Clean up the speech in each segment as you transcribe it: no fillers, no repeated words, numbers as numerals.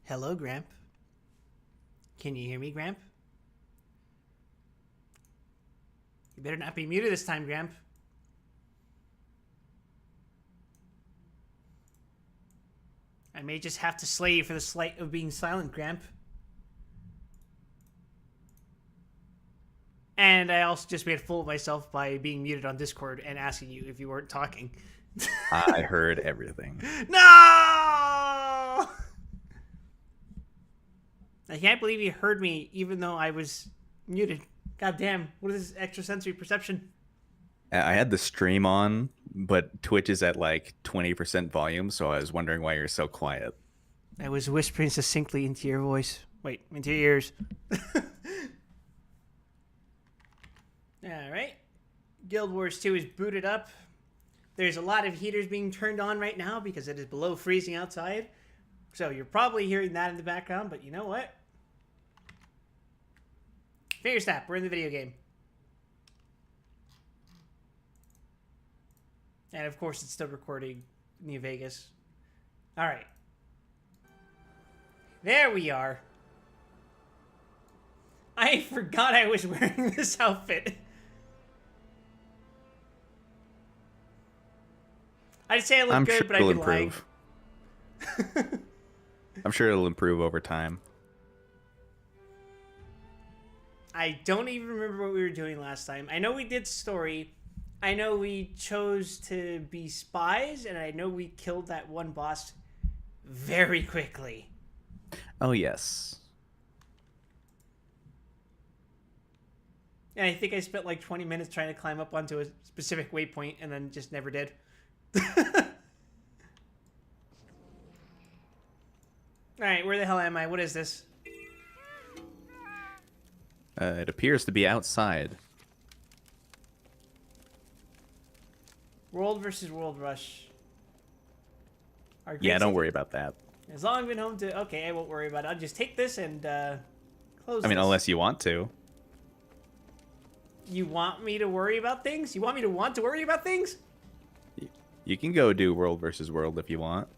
Hello, Gramp. Can you hear me, Gramp? You better not be muted this time, Gramp. I may just have to slay you for the slight of being silent, Gramp. And I also just made a fool of myself by being muted on Discord and asking you if you weren't talking. I heard everything. No! I can't believe you heard me even though I was muted. God damn, what is this extrasensory perception? I had the stream on, but Twitch is at like 20% volume, so I was wondering why you're so quiet. I was whispering succinctly into your voice. Wait, into your ears. Alright. Guild Wars 2 is booted up. There's a lot of heaters being turned on right now because it is below freezing outside. So you're probably hearing that in the background, but you know what? Finger snap, we're in the video game. And of course, it's still recording New Vegas. Alright. There we are. I forgot I was wearing this outfit. I'd say I look I'm good, sure but I'd it'll be lying. improve. I'm sure it'll improve over time. I don't even remember what we were doing last time. I know we did story. I know we chose to be spies, and I know we killed that one boss very quickly. Oh, yes. And I think I spent like 20 minutes trying to climb up onto a specific waypoint and then just never did. Alright, where the hell am I? What is this? It appears to be outside. World versus World Rush. Yeah, don't worry about that. As long as I've been home to... Okay, I won't worry about it. I'll just take this and close I mean, this. unless you want to. You want me to worry about things? You want me to want to worry about things? You can go do World versus World if you want.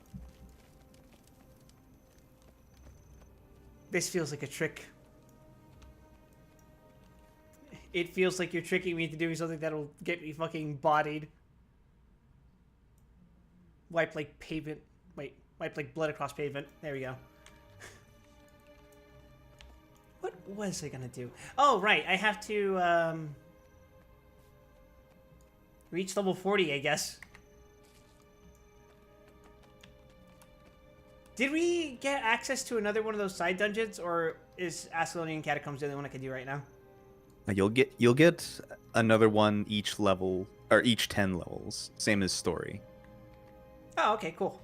This feels like a trick. It feels like you're tricking me into doing something that'll get me fucking bodied. Wipe like pavement. Wait, wipe like blood across pavement. There we go. What was I gonna do? Oh, right. I have to, reach level 40, I guess. Did we get access to another one of those side dungeons, or is Ascalonian Catacombs the only one I can do right now? You'll get another one each level, or each 10 levels. Same as story. Oh, okay, cool.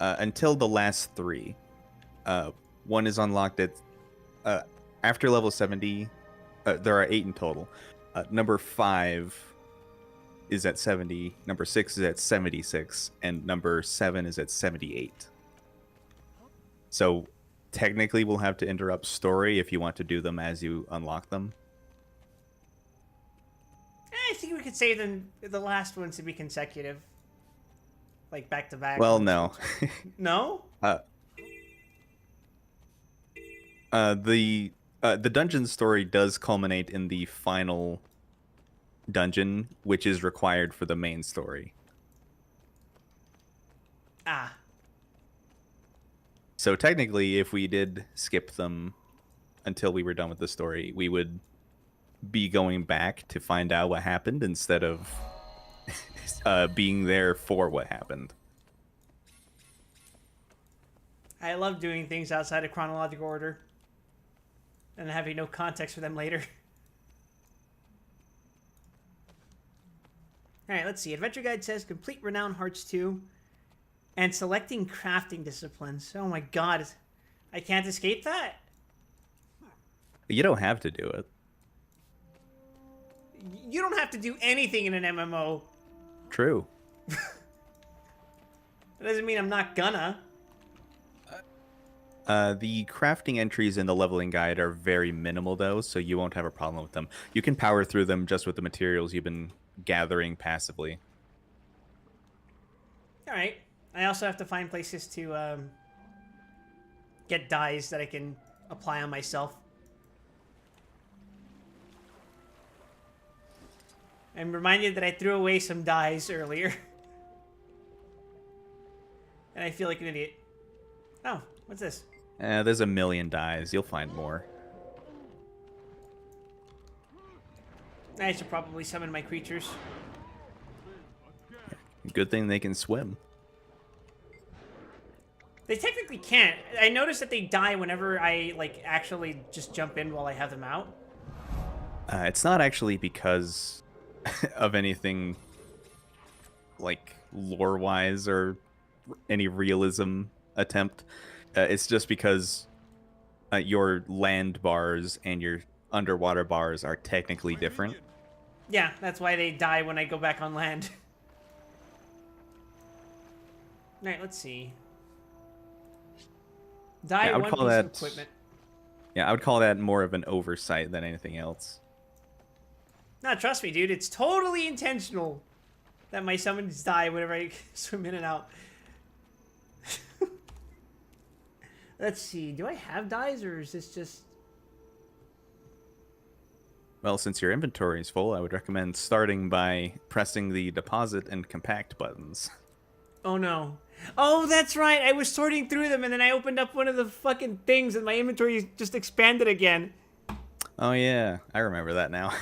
Until the last 3. One is unlocked at after level 70. There are 8 in total. Number 5 is at 70. Number 6 is at 76, and number 7 is at 78. So technically, we'll have to interrupt story if you want to do them as you unlock them. I think we could save them, the last ones to be consecutive. Like back to back. Well, no. No? The dungeon story does culminate in the final dungeon, which is required for the main story. Ah. So technically, if we did skip them until we were done with the story, we would be going back to find out what happened instead of being there for what happened. I love doing things outside of chronological order. And having no context for them later. Alright, let's see. Adventure Guide says complete Renown Hearts 2. And selecting crafting disciplines. Oh my god. I can't escape that? You don't have to do it. You don't have to do anything in an MMO. True. That doesn't mean I'm not gonna. The crafting entries in the leveling guide are very minimal, though, so you won't have a problem with them. You can power through them just with the materials you've been gathering passively. Alright. I also have to find places to get dyes that I can apply on myself. I'm reminded that I threw away some dyes earlier. And I feel like an idiot. Oh, what's this? There's a million dyes. You'll find more. I should probably summon my creatures. Good thing they can swim. They technically can't. I noticed that they die whenever I, like, actually just jump in while I have them out. It's not actually because of anything, like, lore-wise or any realism attempt. It's just because your land bars and your underwater bars are technically different. Yeah, that's why they die when I go back on land. Alright, let's see. Die Yeah, I would one call piece that- of equipment. Yeah, I would call that more of an oversight than anything else. No, trust me, dude. It's totally intentional that my summons die whenever I swim in and out. Let's see. Do I have dyes, or is this just... Well, since your inventory is full, I would recommend starting by pressing the deposit and compact buttons. Oh, no. Oh, that's right. I was sorting through them, and then I opened up one of the fucking things, and my inventory just expanded again. Oh yeah, I remember that now.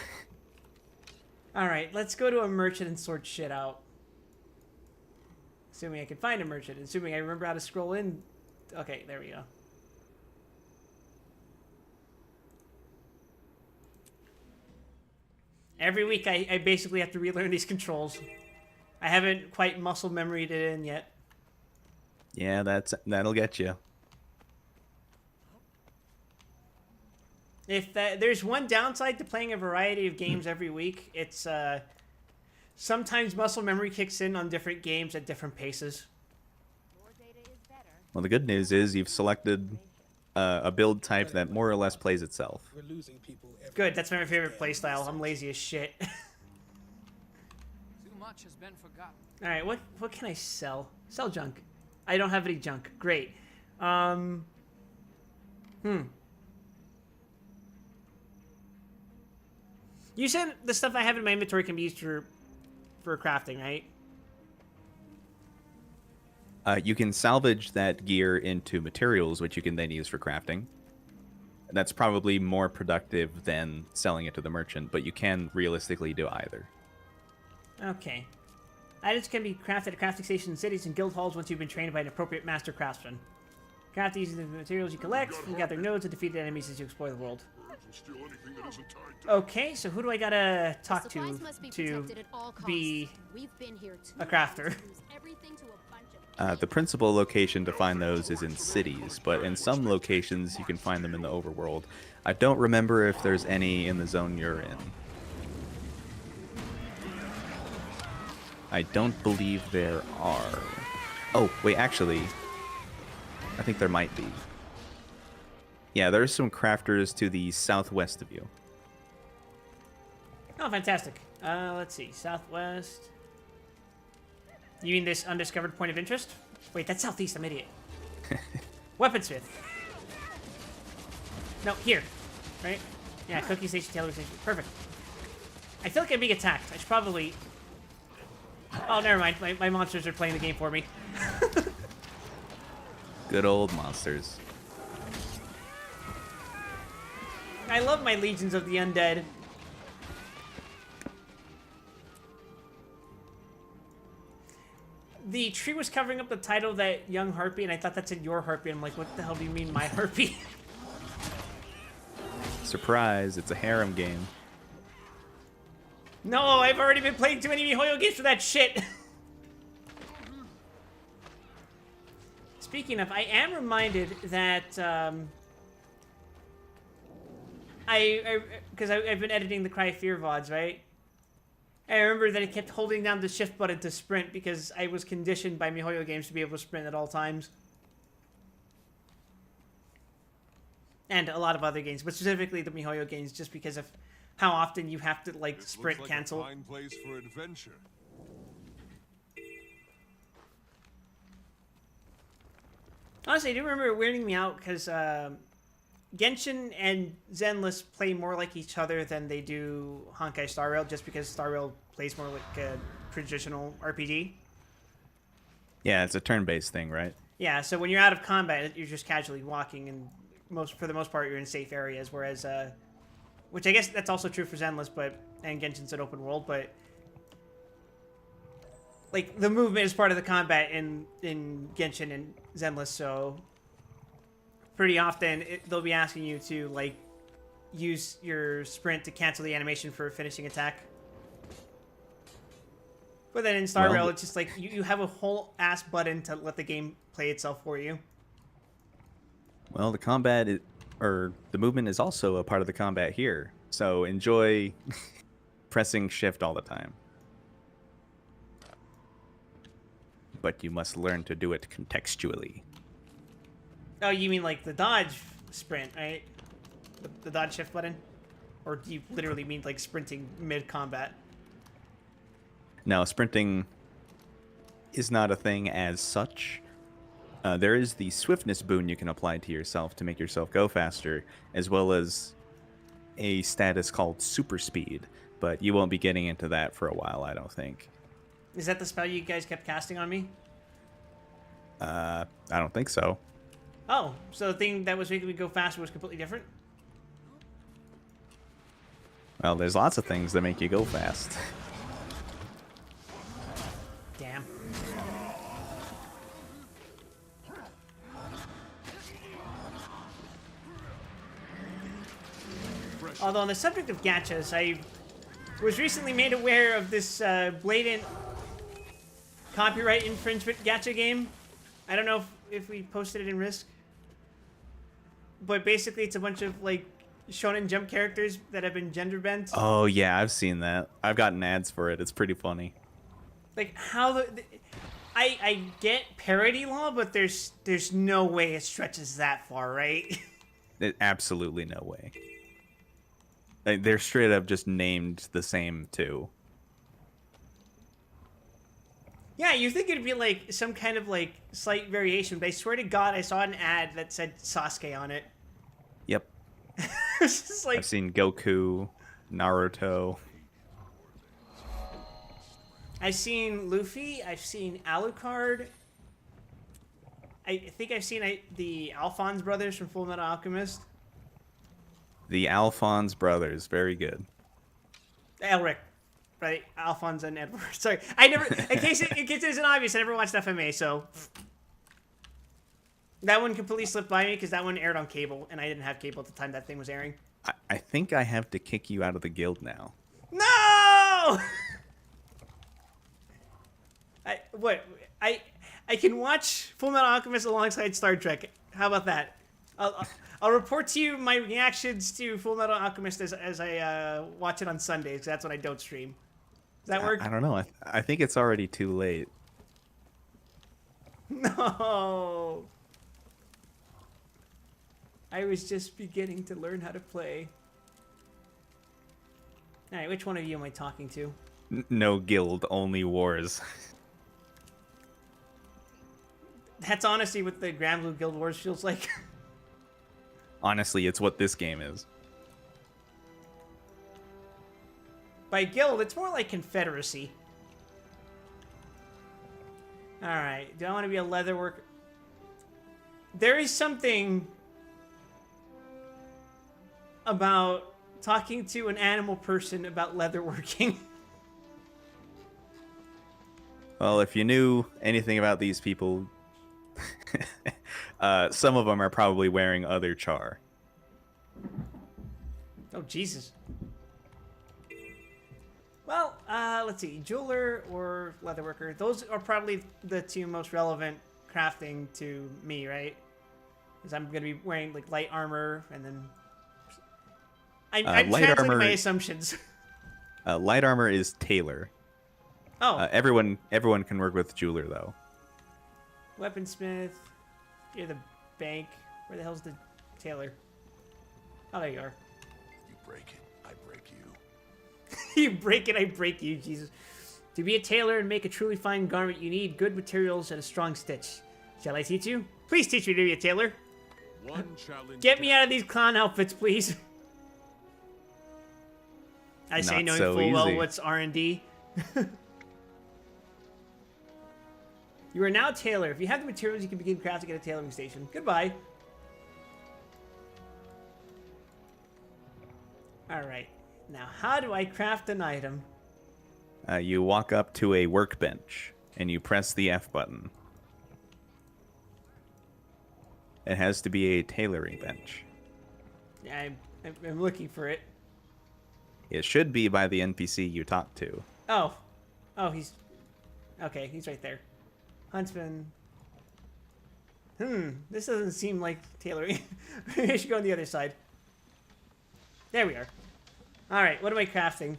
Alright, let's go to a merchant and sort shit out. Assuming I can find a merchant. Assuming I remember how to scroll in. Okay, there we go. Every week I basically have to relearn these controls. I haven't quite muscle memoried it in yet. Yeah, that'll get you. If there's one downside to playing a variety of games every week, it's sometimes muscle memory kicks in on different games at different paces. Well, the good news is you've selected a build type that more or less plays itself. We're losing people every Good, that's my favorite playstyle. I'm lazy as shit. Too much has been forgotten. Alright, what can I sell? Sell junk. I don't have any junk. Great. You said the stuff I have in my inventory can be used for crafting, right? You can salvage that gear into materials, which you can then use for crafting. That's probably more productive than selling it to the merchant, but you can realistically do either. Okay. Items can be crafted at crafting stations in cities and guild halls once you've been trained by an appropriate master craftsman. Craft using the materials you collect, you gather nodes and defeat enemies as you explore the world. Okay, so who do I gotta talk to be a crafter? The principal location to find those is in cities, but in some locations you can find them in the overworld. I don't remember if there's any in the zone you're in. I don't believe there are. Oh, wait, actually, I think there might be. Yeah, there's some crafters to the southwest of you. Oh, fantastic. Let's see. Southwest. You mean this undiscovered point of interest? Wait, that's southeast. I'm an idiot. Weaponsmith. No, here. Right? Yeah, cookie station, tailoring station. Perfect. I feel like I'm being attacked. I should probably... Oh, never mind. My monsters are playing the game for me. Good old monsters. I love my legions of the undead. The tree was covering up the title that young harpy, and I thought that said your harpy. I'm like, what the hell do you mean my harpy? Surprise, it's a harem game. No, I've already been playing too many MiHoYo games for that shit. Speaking of, I am reminded that because I've been editing the Cry of Fear VODs, right? I remember that I kept holding down the shift button to sprint because I was conditioned by MiHoYo games to be able to sprint at all times. And a lot of other games, but specifically the MiHoYo games, just because of how often you have to, like, sprint Looks like cancel. a fine place for adventure. Honestly, I do remember it weirding me out because Genshin and Zenless play more like each other than they do Honkai Star Rail, just because Star Rail plays more like a traditional RPG. Yeah, it's a turn-based thing, right? Yeah, so when you're out of combat, you're just casually walking, and for the most part, you're in safe areas. Whereas, which I guess that's also true for Zenless, and Genshin's an open world, but like the movement is part of the combat in Genshin and Zenless, so pretty often they'll be asking you to like use your sprint to cancel the animation for a finishing attack. But then in Star Rail, it's just like you have a whole ass button to let the game play itself for you. Well, the combat or the movement is also a part of the combat here. So enjoy pressing shift all the time. But you must learn to do it contextually. Oh, you mean like the dodge sprint, right? The dodge shift button? Or do you literally mean like sprinting mid-combat? Now, sprinting is not a thing as such. There is the swiftness boon you can apply to yourself to make yourself go faster, as well as a status called super speed. But you won't be getting into that for a while, I don't think. Is that the spell you guys kept casting on me? I don't think so. Oh, so the thing that was making me go faster was completely different? Well, there's lots of things that make you go fast. Damn. Although on the subject of gachas, I was recently made aware of this blatant copyright infringement gacha game. I don't know if we posted it in Risk. But basically it's a bunch of like Shonen Jump characters that have been gender bent. Oh yeah, I've seen that. I've gotten ads for it. It's pretty funny. Like how I get parody law, but there's no way it stretches that far, right? Absolutely no way. They're straight up just named the same too. Yeah, you think it'd be like some kind of like slight variation, but I swear to God, I saw an ad that said Sasuke on it. Yep. It's just like I've seen Goku, Naruto. I've seen Luffy. I've seen Alucard. I think I've seen the Alphonse brothers from Full Metal Alchemist. The Alphonse brothers, very good. Elric, right? Alphonse and Edward. Sorry, I never. In case it isn't obvious, I never watched FMA, so that one completely slipped by me because that one aired on cable, and I didn't have cable at the time that thing was airing. I think I have to kick you out of the guild now. No! I can watch Full Metal Alchemist alongside Star Trek. How about that? I'll report to you my reactions to Full Metal Alchemist as I watch it on Sundays. That's when I don't stream. Does that work? I don't know. I think it's already too late. No. I was just beginning to learn how to play. All right, which one of you am I talking to? No guild, only wars. That's honestly what the Grand Blue Guild Wars feels like. Honestly, it's what this game is. By guild, it's more like Confederacy. Alright, do I want to be a leatherworker? There is something about talking to an animal person about leatherworking. Well, if you knew anything about these people, some of them are probably wearing other char. Oh, Jesus. Well, let's see. Jeweler or leatherworker. Those are probably the two most relevant crafting to me, right? Because I'm going to be wearing like light armor and then... I'm translating my assumptions. Light armor is tailor. Oh. Everyone can work with jeweler, though. Weaponsmith. You're the bank. Where the hell's the tailor? Oh, there you are. You break it, I break you. You break it, I break you, Jesus. To be a tailor and make a truly fine garment, you need good materials and a strong stitch. Shall I teach you? Please teach me to be a tailor. One challenge. Get me out of these clown outfits, please. I say Not knowing so full well easy. what's R&D. You are now a tailor. If you have the materials, you can begin crafting at a tailoring station. Goodbye. Alright. Now, how do I craft an item? You walk up to a workbench and you press the F button. It has to be a tailoring bench. Yeah, I'm looking for it. It should be by the NPC you talk to. Oh. Oh, he's... Okay, he's right there. Huntsman. This doesn't seem like tailoring. Maybe I should go on the other side. There we are. Alright, what am I crafting?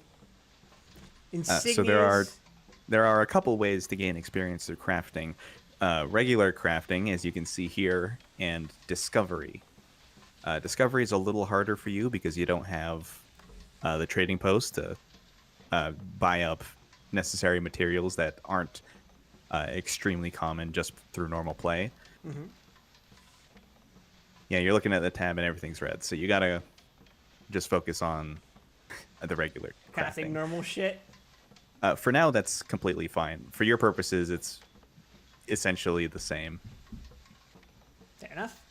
Insignias. So there are a couple ways to gain experience through crafting. Regular crafting, as you can see here, and discovery. Discovery is a little harder for you because you don't have the trading post to buy up necessary materials that aren't extremely common just through normal play. Mm-hmm. Yeah, you're looking at the tab and everything's red, so you gotta just focus on the regular Crafting normal shit. For now, that's completely fine. For your purposes, it's essentially the same. Fair enough.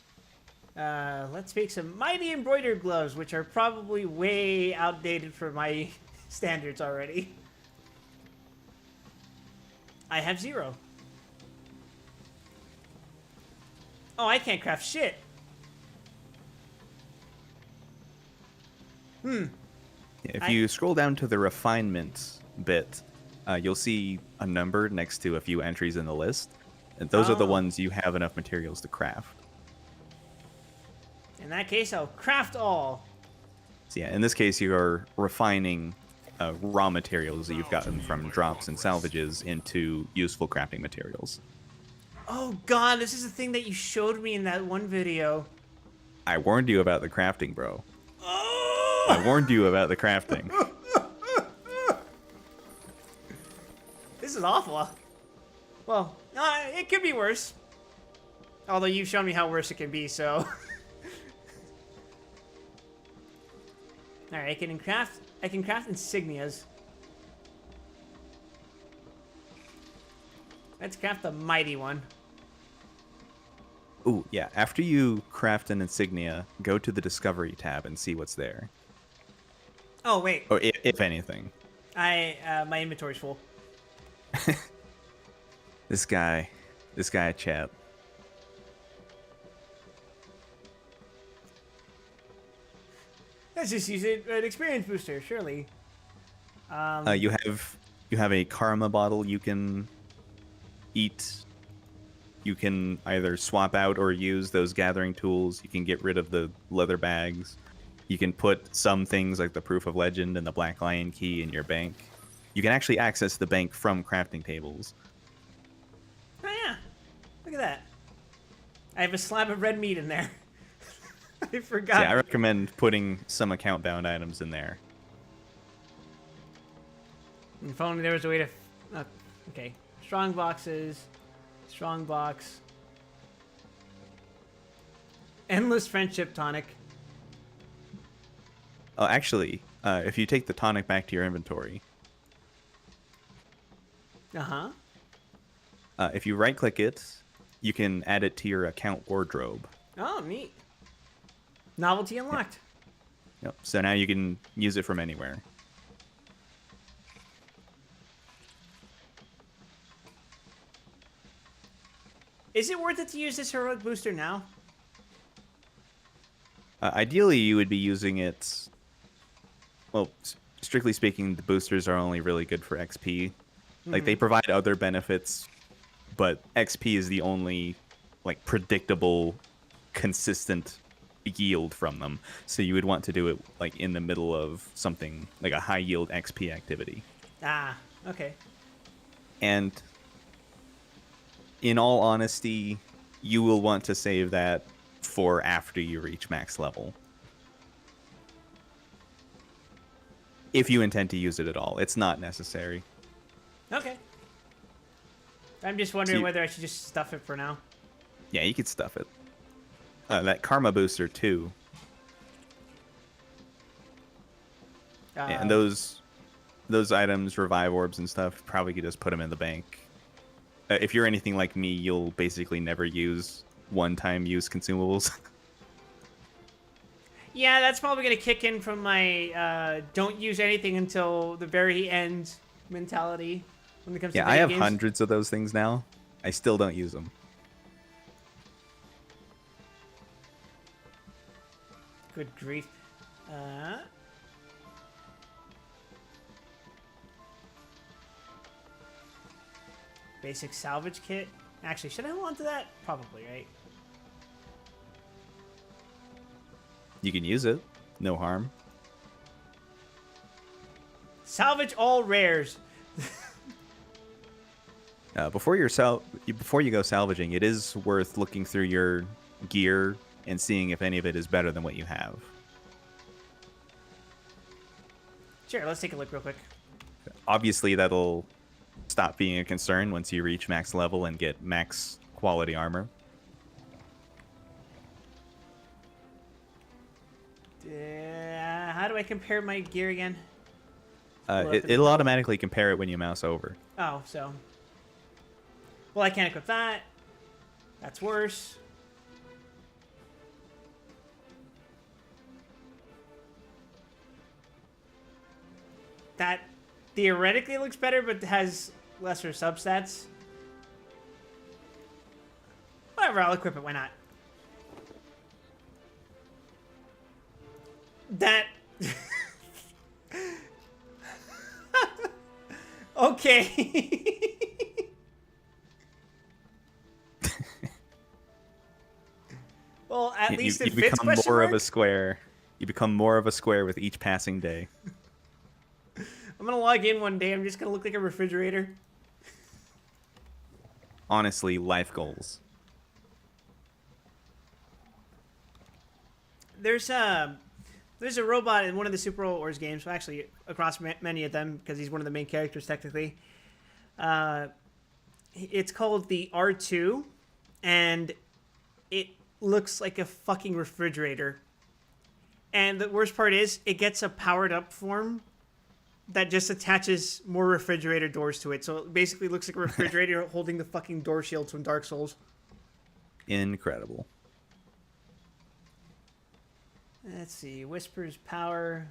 Let's make some mighty embroidered gloves, which are probably way outdated for my standards already. I have 0. Oh, I can't craft shit. If you scroll down to the refinement bit, you'll see a number next to a few entries in the list. And those are the Oh. ones you have enough materials to craft. In that case, I'll craft all. So yeah, in this case, you are refining raw materials that you've gotten from drops and salvages into useful crafting materials. Oh god, this is the thing that you showed me in that one video. I warned you about the crafting, bro. Oh! I warned you about the crafting. This is awful. Well, it could be worse. Although you've shown me how worse it can be, so... Alright, I can craft insignias. Let's craft the mighty one. Ooh, yeah. After you craft an insignia, go to the Discovery tab and see what's there. Oh, wait. Or if anything. My inventory's full. This guy, chat. Let's just use an experience booster, surely. You have a karma bottle you can eat. You can either swap out or use those gathering tools. You can get rid of the leather bags. You can put some things like the Proof of Legend and the Black Lion Key in your bank. You can actually access the bank from crafting tables. Oh yeah, look at that. I have a slab of red meat in there. I forgot. Yeah, I recommend putting some account-bound items in there. If only there was a way to... okay. Strong boxes. Strong box. Endless friendship tonic. Oh, actually, if you take the tonic back to your inventory, Uh-huh. if you right-click it, you can add it to your account wardrobe. Oh, neat. Novelty unlocked. Yep. So now you can use it from anywhere. Is it worth it to use this heroic booster now? Ideally, you would be using it... Well, strictly speaking, the boosters are only really good for XP. Like, they provide other benefits, but XP is the only, like, predictable, consistent yield from them. So you would want to do it, like, in the middle of something, like a high-yield XP activity. Ah, okay. And in all honesty, you will want to save that for after you reach max level. If you intend to use it at all. It's not necessary. Okay. I'm just wondering See- whether I should just stuff it for now. Yeah, you could stuff it. That karma booster too, and those items, revive orbs and stuff, probably could just put them in the bank. If you're anything like me, you'll basically never use one-time use consumables. Yeah, that's probably gonna kick in from my don't use anything until the very end mentality when it comes to Yeah, video I have games. hundreds of those things now. I still don't use them. Good grief. Basic salvage kit. Actually, should I hold on to that? Probably, right? You can use it. No harm. Salvage all rares. Before you go salvaging, it is worth looking through your gear and seeing if any of it is better than what you have. Sure, let's take a look real quick. Obviously, that'll stop being a concern once you reach max level and get max quality armor. How do I compare my gear again? It'll automatically compare it when you mouse over. Oh, so. Well, I can't equip that. That's worse. That theoretically looks better, but has lesser substats. Whatever, I'll equip it. Why not? That. Okay. Well, at least it you fits. become more of a square. You become more of a square with each passing day. I'm gonna log in one day. I'm just gonna look like a refrigerator. Honestly, life goals. There's a robot in one of the Super Wars games. Well, actually, across many of them, because he's one of the main characters technically. It's called the R2, and it looks like a fucking refrigerator. And the worst part is, it gets a powered up form that just attaches more refrigerator doors to it. So it basically looks like a refrigerator holding the fucking door shields from Dark Souls. Incredible. Let's see. Whisper's power.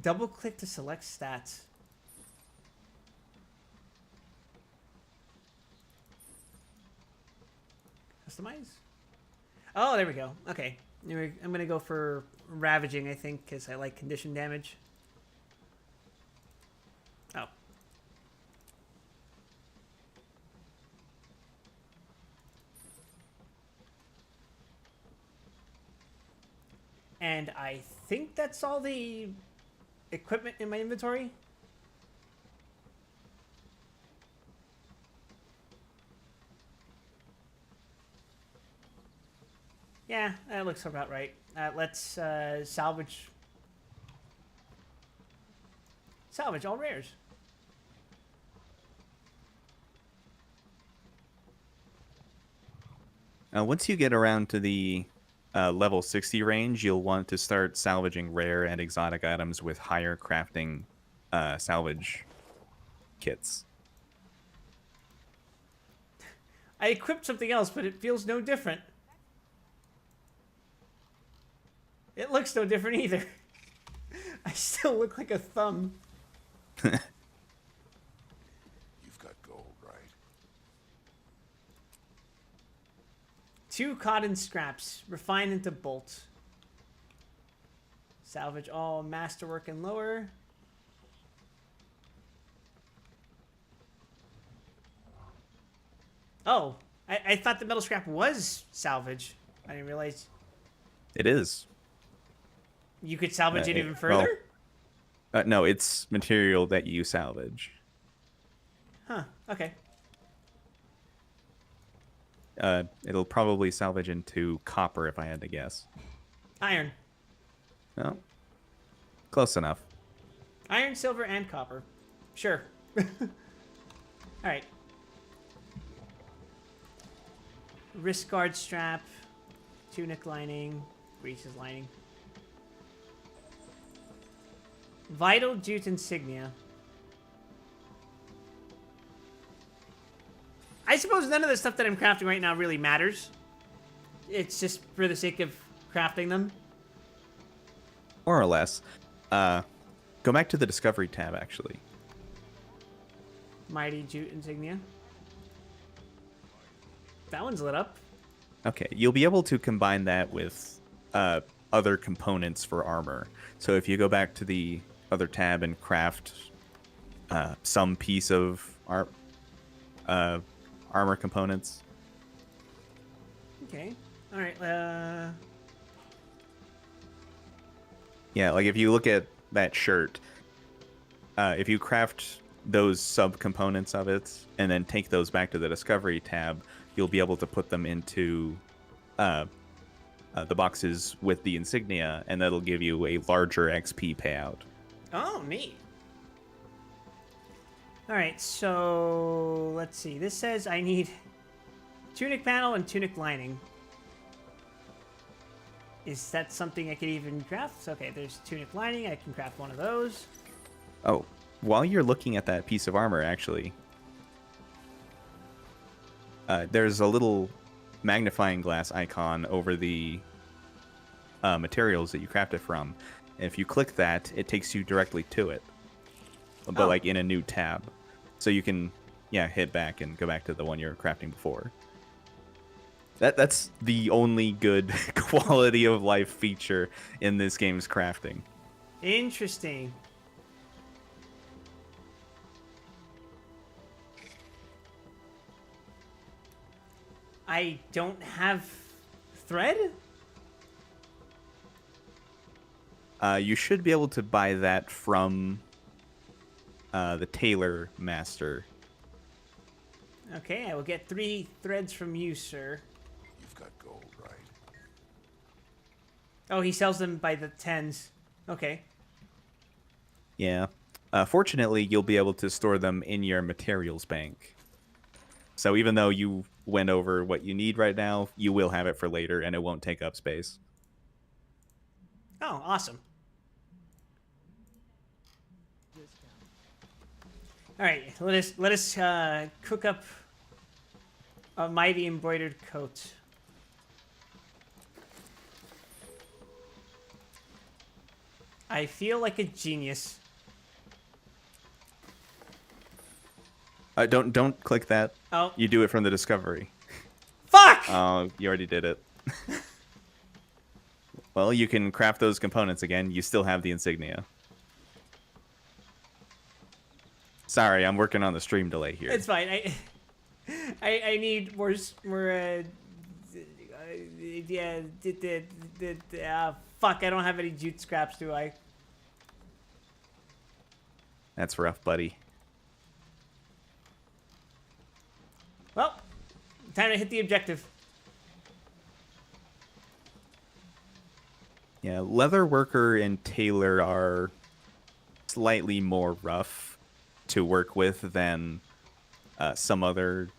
Double click to select stats. Customize? Oh, there we go. Okay. Anyway, I'm going to go for Ravaging, I think, because I like condition damage. Oh. And I think that's all the equipment in my inventory. Yeah, that looks about right. Let's salvage all rares. Once you get around to the level 60 range, you'll want to start salvaging rare and exotic items with higher crafting salvage kits. I equipped something else, but it feels no different. It looks no different either. I still look like a thumb. You've got gold, right? 2 cotton scraps. Refine into bolt. Salvage all masterwork and lower. Oh, I thought the metal scrap was salvage. I didn't realize It is. you could salvage it even further. No, it's material that you salvage. Huh. Okay. It'll probably salvage into copper if I had to guess. Iron. No. Close enough. Iron, silver, and copper. Sure. All right. Wrist guard strap, tunic lining, breeches lining. Vital jute insignia. I suppose none of the stuff that I'm crafting right now really matters. It's just for the sake of crafting them. More or less. Go back to the Discovery tab, actually. Mighty jute insignia. That one's lit up. Okay, you'll be able to combine that with other components for armor. So if you go back to the other tab and craft some piece of armor components. Okay. All right. Yeah, like if you look at that shirt, if you craft those sub-components of it and then take those back to the Discovery tab, you'll be able to put them into the boxes with the insignia, and that'll give you a larger XP payout. Oh, neat. All right, so let's see. This says I need tunic panel and tunic lining. Is that something I could even craft? Okay, there's tunic lining. I can craft one of those. Oh, while you're looking at that piece of armor, actually, there's a little magnifying glass icon over the materials that you crafted from. If you click that, it takes you directly to it, but like in a new tab. So you can, hit back and go back to the one you were crafting before. That's the only good quality of life feature in this game's crafting. Interesting. I don't have thread? You should be able to buy that from the Tailor Master. Okay, I will get 3 threads from you, sir. You've got gold, right? Oh, he sells them by the tens. Okay. Yeah. Fortunately, you'll be able to store them in your materials bank. So even though you went over what you need right now, you will have it for later, and it won't take up space. Oh, awesome. All right, let us cook up a mighty embroidered coat. I feel like a genius. Don't click that. Oh. You do it from the Discovery. Fuck! Oh, you already did it. Well, you can craft those components again. You still have the insignia. Sorry, I'm working on the stream delay here. It's fine. I need more fuck, I don't have any jute scraps, do I? That's rough, buddy. Well, time to hit the objective. Yeah, leather worker and tailor are slightly more rough to work with than some other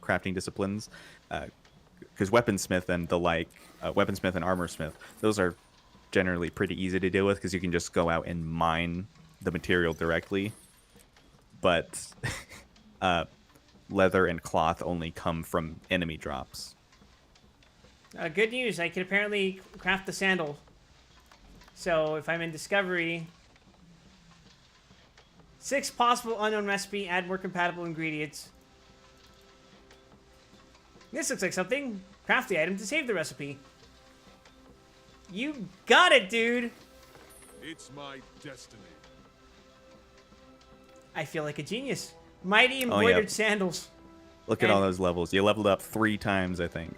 crafting disciplines, because weaponsmith and the like, weaponsmith and armorsmith, those are generally pretty easy to deal with because you can just go out and mine the material directly. But leather and cloth only come from enemy drops. Good news, I can apparently craft the sandal. So if I'm in Discovery, 6 possible unknown recipe, add more compatible ingredients. This looks like something. Craft the item to save the recipe. You got it, dude. It's my destiny. I feel like a genius. Mighty embroidered sandals. Look at all those levels. You leveled up 3 times, I think.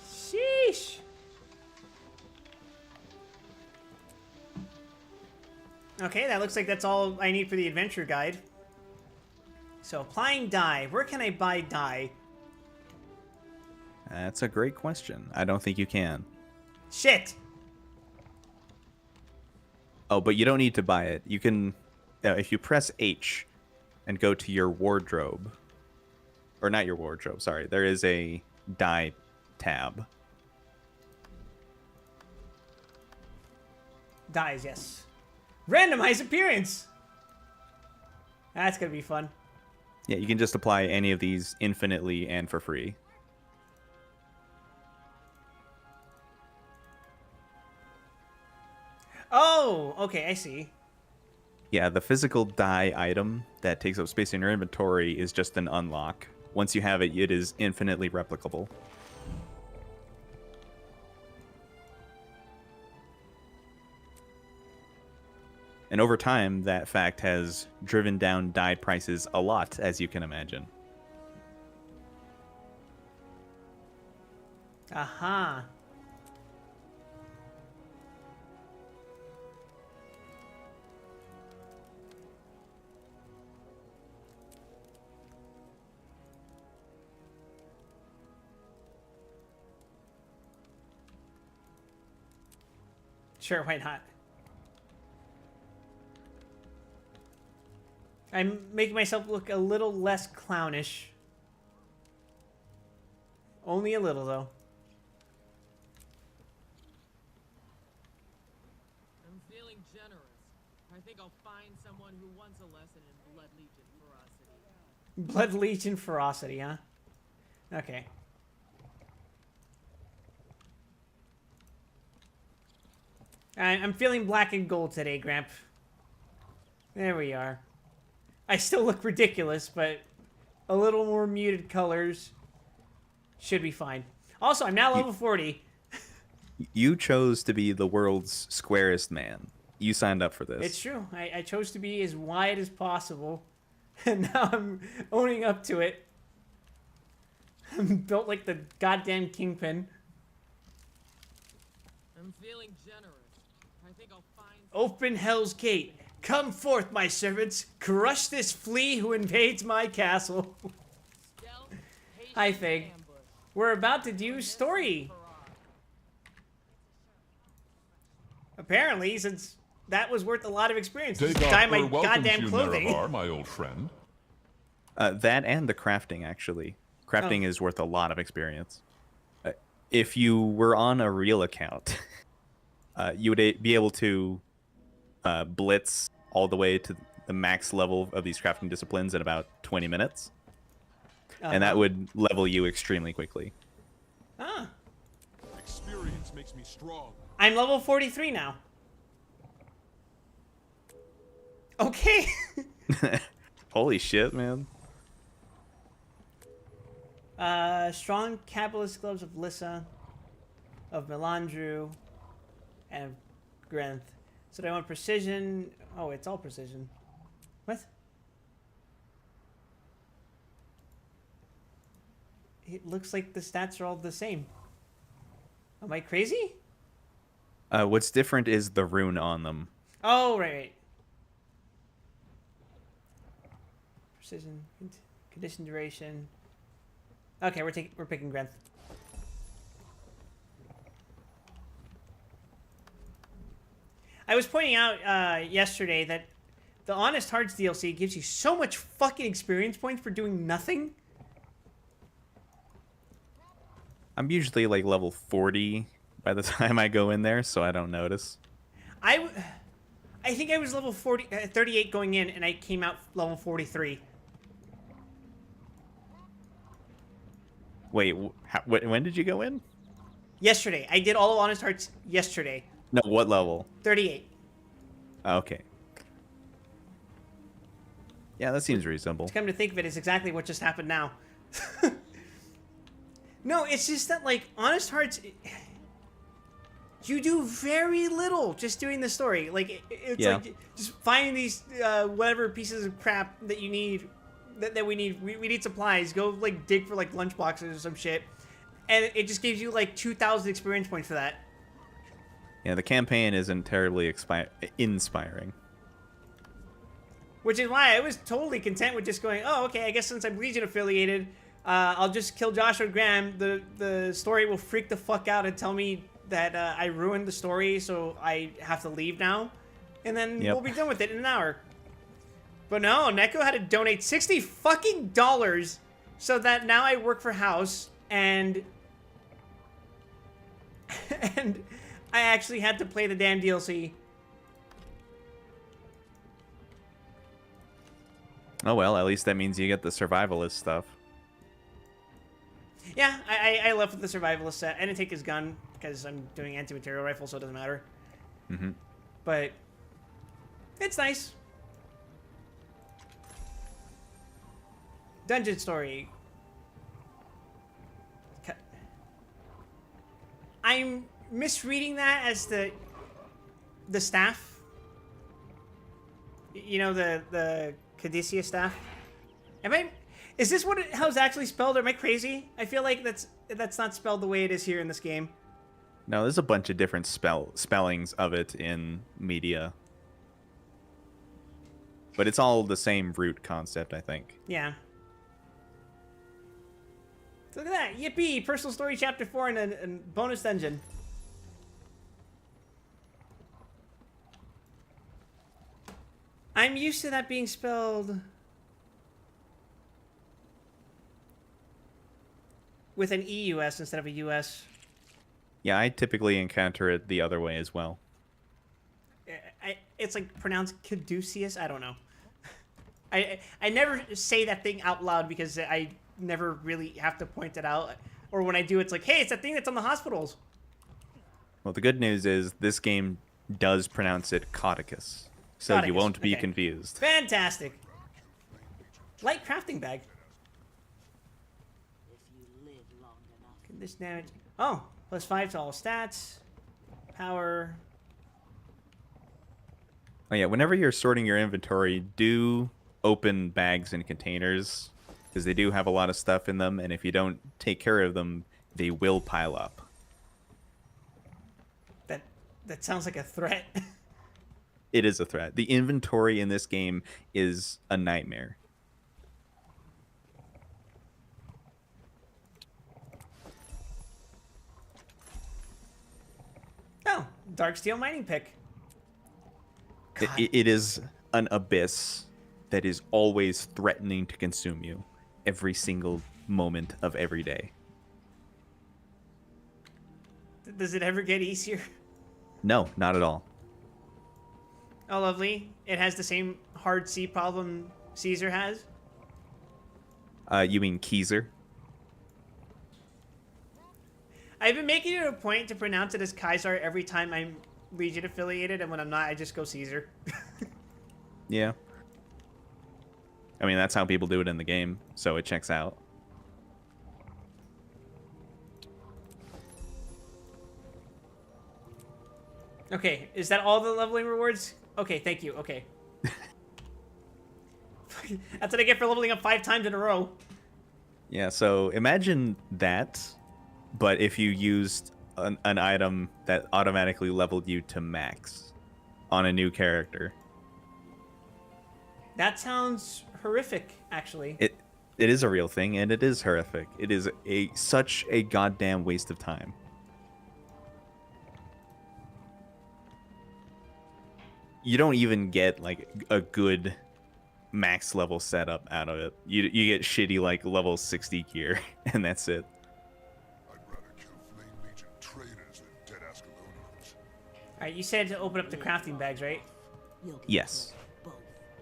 Sheesh. Okay, that looks like that's all I need for the adventure guide. So, applying dye. Where can I buy dye? That's a great question. I don't think you can. Shit! Oh, but you don't need to buy it. You can, if you press H and go to your wardrobe, or not your wardrobe, sorry. There is a die tab. Dies, yes. Randomize appearance! That's gonna be fun. Yeah, you can just apply any of these infinitely and for free. Oh, okay, I see. Yeah, the physical die item that takes up space in your inventory is just an unlock. Once you have it, it is infinitely replicable. And over time, that fact has driven down die prices a lot, as you can imagine. Aha. Sure, why not? I'm making myself look a little less clownish. Only a little, though. I'm feeling generous. I think I'll find someone who wants a lesson in Blood Legion ferocity. Blood Legion ferocity, huh? Okay. I'm feeling black and gold today, Gramp. There we are. I still look ridiculous, but a little more muted colors should be fine. Also, I'm now level 40. You chose to be the world's squarest man. You signed up for this. It's true. I chose to be as wide as possible, and now I'm owning up to it. I'm built like the goddamn Kingpin. I'm feeling generous. I think I'll find Open Hell's Gate. Come forth, my servants. Crush this flea who invades my castle. stealth, patience, Hi, Fig. ambush. We're about to do story. Apparently, since that was worth a lot of experience. Just Take dye off my welcomes goddamn you, clothing. Nerevar, my old friend. That and the crafting, actually. Crafting is worth a lot of experience. If you were on a real account, you would be able to blitz all the way to the max level of these crafting disciplines in about 20 minutes. And that would level you extremely quickly. Ah, Experience makes me strong. I'm level 43 now. Okay. Holy shit, man. Strong Capitalist Gloves of Lissa, of Melandru, and of Grenth. So do I want precision? Oh, it's all precision. What? It looks like the stats are all the same. Am I crazy? What's different is the rune on them. Oh, right. Precision, condition duration. Okay, we're picking Grenth. I was pointing out yesterday that the Honest Hearts DLC gives you so much fucking experience points for doing nothing. I'm usually like level 40 by the time I go in there, so I don't notice. I think I was level 38 going in, and I came out level 43. Wait, when did you go in? Yesterday. I did all of Honest Hearts yesterday. No, what level? 38. Okay. Yeah, that seems reasonable. Come to think of it, it's exactly what just happened now. No, it's just that, like, Honest Hearts, you do very little just doing the story. Like, it's like just finding these whatever pieces of crap that you need, that we need. We need supplies. Go, like, dig for, like, lunch boxes or some shit. And it just gives you, like, 2,000 experience points for that. Yeah, the campaign isn't terribly inspiring. Which is why I was totally content with just going, oh, okay, I guess since I'm Legion affiliated, I'll just kill Joshua Graham. The story will freak the fuck out and tell me that I ruined the story, so I have to leave now. And then we'll be done with it in an hour. But no, Neko had to donate $60 fucking so that now I work for House, and and I actually had to play the damn DLC. Oh well, at least that means you get the survivalist stuff. Yeah, I left with the survivalist set. I didn't take his gun because I'm doing anti-material rifle, so it doesn't matter. Mm-hmm. But it's nice. Dungeon story. I'm misreading that as the staff. You know, the Caduceus staff. Is this how it's actually spelled? Or am I crazy? I feel like that's not spelled the way it is here in this game. No, there's a bunch of different spellings of it in media. But it's all the same root concept, I think. Yeah. So look at that. Yippee! Personal story chapter 4 and a bonus dungeon. I'm used to that being spelled with an EUS instead of a US. Yeah, I typically encounter it the other way as well. It's like pronounced caduceus. I don't know. I never say that thing out loud because I never really have to point it out. Or when I do, it's like, hey, it's that thing that's on the hospitals. Well, the good news is this game does pronounce it Cauticus, so you Cauticus, won't be okay. confused. Fantastic. Light crafting bag. If you live long enough. Condition damage. Oh, +5 to all stats. Power. Oh yeah, whenever you're sorting your inventory, do open bags and containers, because they do have a lot of stuff in them, and if you don't take care of them, they will pile up. That sounds like a threat. It is a threat. The inventory in this game is a nightmare. Oh, dark steel mining pick. It is an abyss that is always threatening to consume you every single moment of every day. Does it ever get easier? No, not at all. Oh, lovely. It has the same hard C problem Caesar has. You mean Keezer? I've been making it a point to pronounce it as Kaiser every time I'm Legion affiliated, and when I'm not, I just go Caesar. Yeah. I mean, that's how people do it in the game, so it checks out. Okay, is that all the leveling rewards? Okay, thank you. Okay. That's what I get for leveling up 5 times in a row. Yeah, so imagine that, but if you used an item that automatically leveled you to max on a new character. That sounds horrific, actually. It is a real thing, and it is horrific. It is such a goddamn waste of time. You don't even get like a good max level setup out of it. You get shitty like level 60 gear, and that's it. I'd rather kill Flame Legion traitors than dead Ascalonians. Alright, you said to open up the crafting bags, right? Yes.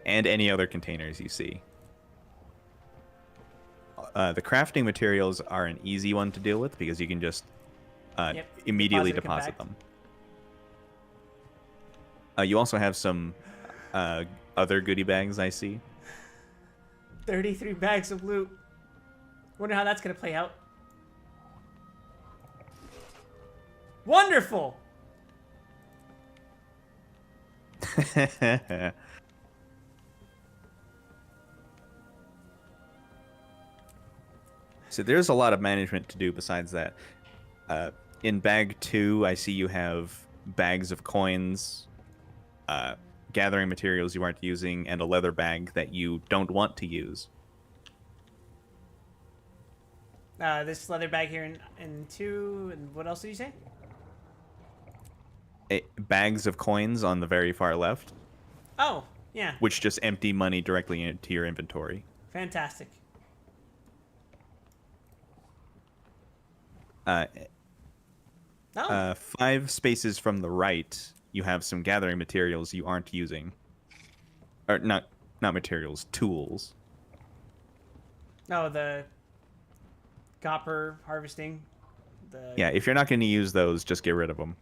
And any other containers you see. The crafting materials are an easy one to deal with because you can just immediately Deposit deposit them. You also have some other goodie bags I see. 33 bags of loot. Wonder how that's gonna play out. Wonderful! So there's a lot of management to do besides that. In bag 2, I see you have bags of coins, gathering materials you aren't using, and a leather bag that you don't want to use. This leather bag here in 2, and what else did you say? Bags of coins on the very far left, Oh, yeah. which just empty money directly into your inventory. Fantastic. Uh, Oh, 5 spaces from the right, you have some gathering materials you aren't using. Or not materials, tools. no, the copper harvesting. The Yeah, if you're not going to use those, just get rid of them.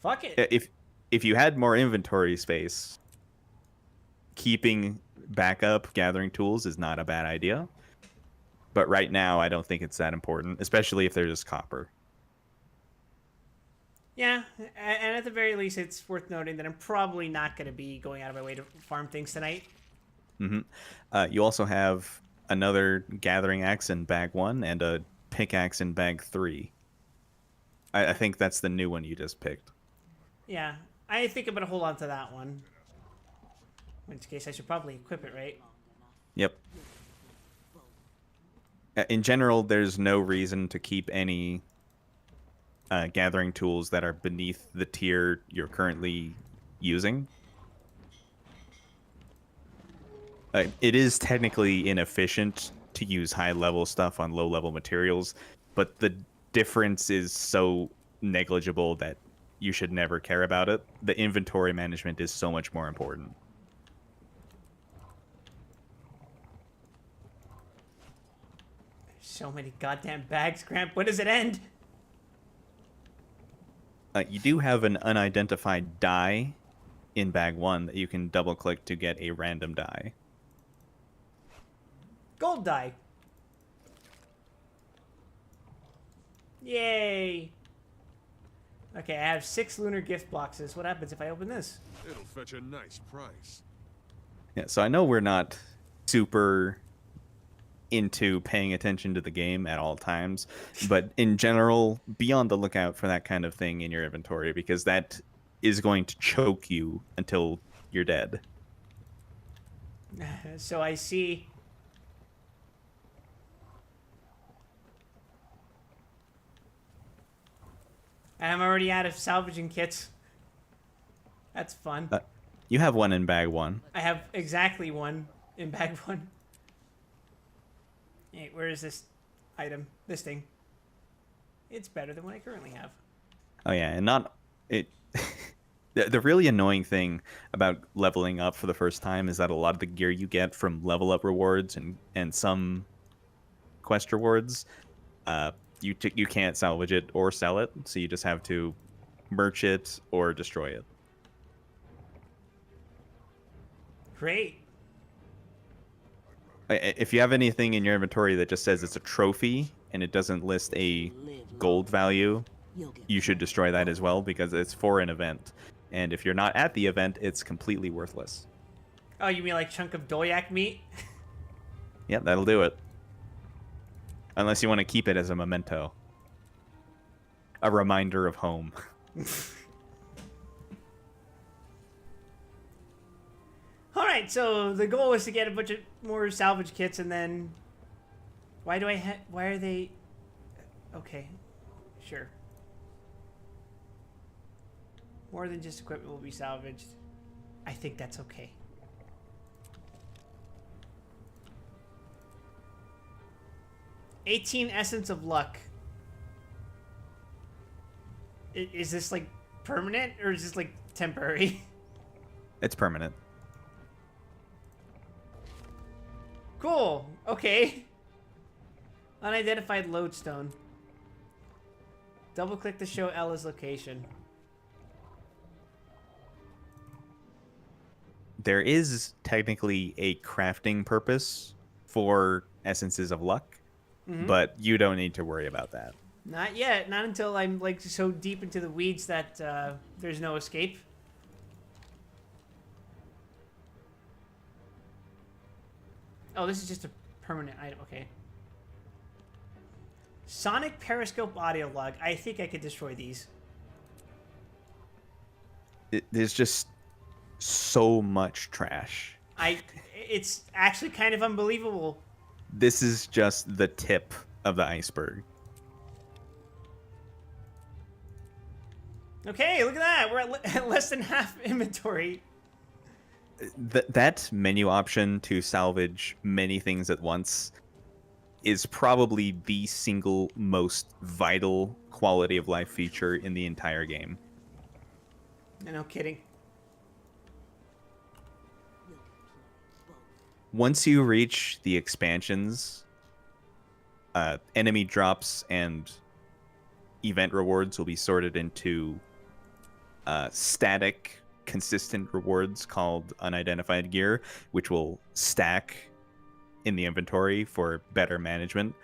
fuck it. If you had more inventory space, keeping backup gathering tools is not a bad idea. But right now, I don't think it's that important, especially if they're just copper. Yeah, and at the very least, it's worth noting that I'm probably not going to be going out of my way to farm things tonight. You also have another gathering axe in bag 1 and a pickaxe in bag 3. I think that's the new one you just picked. Yeah, I think I'm going to hold on to that one. In which case, I should probably equip it, right? Yep. In general, there's no reason to keep any gathering tools that are beneath the tier you're currently using. It is technically inefficient to use high-level stuff on low-level materials, but the difference is so negligible that you should never care about it. The inventory management is so much more important. So many goddamn bags, Cramp. When does it end? You do have an unidentified die in bag 1 that you can double-click to get a random die. Gold die. Yay. Okay, I have 6 lunar gift boxes. What happens if I open this? It'll fetch a nice price. Yeah, so I know we're not super into paying attention to the game at all times, but in general, be on the lookout for that kind of thing in your inventory, because that is going to choke you until you're dead. So I see. I'm already out of salvaging kits. That's fun. You have one in bag 1. I have exactly one in bag 1. Hey, where is this item? This thing. It's better than what I currently have. Oh yeah, and not it. The really annoying thing about leveling up for the first time is that a lot of the gear you get from level up rewards and some quest rewards, you can't salvage it or sell it, so you just have to merch it or destroy it. Great. If you have anything in your inventory that just says it's a trophy and it doesn't list a gold value, you should destroy that as well, because it's for an event. And if you're not at the event, it's completely worthless. Oh, you mean like chunk of doyak meat? Yeah, that'll do it. Unless you want to keep it as a memento. A reminder of home. Alright, so the goal is to get a bunch of more salvage kits, and then... Why are they... Okay, sure. More than just equipment will be salvaged. I think that's okay. "18 Essence of Luck." Is this like permanent, or is this like temporary? It's permanent. Cool. Okay. Unidentified lodestone. Double click to show Ella's location. There is technically a crafting purpose for Essences of Luck, but you don't need to worry about that. Not yet. Not until I'm like so deep into the weeds that there's no escape. Oh, this is just a permanent item. Okay. Sonic Periscope Audio Log. I think I could destroy these. There's just so much trash. It's actually kind of unbelievable. This is just the tip of the iceberg. Okay, look at that. We're at less than half inventory. That menu option to salvage many things at once is probably the single most vital quality of life feature in the entire game. No kidding. Once you reach the expansions, enemy drops and event rewards will be sorted into static, consistent rewards called unidentified gear, which will stack in the inventory for better management.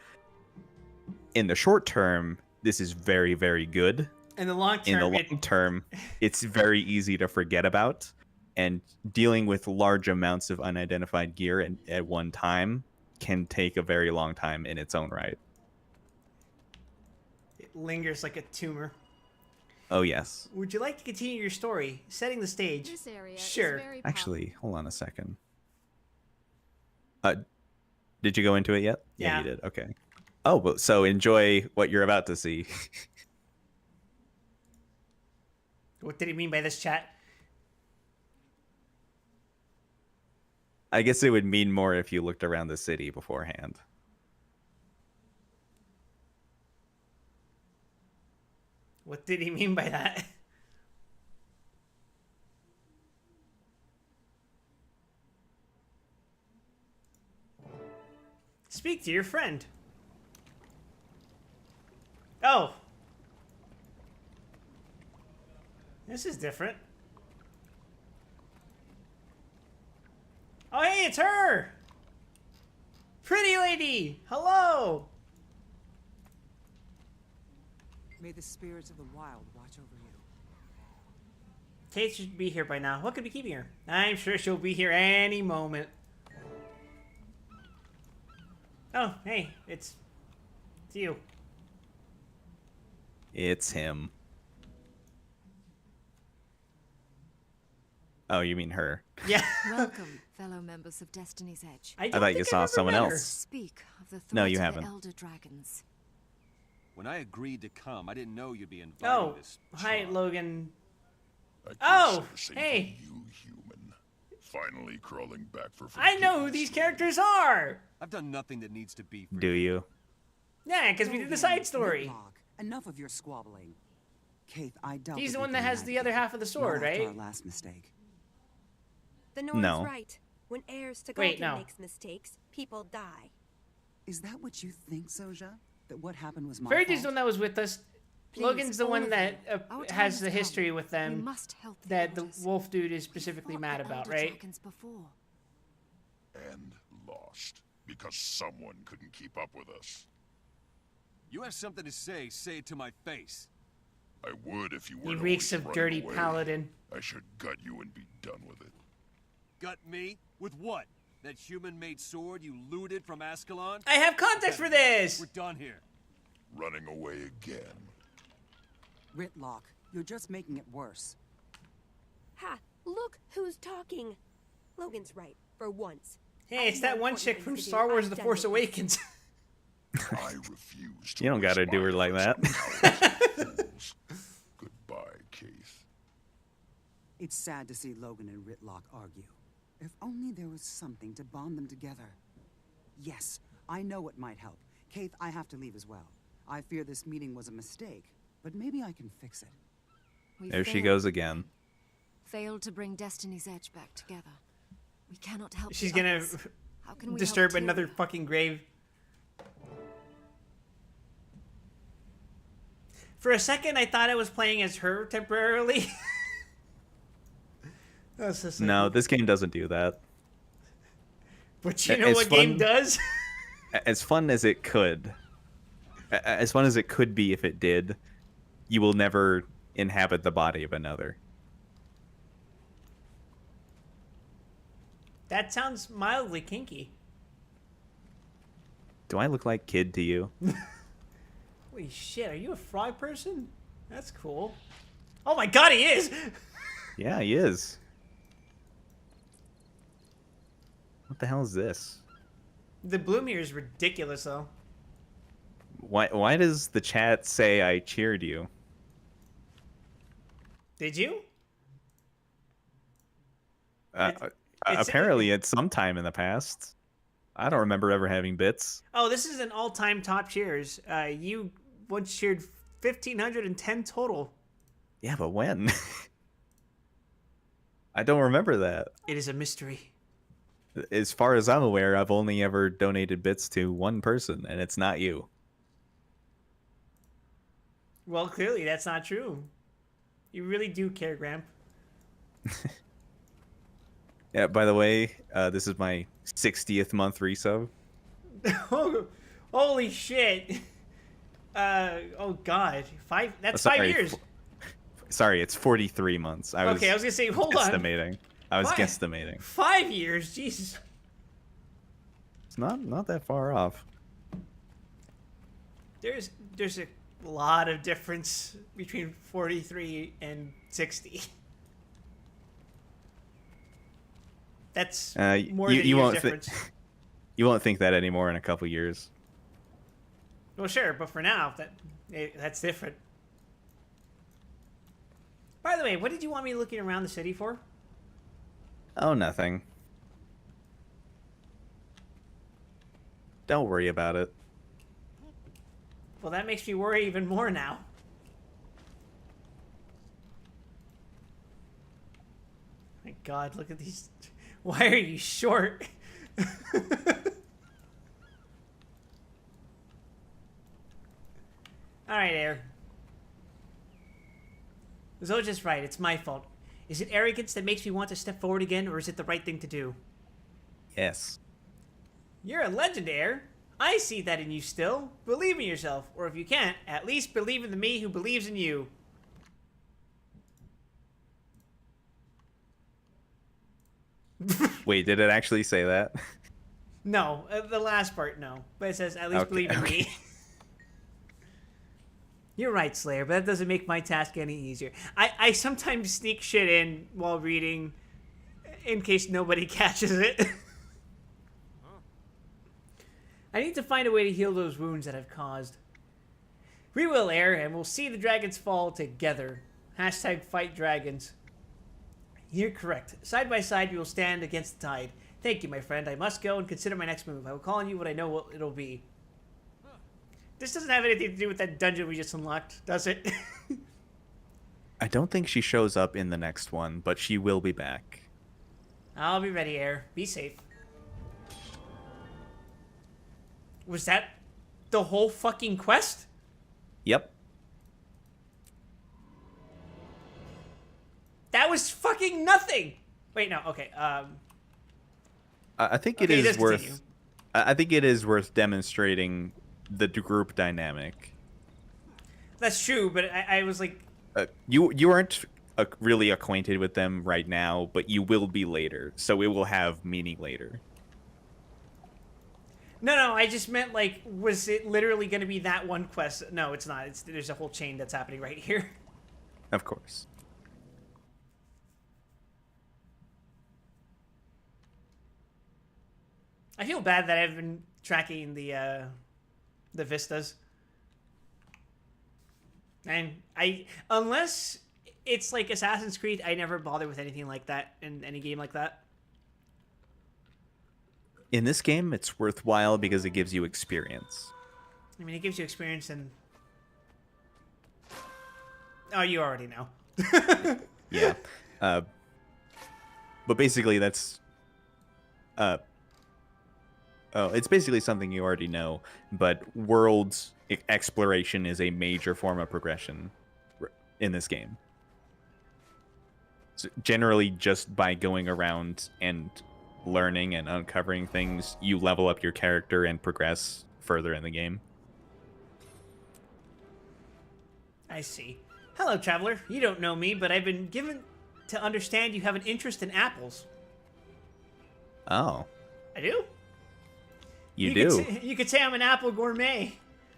In the short term, this is very, very good. In the long term, In the long term, it's very easy to forget about. And dealing with large amounts of unidentified gear at one time can take a very long time in its own right. it lingers like a tumor. Oh, yes. Would you like to continue your story, setting the stage? This area Sure. is very Actually, hold on a second. Did you go into it yet? Yeah. You did. Okay. Oh, well, so enjoy what you're about to see. What did he mean by this, chat? I guess it would mean more if you looked around the city beforehand. What did he mean by that? Speak to your friend. Oh. This is different. Oh, hey, it's her! Pretty lady! Hello! May the spirits of the wild watch over you. Kate should be here by now. What could be keeping her? I'm sure she'll be here any moment. Oh, hey, it's you. It's him. Oh, you mean her. Yeah. Welcome, fellow members of Destiny's Edge. don't thought you think saw I've ever someone met her. else. Speak of the threat No, you of haven't. the Elder Dragons. When I agreed to come, I didn't know you'd be inviting Oh, this. hi, chump. Logan. I could Oh, say the same hey. for you, human. Finally crawling back for I know who forgiveness. these characters are! I've done nothing that needs to be. For Do you? Yeah, because we did the side story. Whitlock, enough of your squabbling. Kaith, I dealt He's with the you one that has the other half of the sword, not after right? Our last mistake. The Norn's No. right. When heirs to Wait, Galton no. makes mistakes, people die. Is that what you think, Soja? That what happened was my Verity's the fault? one that was with us. Please, Logan's the all one of that you. Our time has the come. history with We them must help the that the elders. wolf dude is We specifically fought mad the about, Elder right? Dragons before. And lost. Because someone couldn't keep up with us. You have something to say, say it to my face. I would if you He weren't reeks always of running dirty away. paladin. I should gut you and be done with it. Gut me? With what? That human-made sword you looted from Ascalon? I have context for this! We're done here. Running away again. Ritlock, you're just making it worse. Ha! Look who's talking. Logan's right, for once. Hey, it's that one chick from Star Wars The Force Awakens. I refuse to You don't gotta waste do my her like efforts that. on fools. Goodbye, Keith. It's sad to see Logan and Ritlock argue. If only there was something to bond them together. Yes, I know it might help. Kaith, I have to leave as well. I fear this meeting was a mistake, but maybe I can fix it. We There she failed. goes again. Failed to bring Destiny's Edge back together. We cannot help. She's the gonna others. How can we disturb help another Tyria? fucking grave. For a second, I thought I was playing as her temporarily. That's just like- No, this game doesn't do that. But you know it's what game fun. does? As fun as it could, as fun as it could be if it did, you will never inhabit the body of another. That sounds mildly kinky. Do I look like Kid to you? Holy shit, are you a frog person? That's cool. Oh my god, he is! Yeah, he is. What the hell is this? The bloom here is ridiculous, though. Why does the chat say I cheered you? Did you? Uh, It's- apparently, at some time in the past. I don't remember ever having bits. Oh, this is an all-time top cheers. You once cheered 1,510 total. Yeah, but when? I don't remember that. It is a mystery. As far as I'm aware, I've only ever donated bits to one person, and it's not you. Well, clearly that's not true. You really do care, Gramp. Yeah, by the way, this is my 60th month resub. Oh, holy shit. Oh god. That's Sorry, 5 years. Sorry, it's 43 months. I was gonna say, hold on. guesstimating. I was Five. guesstimating. 5 years, Jesus. It's not that far off. There's a lot of difference between 43 and 60. That's more than a year's difference. You won't think that anymore in a couple years. Well, sure, but for now, that's different. By the way, what did you want me looking around the city for? Oh, nothing. Don't worry about it. Well, that makes me worry even more now. My God, look at these. Why are you short? Alright, Air. Zoja's right, it's my fault. Is it arrogance that makes me want to step forward again, or is it the right thing to do? Yes. You're a legend, Air. I see that in you still. Believe in yourself, or if you can't, at least believe in the me who believes in you. Wait, did it actually say that? No, the last part, no. But it says, at least believe in me. You're right, Slayer, but that doesn't make my task any easier. I sometimes sneak shit in while reading in case nobody catches it. I need to find a way to heal those wounds that I've caused. We will, Air, and we'll see the dragons fall together. Hashtag fight dragons. You're correct. Side by side, we will stand against the tide. Thank you, my friend. I must go and consider my next move. I will call on you when I know what it'll be. This doesn't have anything to do with that dungeon we just unlocked, does it? I don't think she shows up in the next one, but she will be back. I'll be ready, Air. Be safe. Was that the whole fucking quest? Yep. That was fucking nothing! Wait, no, okay, I think it Okay, is just worth. continue. I think it is worth demonstrating the group dynamic. That's true, but I was like... You aren't really acquainted with them right now, but you will be later, so it will have meaning later. No, I just meant, like, was it literally going to be that one quest? No, it's not. There's a whole chain that's happening right here. Of course. I feel bad that I've been tracking the vistas. And unless it's like Assassin's Creed, I never bother with anything like that in any game like that. In this game, it's worthwhile because it gives you experience. I mean, it gives you experience and... Oh, you already know. Yeah. But basically, that's... Oh, it's basically something you already know, but world exploration is a major form of progression in this game. So generally, just by going around and learning and uncovering things, you level up your character and progress further in the game. I see. Hello, traveler. You don't know me, but I've been given to understand you have an interest in apples. Oh, I do? you do? You could say I'm an apple gourmet.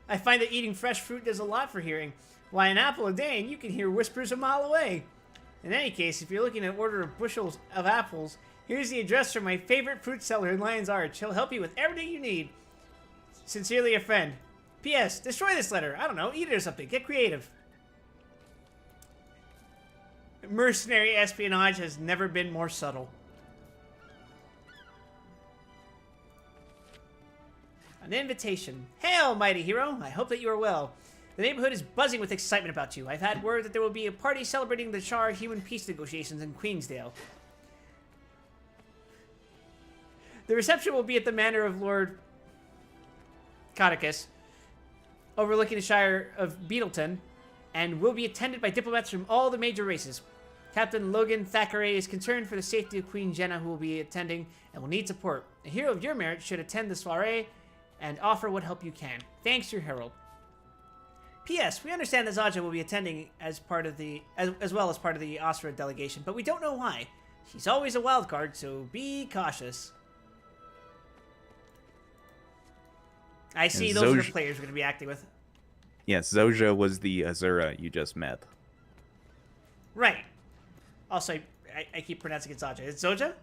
I find that eating fresh fruit does a lot for hearing. Why, an apple a day, and you can hear whispers a mile away. In any case, if you're looking to order bushels of apples, here's the address for my favorite fruit seller in Lion's Arch. He'll help you with everything you need. Sincerely, a friend. P.S. Destroy this letter. I don't know. Eat it or something. Get creative. Mercenary espionage has never been more subtle. An invitation. Hail, mighty hero. I hope that you are well. The neighborhood is buzzing with excitement about you. I've had word that there will be a party celebrating the Shar human peace negotiations in Queensdale. The reception will be at the manor of Lord Codicus, overlooking the Shire of Beetleton, and will be attended by diplomats from all the major races. Captain Logan Thackeray is concerned for the safety of Queen Jenna, who will be attending and will need support. A hero of your merit should attend the soiree and offer what help you can. Thanks, your herald. P.S. We understand that Zaja will be attending as part of the as well as part of the Osra delegation, but we don't know why. She's always a wild card, so be cautious. I see those are the players we're going to be acting with. Yes, Zoja was the Azura you just met. Right. Also, I keep pronouncing it Zaja. It's Zoja?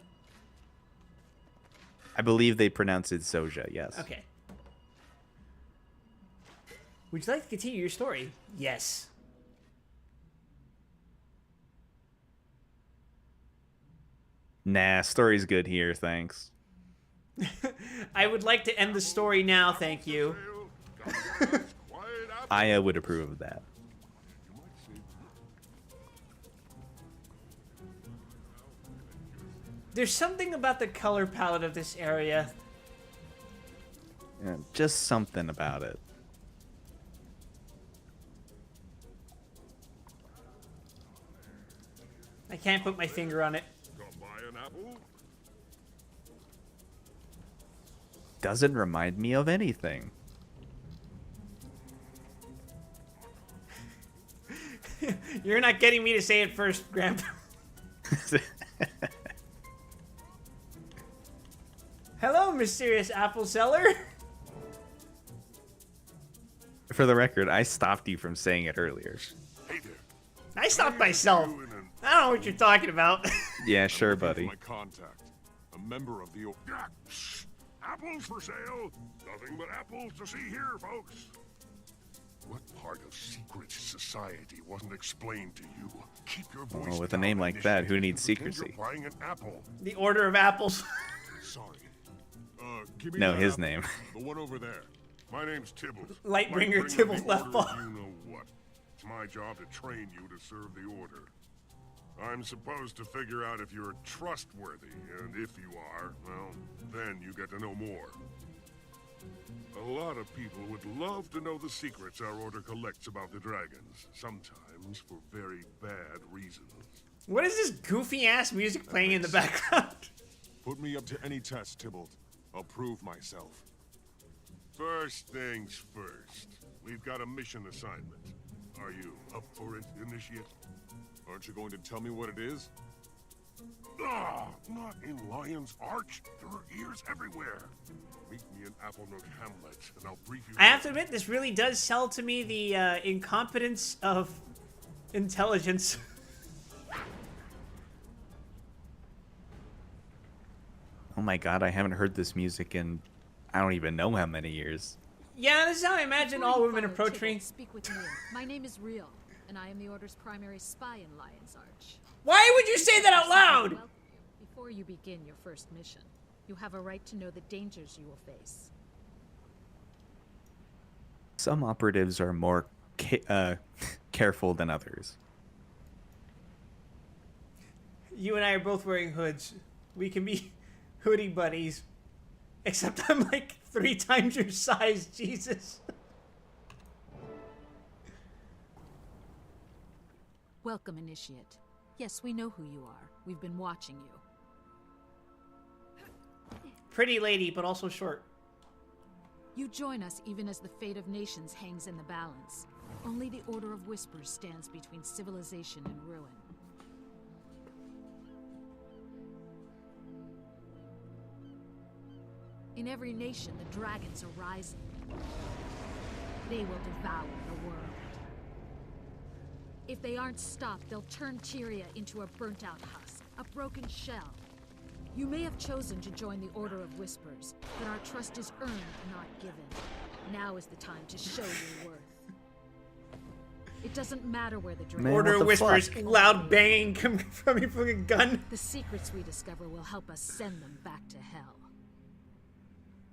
I believe they pronounce it Zoja, yes. Okay. Would you like to continue your story? Yes. Nah, story's good here, thanks. I would like to end the story now, thank you. Aya would approve of that. There's something about the color palette of this area. Yeah, just something about it. I can't put my finger on it. Doesn't remind me of anything. You're not getting me to say it first, Grandpa. Hello, mysterious apple seller. For the record, I stopped you from saying it earlier. Hey there. I stopped myself. I don't know what you're talking about. Yeah, sure, buddy. My contact. A member of the... Apples for sale. Nothing but apples to see here, folks. What part of secret society wasn't explained to you? Keep your voice Well, with a name like that, who needs secrecy? You're buying an apple. The Order of Apples. Sorry. Give me No, that his apple. name. The one over there. My name's Tibbles. Lightbringer Tibbles the left order ball. of You know what? It's my job to train you to serve the order. I'm supposed to figure out if you're trustworthy, and if you are, well, then you get to know more. A lot of people would love to know the secrets our order collects about the dragons, sometimes for very bad reasons. What is this goofy ass music playing in the background? Put me up to any test, Tybalt. I'll prove myself. First things first. We've got a mission assignment. Are you up for it, Initiate? Aren't you going to tell me what it is? Ah, not in Lion's Arch. There are ears everywhere. Meet me in Applenook Hamlet, and I'll brief you. I have to admit, this really does sell to me the incompetence of intelligence. Oh my god, I haven't heard this music in I don't even know how many years. Yeah, this is how I imagine all women approach me. Speak with me. My name is Real, and I am the Order's primary spy in Lion's Arch. Why would you say that out loud? Welcome you. Before you begin your first mission, you have a right to know the dangers you will face. Some operatives are more careful than others. You and I are both wearing hoods. We can be hoodie buddies. Except I'm like 3 times your size, Jesus. Welcome, Initiate. Yes, we know who you are. We've been watching you. Pretty lady, but also short. You join us even as the fate of nations hangs in the balance. Only the Order of Whispers stands between civilization and ruin. In every nation, the dragons are rising. They will devour the world. If they aren't stopped, they'll turn Tyria into a burnt-out husk, a broken shell. You may have chosen to join the Order of Whispers, but our trust is earned, not given. Now is the time to show your worth. It doesn't matter where the dragons Order what the whispers, fuck? loud banging coming from your fucking gun. The secrets we discover will help us send them back to hell.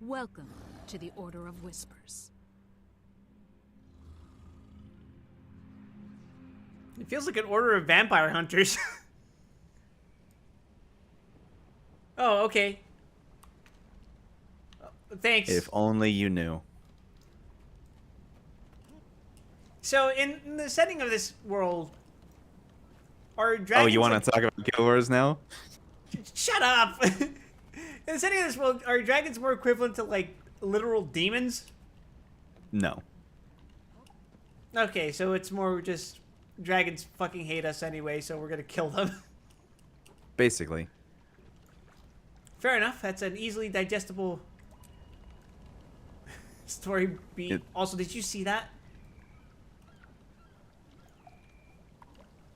Welcome to the Order of Whispers. It feels like an order of vampire hunters. Oh, okay. Thanks. If only you knew. So, in the setting of this world, are Oh, dragons... you want like- to talk about Guild Wars now? Shut up! In the setting of this world, are dragons more equivalent to, like, literal demons? No. Okay, so it's more just... Dragons fucking hate us anyway, so we're gonna kill them. Basically. Fair enough. That's an easily digestible story beat. Also, did you see that?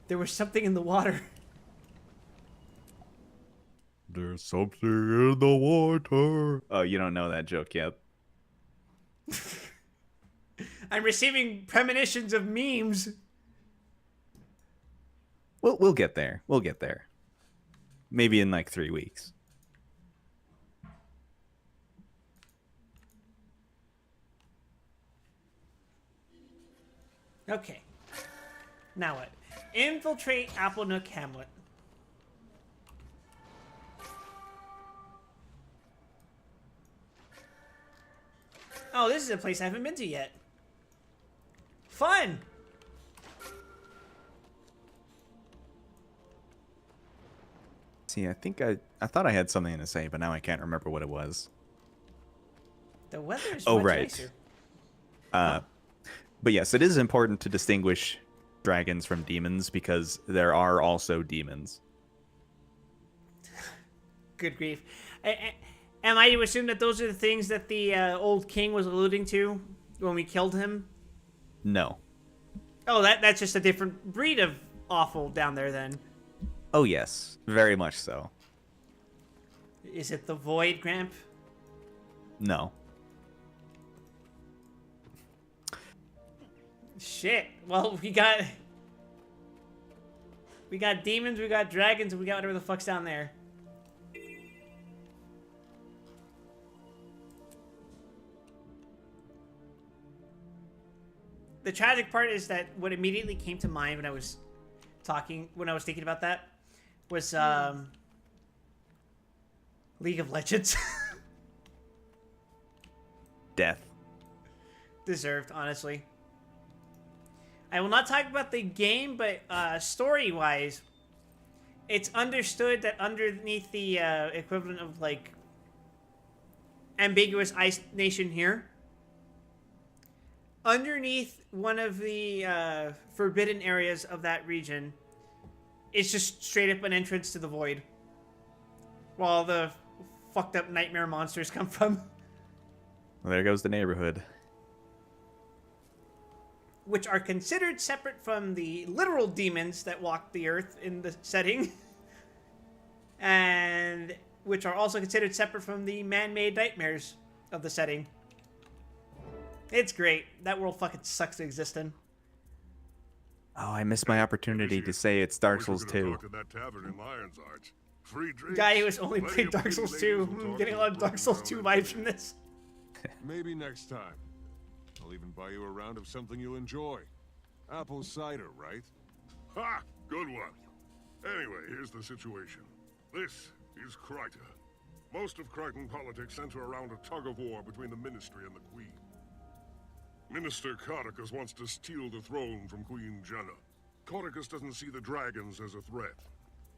There was something in the water. There's something in the water. Oh, you don't know that joke yet. I'm receiving premonitions of memes. We'll get there. We'll get there. Maybe in like 3 weeks. Okay. Now what? Infiltrate Applenook Hamlet. Oh, this is a place I haven't been to yet. Fun! See, I think I thought I had something to say, but now I can't remember what it was. The weather is Oh, much right. nicer. But yes, it is important to distinguish dragons from demons because there are also demons. Good grief. Am I to assume that those are the things that the old king was alluding to when we killed him? No. Oh, that's just a different breed of awful down there then. Oh yes, very much so. Is it the Void, Gramp? No. Shit. Well, we got demons, we got dragons, and we got whatever the fuck's down there. The tragic part is that what immediately came to mind when I was thinking about that was League of Legends. Death. Deserved, honestly. I will not talk about the game, but story-wise, it's understood that underneath the equivalent of, like, ambiguous Ice Nation here, underneath one of the forbidden areas of that region, it's just straight up an entrance to the Void. While the fucked up nightmare monsters come from. Well, there goes the neighborhood. Which are considered separate from the literal demons that walk the earth in the setting. And which are also considered separate from the man-made nightmares of the setting. It's great. That world fucking sucks to exist in. Oh, I missed my opportunity to say it's Dark Souls 2. Talk to that tavern in Lion's Arch. Free drinks, Guy who has only plenty played of Dark pretty Souls ladies 2. will I'm talk getting a to lot of you Dark Souls 2 vibes from this. Maybe next time. I'll even buy you a round of something you'll enjoy. Apple cider, right? Ha! Good one. Anyway, here's the situation. This is Kryta. Most of Crichton politics center around a tug-of-war between the Ministry and the Queen. Minister Codicus wants to steal the throne from Queen Jenna. Codicus doesn't see the dragons as a threat.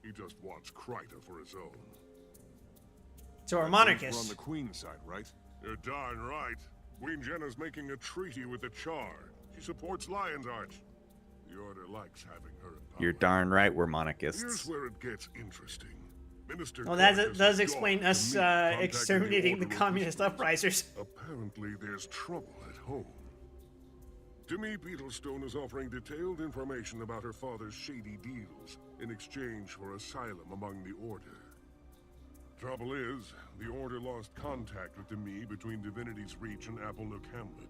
He just wants Kryta for his own. So we're We're on monarchists. the Queen's side, right? You're darn right. Queen Jenna's making a treaty with the Char. She supports Lion's Arch. The Order likes having her in power. You're darn right we're Here's monarchists. where it gets interesting. Minister Well, that Codicus does has explain gone to us meet, contacting exterminating the Order of communist Whispers. uprisers. Apparently, there's trouble at home. Demi Beetlestone is offering detailed information about her father's shady deals in exchange for asylum among the Order. Trouble is, the Order lost contact with Demi between Divinity's Reach and Applenook Hamlet.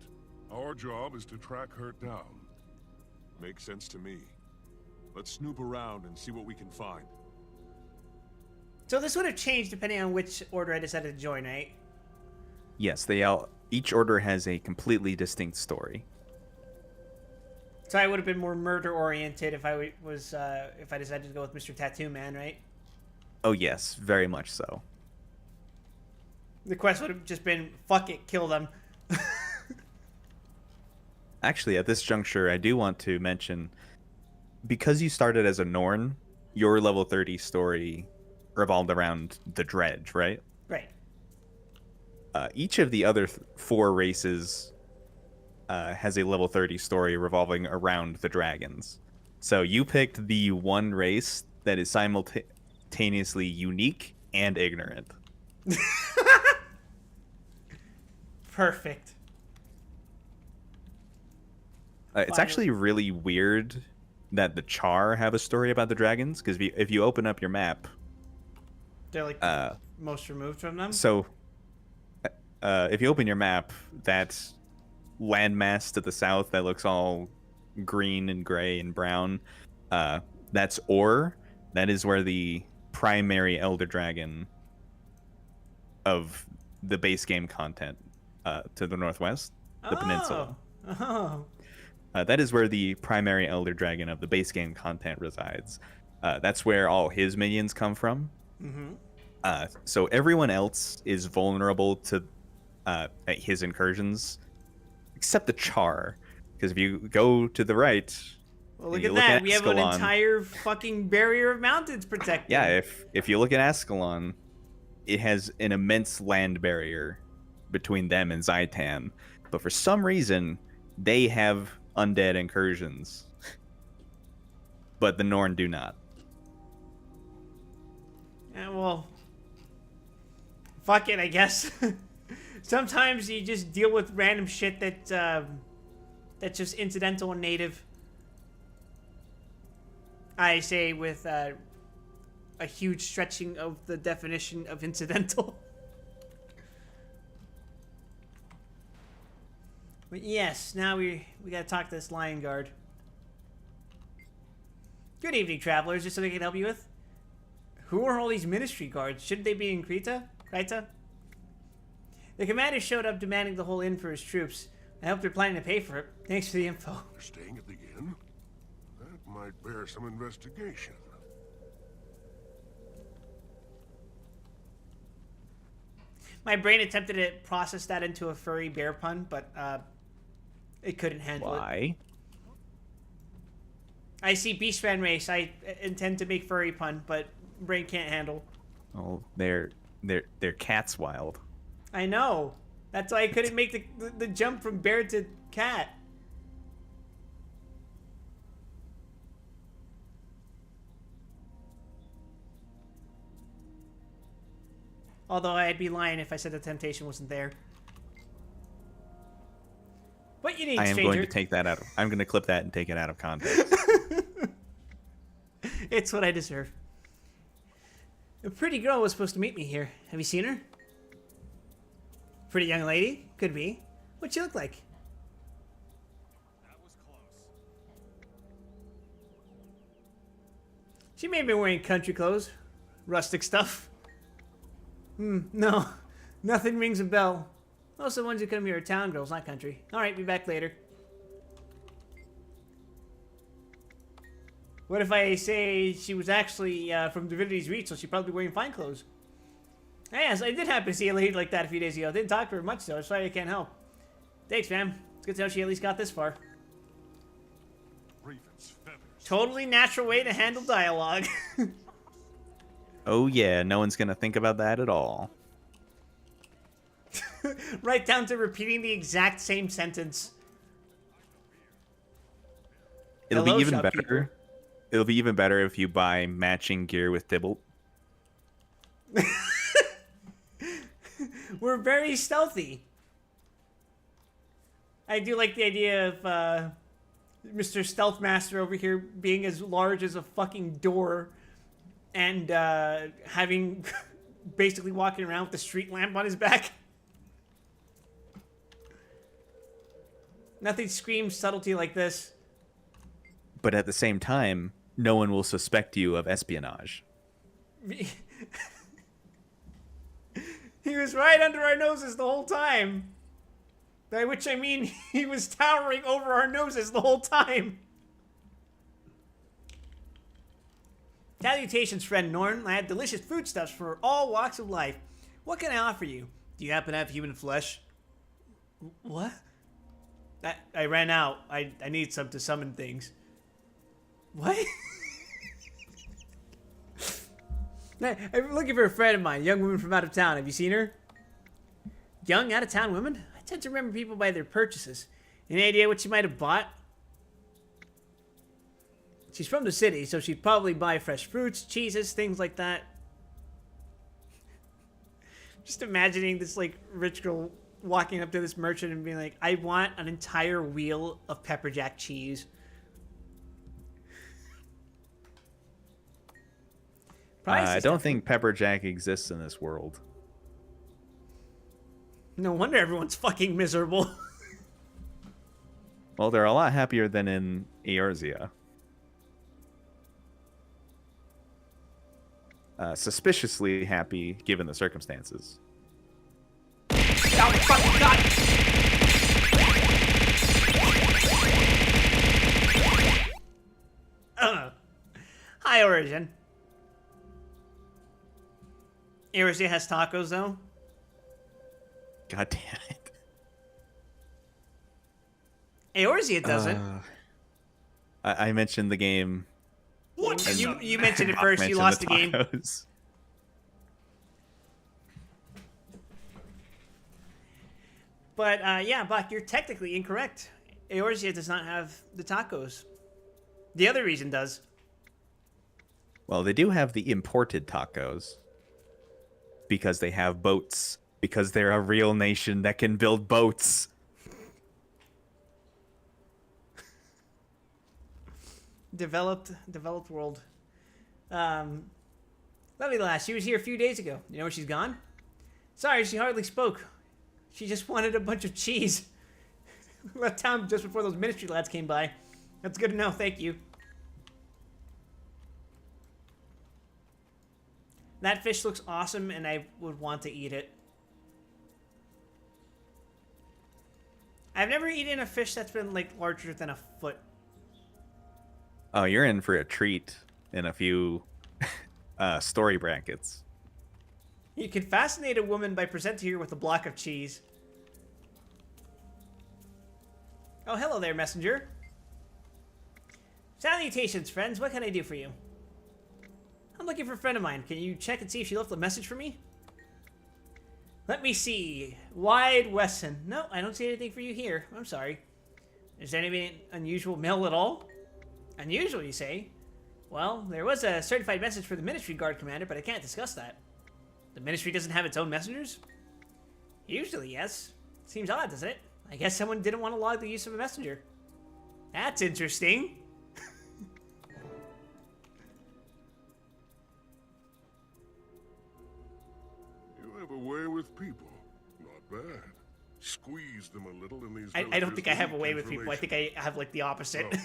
Our job is to track her down. Makes sense to me. Let's snoop around and see what we can find. So this would have changed depending on which order I decided to join, right? Yes, they all Each order has a completely distinct story. So I would have been more murder oriented if I if I decided to go with Mr. Tattoo Man, right? Oh yes, very much so. The quest would have just been fuck it, kill them. Actually, at this juncture, I do want to mention, because you started as a Norn, your level 30 story revolved around the Dredge, right? Right. Each of the other 4 races has a level 30 story revolving around the dragons. So you picked the one race that is simultaneously unique and ignorant. Perfect. It's actually really weird that the Char have a story about the dragons, because if you open up your map, They're like most removed from them. so if you open your map, that landmass to the south that looks all green and gray and brown, that's Or. That is where the primary Elder Dragon of the base game content to the northwest, the peninsula. Oh. That is where the primary Elder Dragon of the base game content resides. That's where all his minions come from. Mm-hmm. So everyone else is vulnerable to his incursions, except the Char. Because if you go to the right, Well, look you at look that. at We have an Ascalon. entire fucking barrier of mountains protected. Yeah, if you look at Ascalon, it has an immense land barrier between them and Zaitan. But for some reason, they have undead incursions. But the Norn do not. Yeah, well, fuck it, I guess. Sometimes you just deal with random shit that's just incidental and native. I say with a huge stretching of the definition of incidental. But yes, now we gotta talk to this lion guard. Good evening, travelers. Just something I can help you with? Who are all these ministry guards? Shouldn't they be in Krita? The commander showed up demanding the whole inn for his troops. I hope they're planning to pay for it. Thanks for the info. You're staying at the inn? That might bear some investigation. My brain attempted to process that into a furry bear pun, but it couldn't handle it. Why? I see Beast Fan Race. I intend to make furry pun, but brain can't handle. Oh, they're cat's wild. I know. That's why I couldn't make the jump from bear to cat. Although I'd be lying if I said the temptation wasn't there. What you need, I am stranger? going to take that out. I'm going to clip that and take it out of context. It's what I deserve. A pretty girl was supposed to meet me here. Have you seen her? Pretty young lady? Could be. What'd she look like? That was close. She may have been wearing country clothes. Rustic stuff. No. Nothing rings a bell. Most of the ones who come here are town girls, not country. Alright, be back later. What if I say she was actually from Divinity's Reach, so she'd probably be wearing fine clothes? Yes, I did happen to see a lady like that a few days ago. Didn't talk to her much, though. Sorry I can't help. Thanks, fam. It's good to know she at least got this far. Raven's feathers. Totally natural way to handle dialogue. Oh yeah, no one's going to think about that at all. Right down to repeating the exact same sentence. It'll Hello, be even shop better. people. It'll be even better if you buy matching gear with Tybalt. We're very stealthy. I do like the idea of Mr. Stealth Master over here being as large as a fucking door and having basically walking around with the street lamp on his back. Nothing screams subtlety like this. But at the same time, no one will suspect you of espionage. He was right under our noses the whole time. By which I mean he was towering over our noses the whole time. Salutations, friend Norn. I have delicious foodstuffs for all walks of life. What can I offer you? Do you happen to have human flesh? What? I ran out. I need some to summon things. What? I'm looking for a friend of mine, a young woman from out of town. Have you seen her? Young, out of town woman? I tend to remember people by their purchases. Any idea what she might have bought? She's from the city, so she'd probably buy fresh fruits, cheeses, things like that. Just imagining this, like, rich girl walking up to this merchant and being like, I want an entire wheel of pepper jack cheese. I don't think pepper jack exists in this world. No wonder everyone's fucking miserable. Well, they're a lot happier than in Eorzea. Suspiciously happy, given the circumstances. Oh my fucking god! Hi, Origin. Eorzea has tacos, though? God damn it. Eorzea doesn't. I mentioned the game. What? You mentioned it first. You lost the game. But, yeah, Buck, you're technically incorrect. Eorzea does not have the tacos. The other reason does. Well, they do have the imported tacos. Because they have boats. Because they're a real nation that can build boats. Developed world. Lovely lass. She was here a few days ago. You know where she's gone? Sorry, she hardly spoke. She just wanted a bunch of cheese. Left town just before those ministry lads came by. That's good to know. Thank you. That fish looks awesome, and I would want to eat it. I've never eaten a fish that's been, like, larger than a foot. Oh, you're in for a treat in a few story brackets. You can fascinate a woman by presenting her with a block of cheese. Oh, hello there, messenger. Salutations, friends. What can I do for you? I'm looking for a friend of mine. Can you check and see if she left a message for me? Let me see. Wide Wesson. No, I don't see anything for you here. I'm sorry. Is there anything unusual mail at all? Unusual, you say? Well, there was a certified message for the Ministry Guard Commander, but I can't discuss that. The Ministry doesn't have its own messengers? Usually, yes. Seems odd, doesn't it? I guess someone didn't want to log the use of a messenger. That's interesting. You have a way with people. Not bad. Squeeze them a little in these. I don't think I have a way with people. I think I have, like, the opposite. No.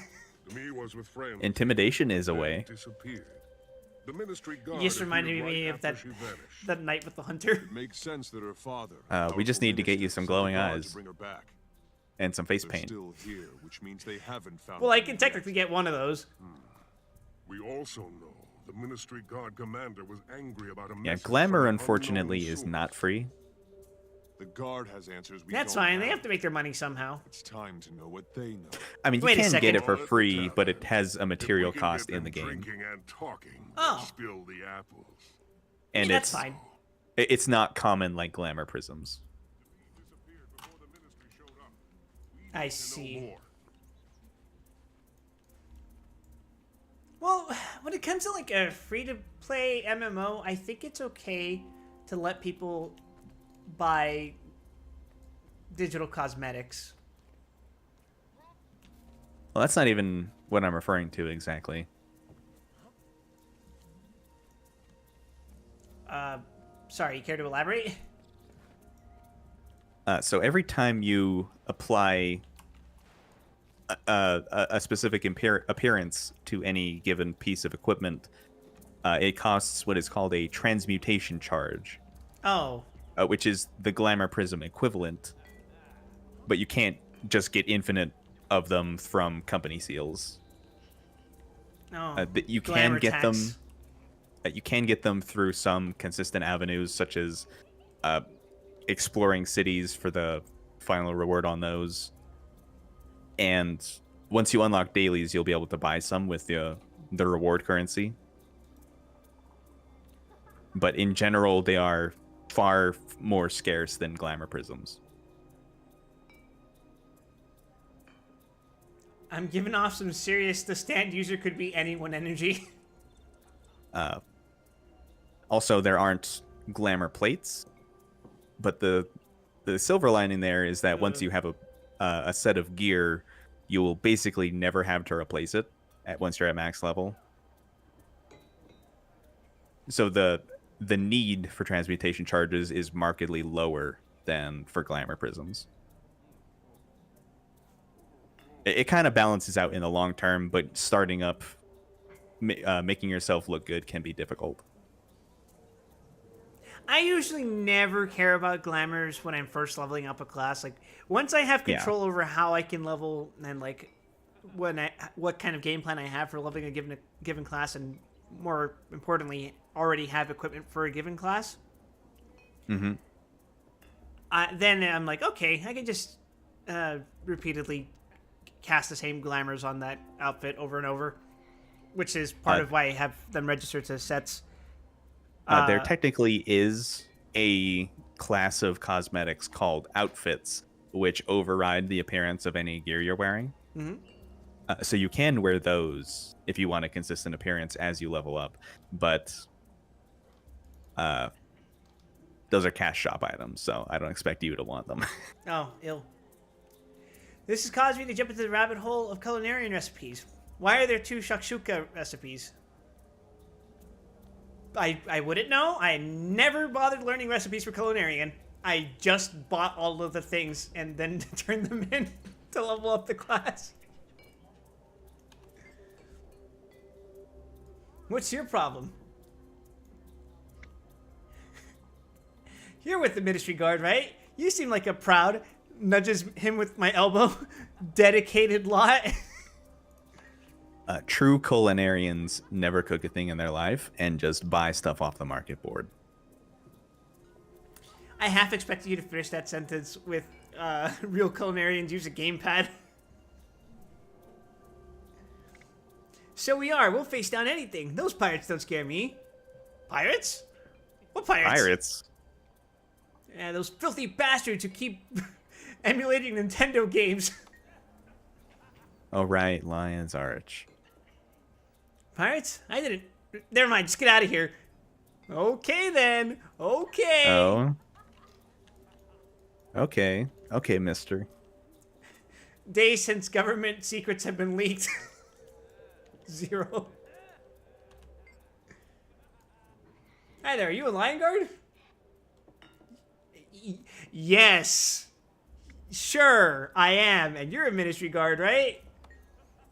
To me, was with friends. Intimidation is a way. Disappeared. The Ministry Guard You just reminded me of that night with the hunter. It makes sense that her father. We just need to get you some glowing eyes. Bring her back. And some face They're paint. Still here, which means they haven't found. Well, I them can yet. technically get one of those. We also know the Ministry Guard Commander was angry about a Yeah, message glamour from an unfortunately unknown is source. not free. The guard has answers we That's don't fine. They have to make their money somehow. It's time to know what they know. I mean, you Wait a can get second. it for free, but it has a If material we can cost get in the them game. Drinking and talking. Oh. Spill the apples. And That's it's fine. it's not common like glamour prisms. Disappeared before the Ministry showed up. We I need to see. know more. Well, when it comes to like a free-to-play MMO, I think it's okay to let people buy digital cosmetics. Well, that's not even what I'm referring to exactly. Sorry, you care to elaborate? So every time you apply a specific appearance to any given piece of equipment, it costs what is called a transmutation charge, Oh, which is the glamour prism equivalent. but you can't just get infinite of them from company seals. No. You Glamour can get them. tax. You can get them through some consistent avenues, such as exploring cities for the final reward on those. And once you unlock dailies, you'll be able to buy some with the reward currency. But in general, they are far more scarce than glamour prisms. I'm giving off some serious, the stand user could be anyone energy. Also, there aren't glamour plates, but the silver lining there is that once you have a set of gear, you will basically never have to replace it once you're at max level. So the need for transmutation charges is markedly lower than for glamour prisms. It kind of balances out in the long term, but starting up, making yourself look good can be difficult. I usually never care about glamours when I'm first leveling up a class. Like, once I have control over how I can level and like what kind of game plan I have for leveling a given class, and more importantly, already have equipment for a given class. Mm-hmm. Then I'm like, okay, I can just repeatedly cast the same glamours on that outfit over and over, which is part of why I have them registered as sets. There technically is a class of cosmetics called outfits, which override the appearance of any gear you're wearing. Mm-hmm. So you can wear those if you want a consistent appearance as you level up, but those are cash shop items, so I don't expect you to want them. Oh, ill. This has caused me to jump into the rabbit hole of culinary recipes. Why are there 2 shakshuka recipes? I wouldn't know. I never bothered learning recipes for culinarian. I just bought all of the things and then turned them in to level up the class. What's your problem? You're with the Ministry Guard, right? You seem like a proud, nudges him with my elbow, dedicated lot. True culinarians never cook a thing in their life and just buy stuff off the market board. I half expected you to finish that sentence with real culinarians use a gamepad. So we'll face down anything. Those pirates don't scare me. Pirates? What pirates? Pirates? Yeah, those filthy bastards who keep emulating Nintendo games. Oh, right, Lion's Arch. Pirates? I didn't... Never mind, just get out of here. Okay, then. Okay. Oh. Okay. Okay, mister. Days since government secrets have been leaked. 0. Hi there, are you a Lion Guard? Yes. Sure, I am. And you're a Ministry Guard, right?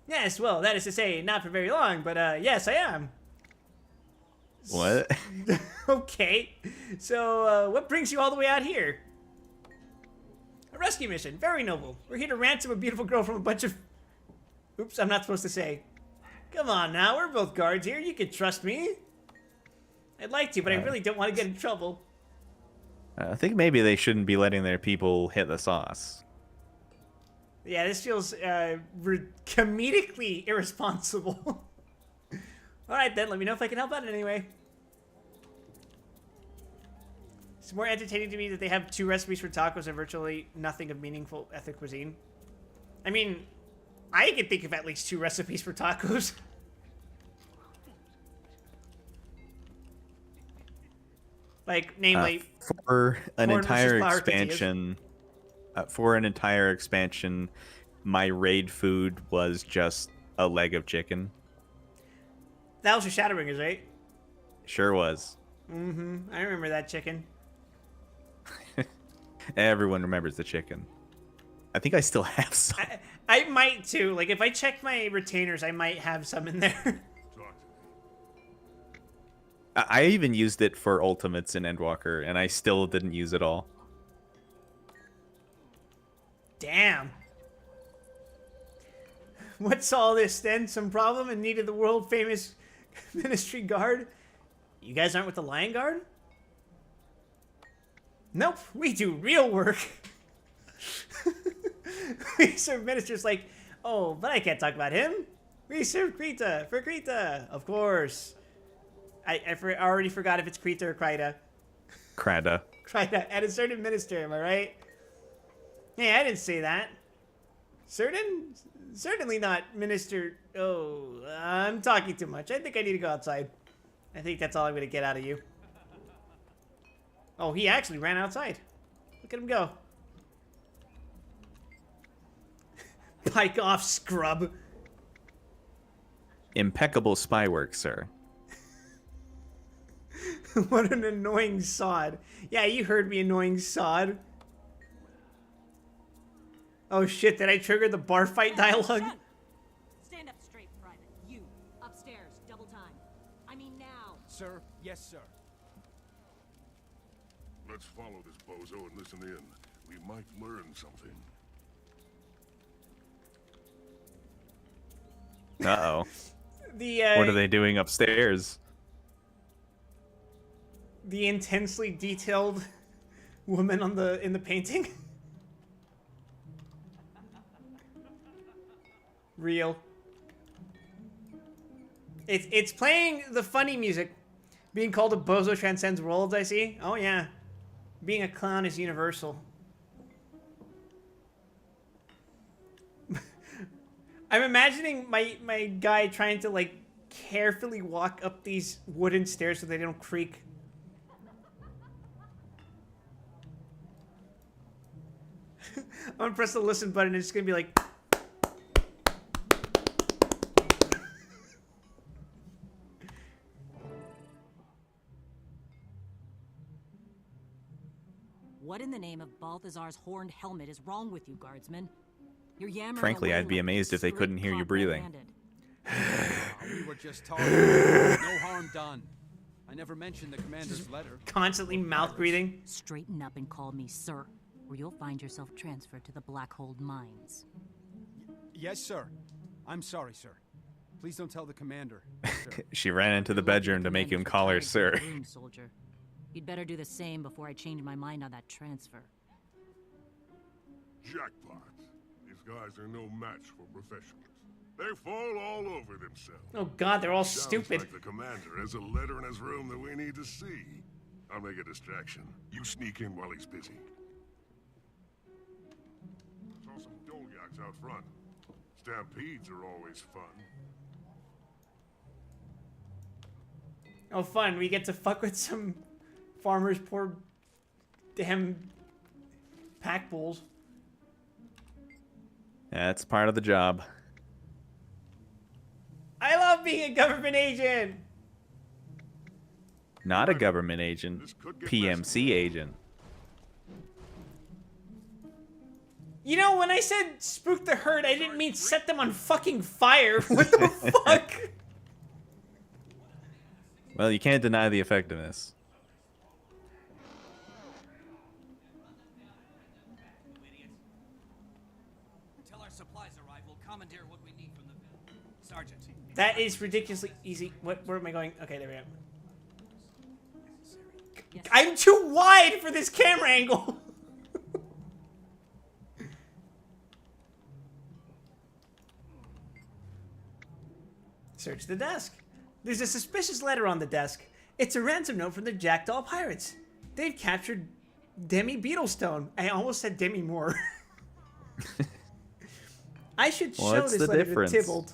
Yes, well, that is to say, not for very long, but yes, I am. What? Okay. So, what brings you all the way out here? A rescue mission. Very noble. We're here to ransom a beautiful girl from a bunch of... Oops, I'm not supposed to say. Come on now, we're both guards here. You can trust me. I'd like to, but I really don't want to get in trouble. I think maybe they shouldn't be letting their people hit the sauce. Yeah, this feels comedically irresponsible. Alright then, let me know if I can help out in any way. It's more entertaining to me that they have 2 recipes for tacos and virtually nothing of meaningful ethnic cuisine. I mean, I can think of at least 2 recipes for tacos. Like, namely... for an corn entire versus flour expansion... for an entire expansion, my raid food was just a leg of chicken. That was your Shadowbringers, right? Sure was. Mm-hmm. I remember that chicken. Everyone remembers the chicken. I think I still have some. I might too. Like, if I check my retainers, I might have some in there. I even used it for ultimates in Endwalker, and I still didn't use it all. Damn. What's all this then? Some problem and needed the world famous Ministry Guard? You guys aren't with the Lion Guard? Nope, we do real work. We serve ministers like, oh, but I can't talk about him. We serve Krita for Krita, of course. I already forgot if it's Krita or Kryta. Krada. Kryta, and a certain minister, am I right? Hey, I didn't say that. Certain? Certainly not Minister... Oh, I'm talking too much. I think I need to go outside. I think that's all I'm going to get out of you. Oh, he actually ran outside. Look at him go. Pike off, scrub. Impeccable spy work, sir. What an annoying sod. Yeah, you heard me, annoying sod. Oh shit, did I trigger the bar fight dialogue? Stand up straight, Private. You, upstairs, double time. I mean now. Sir, yes, sir. Let's follow this bozo and listen in. We might learn something. Uh-oh. The, What are they doing upstairs? The intensely detailed woman on in the painting. Real. It's playing the funny music. Being called a bozo transcends worlds, I see. Oh yeah. Being a clown is universal. I'm imagining my guy trying to like carefully walk up these wooden stairs so they don't creak. I'm gonna press the listen button and it's gonna be like... What in the name of Balthazar's horned helmet is wrong with you, guardsmen? You're yammering Frankly, away I'd be like amazed if they straight couldn't hear you cop breathing. red-handed. We were just talking. No harm done. I never mentioned the commander's letter. Constantly mouth breathing. Straighten up and call me sir, or you'll find yourself transferred to the Blackhold Mines. Yes, sir. I'm sorry, sir. Please don't tell the commander. Sir. She ran into the bedroom to make him call her sir. Room soldier. You'd better do the same before I change my mind on that transfer. Jackpot. These guys are no match for professionals. They fall all over themselves. Oh god, they're all Sounds stupid. like the commander has a letter in his room that we need to see. I'll make a distraction. You sneak in while he's busy. Saw some Dolyaks out front. Stampedes are always fun. Oh fun, we get to fuck with some farmers' poor damn pack bulls. That's part of the job. I love being a government agent! Not a government agent. This could get PMC agent. You know, when I said spook the herd, I didn't mean set them on fucking fire. What the fuck? Well, you can't deny the effectiveness. Until our supplies arrive, we'll commandeer what we need from the Sergeant. That is ridiculously easy. Where am I going? Okay, there we go. Yes. I'm too wide for this camera angle. Search the desk. There's a suspicious letter on the desk. It's a ransom note from the Jackdaw Pirates. They've captured Demi Beetlestone. I almost said Demi Moore. I should show What's this the letter difference? to Tybalt.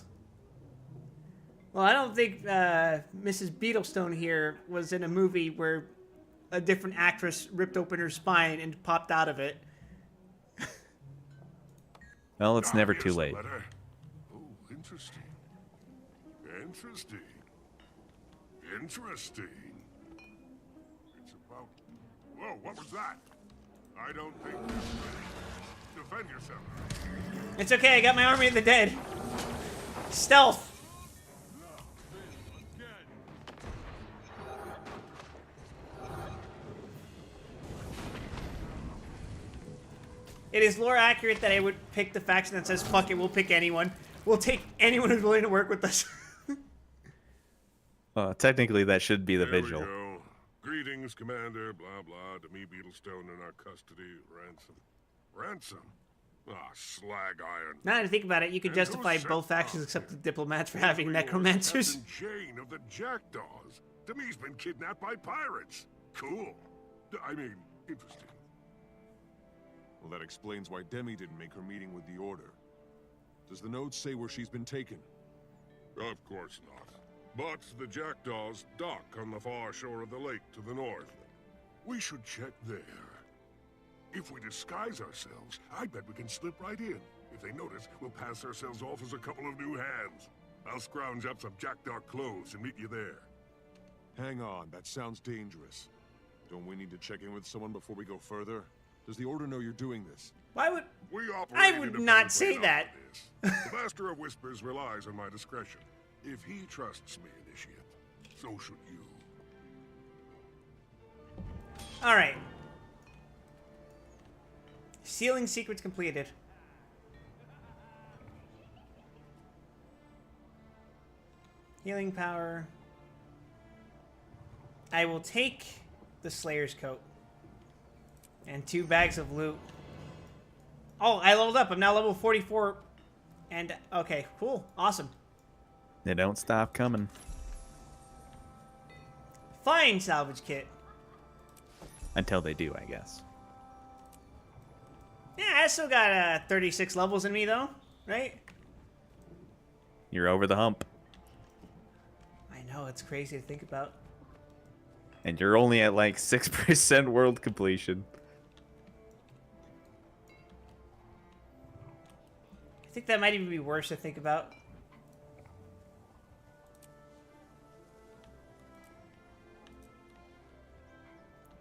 Well, I don't think Mrs. Beetlestone here was in a movie where a different actress ripped open her spine and popped out of it. Well, it's never Here's too the late. letter. Oh, interesting. Interesting. Interesting. It's about... Whoa, what was that? I don't think... Defend yourself. It's okay, I got my army of the dead. Stealth. It is lore accurate that I would pick the faction that says, fuck it, we'll pick anyone. We'll take anyone who's willing to work with us. Technically, that should be the There we vigil. go. Greetings, Commander, blah blah, to me, Beetlestone in our custody, ransom. Ransom? Ah, slag iron. Now to think about it, you could And who justify sent- both factions except the diplomats for having necromancers. Captain Jane of the Jackdaws. Demi's been kidnapped by pirates. Cool. I mean, interesting. Well, that explains why Demi didn't make her meeting with the Order. Does the note say where she's been taken? Of course not. But the Jackdaws dock on the far shore of the lake to the north. We should check there. If we disguise ourselves, I bet we can slip right in. If they notice, we'll pass ourselves off as a couple of new hands. I'll scrounge up some Jackdaw clothes and meet you there. Hang on, that sounds dangerous. Don't we need to check in with someone before we go further? Does the Order know you're doing this? Why would... We operate I would not say independently that. on this. The Master of Whispers relies on my discretion. If he trusts me, Initiate, so should you. Alright. Sealing secrets completed. Healing power. I will take the Slayer's coat. And 2 bags of loot. Oh, I leveled up. I'm now level 44. And, okay, cool. Awesome. They don't stop coming. Fine salvage kit. Until they do, I guess. Yeah, I still got 36 levels in me, though. Right? You're over the hump. I know, it's crazy to think about. And you're only at like 6% world completion. I think that might even be worse to think about.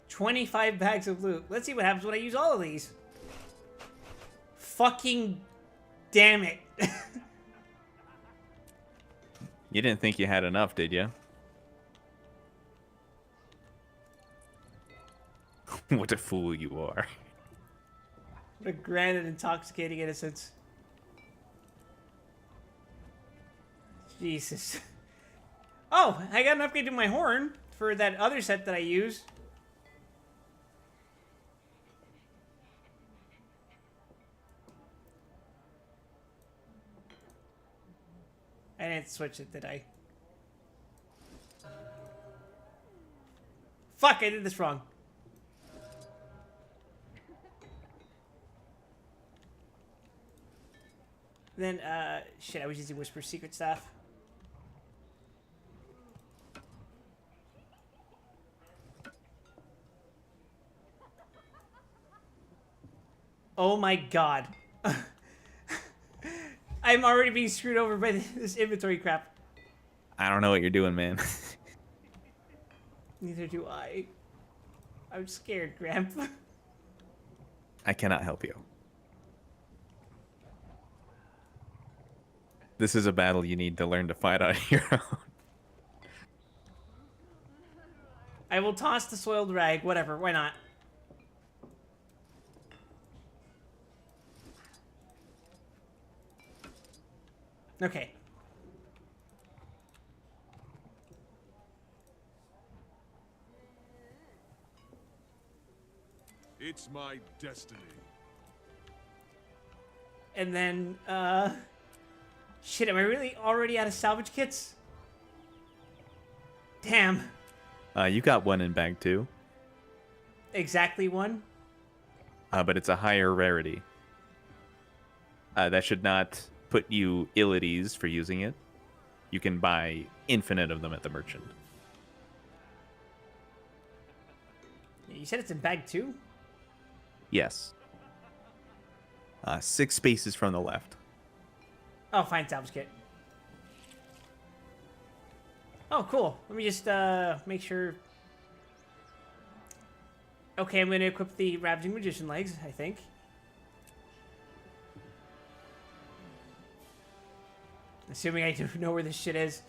$25 bags of loot. Let's see what happens when I use all of these. Fucking damn it. You didn't think you had enough, did you? What a fool you are. What a grand and intoxicating innocence. Jesus. Oh, I got an upgrade to my horn for that other set that I use. I didn't switch it, did I? Fuck, I did this wrong. Then, shit, I was using Whisper Secret Staff. Oh my god. I'm already being screwed over by this inventory crap. I don't know what you're doing, man. Neither do I. I'm scared, Grandpa. I cannot help you. This is a battle you need to learn to fight on your own. I will toss the soiled rag, whatever, why not? Okay. It's my destiny. And then, shit, am I really already out of salvage kits? Damn. You got one in bag 2. Exactly one? But it's a higher rarity. That should not put you ill at ease for using it. You can buy infinite of them at the merchant. You said it's in bag 2? Yes. 6 spaces from the left. Oh, fine, salvage kit. Oh, cool. Let me just make sure. Okay, I'm going to equip the Ravaging Magician legs, I think. Assuming I do know where this shit is.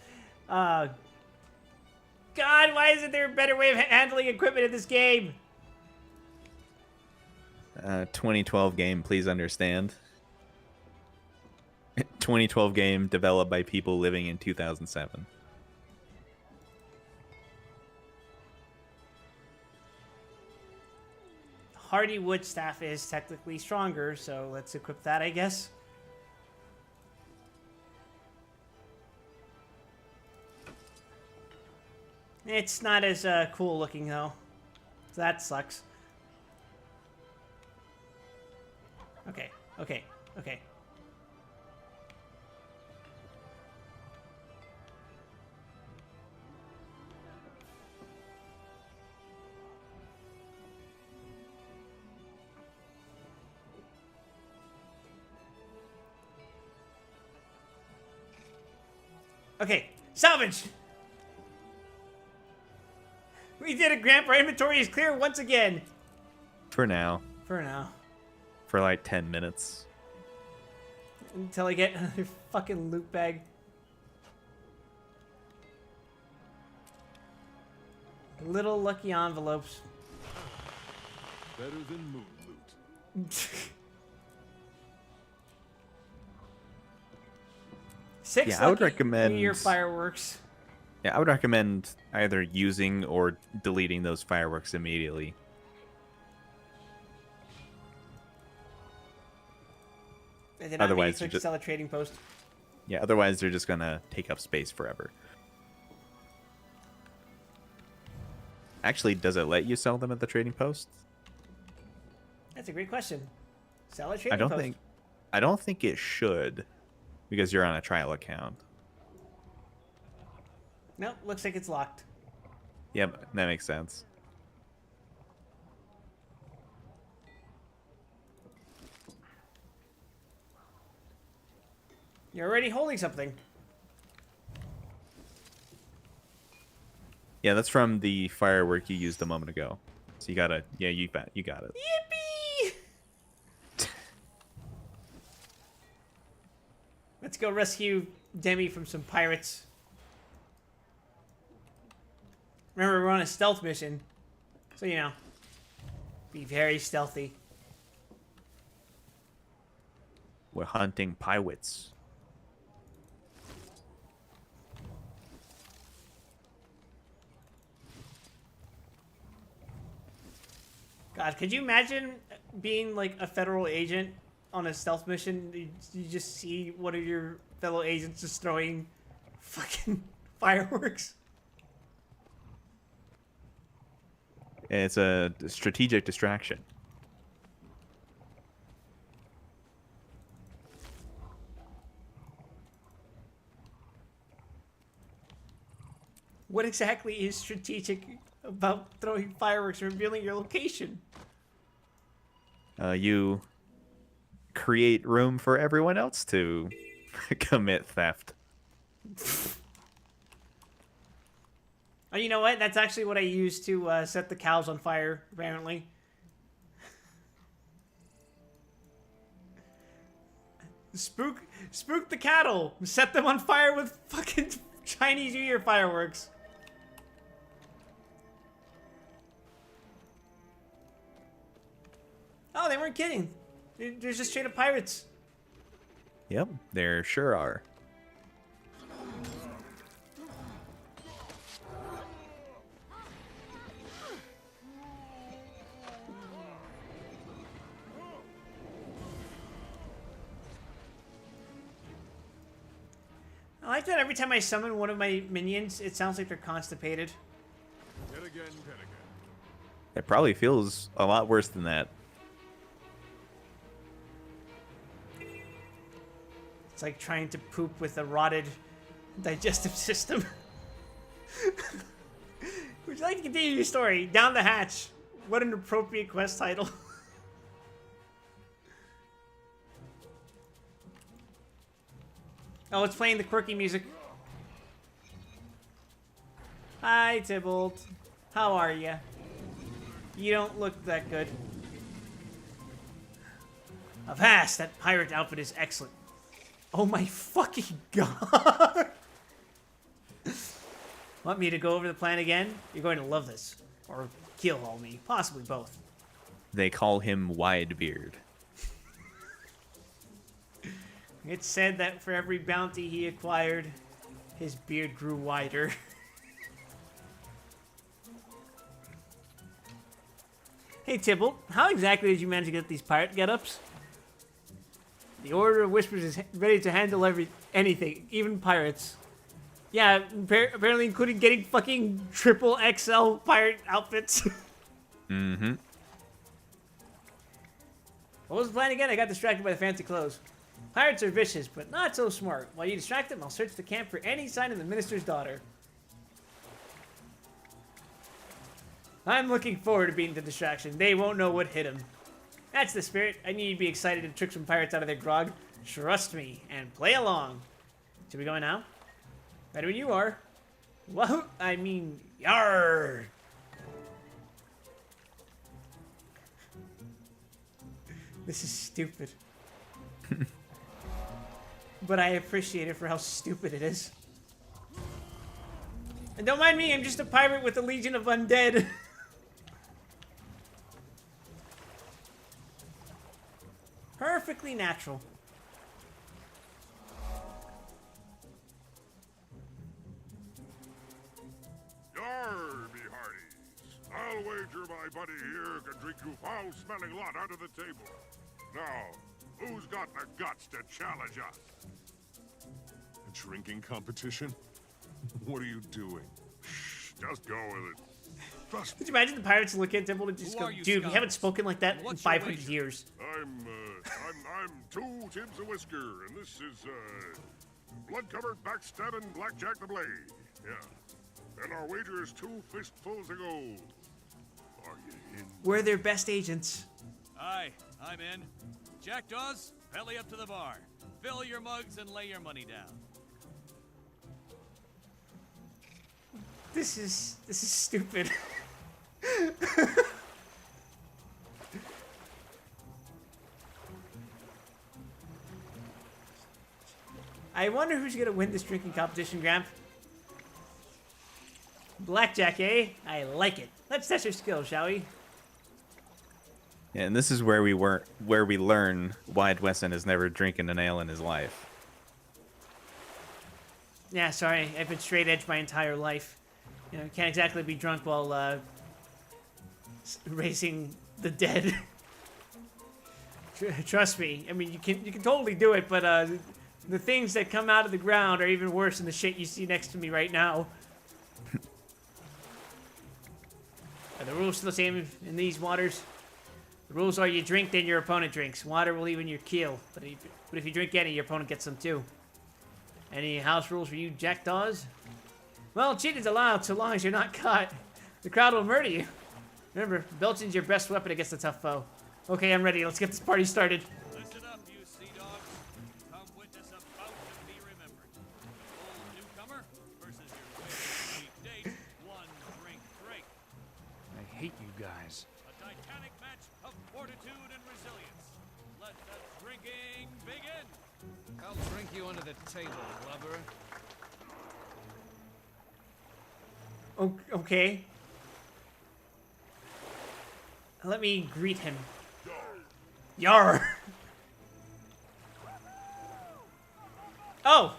God, why isn't there a better way of handling equipment in this game? 2012 game, please understand. 2012 game developed by people living in 2007. Hardy wood staff is technically stronger, so let's equip that, I guess. It's not as cool looking, though. So that sucks. Okay, okay, okay. Okay, salvage! We did it, Gramp. Our inventory is clear once again. For now. For now. For like 10 minutes. Until I get another fucking loot bag. Little lucky envelopes. Better than moon loot. 6 Yeah, I would lucky recommend New Year fireworks. Yeah, I would recommend either using or deleting those fireworks immediately. They did not Otherwise, make you to just sell a trading post. Yeah, otherwise they're just gonna take up space forever. Actually, does it let you sell them at the trading post? That's a great question. Sell a trading post. I don't think it should, because you're on a trial account. Nope, looks like it's locked. Yep, that makes sense. You're already holding something. Yeah, that's from the firework you used a moment ago. So you gotta, yeah, you got it. Yippee! Let's go rescue Demi from some pirates. Remember, we're on a stealth mission. So, you know, be very stealthy. We're hunting pirates. God, could you imagine being like a federal agent on a stealth mission? You just see one of your fellow agents just throwing fucking fireworks. It's a strategic distraction. What exactly is strategic about throwing fireworks and revealing your location? You create room for everyone else to commit theft. Oh, you know what? That's actually what I use to set the cows on fire, apparently. Spook the cattle! Set them on fire with fucking Chinese New Year fireworks. Oh, they weren't kidding. There's just straight up pirates. Yep, there sure are. I like that every time I summon one of my minions, it sounds like they're constipated. Yet again, yet again. It probably feels a lot worse than that. It's like trying to poop with a rotted digestive system. Would you like to continue your story? Down the hatch. What an appropriate quest title. Oh, it's playing the quirky music. Hi, Tybalt. How are you? You don't look that good. Avast! That pirate outfit is excellent. Oh my fucking god! Want me to go over the plan again? You're going to love this. Or keel haul me. Possibly both. They call him Widebeard. It's said that for every bounty he acquired, his beard grew wider. Hey Tybalt, how exactly did you manage to get these pirate get-ups? The Order of Whispers is ready to handle anything, even pirates. Yeah, apparently including getting fucking triple XL pirate outfits. Mm-hmm. What was the plan again? I got distracted by the fancy clothes. Pirates are vicious, but not so smart. While you distract them, I'll search the camp for any sign of the minister's daughter. I'm looking forward to being the distraction. They won't know what hit them. That's the spirit. I need you to be excited to trick some pirates out of their grog. Trust me, and play along. Should we go now? Ready when you are. Wahoo! I mean, yar! This is stupid. But I appreciate it for how stupid it is. And don't mind me, I'm just a pirate with a legion of undead. Perfectly natural. Yar, me hearties. I'll wager my buddy here can drink you foul-smelling lot out of the table. Now, who's got the guts to challenge us? A drinking competition? What are you doing? Shh, just go with it. Trust me. Could you imagine the pirates look at Dimple and just go, dude, we haven't spoken like that in 500 years. I'm two Tibbs a Whisker, and this is, blood-covered, backstabbing Blackjack the Blade. Yeah. And our wager is 2 fistfuls of gold. Are you in? We're their best agents. Aye, I'm in. Jackdaws, belly up to the bar. Fill your mugs and lay your money down. This is stupid. I wonder who's gonna win this drinking competition, Gramp. Blackjack, eh? I like it. Let's test your skills, shall we? Yeah, and this is where we learn Wyatt Wesson has never drinking an ale in his life. Yeah, sorry. I've been straight edge my entire life. You know, can't exactly be drunk while raising the dead. Trust me. I mean, you can totally do it, but the things that come out of the ground are even worse than the shit you see next to me right now. Are the rules still the same in these waters? The rules are you drink, then your opponent drinks. Water will even your keel, but if you drink any, your opponent gets some too. Any house rules for you jackdaws? Well, cheating's allowed so long as you're not caught. The crowd will murder you. Remember, belching's your best weapon against a tough foe. Okay, I'm ready. Let's get this party started. Listen up, you sea dogs. Come witness a bout to be remembered. Old newcomer versus your favorite date. One drink break. I hate you guys. A titanic match of fortitude and resilience. Let the drinking begin. I'll drink you under the table, blubber. Okay. Let me greet him. Yar! Oh!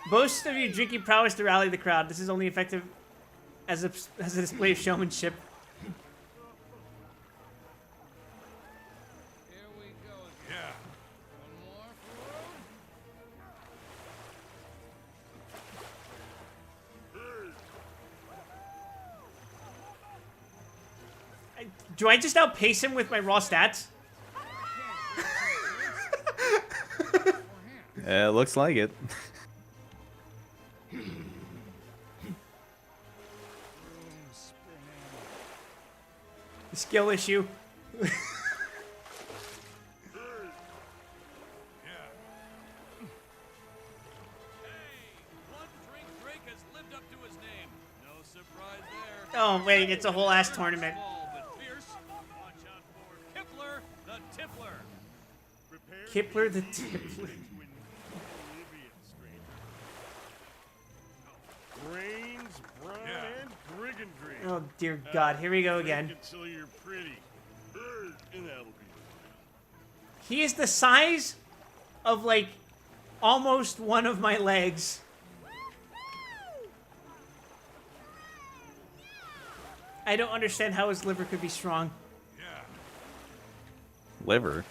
Boast of your drinking prowess to rally the crowd. This is only effective as a display of showmanship. Here we go again. Yeah. One more for Do I just outpace him with my raw stats? Looks like it. Skill issue. Oh wait, it's a whole ass tournament. Kipler the Tippler. Brains, brawn, and brigandry. Oh dear God, here we go again. Drink until you're pretty. And that'll be He is the size of, like, almost one of my legs. I don't understand how his liver could be strong. Liver.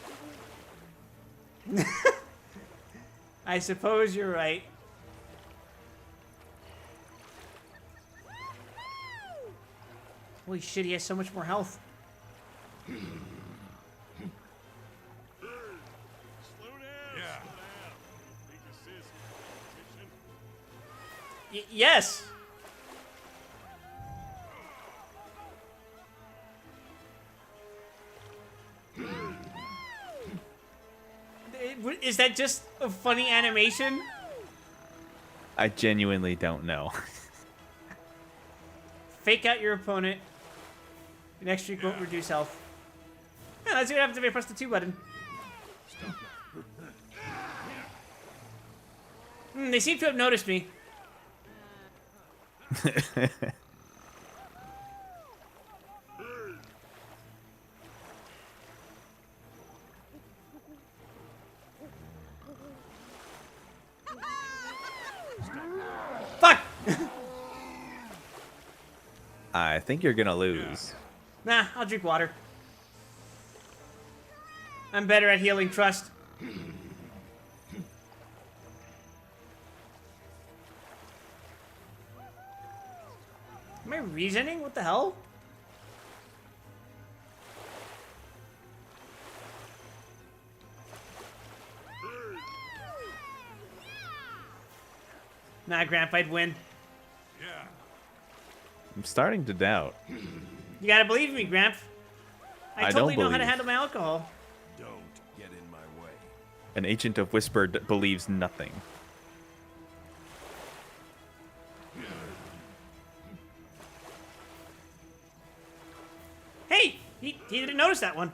I suppose you're right. Holy shit, he has so much more health. Slow down. Yeah. Slow down. Think this is competition? Yes. Is that just a funny animation? I genuinely don't know. Fake out your opponent. An extra won't reduce health. Yeah, let's see what happens if I press the 2 button. They seem to have noticed me. Fuck! I think you're gonna lose. Nah, I'll drink water. I'm better at healing trust. Am I reasoning? What the hell? Nah, Grandpa, I'd win. I'm starting to doubt. You gotta believe me, Gramp. I totally don't know how to believe. handle my alcohol. Don't get in my way. An agent of Whisper believes nothing. Hey, he didn't notice that one.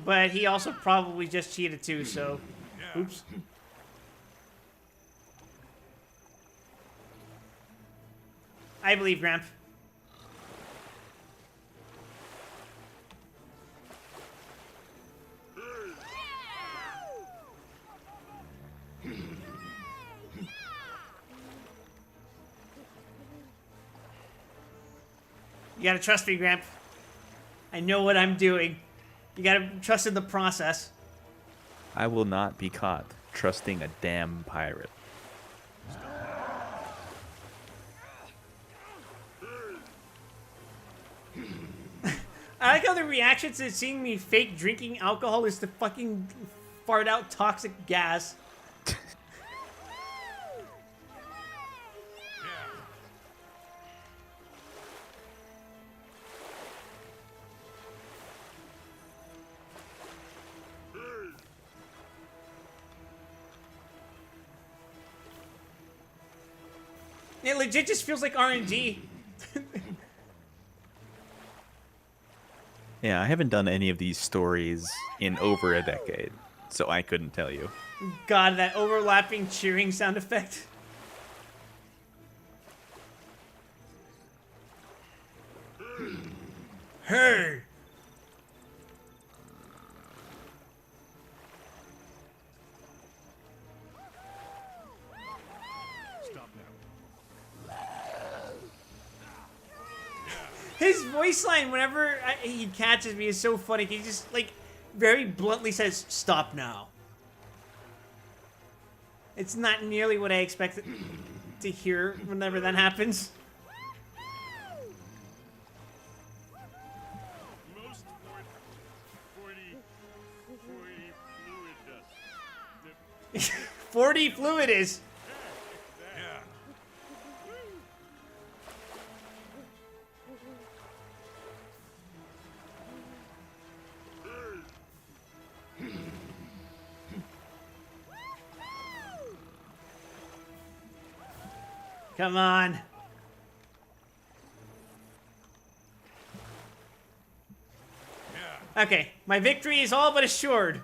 But he also probably just cheated too, so... Oops. I believe Gramp. You gotta trust me, Gramp. I know what I'm doing. You gotta trust in the process. I will not be caught trusting a damn pirate. I like how the reaction to seeing me fake drinking alcohol is to fucking fart out toxic gas. It legit just feels like RNG. Yeah, I haven't done any of these stories in over a decade, so I couldn't tell you. God, that overlapping cheering sound effect. Hey! Stop now. His voice line, whenever he catches me, is so funny. He just, like, very bluntly says, "Stop now." It's not nearly what I expected to hear whenever that happens. Most 40 fluid dust. 40 fluid is. Yeah. Come on. Okay, my victory is all but assured.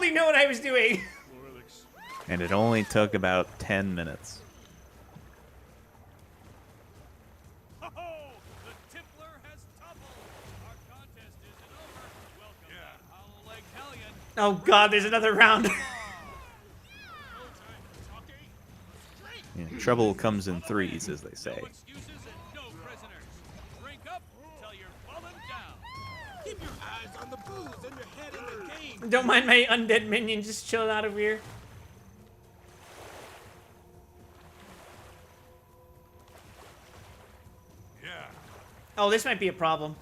totally know what I was doing. And it only took about 10 minutes. Ho ho! The Tippler has toppled. Our contest isn't over. Welcome to Hollow-Legged Hellion. Oh god, there's another round. Yeah, trouble comes in threes, as they say. No excuses and no prisoners. Drink up till you're falling down. Keep your eyes on the booze and your head in the game. Don't mind my undead minion just chilling out over here. Yeah. Oh, this might be a problem.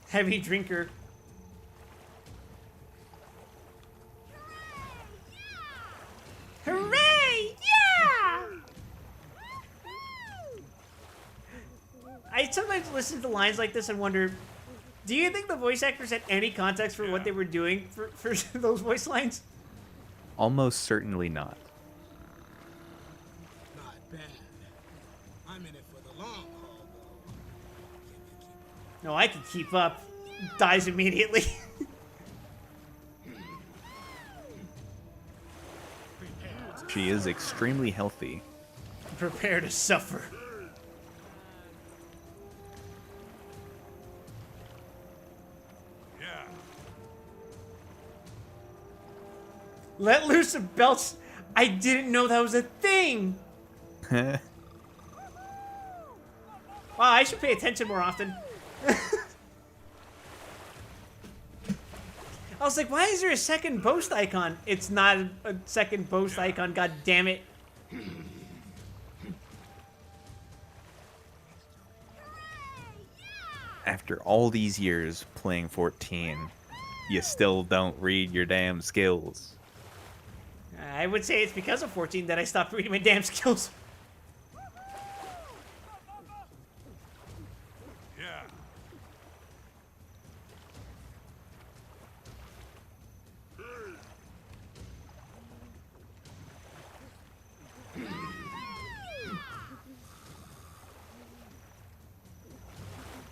Heavy drinker. Hooray! Yeah! I sometimes listen to lines like this and wonder, do you think the voice actors had any context for what they were doing for those voice lines? Almost certainly not. Not bad. I'm in it for the long haul, though. No, I can keep up. Dies immediately. She is extremely healthy. Prepare to suffer. Yeah. Let loose of belts. I didn't know that was a thing. Wow, I should pay attention more often. I was like, why is there a second boast icon? It's not a second boast icon, god damn it. After all these years playing 14, you still don't read your damn skills. I would say it's because of 14 that I stopped reading my damn skills. Yeah.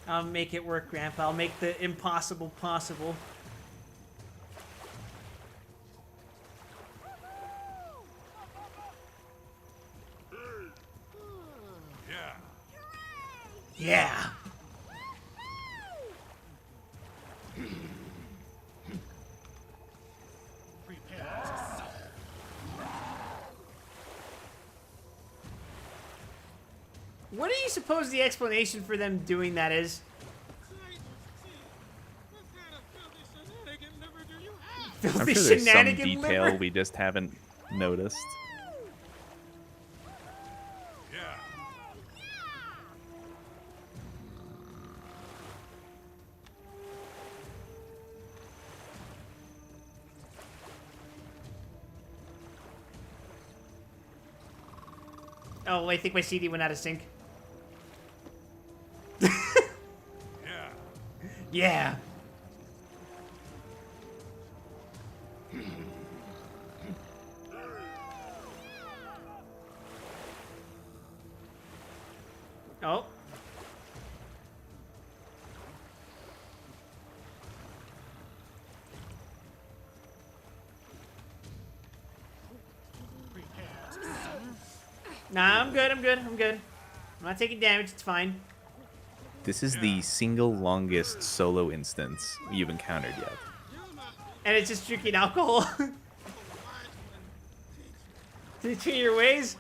I'll make it work, Grandpa. I'll make the impossible possible. Yeah. Yeah. What do you suppose the explanation for them doing that is? I'm Filthy sure there's some shenanigan detail liver. we just haven't noticed. Yeah. Oh, I think my CD went out of sync. Yeah. Yeah. Oh. Nah, I'm good, I'm good, I'm good. I'm not taking damage, it's fine. This is the single longest solo instance you've encountered yet. And it's just drinking alcohol. Teach me your ways?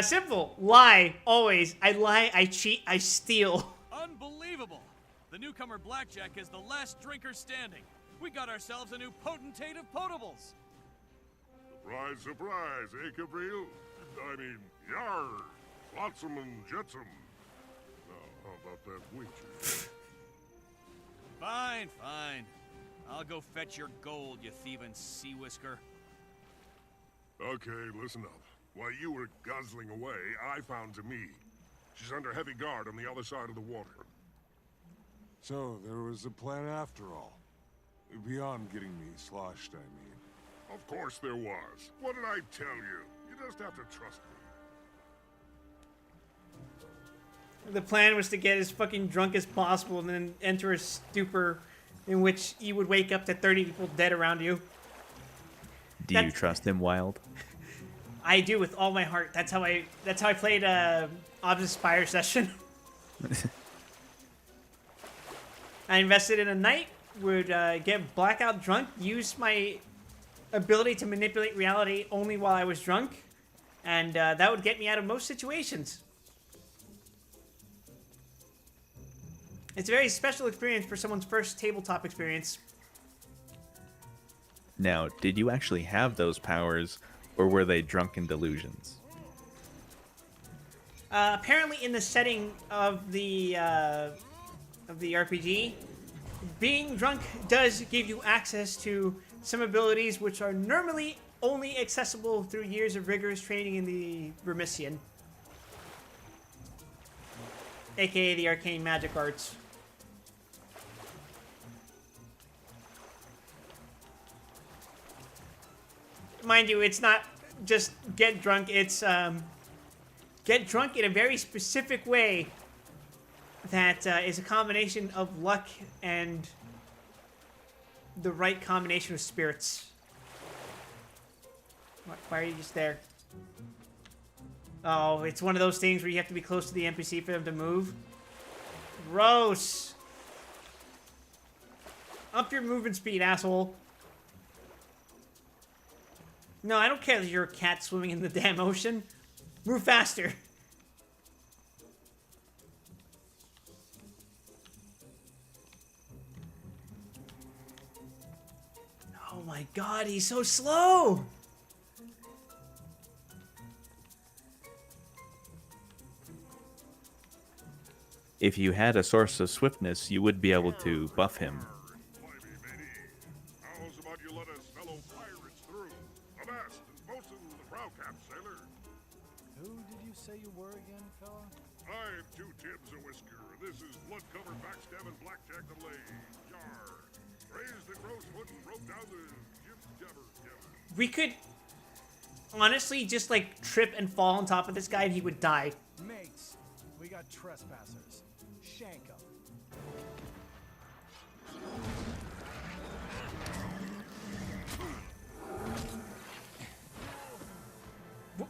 Simple. Lie. Always. I lie, I cheat, I steal. Unbelievable! The newcomer Blackjack is the last drinker standing. We got ourselves a new potentate of potables. Surprise, surprise, eh, Gabriel? I mean, yar! Flotsam and jetsam. Now, how about that wager? Fine, fine. I'll go fetch your gold, you thieving sea whisker. Okay, listen up. While you were guzzling away, I found Demi. She's under heavy guard on the other side of the water. So, there was a plan after all. Beyond getting me sloshed, I mean. Of course there was. What did I tell you? You just have to trust me. The plan was to get as fucking drunk as possible and then enter a stupor in which you would wake up to 30 people dead around you. Do you trust him, Wild? I do with all my heart. That's how I played Obs Aspire session. I invested in a knight, would get blackout drunk, use my ability to manipulate reality only while I was drunk, and that would get me out of most situations. It's a very special experience for someone's first tabletop experience. Now, did you actually have those powers, or were they drunken delusions? Apparently, in the setting of the RPG, being drunk does give you access to some abilities which are normally only accessible through years of rigorous training in the Vermissian, aka the arcane magic arts. Mind you, it's not just get drunk, it's get drunk in a very specific way that is a combination of luck and the right combination of spirits. Why are you just there? Oh, it's one of those things where you have to be close to the NPC for them to move. Gross! Up your movement speed, asshole. No, I don't care that you're a cat swimming in the damn ocean. Move faster. Oh my god, he's so slow! If you had a source of swiftness, you would be able to buff him. How's about you let us fellow pirates through? Avast and bosun the prow cap, sailor. Who did you say you were again, fella? I'm Two Tibs a Whisker. This is blood-covered backstabbing blackjack the lay. Yar. Raise the gross foot and broke down the jibber. We could honestly just like trip and fall on top of this guy and he would die. Mates, we got trespassers. Shank 'em.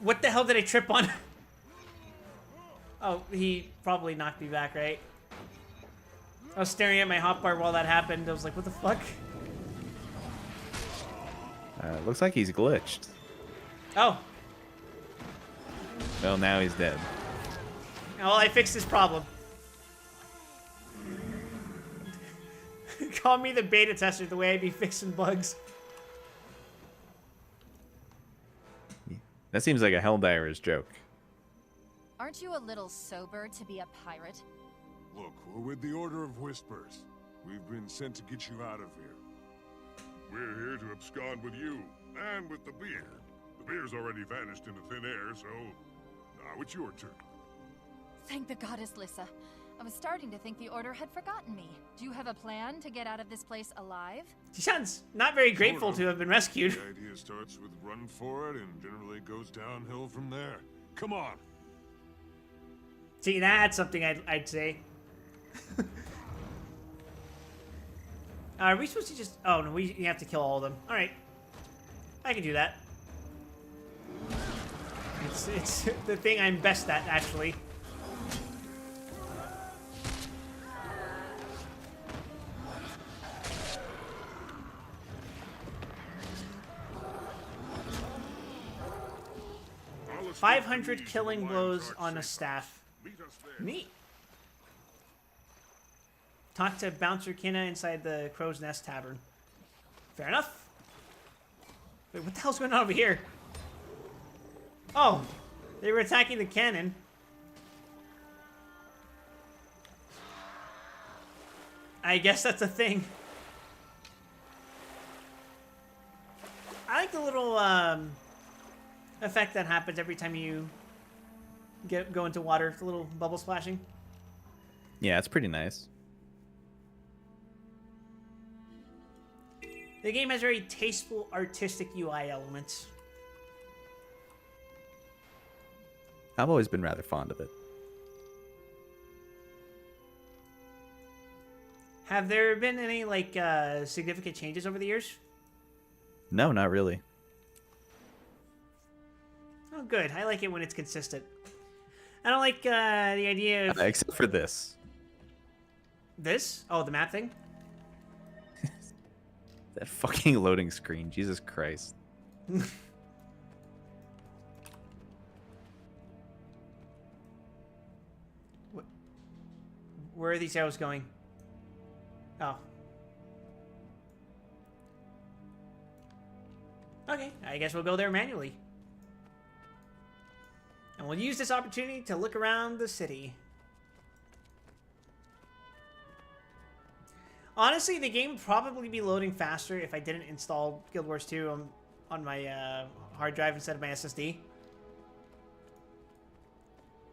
What the hell did I trip on? Oh, he probably knocked me back, right? I was staring at my hotbar while that happened. I was like, what the fuck? Looks like he's glitched. Oh. Well, now he's dead. Well, I fixed this problem. Call me the beta tester the way I be fixing bugs. That seems like a Helldiver's joke. Aren't you a little sober to be a pirate? Look, we're with the Order of Whispers. We've been sent to get you out of here. We're here to abscond with you, and with the beer. The beer's already vanished into thin air, so now it's your turn. Thank the goddess, Lissa. I was starting to think the Order had forgotten me. Do you have a plan to get out of this place alive? She sounds not very grateful to have been rescued. The idea starts with run for it and generally goes downhill from there. Come on. See, that's something I'd say. Are we supposed to just... Oh, no, we have to kill all of them. Alright. I can do that. It's the thing I'm best at, actually. $500 killing blows on a staff. Neat. Talk to Bouncer Kinna inside the Crow's Nest Tavern. Fair enough. Wait, what the hell's going on over here? Oh, they were attacking the cannon. I guess that's a thing. I like the little effect that happens every time you go into water. The little bubble splashing. Yeah, it's pretty nice. The game has very tasteful, artistic UI elements. I've always been rather fond of it. Have there been any like significant changes over the years? No, not really. Oh, good. I like it when it's consistent. I don't like the idea of Except for this. this. Oh, the map thing. That fucking loading screen. Jesus Christ. Where are these arrows going? Oh. Okay, I guess we'll go there manually. And we'll use this opportunity to look around the city. Honestly, the game would probably be loading faster if I didn't install Guild Wars 2 on my hard drive instead of my SSD.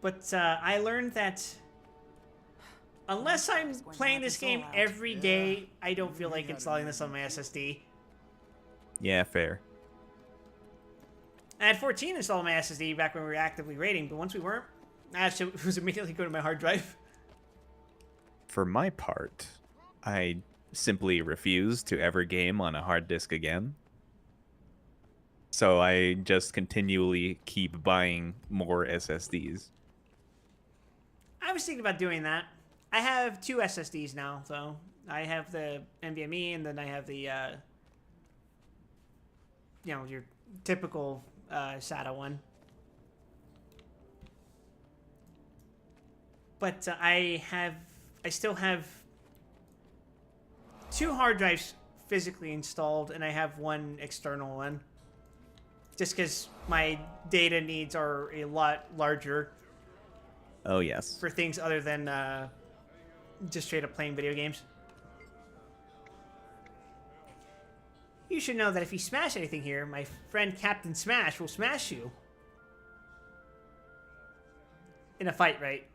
But I learned that unless I'm playing this game every day, I don't feel like installing this on my SSD. Yeah, fair. I had 14 installed on my SSD back when we were actively raiding, but once we weren't, I was immediately going to my hard drive. For my part, I simply refuse to ever game on a hard disk again. So I just continually keep buying more SSDs. I was thinking about doing that. I have 2 SSDs now, though. I have the NVMe, and then I have the, your typical SATA one. But I still have 2 hard drives physically installed, and I have 1 external one. Just because my data needs are a lot larger. Oh, yes. For things other than just straight up playing video games. You should know that if you smash anything here, my friend Captain Smash will smash you. In a fight, right?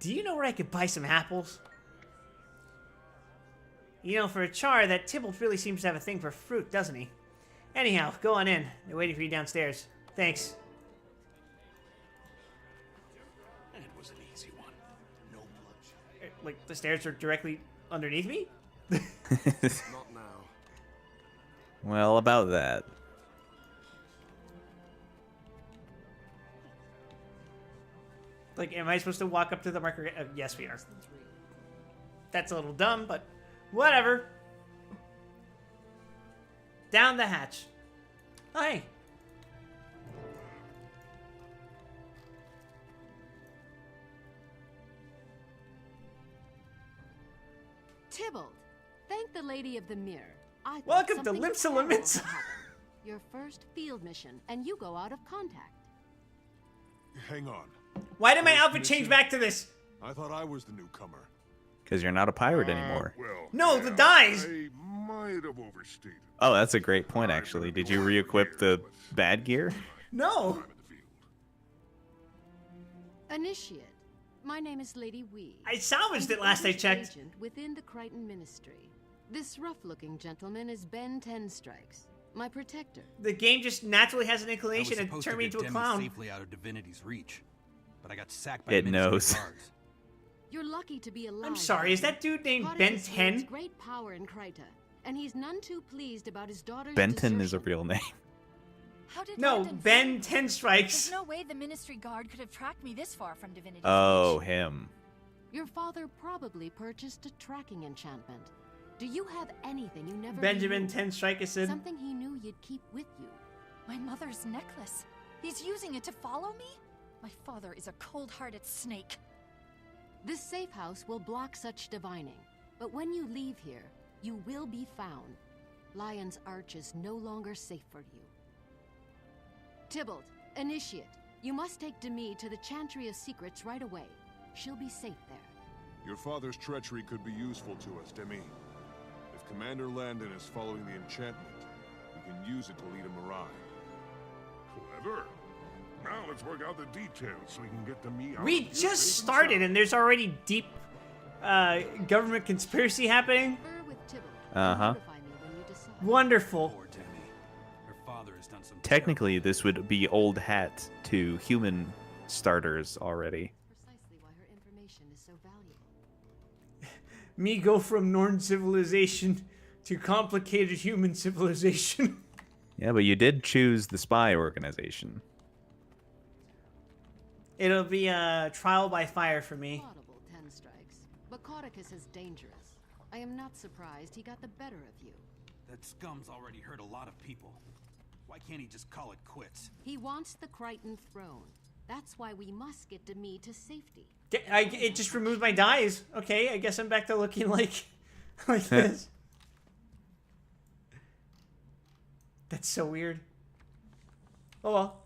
Do you know where I could buy some apples? You know, for a char, that Tybalt really seems to have a thing for fruit, doesn't he? Anyhow, go on in. They're waiting for you downstairs. Thanks. And it was an easy one. No bloodshed. Like, the stairs are directly underneath me? Not now. Well, about that. Like, am I supposed to walk up to the marker? Yes, we are. That's a little dumb, but whatever. Down the hatch. Oh, hey. Tybalt, thank the Lady of the Mirror. Welcome to Limsa Limits. Your first field mission, and you go out of contact. Hang on. Why did my outfit change back to this? I thought I was the newcomer. Because you're not a pirate anymore. Well, no, the dies. I might have overstated. Oh, that's a great point, actually. Did you re-equip the bad gear? No. Initiate. My name is Lady Wee. I salvaged it last I checked. Agent within the Crichton Ministry. This rough-looking gentleman is Ben Tenstrikes, my protector. The game just naturally has an inclination to supposed turn me get into a Demi clown. safely out of Divinity's reach, but I got sacked by It the Ministry knows. guards. You're lucky to be alive. I'm sorry, is that dude named Ben Potiphus 10? wields great power in Kryta, and he's none too pleased about his daughter's Benton is a desertion. real name. How did No, Landon Ben find- 10 Strikes. There's no way the Ministry Guard could have tracked me this far from Divinity's Oh, reach. him. Your father probably purchased a tracking enchantment. Do you have anything you never Benjamin knew? 10 Strikes said. Something he knew you'd keep with you. My mother's necklace. He's using it to follow me? My father is a cold-hearted snake. This safe house will block such divining, but when you leave here, you will be found. Lion's Arch is no longer safe for you. Tybalt, initiate. You must take Demi to the Chantry of Secrets right away. She'll be safe there. Your father's treachery could be useful to us, Demi. If Commander Landon is following the enchantment, we can use it to lead him awry. Clever. Now let's work out the details so we can get Demi out. We of here just safe and started and there's already deep government conspiracy happening. Confer with Tybalt. Uh-huh. Notify me when you decide. Wonderful. Poor Demi. Her father has done some Technically, this would be old hat to human starters already. Precisely why her information is so valuable. me go from Norn civilization to complicated human civilization. Yeah, but you did choose the spy organization. It'll be a trial by fire for me. Laudable 10 strikes, but Caudicus is dangerous. I am not surprised he got the better of you. That scum's already hurt a lot of people. Why can't he just call it quits? He wants the Crichton throne. That's why we must get Demi to safety. It just removed my dies. Okay, I guess I'm back to looking like this. That's so weird. Oh well.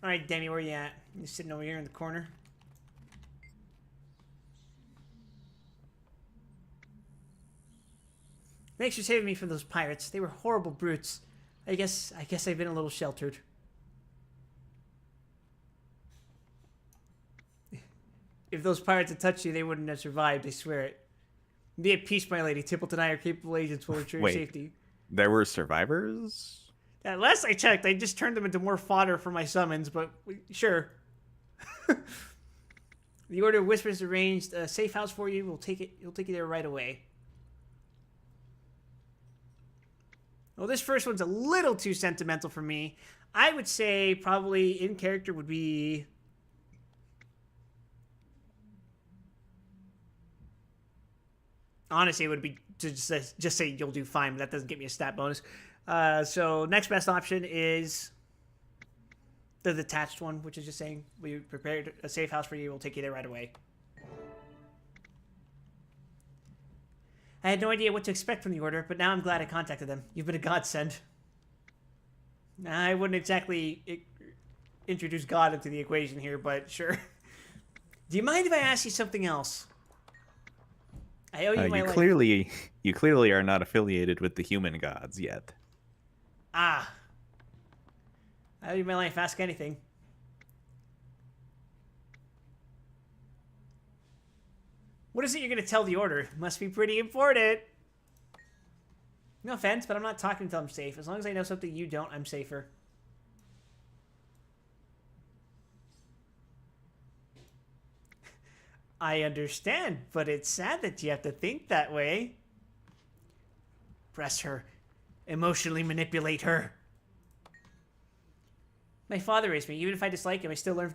Alright, Demi, where you at? You sitting over here in the corner? Thanks for saving me from those pirates. They were horrible brutes. I guess I've been a little sheltered. If those pirates had touched you, they wouldn't have survived, I swear it. Be at peace, my lady. Tippled and I are capable agents will ensure your safety. There were survivors? Last I checked, I just turned them into more fodder for my summons, but sure. The Order of Whispers arranged a safe house for you. We'll take you there right away. Well, this first one's a little too sentimental for me. I would say probably in character would be... Honestly, it would be to just say you'll do fine, but that doesn't get me a stat bonus. So next best option is the detached one, which is just saying we prepared a safe house for you. We'll take you there right away. I had no idea what to expect from the Order, but now I'm glad I contacted them. You've been a godsend. I wouldn't exactly introduce God into the equation here, but sure. Do you mind if I ask you something else? I owe you my life. You clearly are not affiliated with the human gods yet. Ah. I owe you my life. Ask anything. What is it you're going to tell the Order? Must be pretty important. No offense, but I'm not talking until I'm safe. As long as I know something you don't, I'm safer. I understand, but it's sad that you have to think that way. Press her. Emotionally manipulate her. My father raised me. Even if I dislike him, I still learn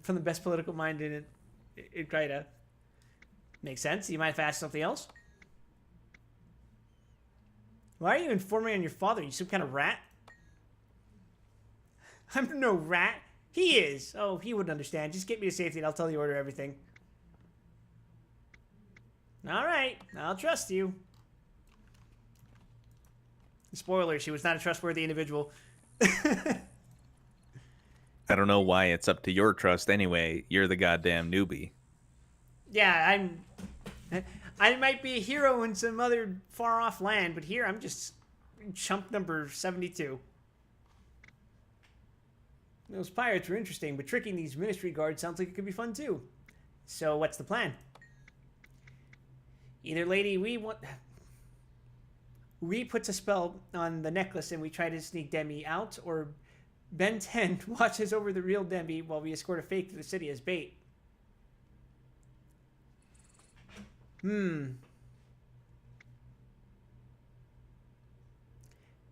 from the best political mind in Grida. Makes sense. You mind if I ask something else? Why are you informing on your father? You some kind of rat? I'm no rat. He is. Oh, he wouldn't understand. Just get me to safety and I'll tell the Order everything. Alright, I'll trust you. Spoiler, she was not a trustworthy individual. I don't know why it's up to your trust anyway. You're the goddamn newbie. Yeah, I might be a hero in some other far-off land, but here I'm just chump number 72. Those pirates were interesting, but tricking these ministry guards sounds like it could be fun too. So what's the plan? Either lady, we puts a spell on the necklace and we try to sneak Demi out, or Ben 10 watches over the real Demi while we escort a fake to the city as bait.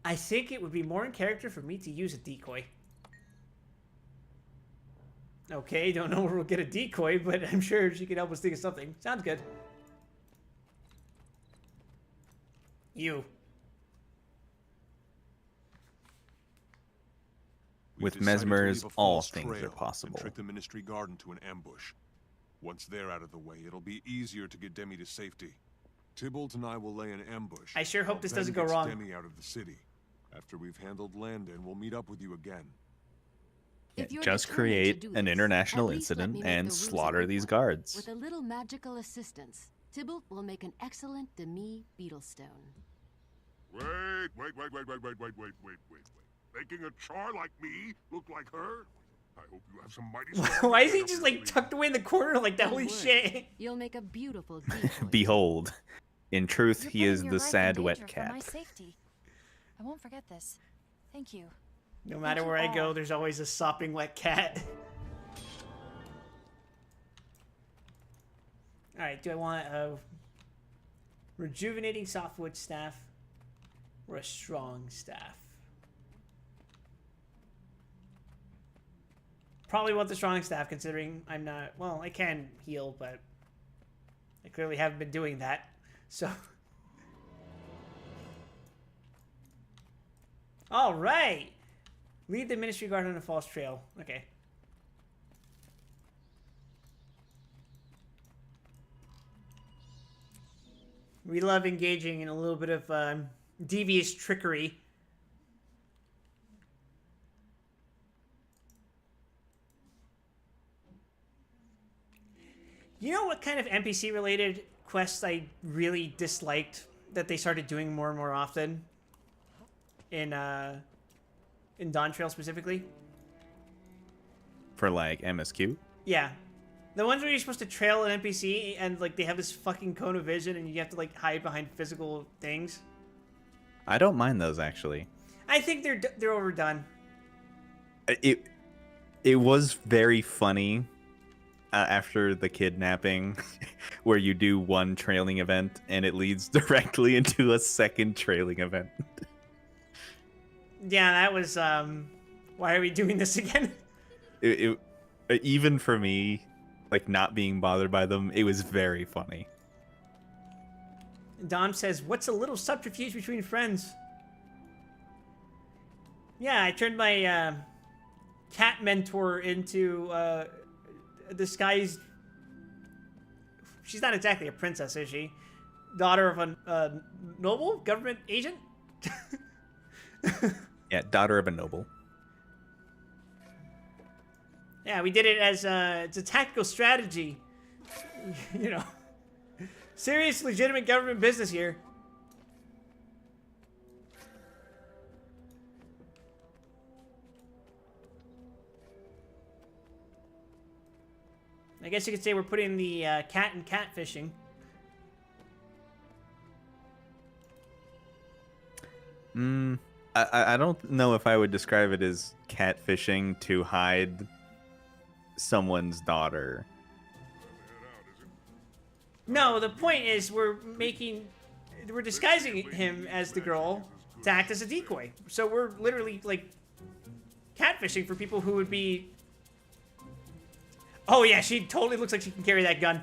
I think it would be more in character for me to use a decoy. Okay, don't know where we'll get a decoy, but I'm sure she can help us think of something. Sounds good. You. With Mesmers, all things are possible. Trick the Ministry Guard into an ambush. Once they're out of the way, it'll be easier to get Demi to safety. Tybalt and I will lay an ambush. I sure hope this Ben doesn't go gets wrong. Demi out of the city. After we've handled Landon, we'll meet up with you again. Just create an international incident and slaughter these guards. With a little magical assistance, Tybalt will make an excellent Demi Beetlestone. Wait. Making a char like me look like her? I hope you have some mighty... Why is he just like tucked away in the corner like that? Holy shit. You'll make a beautiful decoy. Behold, in truth, he is the sad wet For cat. my safety. I won't forget this. Thank you. No matter where I go, there's always a sopping wet cat. Alright, do I want a rejuvenating softwood staff or a strong staff? Probably want the strong staff, considering I'm not... Well, I can heal, but I clearly haven't been doing that. So... Alright! Lead the Ministry Guard on a false trail. Okay. We love engaging in a little bit of devious trickery. You know what kind of NPC-related quests I really disliked that they started doing more and more often? In Dawn Trail specifically? For, like, MSQ? Yeah. The ones where you're supposed to trail an NPC and, like, they have this fucking cone of vision and you have to, like, hide behind physical things. I don't mind those, actually. I think they're overdone. It was very funny after the kidnapping where you do one trailing event and it leads directly into a second trailing event. Yeah, that was, why are we doing this again? Even for me, like, not being bothered by them, it was very funny. Dom says, what's a little subterfuge between friends? Yeah, I turned my cat mentor into a disguised... She's not exactly a princess, is she? Daughter of a noble? Government agent? Yeah, daughter of a noble. Yeah, we did it as it's a tactical strategy. You know, serious, legitimate government business here. I guess you could say we're putting the cat and catfishing. I don't know if I would describe it as catfishing to hide someone's daughter. No, the point is we're disguising him as the girl to act as a decoy. So we're literally, like, catfishing for people who would be... Oh yeah, she totally looks like she can carry that gun.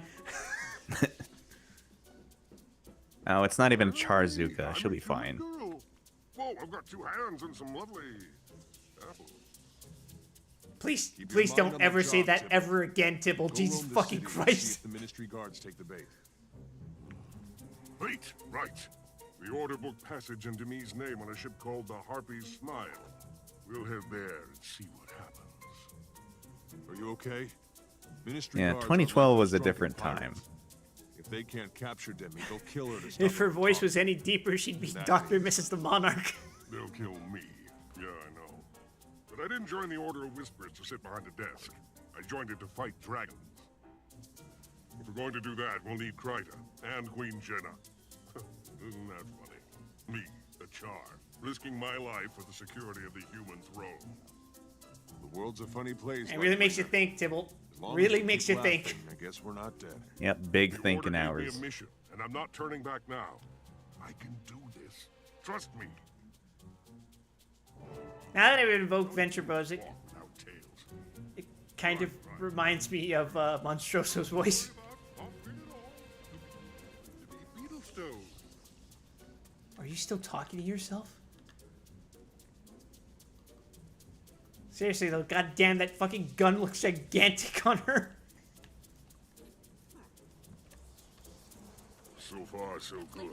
Oh, it's not even Charzuka. She'll be fine. Whoa, I've got 2 hands and some lovely apples. Please don't ever say that ever again, Tibble. Jesus fucking Christ. The Ministry Guards take the bait. Bait, right. The order book passage in Demi's name on a ship called the Harpy's Smile. We'll head there and see what happens. Are you okay? Ministry Yeah, Guards 2012 are was a like different drunken time. pirates. If they can't capture Demi, they'll kill her to stop If her voice was any deeper, she'd be Dr. and Mrs. the Monarch. They'll kill me. Yeah, I know. But I didn't join the Order of Whispers to sit behind a desk. I joined it to fight dragons. If we're going to do that, we'll need Kryta and Queen Jenna. Isn't that funny? Me, a Char, risking my life for the security of the human throne. The world's a funny place. It really makes you think, Tibble. Really makes you think. I guess we're not dead. Yep, big The thinking Order gave hours. me a mission, and I'm not turning back now. I can do this. Trust me. Now that I've invoked Venture Bros, it kind of reminds me of Monstroso's voice. Are you still talking to yourself? Seriously though, goddamn, that fucking gun looks gigantic on her. So far, so good.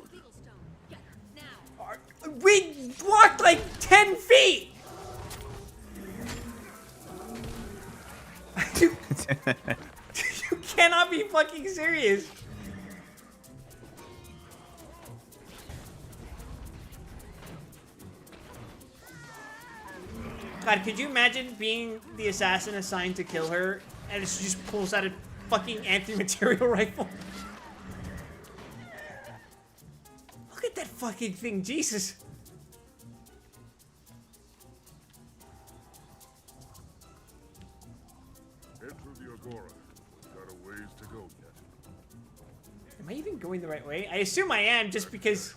We walked like 10 feet! You cannot be fucking serious. God, could you imagine being the assassin assigned to kill her and she just pulls out a fucking anti-material rifle? Look at that fucking thing, Jesus. Head through the Agora. We've got a ways to go yet. going the right way? I assume I am, just because...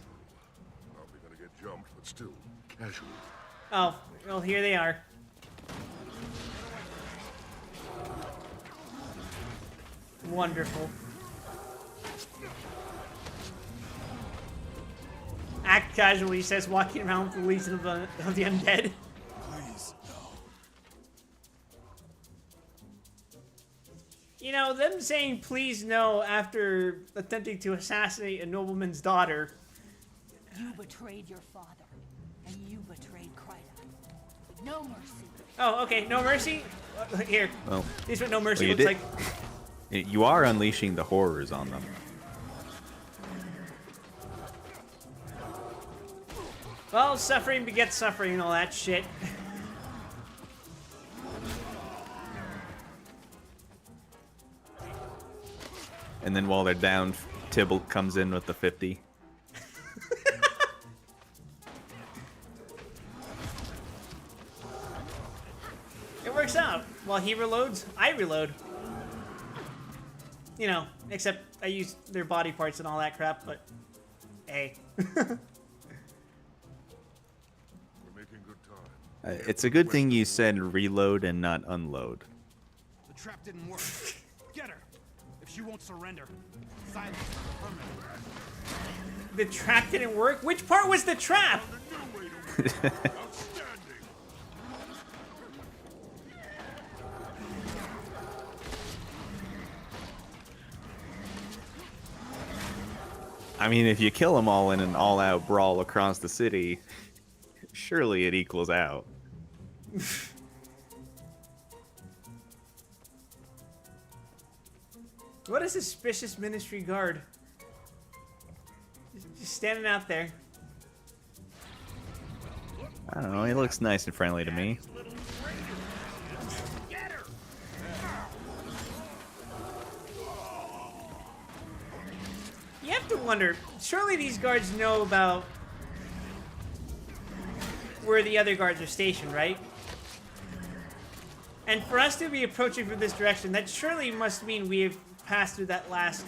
Probably gonna get jumped, but still, casual. Oh, well, here they are. Wonderful. Act casually, he says, walking around with the Legion of the Undead. Please, no. You know, them saying please no after attempting to assassinate a nobleman's daughter. You betrayed your father, and you betrayed Kryta. No mercy. Oh, okay, no mercy? Here. Well, This is what no mercy well, looks like. You are unleashing the horrors on them. Well, suffering begets suffering and all that shit. And then while they're down, Tybalt comes in with the 50. It works out. While he reloads, I reload. You know, except I use their body parts and all that crap, but hey. We're making good time. It's a good thing you said reload and not unload. The trap didn't work. Get her. If she won't surrender, silence her permanently. The trap didn't work? Which part was the trap? I mean, if you kill them all in an all-out brawl across the city, surely it equals out. What a suspicious ministry guard. Just standing out there. I don't know, he looks nice and friendly to me. You have to wonder, surely these guards know about where the other guards are stationed, right? And for us to be approaching from this direction, that surely must mean we have passed through that last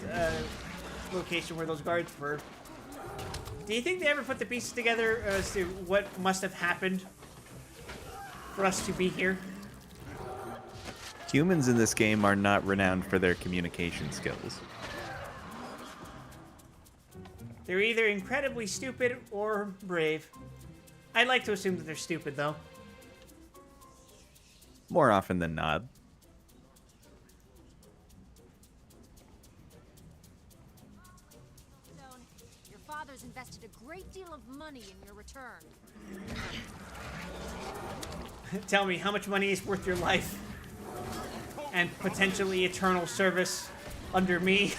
location where those guards were. Do you think they ever put the pieces together as to what must have happened for us to be here? Humans in this game are not renowned for their communication skills. They're either incredibly stupid or brave. I'd like to assume that they're stupid, though. More often than not. Stone, your father's invested a great deal of money in your return. Tell me, how much money is worth your life? And potentially eternal service under me?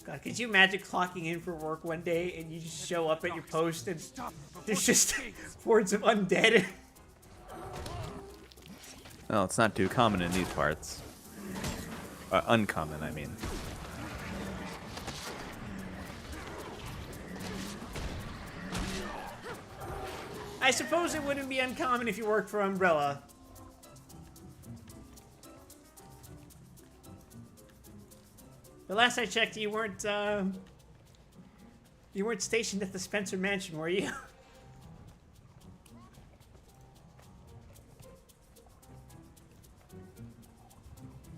God, could you imagine clocking in for work one day and you just show up at your post and there's just hordes of undead? Well, it's not too common in these parts. Uncommon, I mean. I suppose it wouldn't be uncommon if you worked for Umbrella. The last I checked, you weren't stationed at the Spencer Mansion, were you?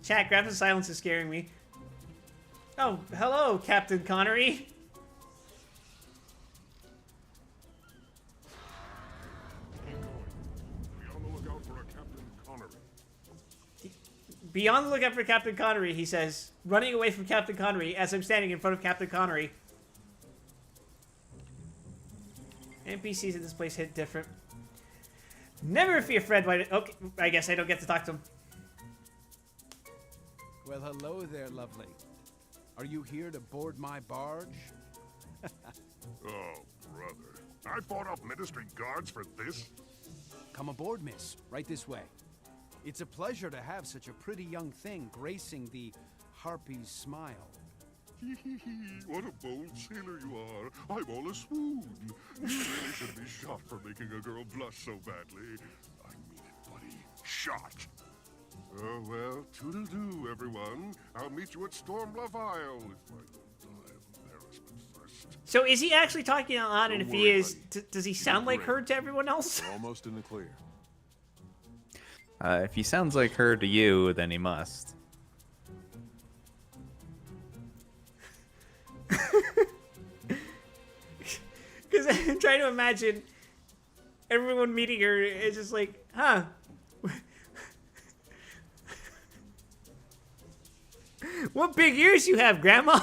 Chat, Graphic Silence is scaring me. Oh, hello, Captain Connery. Be on the lookout for a Captain Connery. Be on the lookout for Captain Connery, he says, running away from Captain Connery as I'm standing in front of Captain Connery. NPCs in this place hit different. Never fear Fred White. Okay, I guess I don't get to talk to him. Well, hello there, lovely. Are you here to board my barge? Oh, brother. I fought off ministry guards for this? Come aboard, miss. Right this way. It's a pleasure to have such a pretty young thing gracing the Harpy's smile. What a bold sailor you are. I'm all a swoon. You really should be shot for making a girl blush so badly. I mean it, buddy. Shot. Oh, well, toodle-doo, everyone. I'll meet you at Stormlove Isle if I don't die of embarrassment first. So is he actually talking out loud? And Don't if he worry, is, does he sound like her to everyone else? We're almost in the clear. If he sounds like her to you, then he must. Because I'm trying to imagine everyone meeting her is just like, huh? What big ears you have, Grandma?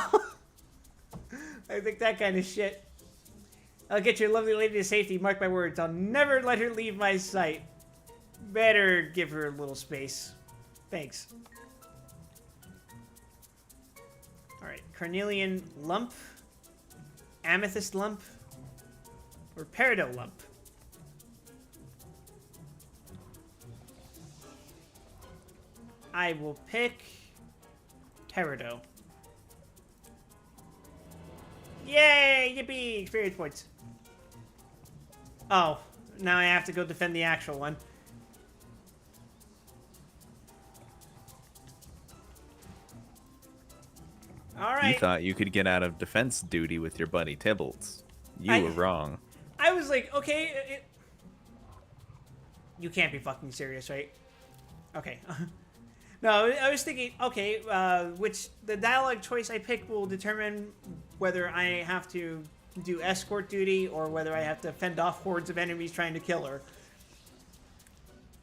I think that kind of shit. I'll get your lovely lady to safety, mark my words. I'll never let her leave my sight. Better give her a little space. Thanks. Alright, Carnelian Lump, Amethyst Lump, or Peridot Lump. I will pick Peridot. Yay! Yippee! Experience points. Oh, now I have to go defend the actual one. Alright. You thought you could get out of defense duty with your buddy Tybalt. You were wrong. I was like, okay, you can't be fucking serious, right? Okay. No, I was thinking, okay, which the dialogue choice I pick will determine whether I have to do escort duty or whether I have to fend off hordes of enemies trying to kill her.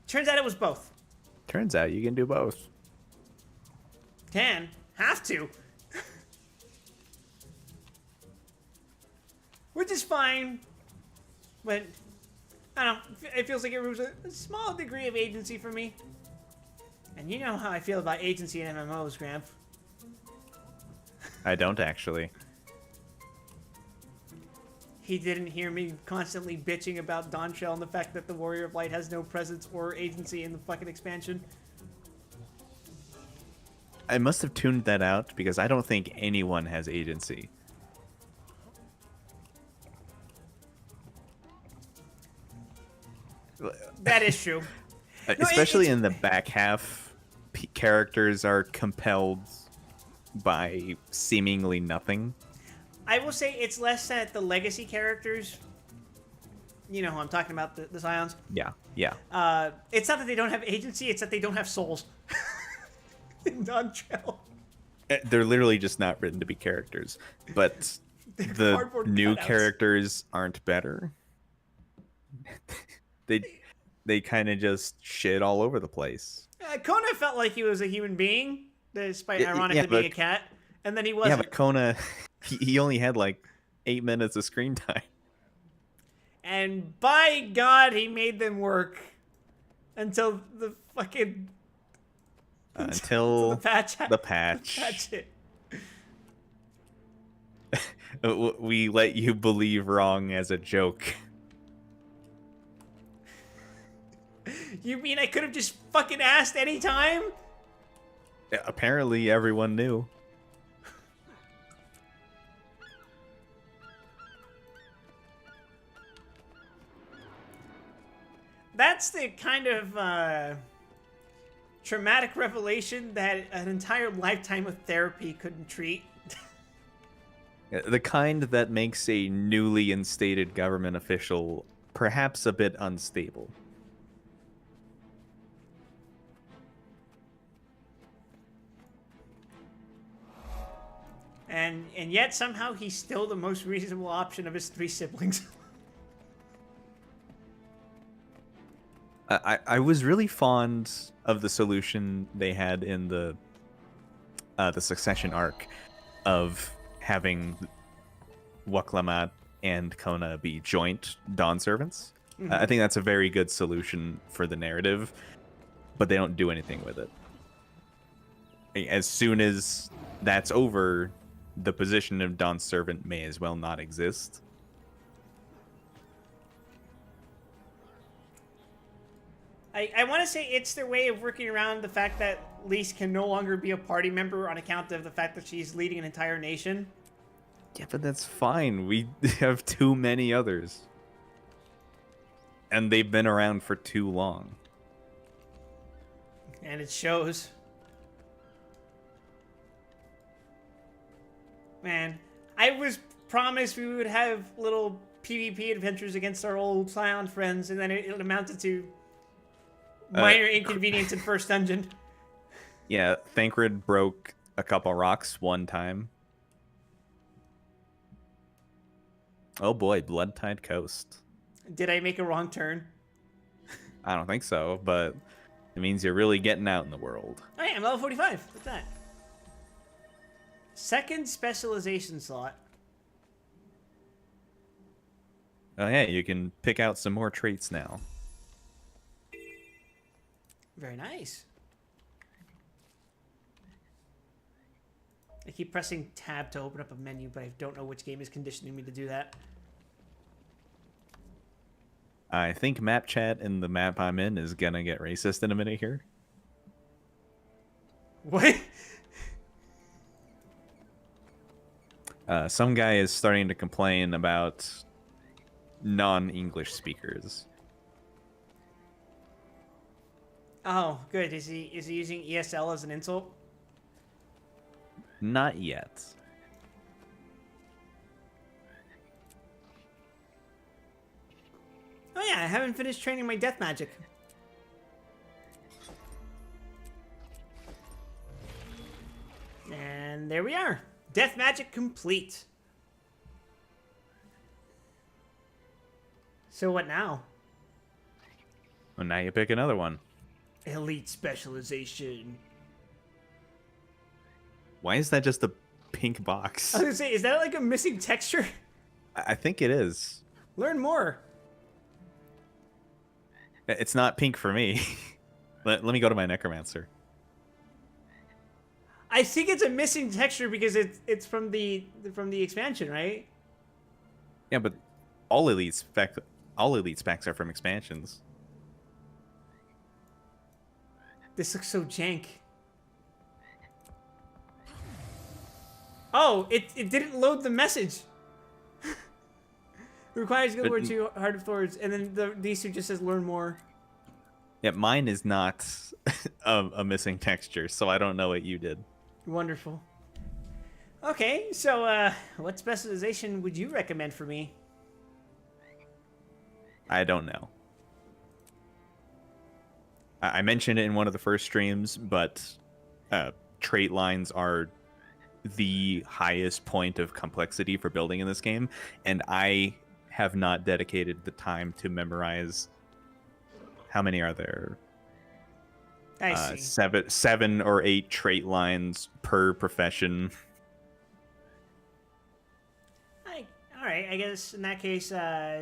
Turns out it was both. Turns out you can do both. Can. Have to. Which is fine. But, I don't know, it feels like it was a small degree of agency for me. And you know how I feel about agency in MMOs, Graham. I don't actually. He didn't hear me constantly bitching about Dawnshell and the fact that the Warrior of Light has no presence or agency in the fucking expansion. I must have tuned that out because I don't think anyone has agency. That is true. Especially in the back half, characters are compelled by seemingly nothing. I will say it's less that the legacy characters, you know who I'm talking about, the Scions. Yeah, yeah. It's not that they don't have agency, it's that they don't have souls. In Dawnshell. They're literally just not written to be characters. But the new characters aren't better. They kind of just shit all over the place. Kona felt like he was a human being, despite ironically being a cat. And then he wasn't. Yeah, but Kona, he only had like 8 minutes of screen time. And by God, he made them work until the fucking... Until the patch. The patch. That's it. We let you believe wrong as a joke. You mean I could have just fucking asked any time? Apparently everyone knew. That's the kind of traumatic revelation that an entire lifetime of therapy couldn't treat. The kind that makes a newly instated government official perhaps a bit unstable. And yet somehow he's still the most reasonable option of his 3 siblings. I was really fond of the solution they had in the Succession arc of having Waklamat and Kona be joint Dawn servants. Mhm. I think that's a very good solution for the narrative, but they don't do anything with it. As soon as that's over, the position of Dawn servant may as well not exist. I want to say it's their way of working around the fact that Lise can no longer be a party member on account of the fact that she's leading an entire nation. Yeah, but that's fine. We have too many others. And they've been around for too long. And it shows. Man, I was promised we would have little PvP adventures against our old Scion friends, and then it amounted to minor inconvenience in first dungeon. Yeah, Thancred broke a couple rocks one time. Oh boy, Blood-Tide Coast. Did I make a wrong turn? I don't think so, but it means you're really getting out in the world. Oh yeah, I'm level 45. What's that? Second specialization slot. Oh yeah, you can pick out some more traits now. Very nice. I keep pressing tab to open up a menu, but I don't know which game is conditioning me to do that. I think map chat in the map I'm in is gonna get racist in a minute here. What? Some guy is starting to complain about non-English speakers. Oh, good. Is he using ESL as an insult? Not yet. Oh yeah, I haven't finished training my death magic. And there we are. Death magic complete. So what now? Well, now you pick another one. Elite specialization. Why is that just a pink box? I was gonna say, is that like a missing texture? I think it is. Learn more. It's not pink for me. Let me go to my necromancer. I think it's a missing texture because it's from the expansion, right? Yeah, but all elite specs are from expansions. This looks so jank. Oh, it didn't load the message. Requires Guild War 2 Heart of Thorns, and then these two just says learn more. Yeah, mine is not a missing texture, so I don't know what you did. Wonderful. Okay, so what specialization would you recommend for me? I don't know. I mentioned it in one of the first streams, but trait lines are the highest point of complexity for building in this game, and I have not dedicated the time to memorize. How many are there? I see. 7 or 8 trait lines per profession. All right, I guess in that case,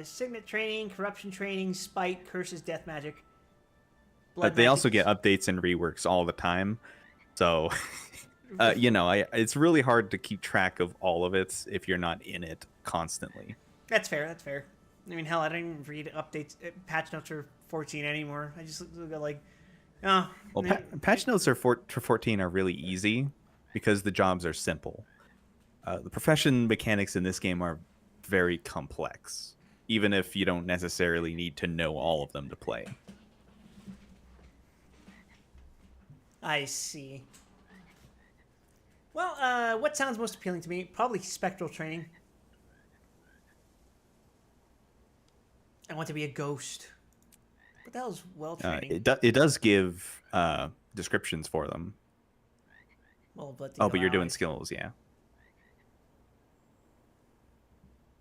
signet training, corruption training, spite, curses, death magic. But they also get updates and reworks all the time, so you know, it's really hard to keep track of all of it if you're not in it constantly. That's fair. That's fair. I mean, hell, I don't even read updates, patch notes for 14 anymore. I just look at like, oh. Well, patch notes for 14 are really easy because the jobs are simple. The profession mechanics in this game are very complex, even if you don't necessarily need to know all of them to play. I see. Well, what sounds most appealing to me? Probably spectral training. I want to be a ghost. But that was well training. It does give descriptions for them. Well, but you're doing skills, yeah.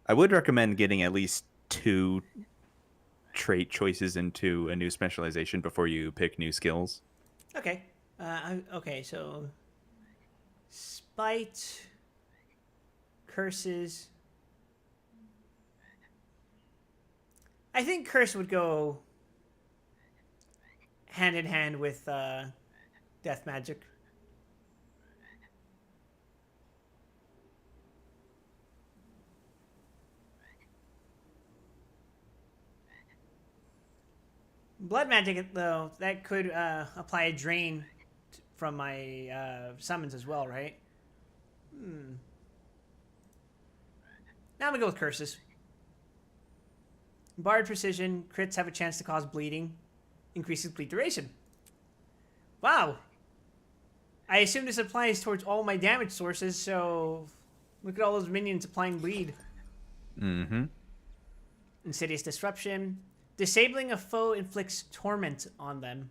I would recommend getting at least 2 trait choices into a new specialization before you pick new skills. Okay. Okay, so spite, curses. I think curse would go hand in hand with death magic. Blood magic, though, that could apply a drain from my summons as well, right? Now I'm gonna go with curses. Bard precision, crits have a chance to cause bleeding, increases bleed duration. Wow. I assume this applies towards all my damage sources, so look at all those minions applying bleed. Mm-hmm. Insidious disruption. Disabling a foe inflicts torment on them.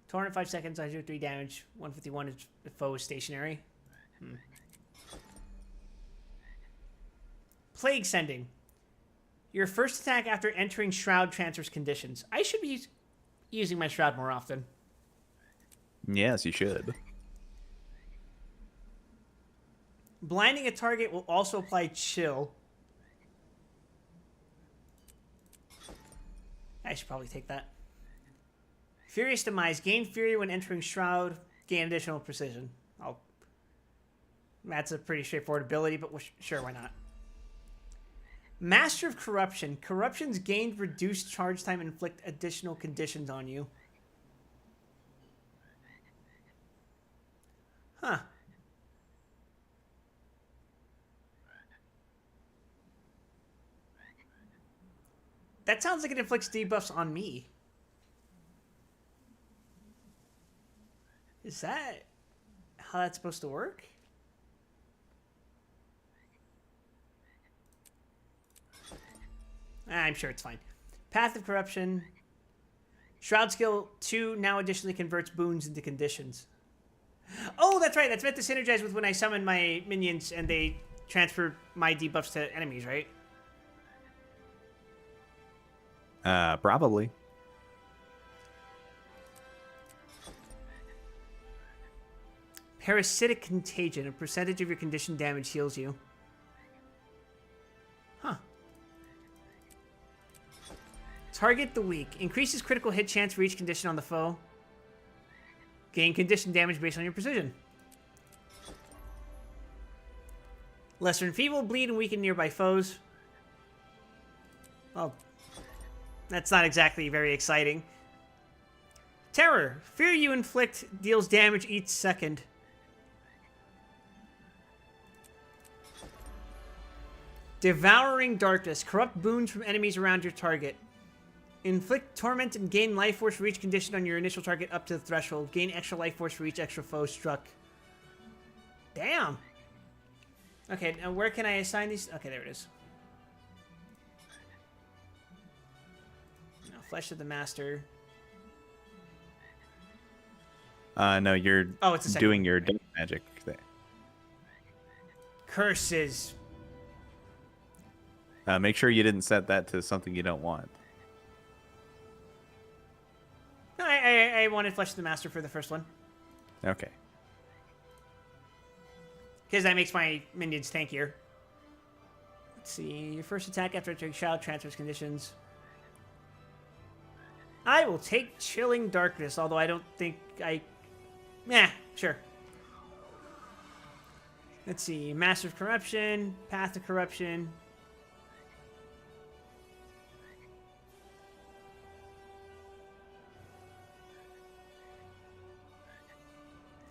Torment 5 seconds, 103 damage. 151 if the foe is stationary. Plague Sending. Your first attack after entering Shroud transfers conditions. I should be using my Shroud more often. Yes, you should. Blinding a target will also apply Chill. I should probably take that. Furious Demise. Gain Fury when entering Shroud. Gain additional precision. That's a pretty straightforward ability, but sure, why not? Master of Corruption. Corruptions gained reduced charge time and inflict additional conditions on you. Huh. That sounds like it inflicts debuffs on me. Is that how that's supposed to work? I'm sure it's fine. Path of Corruption. Shroud skill 2 now additionally converts boons into conditions. Oh, that's right. That's meant to synergize with when I summon my minions and they transfer my debuffs to enemies, right? Probably. Parasitic Contagion. A percentage of your condition damage heals you. Huh. Target the weak. Increases critical hit chance for each condition on the foe. Gain condition damage based on your precision. Lesser enfeeble, bleed, and weaken nearby foes. Well, that's not exactly very exciting. Terror. Fear you inflict deals damage each second. Devouring Darkness. Corrupt boons from enemies around your target. Inflict torment and gain life force for each condition on your initial target up to the threshold. Gain extra life force for each extra foe struck. Damn. Okay, now where can I assign these? Okay, there it is. Now, Flesh of the Master. No, you're it's doing your death magic thing. Curses. Make sure you didn't set that to something you don't want. No, I wanted Flesh of the Master for the first one. Okay. Because that makes my minions tankier. Let's see. Your first attack after entering Shroud transfers conditions. I will take Chilling Darkness, although I don't think I... Yeah, sure. Let's see. Master of Corruption. Path of Corruption.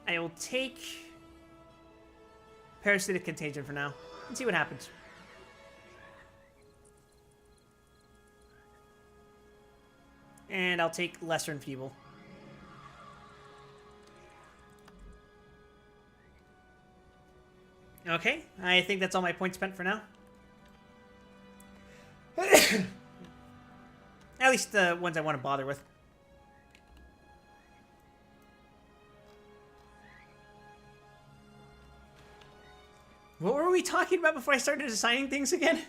I will take Parasitic Contagion for now and see what happens. And I'll take Lesser Enfeeble. Okay, I think that's all my points spent for now. At least the ones I want to bother with. What were we talking about before I started assigning things again?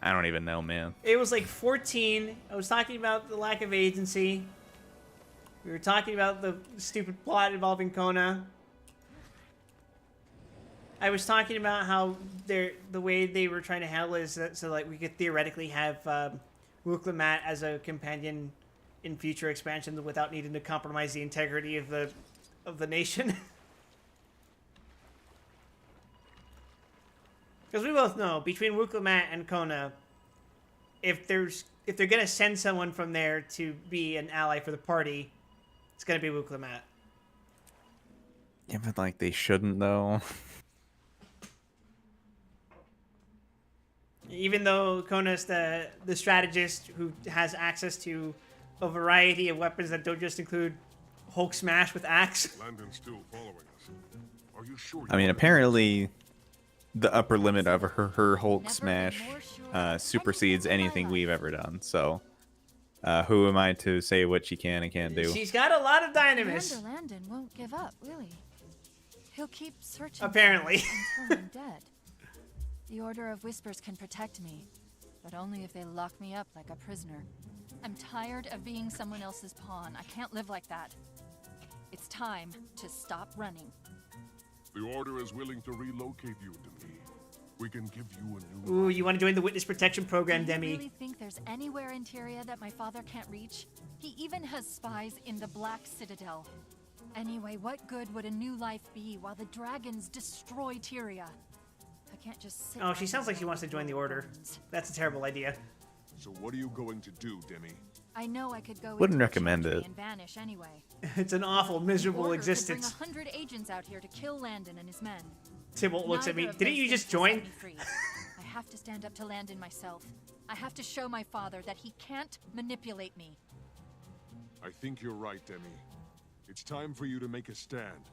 I don't even know, man. It was like 14. I was talking about the lack of agency. We were talking about the stupid plot involving Kona. I was talking about how the way they were trying to handle it is that, so like we could theoretically have Wukla as a companion in future expansions without needing to compromise the integrity of the nation. Because we both know between Wuklemat and Kona, if they're gonna send someone from there to be an ally for the party, it's gonna be Wuklemat. Yeah, but like they shouldn't though. Even though Kona's the strategist who has access to a variety of weapons that don't just include Hulk smash with axe. Landon's still following us. Are you sure? I mean, apparently, the upper limit of her Hulk smash supersedes anything we've ever done. So, who am I to say what she can and can't do? She's got a lot of dynamis. Commander Landon won't give up, will he? He'll keep searching Apparently. until I'm dead. The Order of Whispers can protect me, but only if they lock me up like a prisoner. I'm tired of being someone else's pawn. I can't live like that. It's time to stop running. The Order is willing to relocate you to me. We can give you a new... Ooh, you want to join the Witness Protection Program, Do you Demi? really think there's anywhere in Tyria that my father can't reach? He even has spies in the Black Citadel. Anyway, what good would a new life be while the dragons destroy Tyria? I can't just sit Oh, she sounds like she wants to join the Order. That's a terrible idea. So what are you going to do, Demi? I know I could go Wouldn't into recommend Chantry it. and vanish anyway. It's an awful, miserable Order existence. Could bring 100 agents out here to kill Landon and his men. Tybalt looks at me. Neither of Didn't those you things just will set join? me free. I have to stand up to Landon myself. I have to show my father that he can't manipulate me. I think you're right, Demi. It's time for you to make a stand.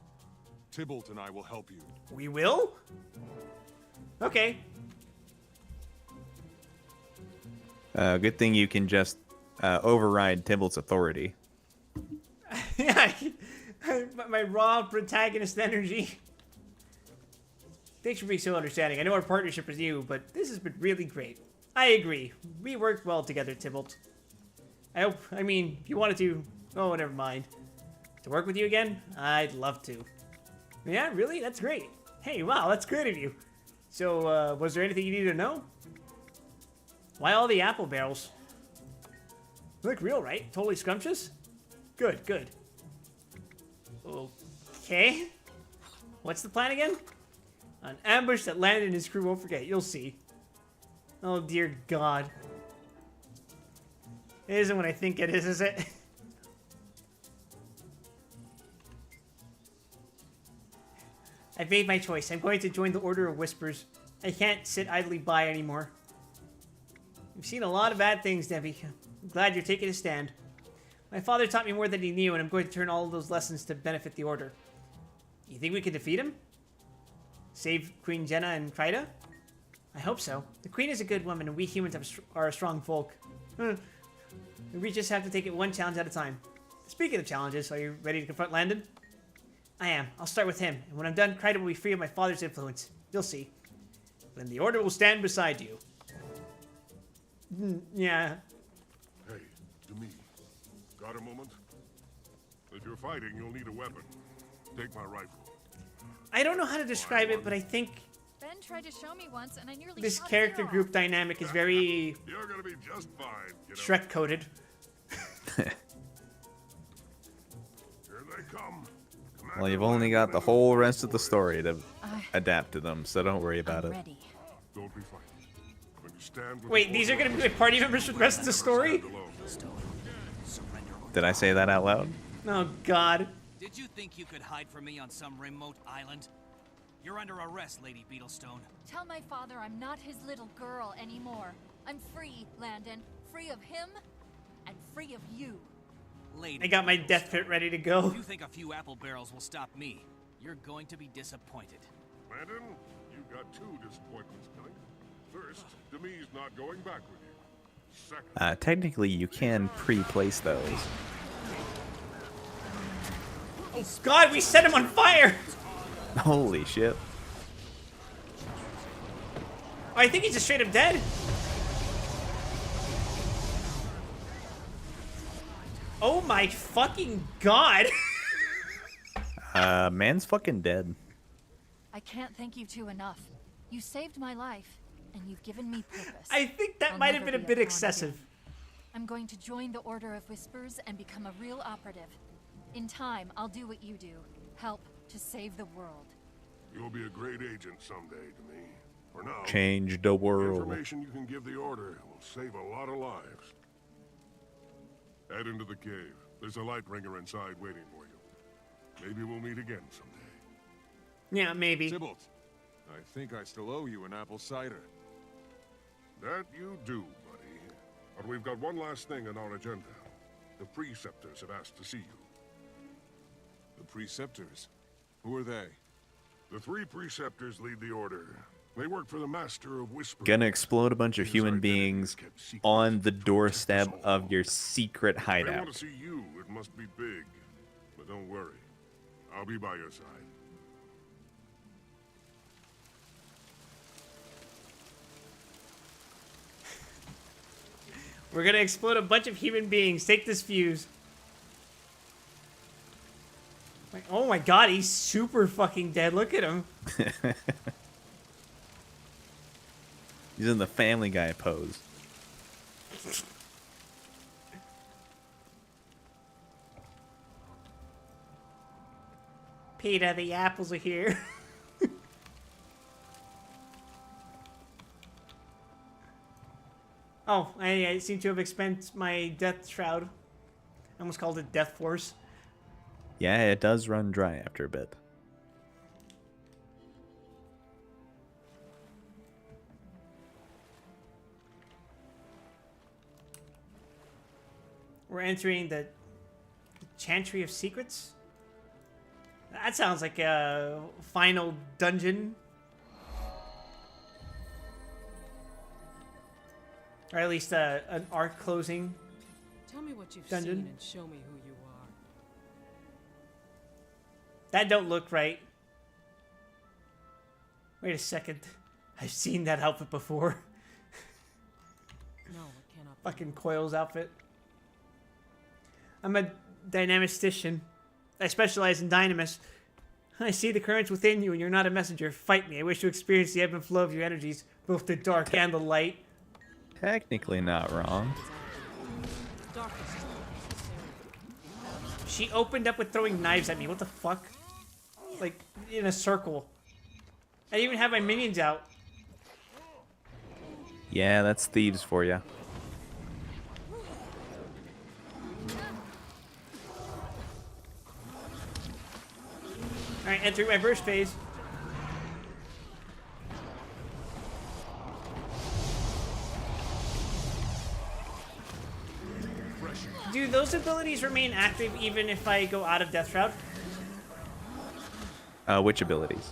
Tybalt and I will help you. We will? Okay. Good thing you can just override Tybalt's authority. Yeah, my raw protagonist energy. Thanks for being so understanding. I know our partnership is new, but this has been really great. I agree. We worked well together, Tybalt. I mean, if you wanted to... Oh, never mind. To work with you again? I'd love to. Yeah, really? That's great. Hey, wow, that's great of you. So, was there anything you needed to know? Why all the apple barrels? Look real, right? Totally scrumptious? Good, good. Okay. What's the plan again? An ambush that Landon and his crew won't forget. You'll see. Oh, dear God. It isn't what I think it is it? I've made my choice. I'm going to join the Order of Whispers. I can't sit idly by anymore. You've seen a lot of bad things, Debbie. I'm glad you're taking a stand. My father taught me more than he knew, and I'm going to turn all of those lessons to benefit the Order. You think we can defeat him? Save Queen Jenna and Kryda? I hope so. The Queen is a good woman, and we humans are a strong folk. We just have to take it one challenge at a time. Speaking of challenges, are you ready to confront Landon? I am. I'll start with him, and when I'm done, Kryda will be free of my father's influence. You'll see. Then the Order will stand beside you. Yeah. Hey, Demi. Got a moment? If you're fighting, you'll need a weapon. Take my rifle. I don't know how to describe it, but I think Ben tried to show me once, and I nearly this shot character his ear group dynamic is very You're gonna be just fine, kiddo. Shrek-coded. Here they come. Well, you've only got the whole rest of the story to adapt to them, so don't worry about it. Don't be frightened. When you stand with Wait, the these are Order going to be my party members for the rest of the story? Did I say that out loud? Oh, God. Did you think you could hide from me on some remote island? You're under arrest, Lady Beetlestone. Tell my father I'm not his little girl anymore. I'm free, Landon. Free of him, and free of you. Lady I got my death pit ready to go. If you think a few apple barrels will stop me, you're going to be disappointed. Landon, you've got two disappointments coming. First, Demi's not going back with you. Second, Technically, you can pre-place those. Oh, God, we set him on fire! Holy shit. I think he's just straight up dead. Oh my fucking God. Man's fucking dead. I can't thank you two enough. You saved my life, and you've given me purpose. I think that I'll might have never been a be bit pawn excessive. again. I'm going to join the Order of Whispers and become a real operative. In time, I'll do what you do. Help to save the world. you'll be a great agent someday, Demi. For now, Change the the world. information you can give the Order will save a lot of lives. Head into the cave. There's a light bringer inside waiting for you. Maybe we'll meet again someday. Yeah, maybe. Tybalt, I think I still owe you an apple cider. That you do, buddy. But we've got one last thing on our agenda. The Preceptors have asked to see you. The Preceptors? Who are they? The 3 Preceptors lead the Order. They work for the Master of Whispers. Gonna explode a bunch of human beings on the doorstep of your secret They hideout. want to see you. It must be big. But don't worry. I'll be by your side. We're gonna explode a bunch of human beings. Take this fuse. Like, oh my god, he's super fucking dead. Look at him. He's in the Family Guy pose. Peter, the apples are here. Oh, I seem to have expended my death shroud. I almost called it death force. Yeah, it does run dry after a bit. We're entering the Chantry of Secrets. That sounds like a final dungeon. Or at least an arc closing Tell me what you've dungeon. seen and show me who you are. That don't look right. Wait a second. I've seen that outfit before. No, it cannot be. Fucking Coil's outfit. I'm a dynamistician. I specialize in dynamis. I see the currents within you and you're not a messenger. Fight me. I wish to experience the ebb and flow of your energies, both the dark and the light. Technically not wrong. She opened up with throwing knives at me. What the fuck? Like, in a circle. I didn't even have my minions out. Yeah, that's thieves for you. Alright, entering my burst phase. Do those abilities remain active even if I go out of Death Shroud? Which abilities?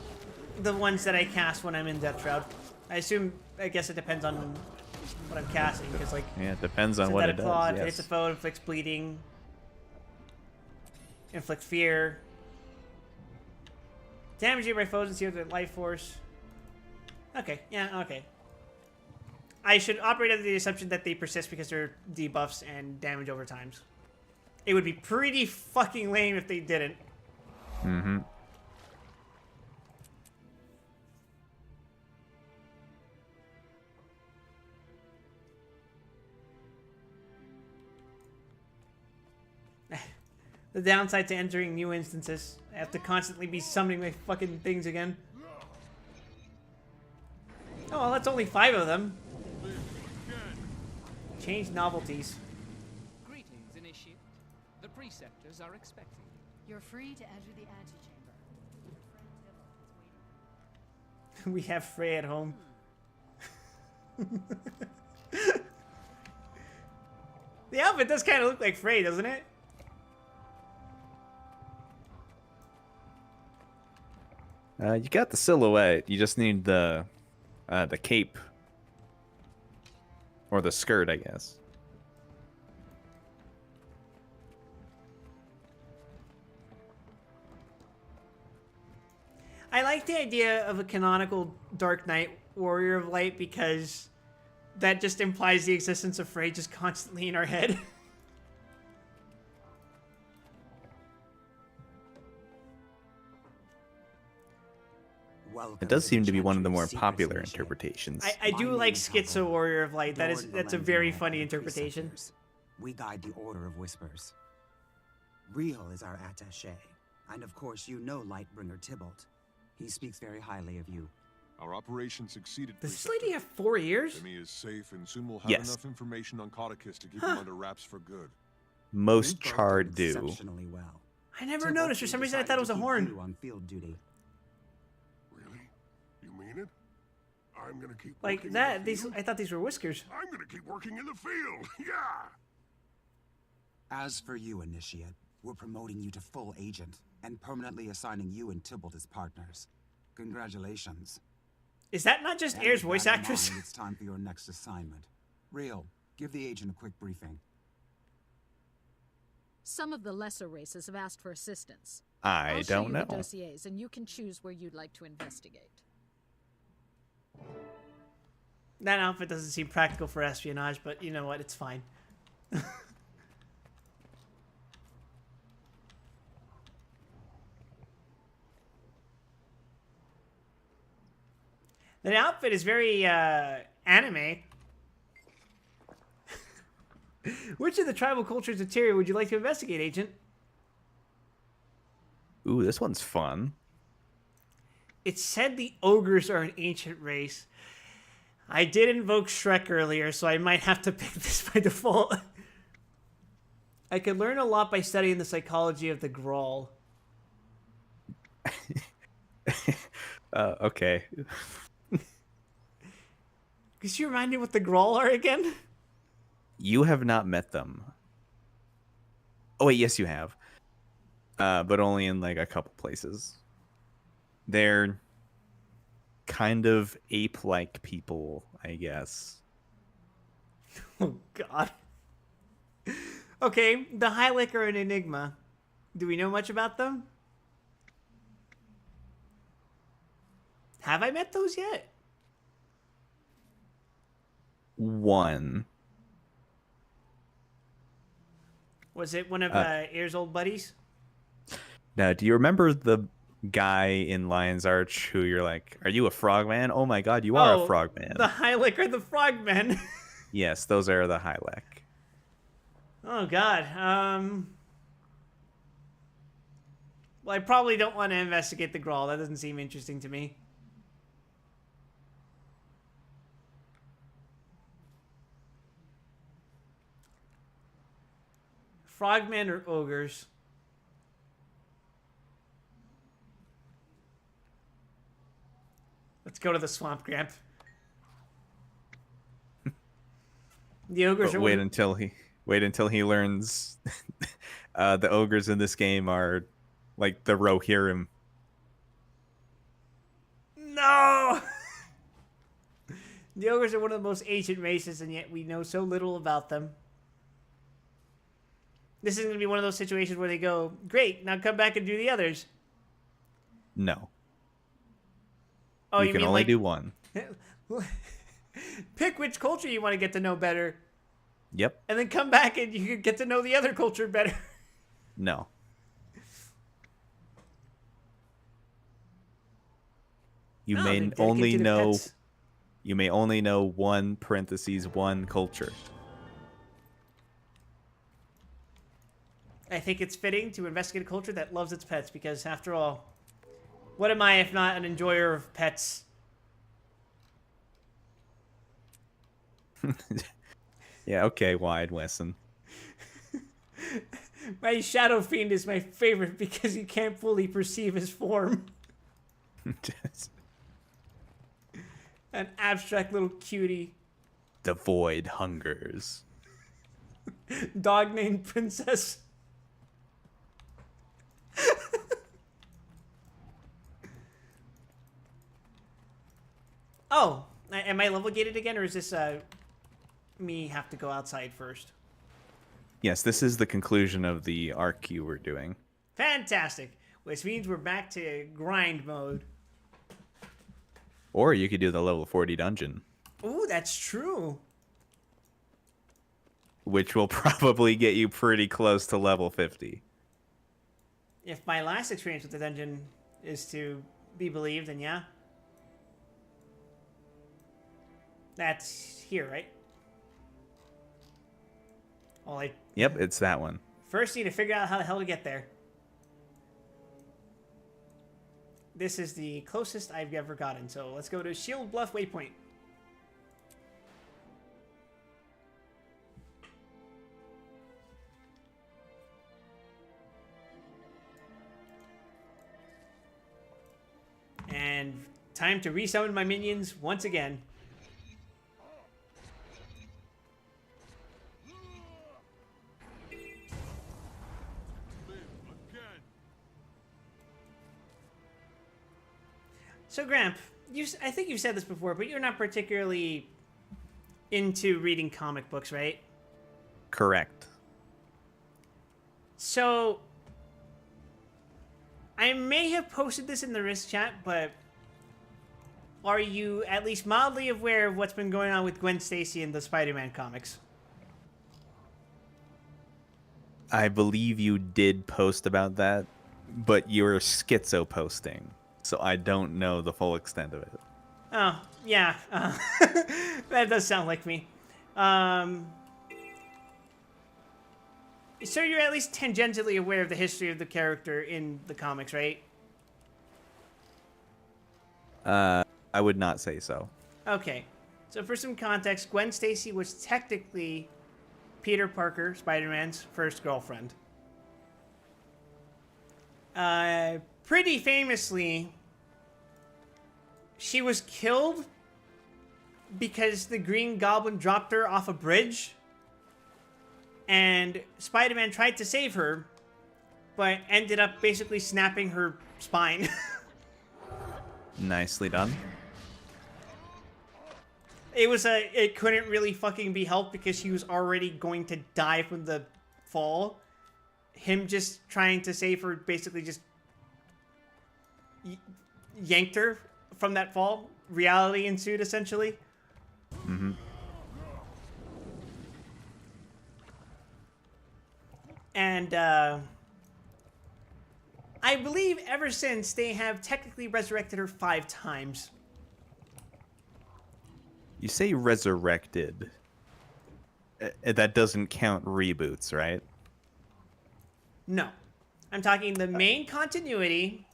The ones that I cast when I'm in Death Shroud. I guess it depends on what I'm casting, because like... Yeah, it depends on what it does, Claw, yes. hits a foe, inflicts bleeding. Inflict fear. Damage you by foes and seal with life force. Okay, yeah, okay. I should operate under the assumption that they persist because they're debuffs and damage over times. It would be pretty fucking lame if they didn't. Mm-hmm. The downside to entering new instances, I have to constantly be summoning my fucking things again. Oh, well, that's only 5 of them. Change novelties. Greetings, Initiate. The Preceptors are expecting you. You're free to enter the antechamber. We have Frey at home. The outfit does kind of look like Frey, doesn't it? You got the silhouette. You just need the cape. Or the skirt, I guess. I like the idea of a canonical Dark Knight Warrior of Light because that just implies the existence of Frey just constantly in our head. It does seem to be one of the more popular interpretations. I do like Schizo Warrior of Light. That's a very funny interpretation. We guide the Order of Whispers. Riel is our attaché, and of course you know Lightbringer Tybalt. He speaks very highly of you. Our operation succeeded. Does this lady have 4 ears? Demi is safe, and soon we'll have Yes. enough information on Cauticus to keep him under wraps for good. Most charred do. Exceptionally well. I never Tybalt, noticed. For we some reason, I decided thought it was to a keep horn. you on field duty. Really? You mean it? I'm gonna keep Like working that. in the These. field? I thought these were whiskers. I'm gonna keep working in the field. Yeah. As for you, Initiate, we're promoting you to full agent and permanently assigning you and Tybalt as partners. Congratulations. Is that not just And Air's with voice that in actress? mind, it's time for your next assignment. Real, give the agent a quick briefing. Some of the lesser races have asked for assistance. I I'll show don't you know. the dossiers, and you can choose where you'd like to investigate. That outfit doesn't seem practical for espionage, but you know what? It's fine. That outfit is very anime. Which of the tribal culture's interior would you like to investigate, Agent? Ooh, this one's fun. It said the ogres are an ancient race. I did invoke Shrek earlier, so I might have to pick this by default. I could learn a lot by studying the psychology of the Grawl. Okay. Could you remind me what the Grawl are again? You have not met them. Oh wait, yes you have. But only in like a couple places. They're kind of ape-like people, I guess. Oh god. Okay, the Hylic are an enigma. Do we know much about them? Have I met those yet? One. Was it one of Air's old buddies? Now, do you remember the guy in Lion's Arch who you're like, are you a frogman? Oh my god, you are a frogman. The Hylic are the frogmen. Yes, those are the Hylic. Oh god. Well, I probably don't want to investigate the Grawl. That doesn't seem interesting to me. Frogmen or ogres? Let's go to the swamp, Gramp. The ogres But are wait until he learns the ogres in this game are like the Rohirrim. No! The ogres are one of the most ancient races, and yet we know so little about them. This is going to be one of those situations where they go, great, now come back and do the others. No. Oh, you can mean only like, do one. Pick which culture you want to get to know better, Yep. and then come back and you can get to know the other culture better. No. You No, may they're only dedicated to know. pets. You may only know one (1) culture. I think it's fitting to investigate a culture that loves its pets, because after all, what am I if not an enjoyer of pets? Yeah. Okay. Wide Wesson. My Shadow Fiend is my favorite because he can't fully perceive his form. An abstract little cutie. The void hungers. Dog named Princess. Oh, am I level gated again, or is this me have to go outside first? Yes, this is the conclusion of the arc you were doing. Fantastic. Which means we're back to grind mode. Or you could do the level 40 dungeon, Ooh, that's true. which will probably get you pretty close to level 50. If my last experience with the dungeon is to be believed, then yeah. That's here, right? Well, I Yep, it's that one. first need to figure out how the hell to get there. this is the closest I've ever gotten. So let's go to Shield Bluff Waypoint. And time to resummon my minions once again. So, Gramp, I think you've said this before, but you're not particularly into reading comic books, right? Correct. So, I may have posted this in the Risk chat, but are you at least mildly aware of what's been going on with Gwen Stacy in the Spider-Man comics? I believe you did post about that, but you were schizo posting, so I don't know the full extent of it. Oh, yeah. That does sound like me. So you're at least tangentially aware of the history of the character in the comics, right? I would not say so. Okay. So for some context, Gwen Stacy was technically Peter Parker, Spider-Man's first girlfriend. Pretty famously, she was killed because the Green Goblin dropped her off a bridge. And Spider-Man tried to save her, but ended up basically snapping her spine. Nicely done. It couldn't really fucking be helped because she was already going to die from the fall. Him just trying to save her basically just yanked her from that fall. Reality ensued, essentially. Mm-hmm. And, I believe ever since, they have technically resurrected her 5 times. You say resurrected. That doesn't count reboots, right? No. I'm talking the main continuity.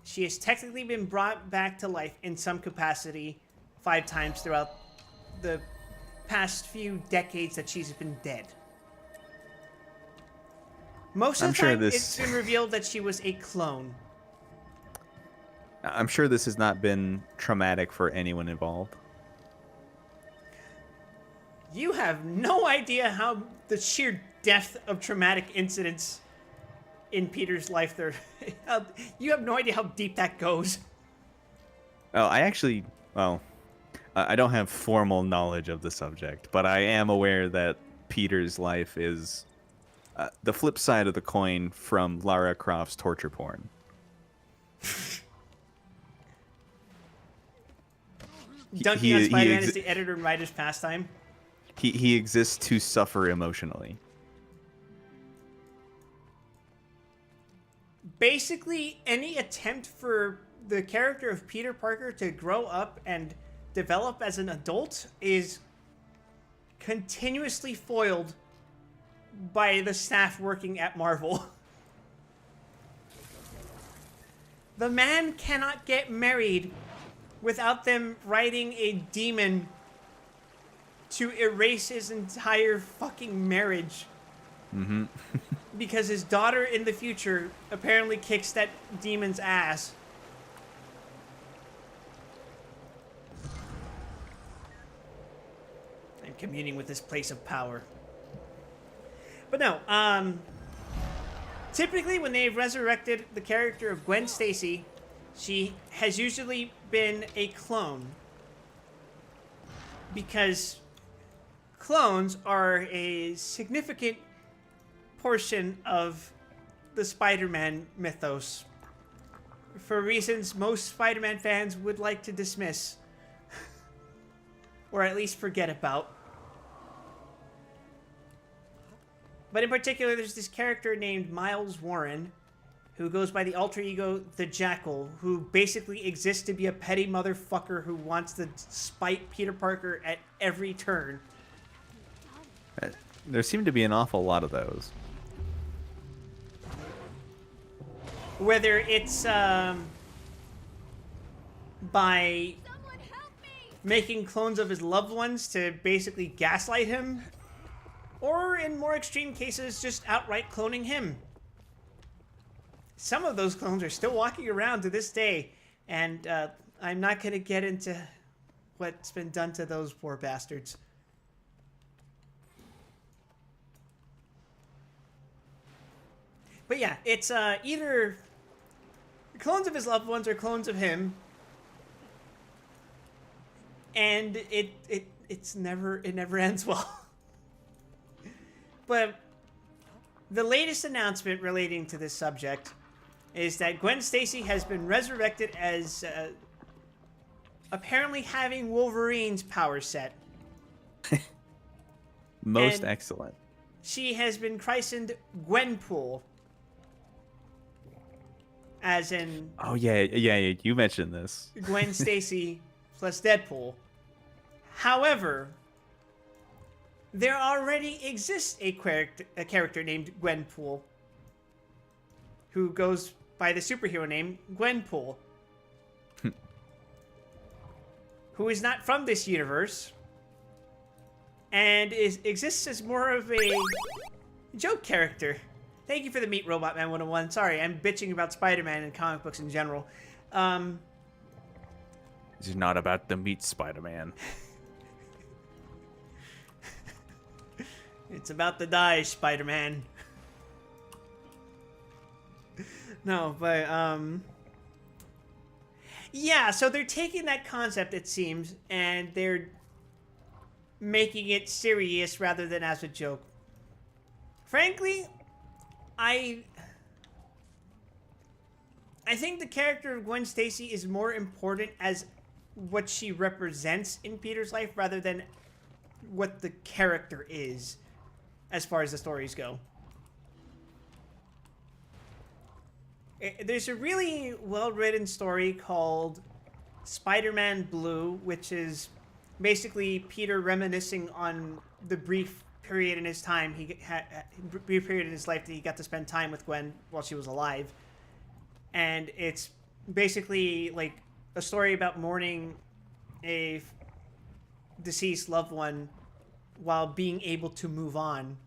She has technically been brought back to life in some capacity 5 times throughout the past few decades that she's been dead. Most of the time, it's been revealed that she was a clone. I'm sure this has not been traumatic for anyone involved. You have no idea how the sheer depth of traumatic incidents in Peter's life there. You have no idea how deep that goes. Oh, I don't have formal knowledge of the subject, but I am aware that Peter's life is the flip side of the coin from Lara Croft's torture porn. Dunking on Spider-Man is the editor and writer's pastime. He exists to suffer emotionally. Basically, any attempt for the character of Peter Parker to grow up and develop as an adult is continuously foiled by the staff working at Marvel. The man cannot get married without them writing a demon to erase his entire fucking marriage. Mm-hmm. Because his daughter in the future apparently kicks that demon's ass. I'm communing with this place of power. But no, typically when they've resurrected the character of Gwen Stacy, she has usually been a clone. Because clones are a significant portion of the Spider-Man mythos. For reasons most Spider-Man fans would like to dismiss. Or at least forget about. But in particular, there's this character named Miles Warren, who goes by the alter ego, The Jackal, who basically exists to be a petty motherfucker who wants to spite Peter Parker at every turn. There seem to be an awful lot of those. Whether it's by making clones of his loved ones to basically gaslight him, or in more extreme cases, just outright cloning him. Some of those clones are still walking around to this day, and I'm not going to get into what's been done to those poor bastards. But yeah, it's either clones of his loved ones or clones of him, and it never ends well. But the latest announcement relating to this subject is that Gwen Stacy has been resurrected as apparently having Wolverine's power set. Most And excellent. she has been christened Gwenpool. As in Oh yeah, you mentioned this. Gwen Stacy plus Deadpool. However, there already exists a character named Gwenpool who goes by the superhero name Gwenpool, who is not from this universe and exists as more of a joke character. Thank you for the Meet Robot Man 101. Sorry, I'm bitching about Spider-Man and comic books in general. This is not about the meat Spider-Man. It's about the die, Spider-Man. No, but, yeah, so they're taking that concept, it seems, and they're making it serious rather than as a joke. Frankly, I think the character of Gwen Stacy is more important as what she represents in Peter's life rather than what the character is as far as the stories go. There's a really well-written story called Spider-Man Blue, which is basically Peter reminiscing on the brief period in his time brief period in his life that he got to spend time with Gwen while she was alive. And it's basically like a story about mourning a deceased loved one while being able to move on.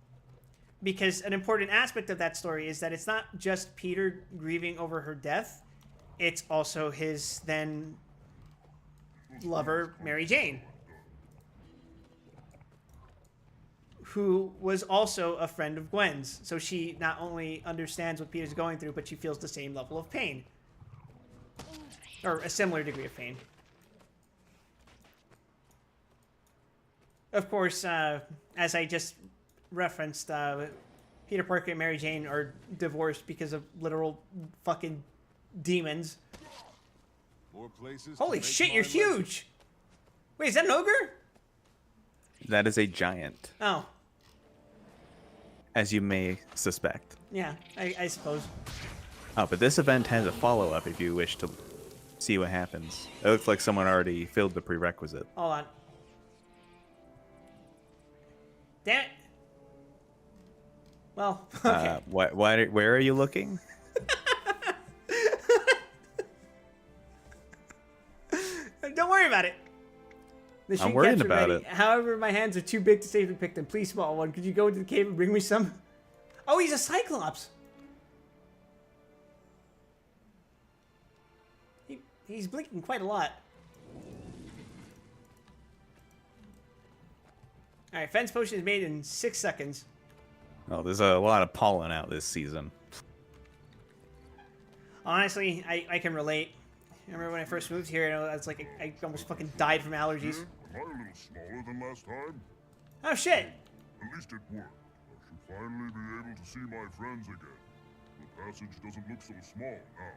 Because an important aspect of that story is that it's not just Peter grieving over her death, it's also his then lover, Mary Jane, who was also a friend of Gwen's. So she not only understands what Peter's going through, but she feels the same level of pain. Or a similar degree of pain. Of course, as I just referenced, Peter Parker and Mary Jane are divorced because of literal fucking demons. More places to Holy make shit, my you're legend. huge! Wait, is that an ogre? That is a giant, Oh, as you may suspect. yeah, I suppose. Oh, but this event has a follow-up if you wish to see what happens. It looks like someone already filled the prerequisite. Hold on. Damn it. Well, okay. Where are you looking? Don't worry about it. The I'm sheet worried caps are about ready. it. However, my hands are too big to safely pick them. Please, small one, could you go into the cave and bring me some? Oh, he's a Cyclops. He's blinking quite a lot. Alright, fence potion is made in 6 seconds. Oh, there's a lot of pollen out this season. Honestly, I can relate. I remember when I first moved here, and I was like, I almost fucking died from allergies. Am I a little smaller than last time? Oh shit! At least it worked. I should finally be able to see my friends again. The passage doesn't look so small now.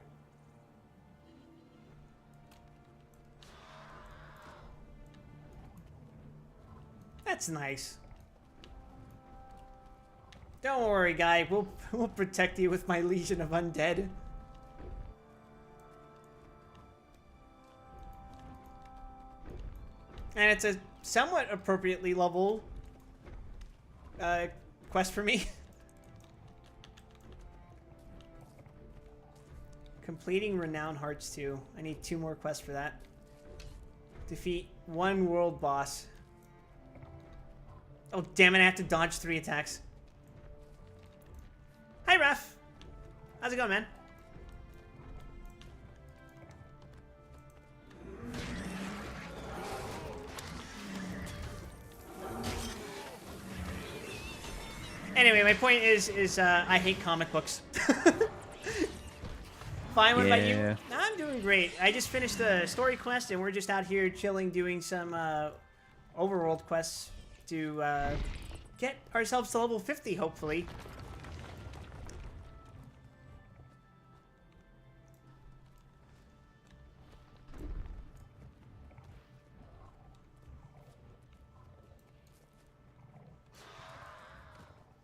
That's nice. Don't worry, guy. We'll protect you with my legion of undead. And it's a somewhat appropriately leveled quest for me. Completing Renown Hearts 2. I need 2 more quests for that. Defeat one world boss. Oh, damn it, I have to dodge 3 attacks. Hi, Ref. How's it going, man? Anyway, my point is I hate comic books. Fine, what about you? I'm doing great. I just finished the story quest, and we're just out here chilling, doing some overworld quests to get ourselves to level 50, hopefully.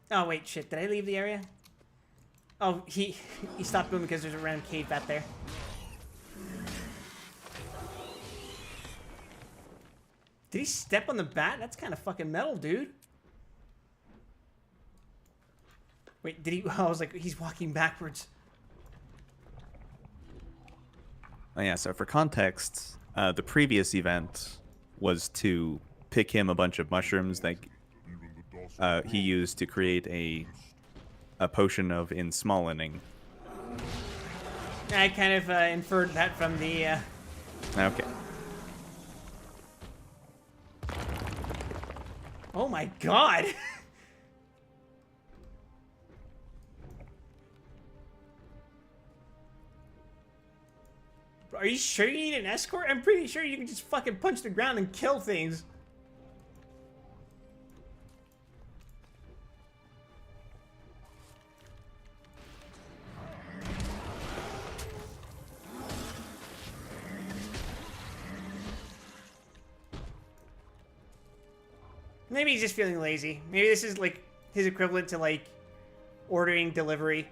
Oh, wait, shit. Did I leave the area? Oh, he stopped moving because there's a random cave back there. Did he step on the bat? That's kind of fucking metal, dude. Wait, did he? Oh, I was like, he's walking backwards. Oh yeah, so for context, the previous event was to pick him a bunch of mushrooms that he used to create a potion of Insmallening. I kind of inferred that from the... Okay. Oh my god! Are you sure you need an escort? I'm pretty sure you can just fucking punch the ground and kill things. Maybe he's just feeling lazy. Maybe this is like his equivalent to like ordering delivery.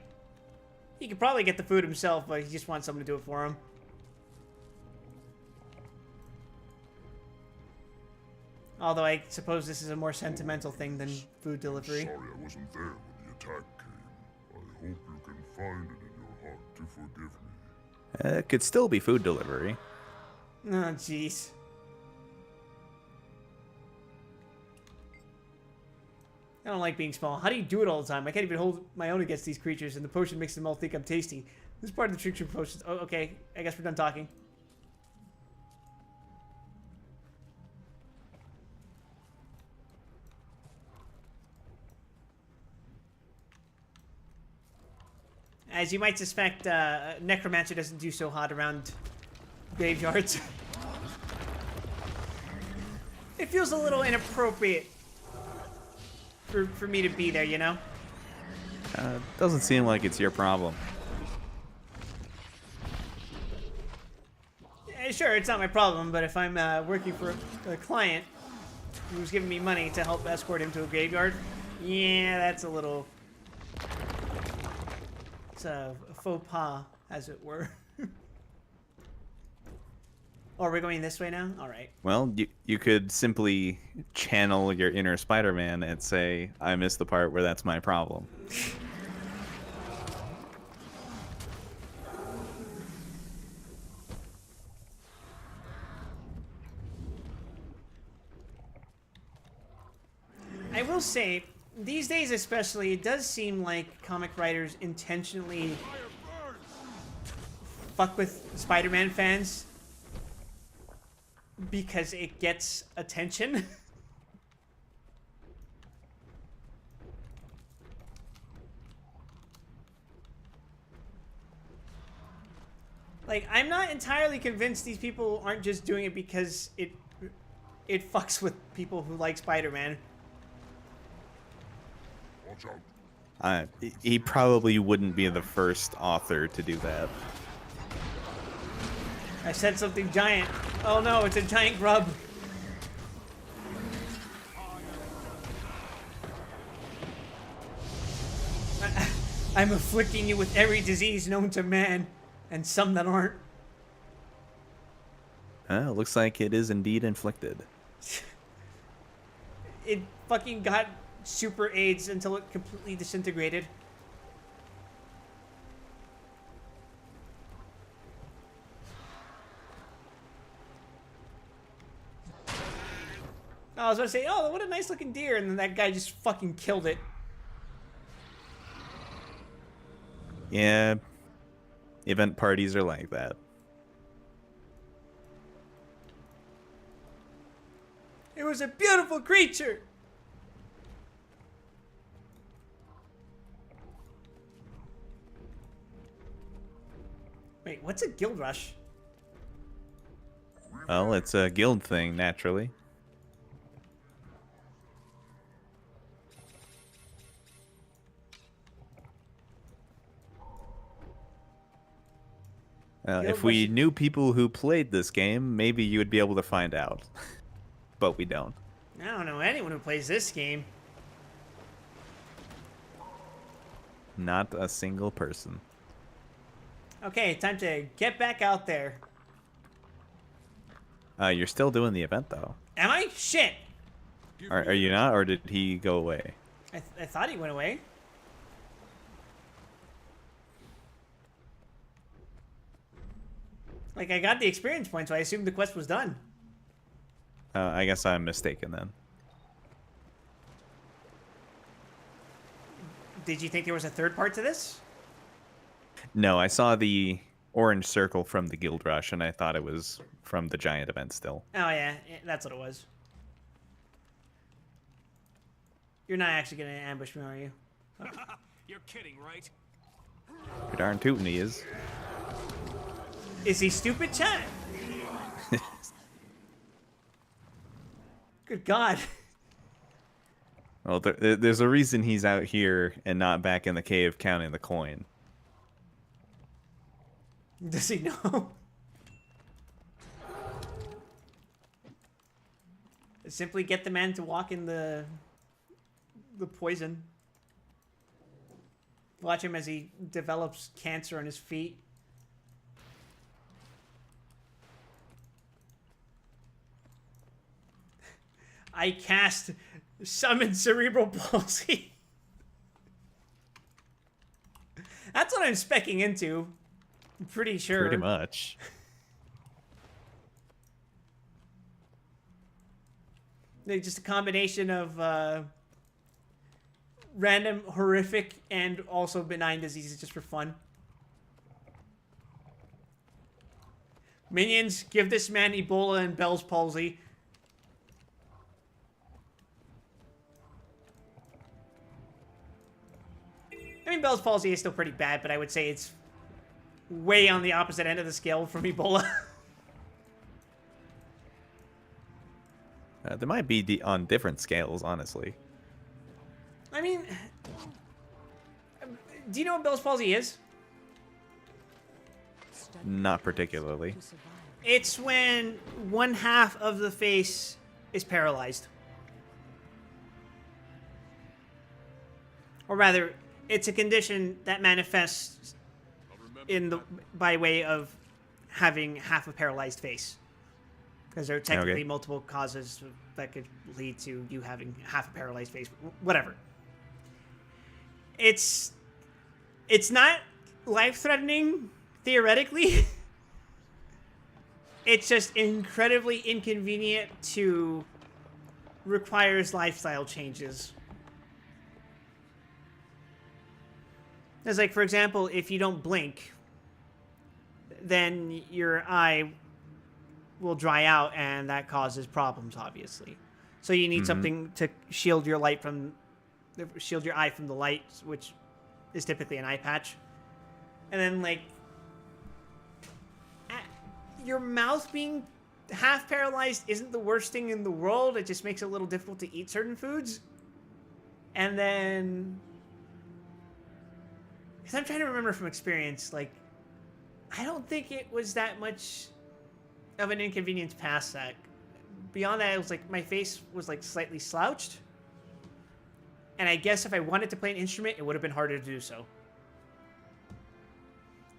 He could probably get the food himself, but he just wants someone to do it for him. Although I suppose this is a more sentimental thing than food delivery. Sorry I wasn't there when the attack came. I hope you can find it in your heart to forgive me. It could still be food delivery. Oh, jeez. I don't like being small. How do you do it all the time? I can't even hold my own against these creatures, and the potion makes them all think I'm tasty. This is part of the trick potions. Oh, okay. I guess we're done talking. As you might suspect, Necromancer doesn't do so hot around graveyards. It feels a little inappropriate for me to be there, you know? Doesn't seem like it's your problem. Sure, it's not my problem, but if I'm working for a client who's giving me money to help escort him to a graveyard, yeah, that's a little... It's a faux pas, as it were. Oh, are we going this way now? All right. Well, you could simply channel your inner Spider-Man and say, I missed the part where that's my problem. I will say, these days especially, it does seem like comic writers intentionally fuck with Spider-Man fans because it gets attention. Like, I'm not entirely convinced these people aren't just doing it because it fucks with people who like Spider-Man. Watch out. He probably wouldn't be the first author to do that. I said something giant. Oh no, it's a giant grub. I'm afflicting you with every disease known to man, and some that aren't. Looks like it is indeed inflicted. It fucking got super AIDS until it completely disintegrated. I was going to say, oh, what a nice looking deer. And then that guy just fucking killed it. Yeah. Event parties are like that. It was a beautiful creature. Wait, what's a guild rush? Well, it's a guild thing, naturally. If we knew people who played this game, maybe you would be able to find out. But we don't. I don't know anyone who plays this game. Not a single person. Okay, time to get back out there. You're still doing the event, though. Am I? Shit! Are you not, or did he go away? I thought he went away. Like, I got the experience points, so I assumed the quest was done. I guess I'm mistaken then. Did you think there was a third part to this? No, I saw the orange circle from the Guild Rush, and I thought it was from the giant event still. Oh, yeah. That's what it was. You're not actually going to ambush me, are you? You're kidding, right? You're darn tootin' he is. Is he stupid, chat? Good God. Well, there's a reason he's out here and not back in the cave counting the coin. Does he know? Simply get the man to walk in the poison. Watch him as he develops cancer on his feet. I cast Summon Cerebral Palsy. That's what I'm specking into. I'm pretty sure. Pretty much. Just a combination of random, horrific, and also benign diseases just for fun. Minions, give this man Ebola and Bell's palsy. I mean, Bell's palsy is still pretty bad, but I would say it's way on the opposite end of the scale from Ebola. They might be on different scales, honestly. I mean, do you know what Bell's palsy is? Not particularly. It's when one half of the face is paralyzed. Or rather, it's a condition that manifests by way of having half a paralyzed face. Because there are technically multiple causes that could lead to you having half a paralyzed face. Whatever. It's not life-threatening, theoretically. It's just incredibly inconvenient to requires lifestyle changes. It's like, for example, if you don't blink, then your eye will dry out, and that causes problems, obviously. So you need something to shield your eye from the light, which is typically an eye patch. And then, like, your mouth being half paralyzed isn't the worst thing in the world. It just makes it a little difficult to eat certain foods. And then, because I'm trying to remember from experience, like, I don't think it was that much of an inconvenience past that. Beyond that, it was like my face was like slightly slouched. And I guess if I wanted to play an instrument, it would have been harder to do so.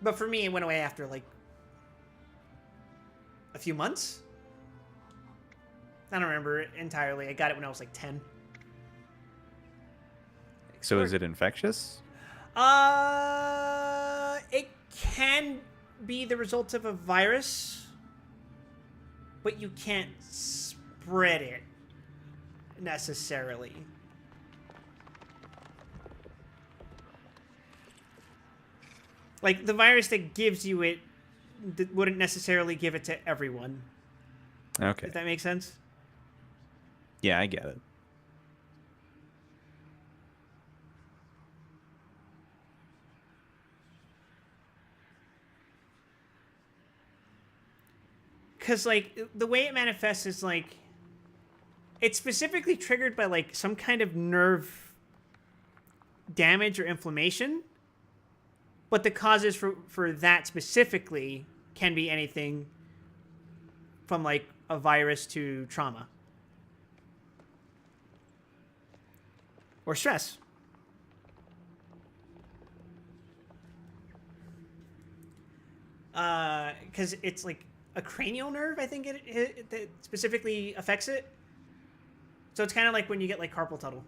But for me, it went away after like a few months. I don't remember it entirely. I got it when I was like 10. So is it infectious? It can be the result of a virus, but you can't spread it. necessarily. Like, the virus that gives you it wouldn't necessarily give it to everyone. Okay. Does that make sense? Yeah, I get it. Because, like, the way it manifests is, like, it's specifically triggered by, like, some kind of nerve damage or inflammation. But the causes for that specifically can be anything from, like, a virus to trauma. Or stress. Because it's, like, a cranial nerve, I think that specifically affects it. So it's kind of like when you get, like, carpal tunnel.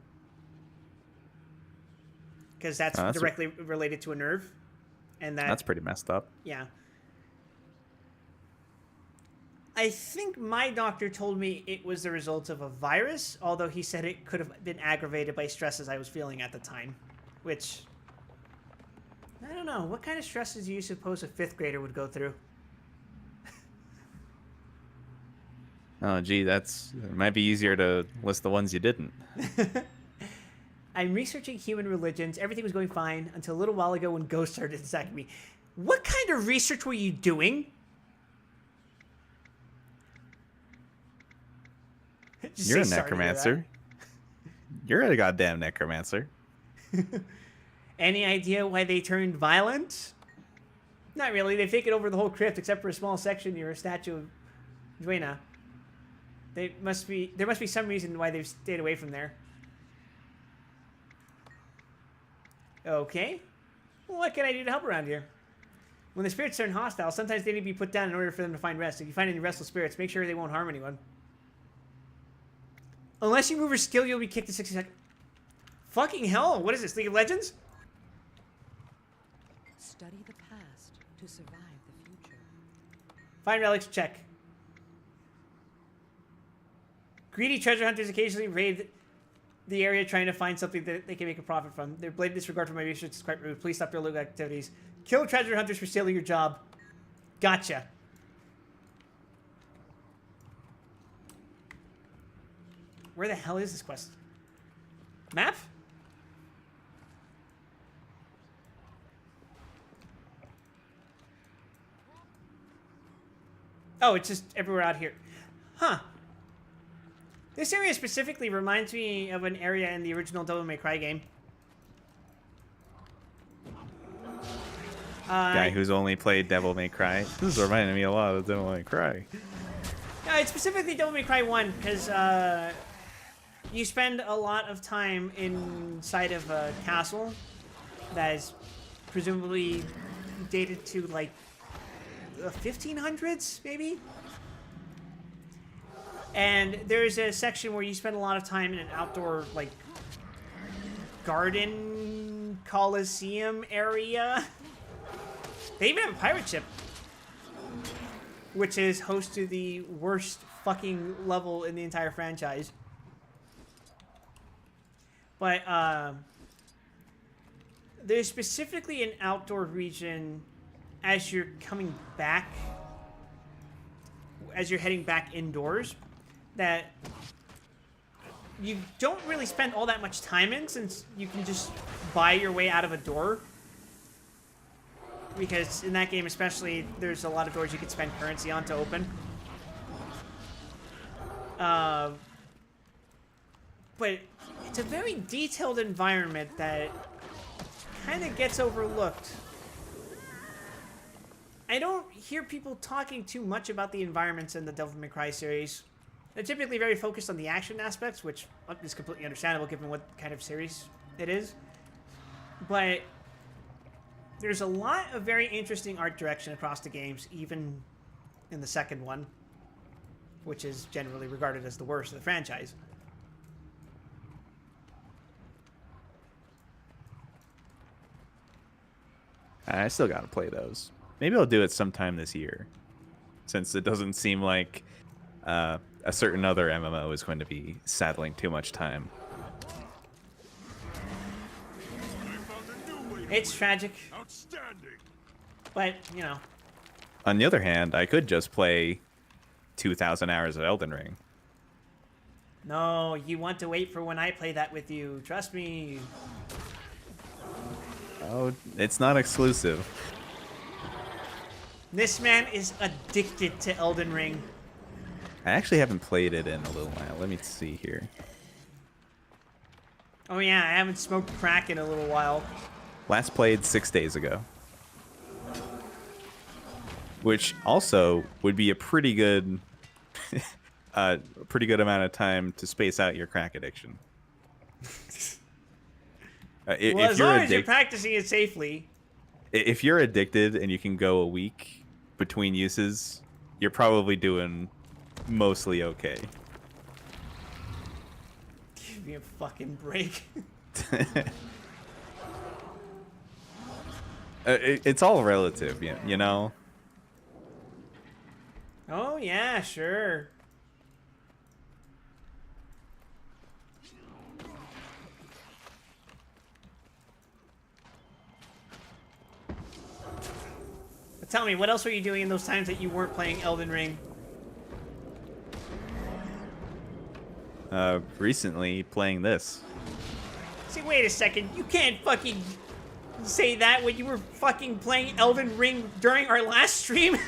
Because that's directly related to a nerve. And that's pretty messed up. Yeah. I think my doctor told me it was the result of a virus, although he said it could have been aggravated by stresses I was feeling at the time. Which, I don't know. What kind of stresses do you suppose a 5th grader would go through? Oh, gee, it might be easier to list the ones you didn't. I'm researching human religions. Everything was going fine until a little while ago when ghosts started attacking me. What kind of research were you doing? You're a necromancer. You're a goddamn necromancer. Any idea why they turned violent? Not really. They've taken over the whole crypt except for a small section near a statue of Duena. There must be some reason why they've stayed away from there. Okay. Well, what can I do to help around here? When the spirits turn hostile, sometimes they need to be put down in order for them to find rest. If you find any restless spirits, make sure they won't harm anyone. Unless you move your skill, you'll be kicked in 60 seconds. Fucking hell! What is this, League of Legends? Study the past to survive the future. Find relics, check. Greedy treasure hunters occasionally raid the area trying to find something that they can make a profit from. Their blatant disregard for my research is quite rude. Please stop their illegal activities. Kill treasure hunters for stealing your job. Gotcha. Where the hell is this quest? Map? Oh, it's just everywhere out here. Huh. This area specifically reminds me of an area in the original Devil May Cry game. Guy who's only played Devil May Cry. This is reminding me a lot of Devil May Cry. It's specifically Devil May Cry 1, because you spend a lot of time inside of a castle that is presumably dated to, like, the 1500s, maybe? And there's a section where you spend a lot of time in an outdoor, like, garden coliseum area. They even have a pirate ship, which is host to the worst fucking level in the entire franchise. But there's specifically an outdoor region as you're coming back, as you're heading back indoors, that you don't really spend all that much time in, since you can just buy your way out of a door. Because in that game especially, there's a lot of doors you can spend currency on to open. But it's a very detailed environment that kind of gets overlooked. I don't hear people talking too much about the environments in the Devil May Cry series. They're typically very focused on the action aspects, which is completely understandable given what kind of series it is. But there's a lot of very interesting art direction across the games, even in the second one, which is generally regarded as the worst of the franchise. I still gotta play those. Maybe I'll do it sometime this year, since it doesn't seem like a a certain other MMO is going to be saddling too much time. It's tragic. Outstanding. But, you know. On the other hand, I could just play 2,000 hours of Elden Ring. No, you want to wait for when I play that with you. Trust me. Oh, it's not exclusive. This man is addicted to Elden Ring. I actually haven't played it in a little while. Let me see here. Oh yeah, I haven't smoked crack in a little while. Last played 6 days ago. Which also would be a pretty good amount of time to space out your crack addiction. Well, as long as you're practicing it safely. If you're addicted and you can go a week between uses, you're probably doing mostly okay. Give me a fucking break. It's all relative, you know? Oh, yeah, sure. But tell me, what else were you doing in those times that you weren't playing Elden Ring? Recently playing this. See, wait a second. You can't fucking say that when you were fucking playing Elden Ring during our last stream.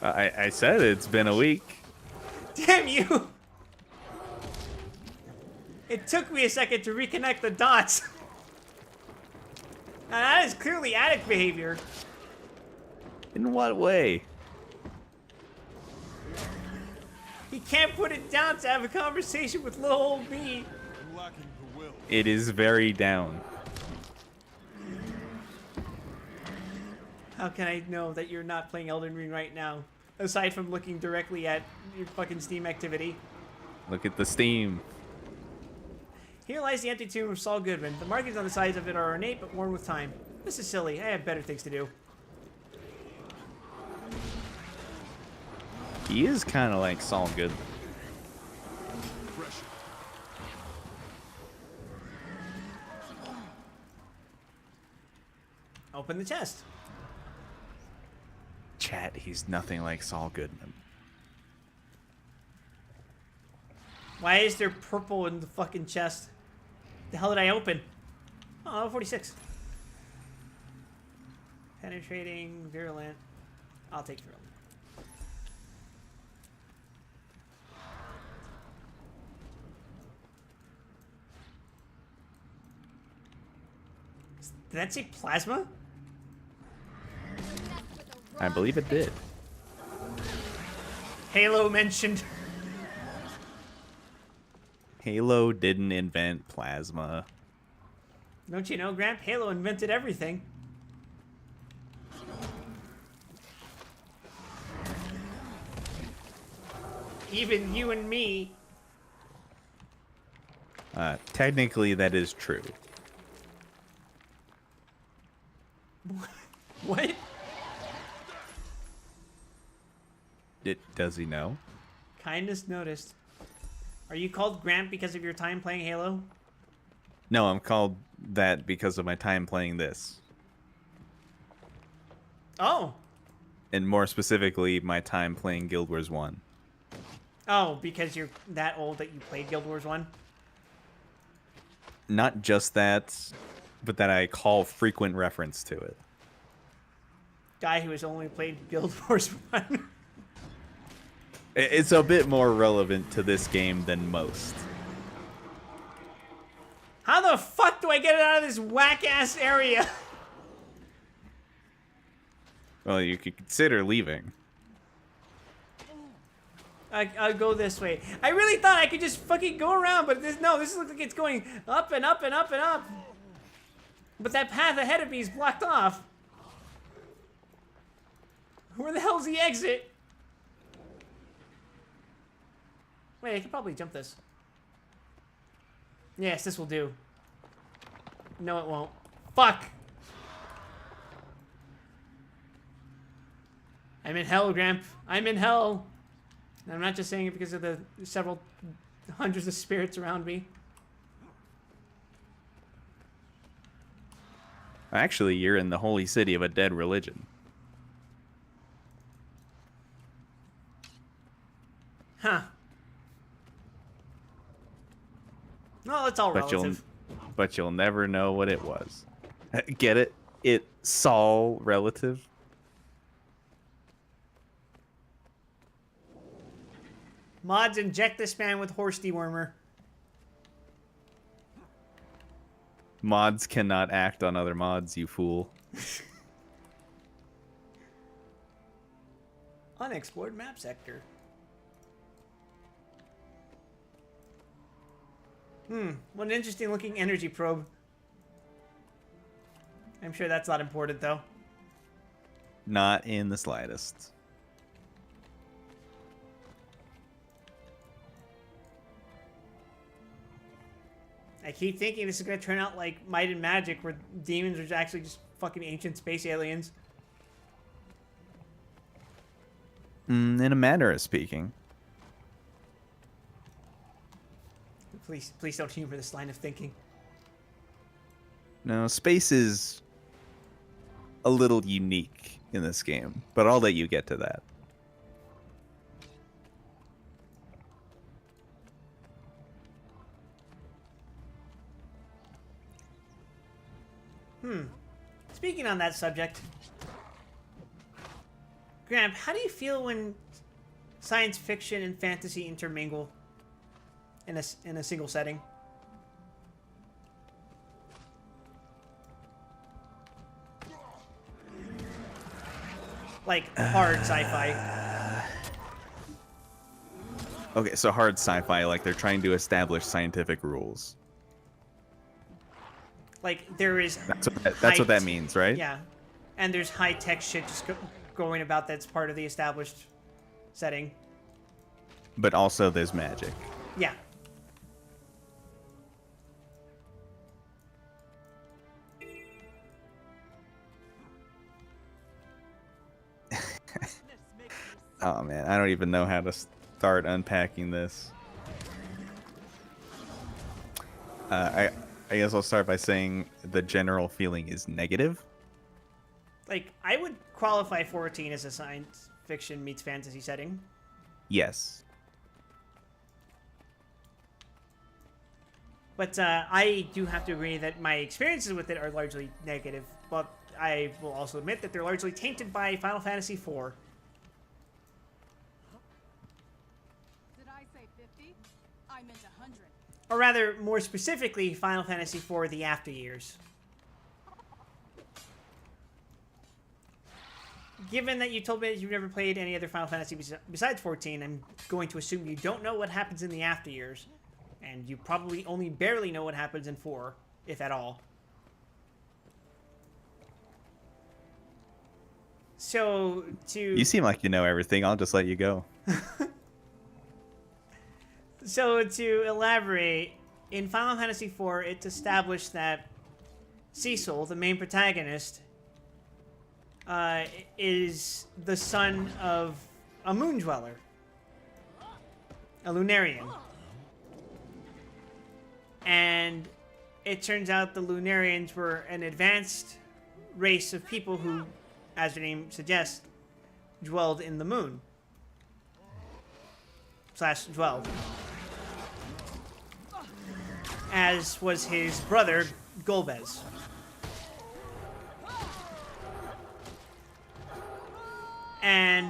I said it's been a week. Damn you! It took me a second to reconnect the dots. Now that is clearly addict behavior. In what way? He can't put it down to have a conversation with little old me. It is very down. How can I know that you're not playing Elden Ring right now? Aside from looking directly at your fucking Steam activity. Look at the Steam. Here lies the empty tomb of Saul Goodman. The markings on the sides of it are ornate but worn with time. This is silly. I have better things to do. He is kind of like Saul Goodman. Open the chest. Chat, he's nothing like Saul Goodman. Why is there purple in the fucking chest? The hell did I open? Oh, 46. Penetrating, virulent. I'll take virulent. Did that say plasma? I believe it did. Halo mentioned. Halo didn't invent plasma. Don't you know, Gramp? Halo invented everything. Even you and me. Technically, that is true. What? Does he know? Kindness noticed. Are you called Gramp because of your time playing Halo? No, I'm called that because of my time playing this. Oh. And more specifically, my time playing Guild Wars 1. Oh, because you're that old that you played Guild Wars 1? Not just that, but that I call frequent reference to it. Guy who has only played Guild Wars 1. It's a bit more relevant to this game than most. How the fuck do I get it out of this whack-ass area? Well, you could consider leaving. I'll go this way. I really thought I could just fucking go around, but this looks like it's going up and up and up and up. But that path ahead of me is blocked off. Where the hell's the exit? Wait, I could probably jump this. Yes, this will do. No, it won't. Fuck! I'm in hell, Gramp. I'm in hell. And I'm not just saying it because of the several hundreds of spirits around me. Actually, you're in the holy city of a dead religion. Huh. Well, it's all relative. But you'll never know what it was. Get it? It's all relative. Mods, inject this man with horse dewormer. Mods cannot act on other mods, you fool. Unexplored map sector. What an interesting looking energy probe. I'm sure that's not important though. Not in the slightest. I keep thinking this is going to turn out like Might and Magic, where demons are actually just fucking ancient space aliens. In a manner of speaking. Please don't humor this line of thinking. No, space is a little unique in this game, but I'll let you get to that. Speaking on that subject, Gramp, how do you feel when science fiction and fantasy intermingle in a single setting? Like hard sci-fi. Okay, so hard sci-fi, like they're trying to establish scientific rules. Like there is. That's what that means, right? Yeah, and there's high-tech shit just going about that's part of the established setting. But also there's magic. Yeah. Oh man, I don't even know how to start unpacking this. I guess I'll start by saying the general feeling is negative. Like, I would qualify 14 as a science fiction meets fantasy setting. Yes. But I do have to agree that my experiences with it are largely negative. But I will also admit that they're largely tainted by Final Fantasy IV. Did I say 50? I meant 100. Or rather, more specifically, Final Fantasy IV: The After Years. Given that you told me that you've never played any other Final Fantasy besides 14, I'm going to assume you don't know what happens in the After Years. And you probably only barely know what happens in 4, if at all. So, You seem like you know everything. I'll just let you go. So, to elaborate, in Final Fantasy IV, it's established that Cecil, the main protagonist, is the son of a moon dweller, a Lunarian. And it turns out the Lunarians were an advanced race of people who, as their name suggests, dwelled in the moon. / dwelled. As was his brother, Golbez. And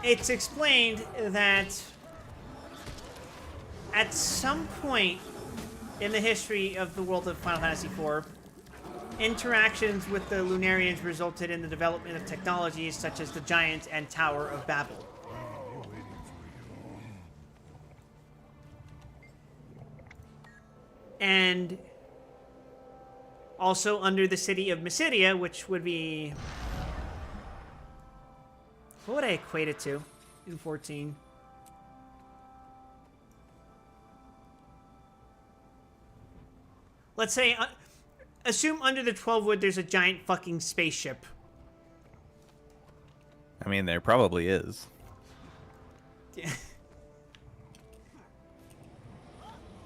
it's explained that at some point in the history of the world of Final Fantasy IV, interactions with the Lunarians resulted in the development of technologies such as the Giant and Tower of Babel. And also under the city of Mysidia, which would be... What would I equate it to in 14? Let's say, assume under the 12-wood there's a giant fucking spaceship. I mean, there probably is.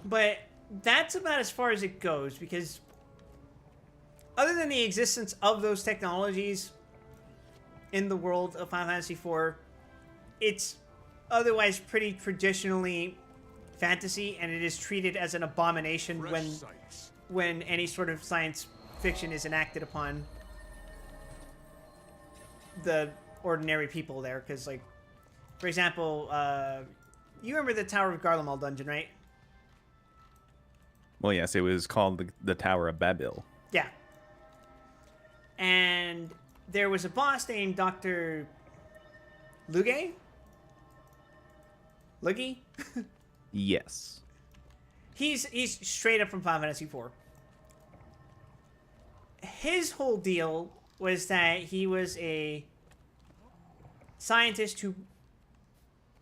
But that's about as far as it goes, because other than the existence of those technologies in the world of Final Fantasy IV, it's otherwise pretty traditionally fantasy, and it is treated as an abomination when any sort of science fiction is enacted upon the ordinary people there. Because, like, for example, you remember the Tower of Garlemald dungeon, right? Well, yes, it was called the Tower of Babel. Yeah. And there was a boss named Dr. Luge? Lugi? Yes. He's straight up from Final Fantasy IV. His whole deal was that he was a scientist who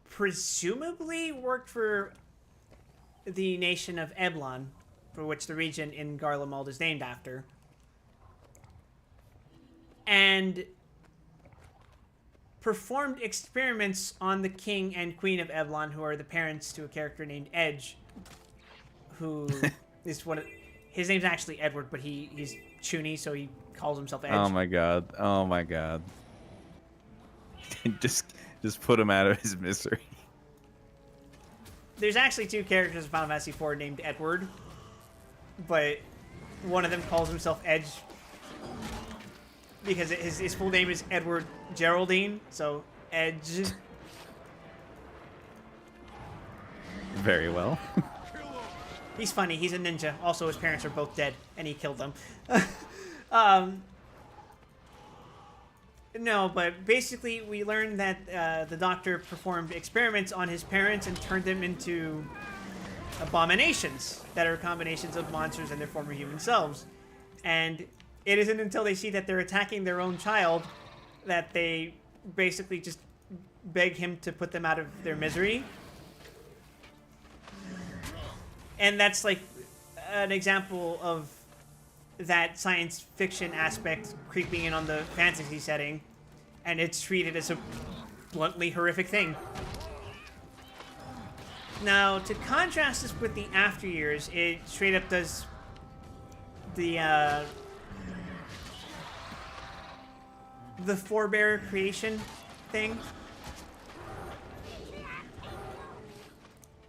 presumably worked for the nation of Eblon, for which the region in Garlemald is named after. And performed experiments on the king and queen of Eblon, who are the parents to a character named Edge, who is one of... His name's actually Edward, but he's Chuny, so he calls himself Edge. Oh my god. Oh my god. just put him out of his misery. There's actually two characters in Final Fantasy IV named Edward, but one of them calls himself Edge because his full name is Edward Geraldine, so Edge. Very well. He's funny. He's a ninja. Also, his parents are both dead, and he killed them. No, but basically, we learned that the doctor performed experiments on his parents and turned them into abominations that are combinations of monsters and their former human selves. And it isn't until they see that they're attacking their own child that they basically just beg him to put them out of their misery. And that's like an example of that science fiction aspect creeping in on the fantasy setting, and it's treated as a bluntly horrific thing. Now, to contrast this with the After Years, it straight up does the forebear creation thing,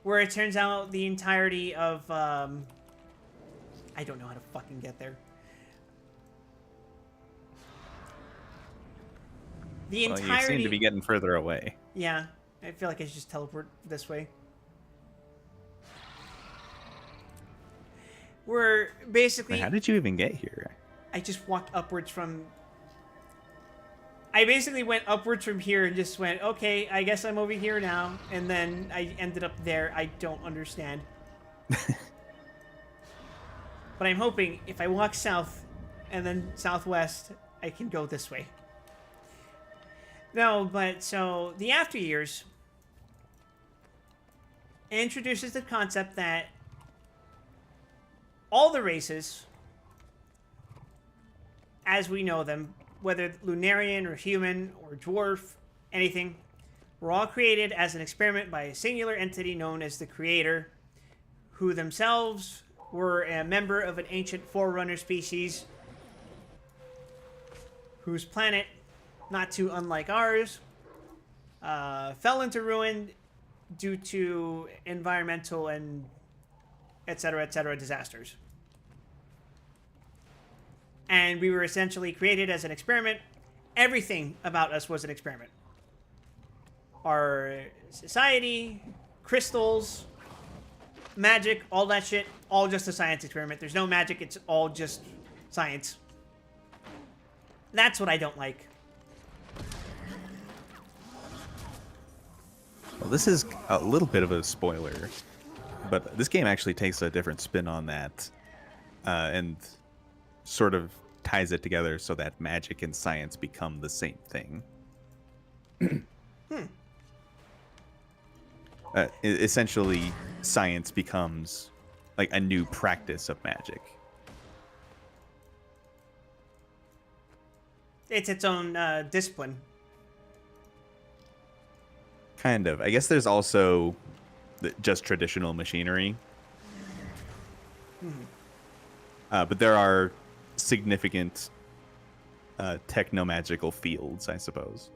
where it turns out the entirety of I don't know how to fucking get there. The entirety. Well, you seem to be getting further away. Yeah, I feel like I should just teleport this way. We're basically. Wait, how did you even get here? I just walked upwards from. I basically went upwards from here and just went, okay, I guess I'm over here now, and then I ended up there. I don't understand. But I'm hoping if I walk south and then southwest, I can go this way. No, but so the After Years introduces the concept that all the races, as we know them, whether Lunarian or human or dwarf, anything, were all created as an experiment by a singular entity known as the Creator, who themselves were a member of an ancient Forerunner species whose planet, not too unlike ours, fell into ruin due to environmental and etc. disasters. And we were essentially created as an experiment. Everything about us was an experiment. Our society, crystals, magic, all that shit, all just a science experiment. There's no magic, it's all just science. That's what I don't like. Well, this is a little bit of a spoiler, but this game actually takes a different spin on that, and sort of ties it together so that magic and science become the same thing. Essentially, science becomes like a new practice of magic. It's its own discipline. Kind of. I guess there's also just traditional machinery. But there are significant techno-magical fields, I suppose.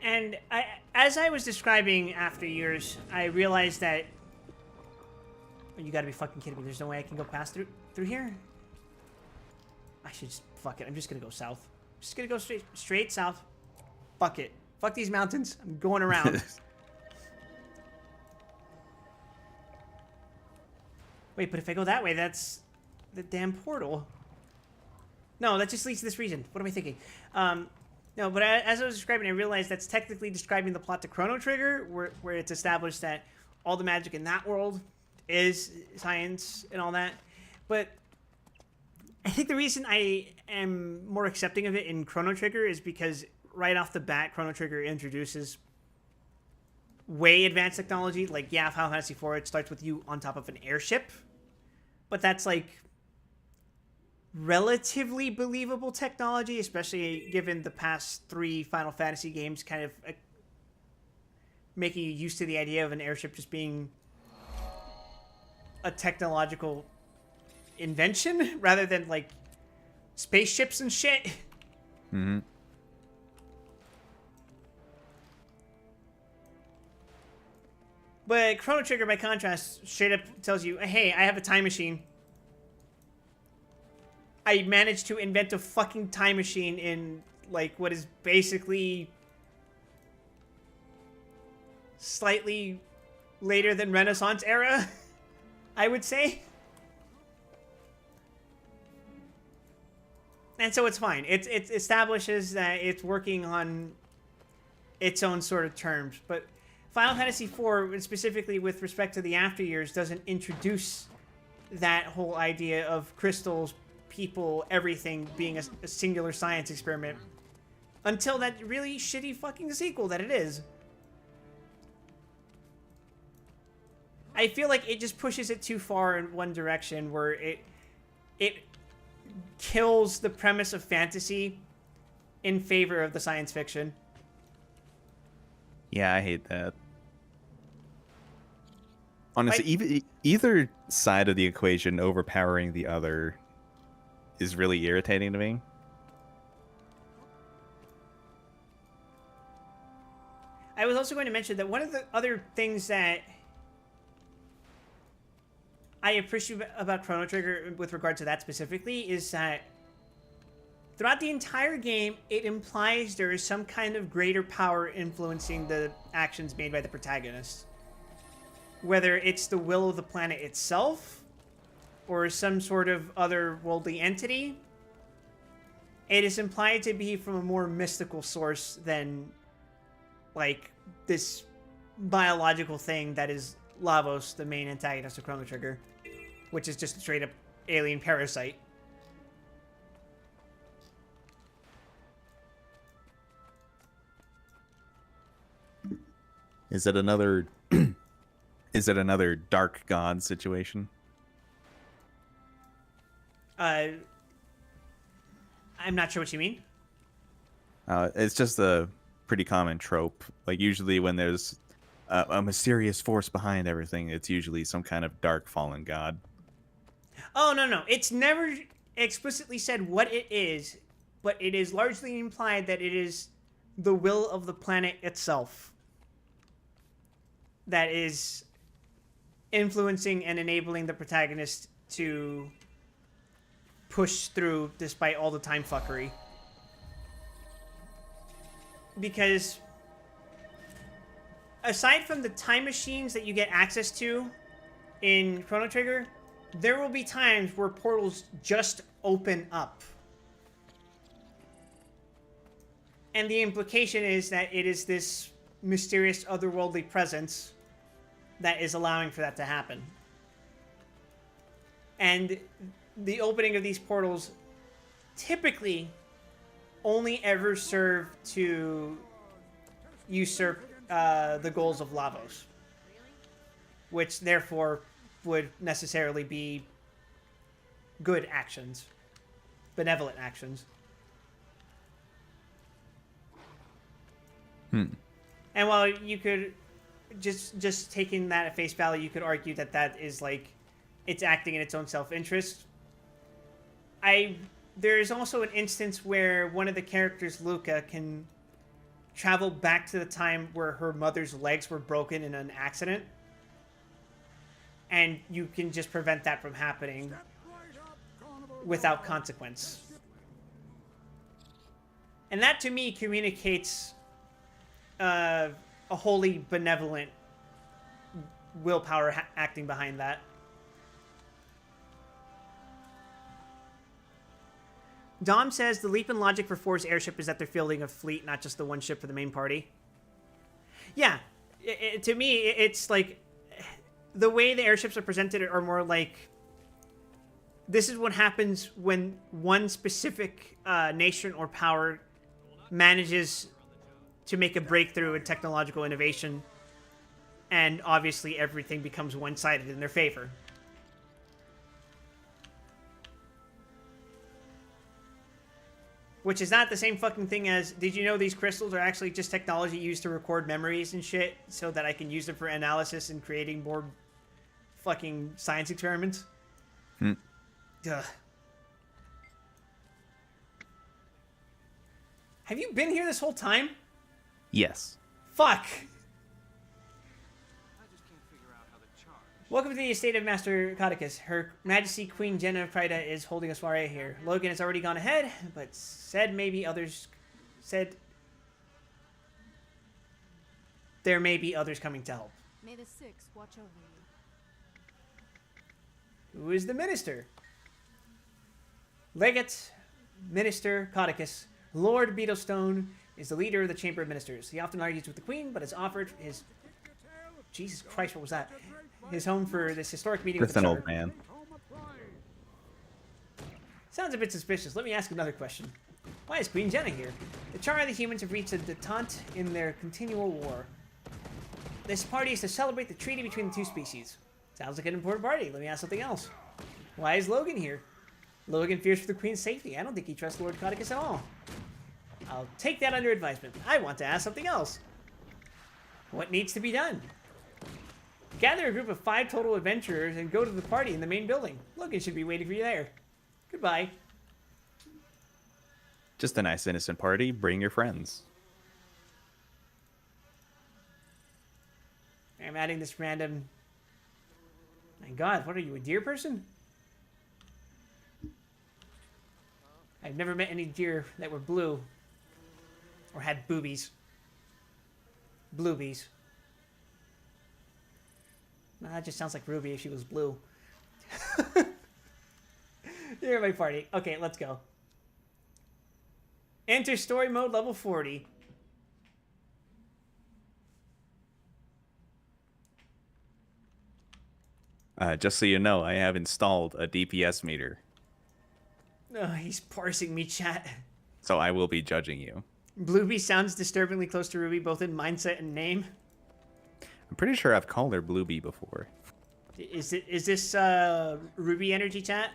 And as I was describing After Years, I realized that... Oh, you gotta be fucking kidding me. There's no way I can go past through here? I should just... Fuck it. I'm just gonna go south. Just gonna go straight south. Fuck it. Fuck these mountains. I'm going around. Wait, but if I go that way, that's the damn portal. No, that just leads to this region. What am I thinking? No, but as I was describing, I realized that's technically describing the plot to Chrono Trigger, where it's established that all the magic in that world is science and all that. But I think the reason I am more accepting of it in Chrono Trigger is because right off the bat, Chrono Trigger introduces way advanced technology. Like, yeah, Final Fantasy IV, it starts with you on top of an airship. But that's, like, relatively believable technology, especially given the past 3 Final Fantasy games kind of making you used to the idea of an airship just being a technological invention rather than, like, spaceships and shit. Mm-hmm. But Chrono Trigger, by contrast, straight up tells you, hey, I have a time machine. I managed to invent a fucking time machine in, like, what is basically slightly later than Renaissance era, I would say. And so it's fine. It establishes that it's working on its own sort of terms. But Final Fantasy IV, specifically with respect to the After Years, doesn't introduce that whole idea of crystals, people, everything being a singular science experiment until that really shitty fucking sequel that it is. I feel like it just pushes it too far in one direction where it kills the premise of fantasy in favor of the science fiction. Yeah, I hate that. Honestly, either side of the equation overpowering the other is really irritating to me. I was also going to mention that one of the other things that I appreciate about Chrono Trigger with regard to that specifically is that throughout the entire game, it implies there is some kind of greater power influencing the actions made by the protagonist. Whether it's the will of the planet itself, or some sort of otherworldly entity, it is implied to be from a more mystical source than, like, this biological thing that is Lavos, the main antagonist of Chrono Trigger, which is just a straight-up alien parasite. Is it another... Is it another Dark God situation? I'm not sure what you mean. It's just a pretty common trope. Like, usually when there's a mysterious force behind everything, it's usually some kind of dark fallen god. Oh, no. It's never explicitly said what it is, but it is largely implied that it is the will of the planet itself that is influencing and enabling the protagonist to push through despite all the time fuckery. Because aside from the time machines that you get access to in Chrono Trigger, there will be times where portals just open up. And the implication is that it is this mysterious otherworldly presence that is allowing for that to happen. And the opening of these portals typically only ever serve to usurp the goals of Lavos, which therefore would necessarily be good actions, benevolent actions. And while you could just taking that at face value, you could argue that that is like it's acting in its own self-interest. There is also an instance where one of the characters, Luca, can travel back to the time where her mother's legs were broken in an accident, and you can just prevent that from happening without consequence. And that to me communicates a wholly benevolent willpower acting behind that. Dom says the leap in logic for Force airship is that they're fielding a fleet, not just the one ship for the main party. Yeah, to me, it's like the way the airships are presented are more like this is what happens when one specific nation or power manages to make a breakthrough in technological innovation, and obviously everything becomes one-sided in their favor. Which is not the same fucking thing as, did you know these crystals are actually just technology used to record memories and shit so that I can use them for analysis and creating more fucking science experiments? Ugh. Have you been here this whole time? Yes. Fuck! Welcome to the estate of Master Codicus. Her Majesty Queen Jenna of Prida is holding a soiree here. Logan has already gone ahead, but there may be others coming to help. May the Six watch over you. Who is the minister? Legate Minister Codicus. Lord Beetlestone is the leader of the Chamber of Ministers. He often argues with the Queen, but has offered his... Jesus Christ, what was that? His home for this historic meeting with Just the an Charter. old man. Sounds a bit suspicious. Let me ask another question. Why is Queen Jenna here? The Charter and the humans have reached a detente in their continual war. This party is to celebrate the treaty between the two species. Sounds like an important party. Let me ask something else. Why is Logan here? Logan fears for the Queen's safety. I don't think he trusts Lord Codicus at all. I'll take that under advisement. I want to ask something else. What needs to be done? Gather a group of 5 total adventurers and go to the party in the main building. Logan should be waiting for you there. Goodbye. Just a nice innocent party. Bring your friends. I'm adding this random... My god, what are you, a deer person? I've never met any deer that were blue. Or had boobies. Bluebies. No, that just sounds like Ruby if she was blue. You're at my party. Okay, let's go. Enter story mode level 40. Just so you know, I have installed a DPS meter, Oh, he's parsing me, chat. so I will be judging you. Bluebee sounds disturbingly close to Ruby, both in mindset and name. I'm pretty sure I've called her Bluebee before. Is this Ruby energy, chat?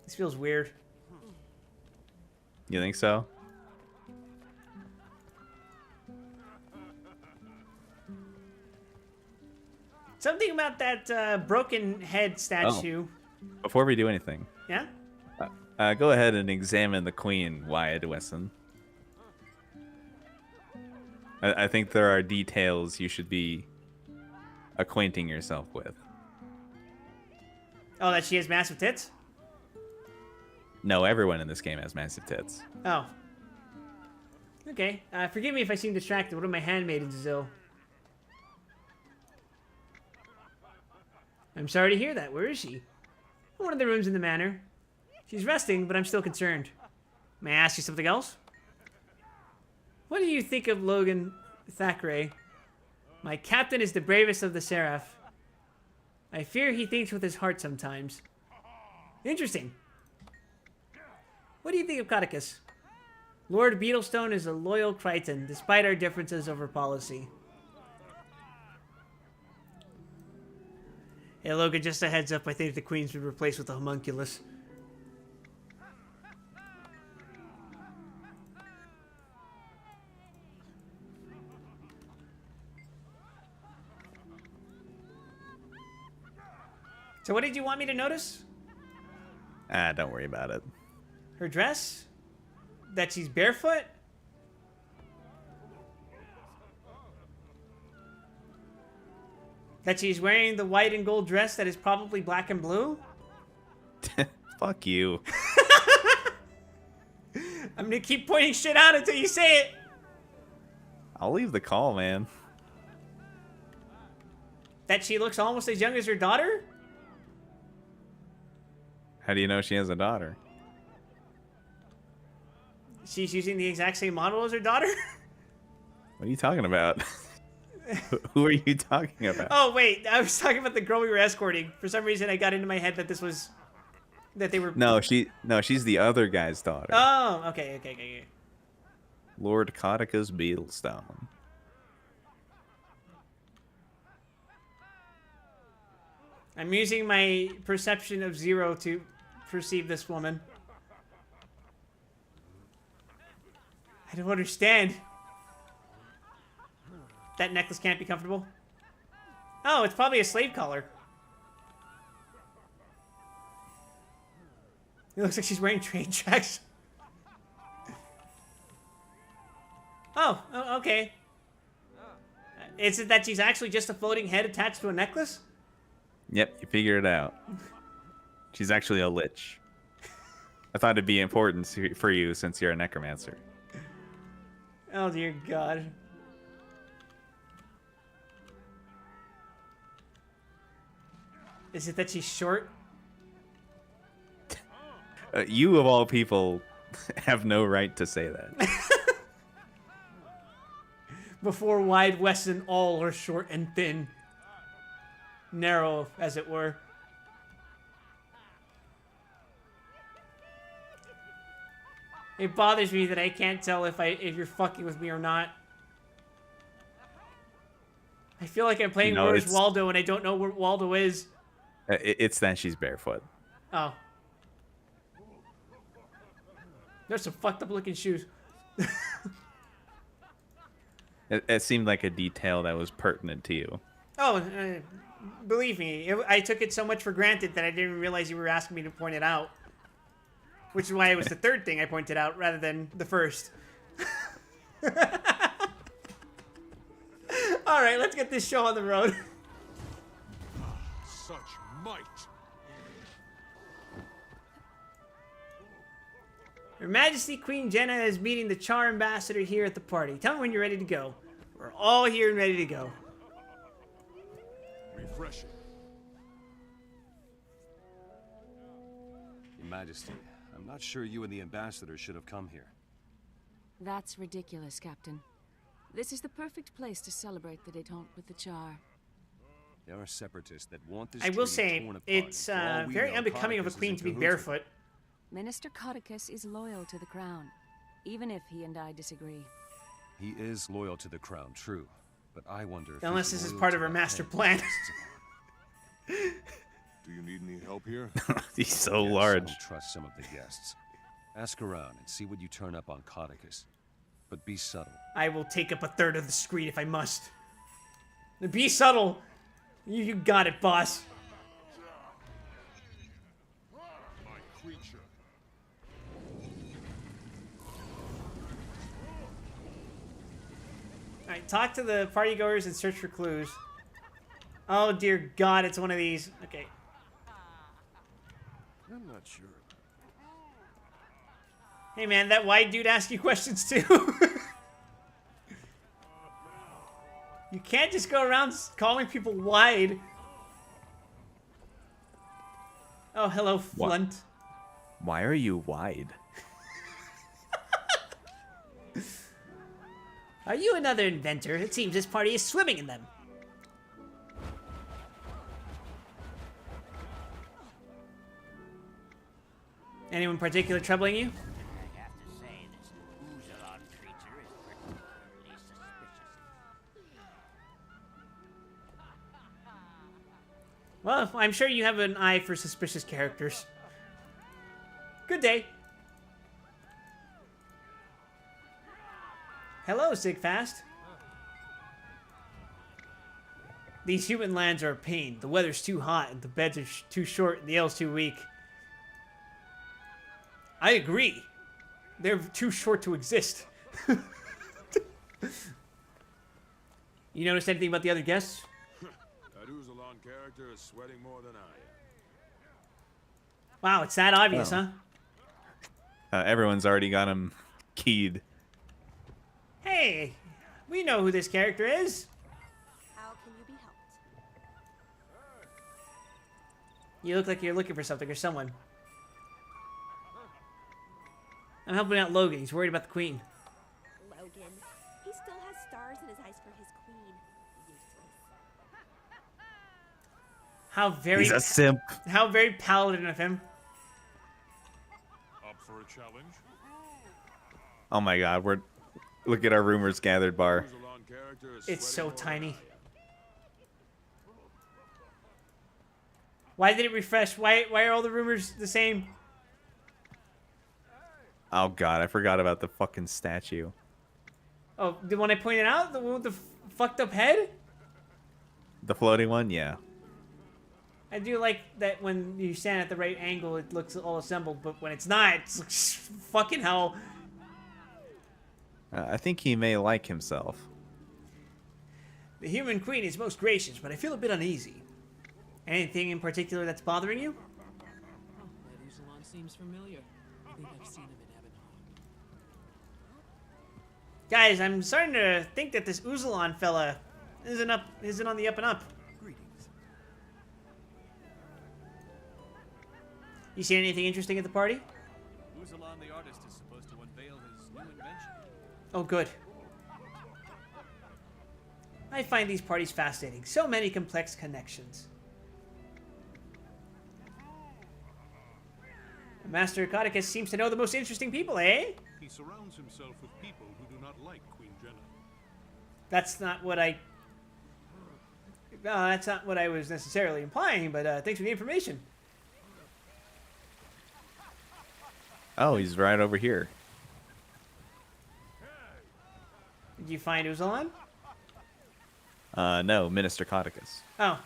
This feels weird. You think so? Something about that broken head statue. Before we do anything, Yeah? go ahead and examine the Queen, Wyatt Wesson. I think there are details you should be acquainting yourself with. Oh, that she has massive tits? No, everyone in this game has massive tits. Oh. Okay. Forgive me if I seem distracted. What are my handmaidens ill? I'm sorry to hear that. Where is she? One of the rooms in the manor. She's resting, but I'm still concerned. May I ask you something else? What do you think of Logan Thackeray? My captain is the bravest of the Seraph. I fear he thinks with his heart sometimes. Interesting. What do you think of Codicus? Lord Beetlestone is a loyal Crichton, despite our differences over policy. Hey Logan, just a heads up, I think the Queen's been replaced with a homunculus. So what did you want me to notice? Ah, don't worry about it. Her dress? That she's barefoot? That she's wearing the white and gold dress that is probably black and blue? Fuck you. I'm gonna keep pointing shit out until you say it. I'll leave the call, man. That she looks almost as young as her daughter? How do you know she has a daughter? She's using the exact same model as her daughter? What are you talking about? Who are you talking about? Oh, wait. I was talking about the girl we were escorting. For some reason, I got into my head that this was... That they were... No, she's the other guy's daughter. Oh, okay. Lord Codica's Beetlestone. I'm using my perception of 0 to perceive this woman. I don't understand. That necklace can't be comfortable. Oh, it's probably a slave collar. It looks like she's wearing train tracks. Oh, okay. Is it that she's actually just a floating head attached to a necklace? Yep, you figured it out. She's actually a lich. I thought it'd be important for you since you're a necromancer. Oh dear God. Is it that she's short? You of all people have no right to say that. Before Wide Weston, all are short and thin. Narrow, as it were. It bothers me that I can't tell if you're fucking with me or not. I feel like I'm playing Where's Waldo and I don't know where Waldo is. It's that she's barefoot. Oh. There's some fucked up looking shoes. It seemed like a detail that was pertinent to you. Oh, believe me, I took it so much for granted that I didn't even realize you were asking me to point it out. Which is why it was the third thing I pointed out rather than the first. Alright, let's get this show on the road. Such might. Her Majesty Queen Jenna is meeting the Char Ambassador here at the party. Tell me when you're ready to go. We're all here and ready to go. Refreshing. Your Majesty, I'm not sure you and the Ambassador should have come here. That's ridiculous, Captain. This is the perfect place to celebrate the détente with the Char. There are separatists that want this I will treaty say, torn apart. it's For all we very know, unbecoming of a Codicus is queen in to be cahoots barefoot. Minister Codicus is loyal to the crown, even if he and I disagree. He is loyal to the crown, true. But I wonder if Unless he's this is loyal part to of her the master head plan. Do you need any help here? He's so Yes, large. I don't trust some of the guests. Ask around and see what you turn up on Codicus. But be subtle. I will take up a third of the screen if I must. Be subtle. You got it, boss. My creature. Alright, talk to the partygoers and search for clues. Oh dear God, it's one of these. Okay. I'm not sure. Hey man, that white dude asked you questions too. You can't just go around calling people wide. Oh, hello, Flunt. Why are you wide? Are you another inventor? It seems this party is swimming in them. Anyone particular troubling you? I have to say, this Uzalon creature is particularly suspicious. Well, I'm sure you have an eye for suspicious characters. Good day. Hello, Sigfast. These human lands are a pain. The weather's too hot, and the beds are too short, and the ale's too weak. I agree. They're too short to exist. You notice anything about the other guests? That Uzalon character is sweating more than I am. Wow, it's that obvious, Oh. huh? Everyone's already got him keyed. Hey, we know who this character is. How can you be helped? You look like you're looking for something or someone. I'm helping out Logan. He's worried about the queen. Logan. He still has stars in his eyes for his queen. Useless. How very He's a simp. How very paladin of him. Up for a challenge? Oh my god, look at our rumors gathered bar. Uzalon character is It's so sweating more tiny. Why did it refresh? Why are all the rumors the same? Oh god, I forgot about the fucking statue. Oh, the one I pointed out? The one with the fucked up head? The floating one? Yeah. I do like that when you stand at the right angle, it looks all assembled, but when it's not, it's like, fucking hell. I think he may like himself. The human queen is most gracious, but I feel a bit uneasy. Anything in particular that's bothering you? Oh, that Uzalon seems familiar. I think I've seen him in Abenhar. Guys, I'm starting to think that this Uzalon fella isn't on the up and up. Greetings. You see anything interesting at the party? Uzalon the artist is supposed to unveil his new invention. Oh, good. I find these parties fascinating. So many complex connections. Master Codicus seems to know the most interesting people, eh? He surrounds himself with people who do not like Queen Jenna. That's not what I... that's not what I was necessarily implying, but thanks for the information. Oh, he's right over here. Did you find Uzalon? No, Minister Codicus. Oh.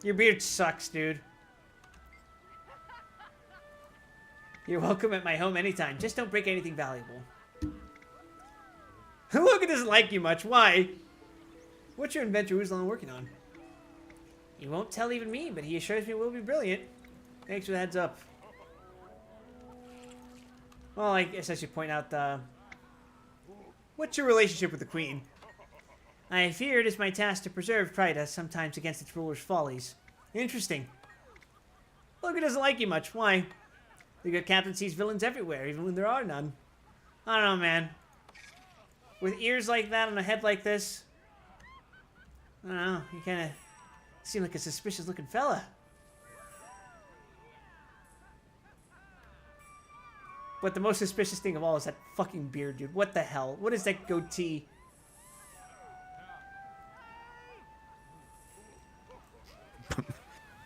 Your beard sucks, dude. You're welcome at my home anytime. Just don't break anything valuable. Logan doesn't like you much. Why? What's your inventor Uzalon working on? He won't tell even me, but he assures me it will be brilliant. Thanks for the heads up. Well, I guess I should point out what's your relationship with the Queen? I fear it is my task to preserve Prida, sometimes against its ruler's follies. Interesting. Logan doesn't like you much. Why? The good captain sees villains everywhere, even when there are none. I don't know, man. With ears like that and a head like this, I don't know, you kind of seem like a suspicious-looking fella. But the most suspicious thing of all is that fucking beard, dude. What the hell? What is that goatee?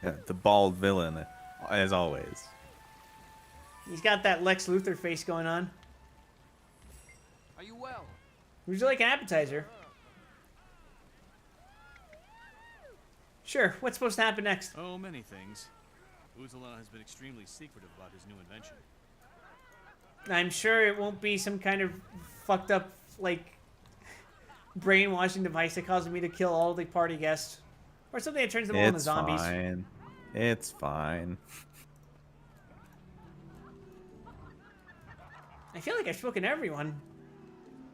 Yeah, the bald villain, as always. He's got that Lex Luthor face going on. Are you well? Would you like an appetizer? Sure. What's supposed to happen next? Oh, many things. Uzalon has been extremely secretive about his new invention. I'm sure it won't be some kind of fucked up, like, brainwashing device that causes me to kill all the party guests. Or something that turns them all into zombies. Fine. It's fine. I feel like I've spoken to everyone.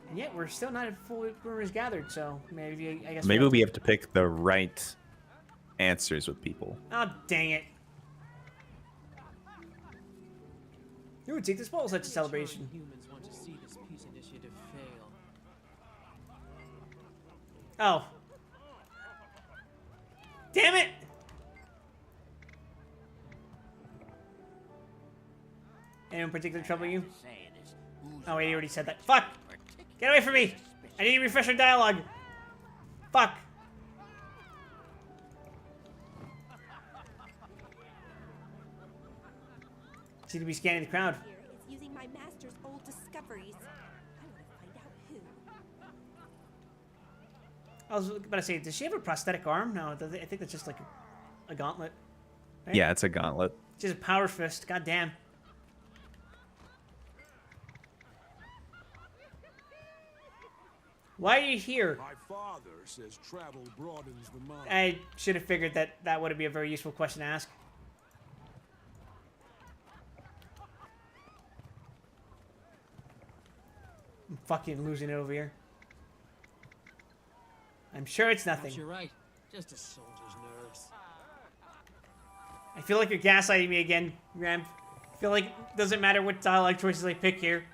And yet we're still not at full rumors gathered, so maybe, I guess... Maybe we have to pick the right answers with people. Oh, dang it. Who would take this ball such a celebration? Humans want to see this peace initiative fail. Oh. Damn it! Anyone in particular trouble you? Oh wait, he already said that. Fuck! Get away from me! I need to refresh our dialogue. Fuck. Seem to be scanning the crowd. Here is using my master's old discoveries. I would have I was about to say, does she have a prosthetic arm? No, I think that's just like a gauntlet. Right? Yeah, it's a gauntlet. She's a power fist. God damn. Why are you here? My father says travel broadens the mind. I should have figured that that would be a very useful question to ask. I'm fucking losing it over here. I'm sure it's nothing. You're right. Just a soldier's nerves. I feel like you're gaslighting me again, Graham. I feel like it doesn't matter what dialogue choices I pick here.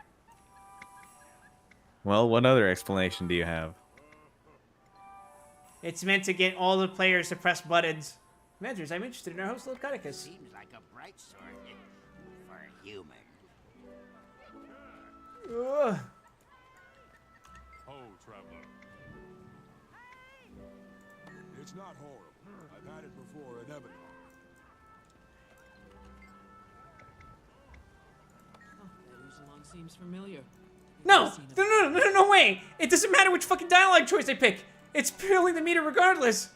Well, what other explanation do you have? It's meant to get all the players to press buttons. Commanders, I'm interested in our host, Lord Cudicus. Seems like a bright sword for a human. Ugh. Oh, traveler. It's not horrible. I've had it before at Ebony. Uzalon seems familiar. No! No way! It doesn't matter which fucking dialogue choice I pick! It's purely the meter regardless!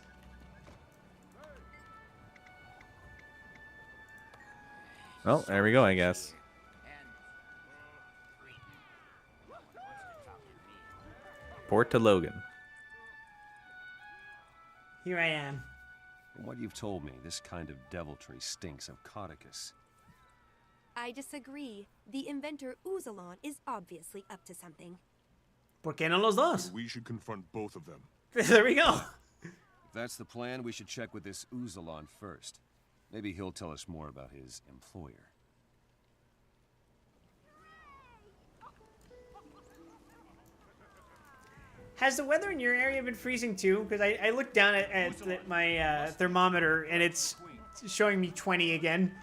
Well, there we go, I guess. Port to Logan. Here I am. From what you've told me, this kind of deviltry stinks of Codicus. I disagree. The inventor Uzalon is obviously up to something. ¿Por qué no los dos? We should confront both of them. There we go. If that's the plan, we should check with this Uzalon first. Maybe he'll tell us more about his employer. Has the weather in your area been freezing too? Because I looked down at my thermometer and it's showing me 20 again.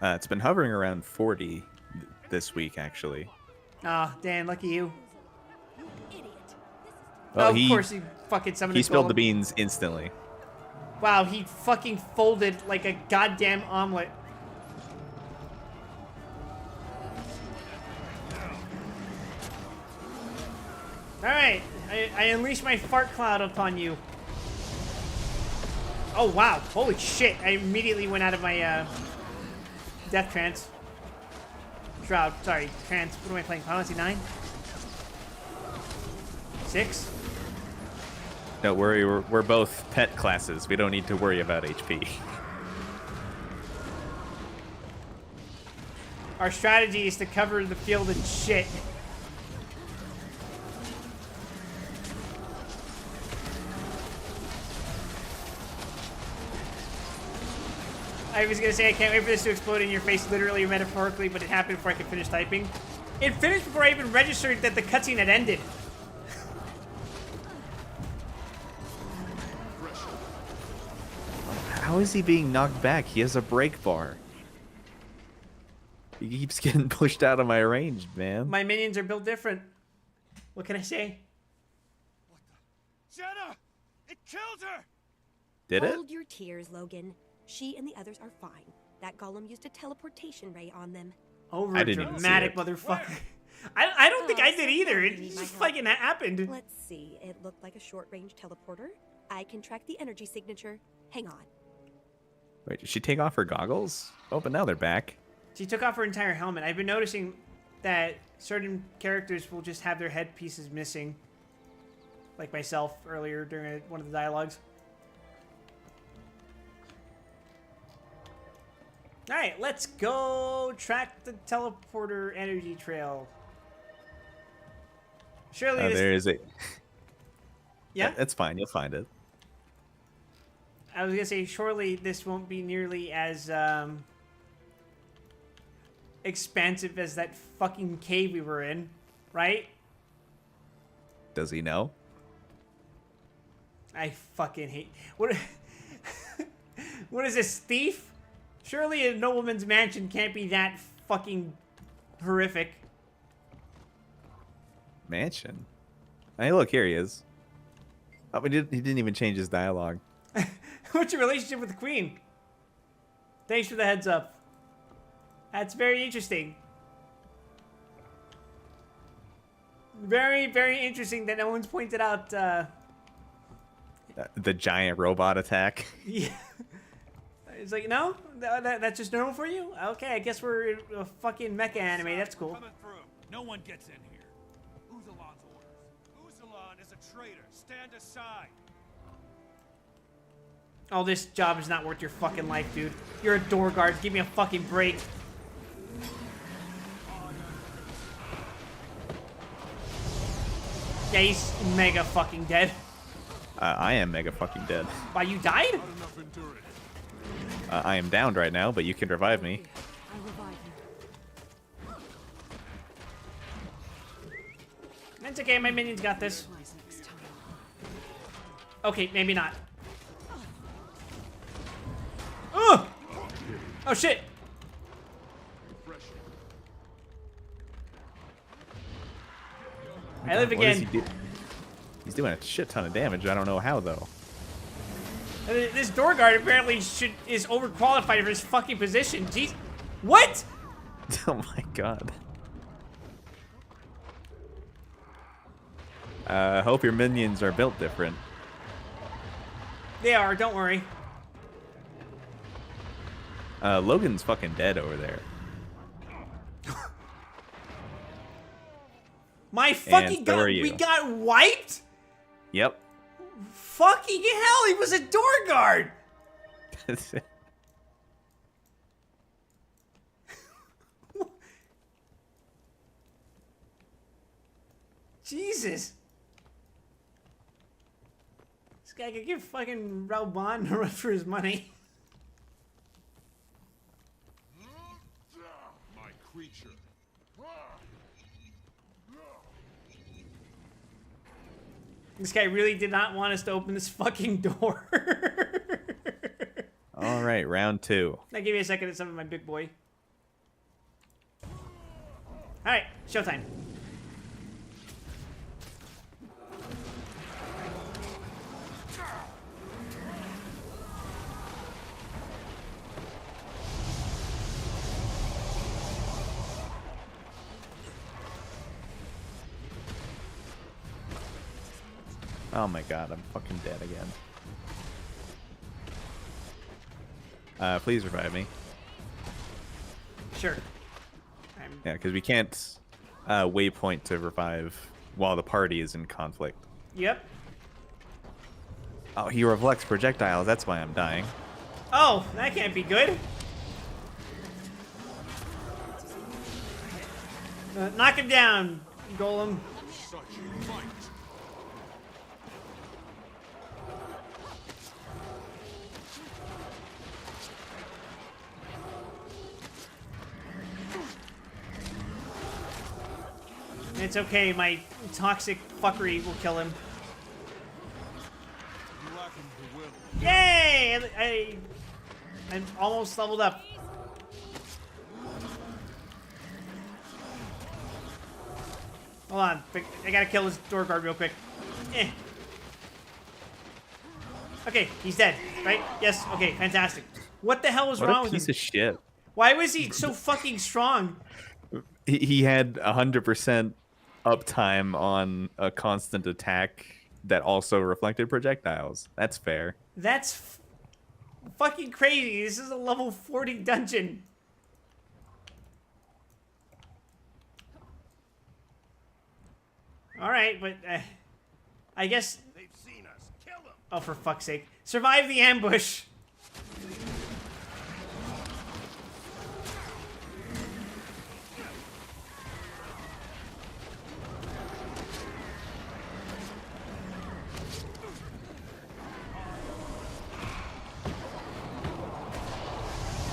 It's been hovering around 40 this week, actually. Ah, Dan, lucky you. Well, of course he fucking summoned He his spilled the golem. beans instantly. Wow, he fucking folded like a goddamn omelet. Alright, I unleash my fart cloud upon you. Oh wow, holy shit, I immediately went out of my death trance. Shroud, sorry, trance, what am I playing? Final Fantasy 9? 6? Don't worry, we're both pet classes. We don't need to worry about HP. Our strategy is to cover the field in shit. I was gonna say I can't wait for this to explode in your face, literally or metaphorically, but it happened before I could finish typing. It finished before I even registered that the cutscene had ended. How is he being knocked back? He has a break bar. He keeps getting pushed out of my range, man. My minions are built different. What can I say? Jenna! It killed her! Did it? Hold your tears, Logan. She and the others are fine. That golem used a teleportation ray on them. Over I didn't even see dramatic it. motherfucker. I don't think I did either. It Need my just help. fucking happened. Let's see. It looked like a short-range teleporter. I can track the energy signature. Hang on. Wait, did she take off her goggles? Oh, but now they're back. She took off her entire helmet. I've been noticing that certain characters will just have their headpieces missing. Like myself earlier during one of the dialogues. Alright, let's go track the teleporter energy trail. Surely this... There is a... Yeah? That's fine. You'll find it. I was gonna say, surely this won't be nearly as expansive as that fucking cave we were in, right? Does he know? I fucking hate... What, what is this, thief? Surely a nobleman's mansion can't be that fucking horrific. Mansion? Hey, look, here he is. Oh, he didn't even change his dialogue. What's your relationship with the queen? Thanks for the heads up. That's very interesting. Very, very interesting that no one's pointed out. The giant robot attack. Yeah. It's like, no? That's just normal for you? Okay, I guess we're in a fucking mecha anime. That's cool. Coming through. No one gets in here. Uzalan's orders. Uzalan is a traitor. Stand aside. Oh, this job is not worth your fucking life, dude. You're a door guard. Give me a fucking break. Yeah, he's mega fucking dead. I am mega fucking dead. Why, you died? I am downed right now, but you can revive me. It's okay, my minions got this. Okay, maybe not. Ugh! Oh shit! I live What does again. he do? He's doing a shit ton of damage. I don't know how though. This door guard apparently is overqualified for his fucking position. Jeez, what? Oh my god. Hope your minions are built different. They are. Don't worry. Logan's fucking dead over there. My fucking so god, are you. we got wiped? Yep. Fucking hell, he was a door guard! Jesus. This guy could give fucking Rauban a run for his money. My creature. This guy really did not want us to open this fucking door. All right, round 2. Now give me a second to summon my big boy. Alright, showtime. Oh my god, I'm fucking dead again. Please revive me. Sure. Yeah, because we can't waypoint to revive while the party is in conflict. Yep. Oh, he reflects projectiles. That's why I'm dying. Oh, that can't be good. Knock him down, Golem. Such fight. It's okay, my toxic fuckery will kill him. Yay! I'm almost leveled up. Hold on, I gotta kill this door guard real quick. Eh. Okay, he's dead, right? Yes, okay, fantastic. What the hell was What wrong a with piece him? of shit. Why was he so fucking strong? He had 100% uptime on a constant attack that also reflected projectiles. That's fair. That's fucking crazy. This is a level 40 dungeon. Alright, but I guess... They've seen us. Kill them. Oh, for fuck's sake. Survive the ambush.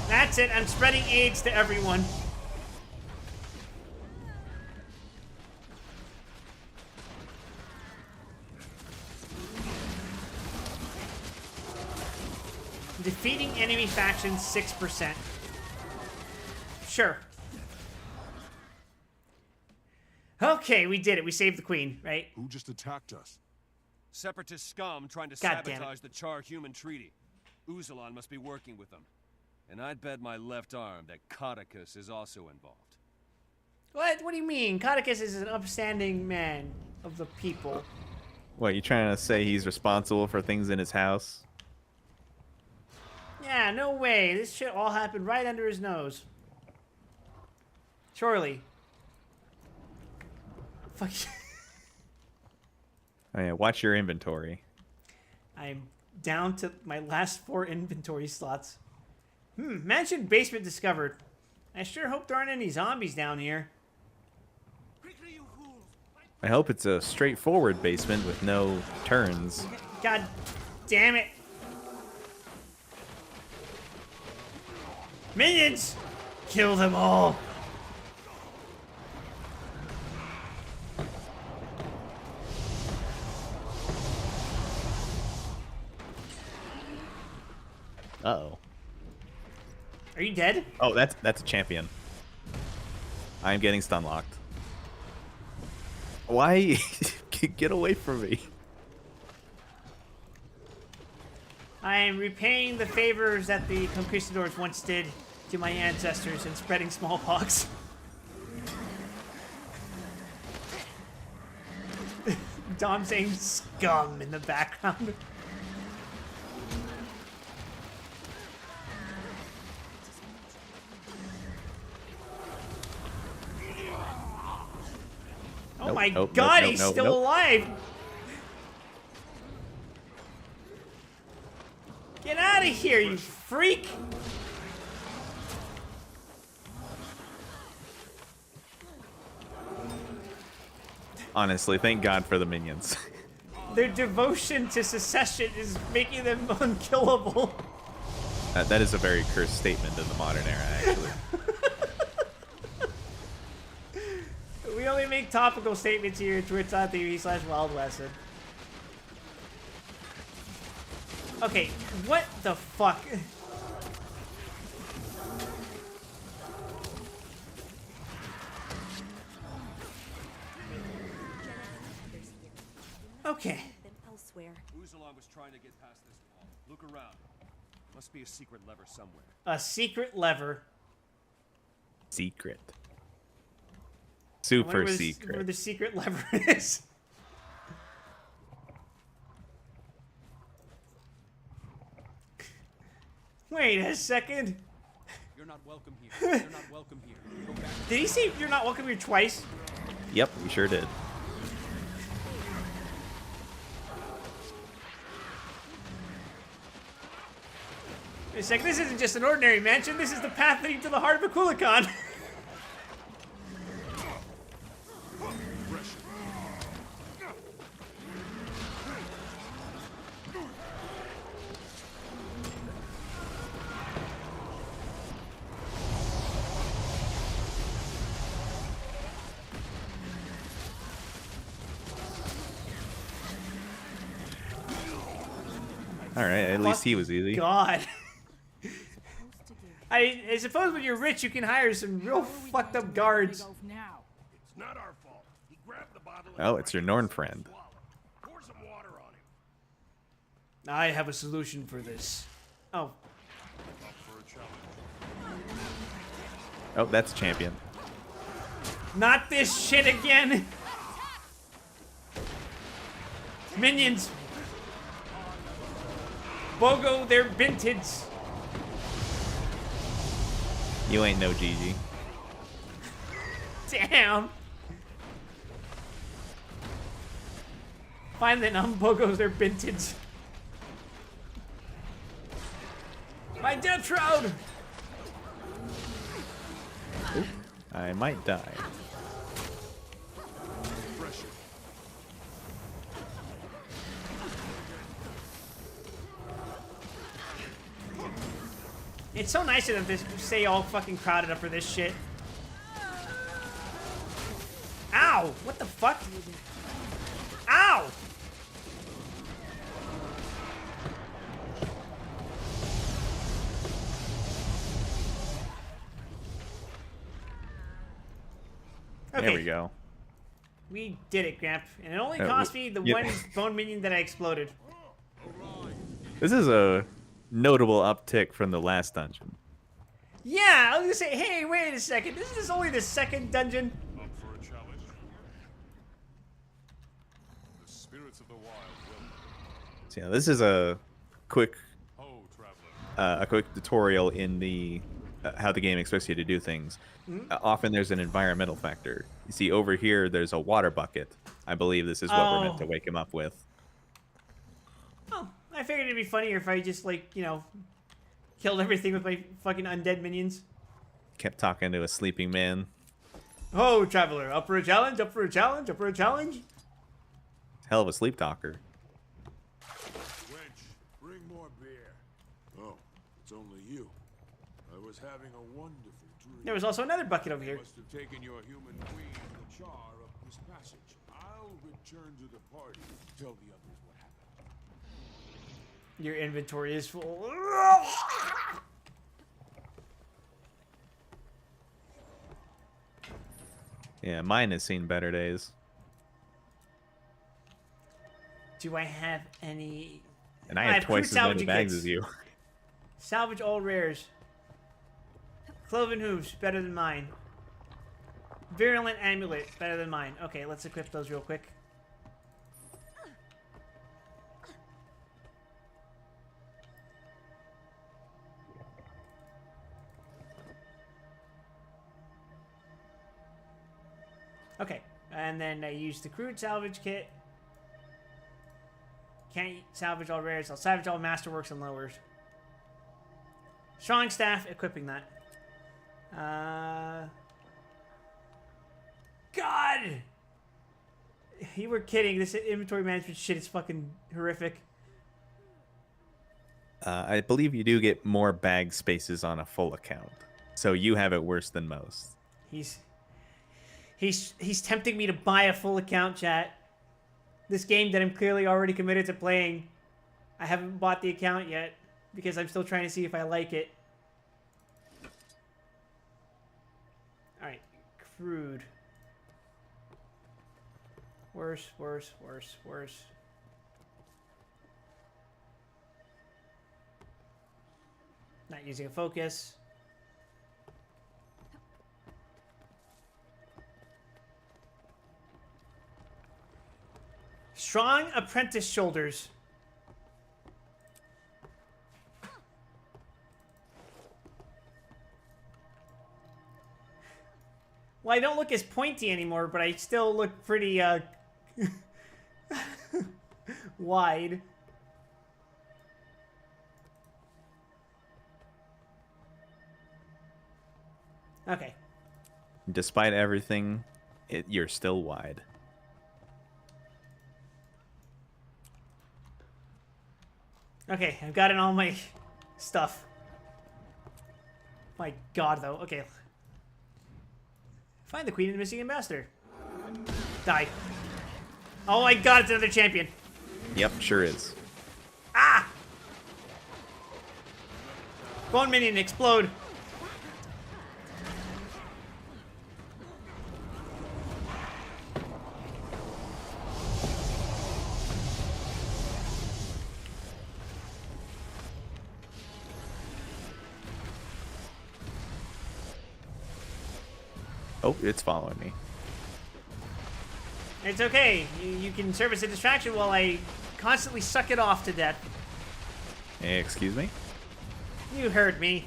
That's it. I'm spreading AIDS to everyone. Defeating enemy factions 6%. Sure. Okay, we did it. We saved the queen, right? Who just attacked us? Separatist scum trying to God damn it. sabotage the Char-Human treaty. Uzalan must be working with them. And I'd bet my left arm that Codicus is also involved. What? What do you mean? Codicus is an upstanding man of the people. What, you trying to say he's responsible for things in his house? Yeah, no way. This shit all happened right under his nose. Surely. Fuck. Oh yeah, watch your inventory. I'm down to my last 4 inventory slots. Mansion basement discovered. I sure hope there aren't any zombies down here. I hope it's a straightforward basement with no turns. God damn it. Minions! Kill them all. Uh-oh. Are you dead? Oh, that's a champion. I'm getting stun locked. Why? Get away from me. I am repaying the favors that the conquistadors once did to my ancestors in spreading smallpox. Dom saying scum in the background. Oh my god, he's still alive! Get out of here, you freak! Honestly, thank God for the minions. Their devotion to secession is making them unkillable. That is a very cursed statement in the modern era, actually. We only make topical statements here at twitch.tv/wildwesson. Okay, what the fuck? Okay. Elsewhere. Uzalon was trying to get past this wall. Look around. Must be a secret lever somewhere. A secret lever. Secret. Super Where secret. the secret lever is. Wait a second. You're not welcome here. You're not welcome here. Go back. Did he say you're not welcome here twice? Yep, we sure did. Wait a second, this isn't just an ordinary mansion. This is the path leading to the heart of Akulikan. All right, at least he was easy. God. I suppose when you're rich, you can hire some real fucked up guards. It's not our fault. He grabbed the bottle. Oh, it's your Norn friend. Pour some water on him. I have a solution for this. Oh. Oh, that's champion. Not this shit again. Minions. Bogo, they're vintage. You ain't no GG. Damn. Fine then, Bogos, they're vintage. My death shroud. Oop, I might die. It's so nice of them to stay all fucking crowded up for this shit. Ow! What the fuck? Ow! There we go. We did it, Gramp. And it only Oh, cost me the one bone minion that I exploded. This is a notable uptick from the last dungeon. Yeah, I was gonna say, hey, wait a second. This is only the second dungeon. Spirits of the wild will. So yeah, this is a quick tutorial in the how the game expects you to do things. Often there's an environmental factor. You see over here, there's a water bucket. I believe this is what we're meant to wake him up with. Oh, I figured it'd be funnier if I just, like, you know, killed everything with my fucking undead minions. Kept talking to a sleeping man. Oh, traveler, up for a challenge, up for a challenge, up for a challenge. Hell of a sleep talker. Wench, bring more beer. Oh, it's only you. I was having a wonderful dream. There was also another bucket over here. Must have taken your human queen in the jar up this passage. I'll return to the party. Tell the others what happened. Your inventory is full. Yeah, mine has seen better days. Do I have any? And I have twice as many bags as you. Salvage all rares. Cloven hooves, better than mine. Virulent amulet, better than mine. Okay, let's equip those real quick. Okay, and then I use the crude salvage kit. Can't salvage all rares. I'll salvage all masterworks and lowers. Strong staff, equipping that. God! You were kidding. This inventory management shit is fucking horrific. I believe you do get more bag spaces on a full account. So you have it worse than most. He's tempting me to buy a full account, chat. This game that I'm clearly already committed to playing. I haven't bought the account yet because I'm still trying to see if I like it. Alright, crude. Worse, worse, worse, worse. Not using a focus. Strong apprentice shoulders. Well, I don't look as pointy anymore, but I still look pretty, wide. Okay. Despite everything, you're still wide. Okay, I've got in all my stuff. My god, though. Okay. Find the queen and the missing ambassador. Die. Oh my god, it's another champion. Yep, sure is. Ah! Bone minion, explode. Oh, it's following me. It's okay. You can serve as a distraction while I constantly suck it off to death. Hey, excuse me? You heard me.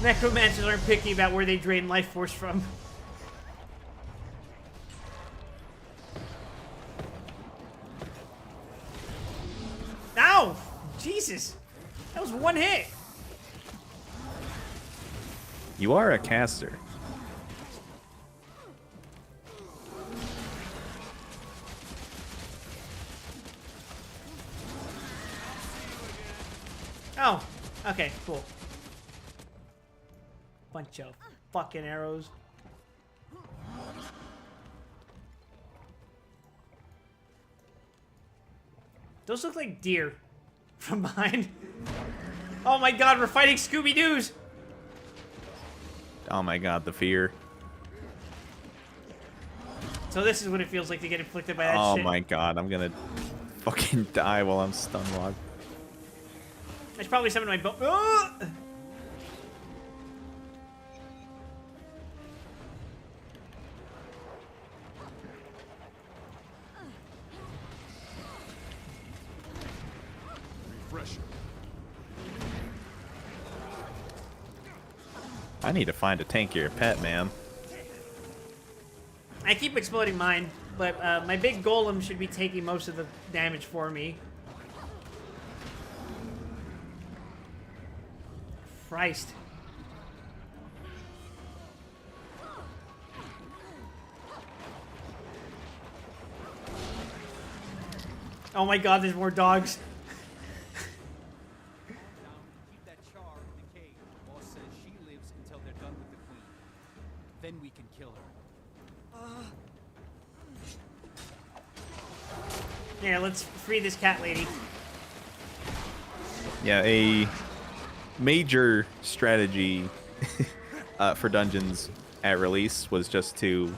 Necromancers aren't picky about where they drain life force from. Ow! Jesus! That was one hit! You are a caster. Oh, okay, cool. Bunch of fucking arrows. Those look like deer from behind. Oh my god, we're fighting Scooby-Doos! Oh my god, the fear. So this is what it feels like to get inflicted by that Oh shit. my god, I'm gonna fucking die while I'm stun locked. I should probably summon my bow. Oh! refresher. I need to find a tankier pet, man. I keep exploding mine, but my big golem should be taking most of the damage for me. Christ. Oh my god, there's more dogs. Keep that char in the cave. Boss says she lives until they're done with the queen. Then we can kill her. Yeah, let's free this cat lady. Yeah, a major strategy for dungeons at release was just to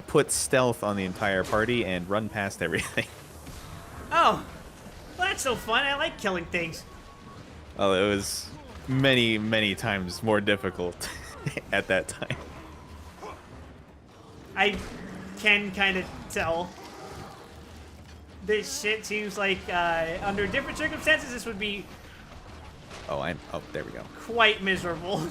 put stealth on the entire party and run past everything. Oh, well, that's so fun. I like killing things. Well, it was many, many times more difficult at that time. I can kind of tell. This shit seems like under different circumstances this would be Oh, there we go. quite miserable.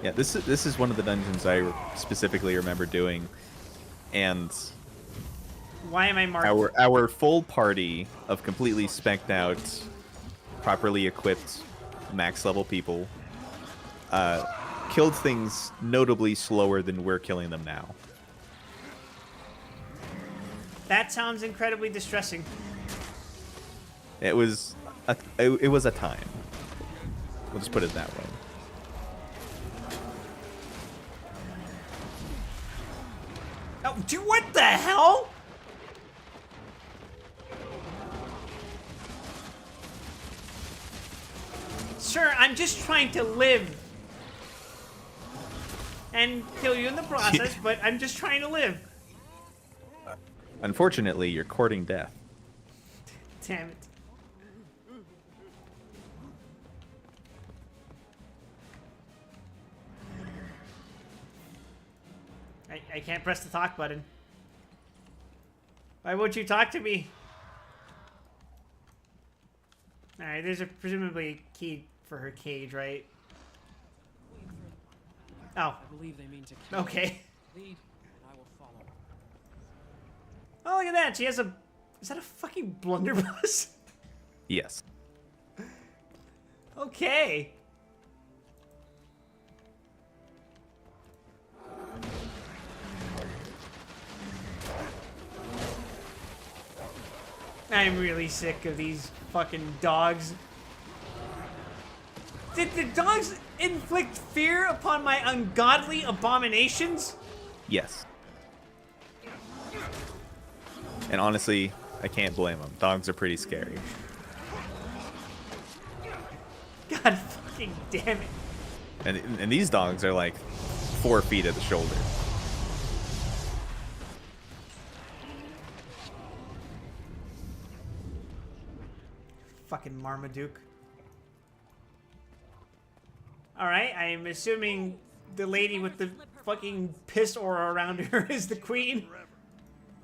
Yeah, this is one of the dungeons I specifically remember doing, and Why am I marked? our full party of completely spec'd out, properly equipped, max level people killed things notably slower than we're killing them now. That sounds incredibly distressing. It was a time. We'll just put it that way. Oh, dude, what the hell? Sir, I'm just trying to live. And kill you in the process, but I'm just trying to live. Unfortunately, you're courting death. Damn it. I can't press the talk button. Why won't you talk to me? Alright, there's presumably a key for her cage, right? Oh. I believe they mean to kill Okay. me. Lead, and I will follow. Oh, look at that. She has a... Is that a fucking blunderbuss? Yes. Okay. I'm really sick of these fucking dogs. Did the dogs inflict fear upon my ungodly abominations? Yes. And honestly, I can't blame them. Dogs are pretty scary. God fucking damn it. And these dogs are like 4 feet at the shoulder. Fucking Marmaduke. Alright, I'm assuming the lady with the fucking piss aura around her is the queen.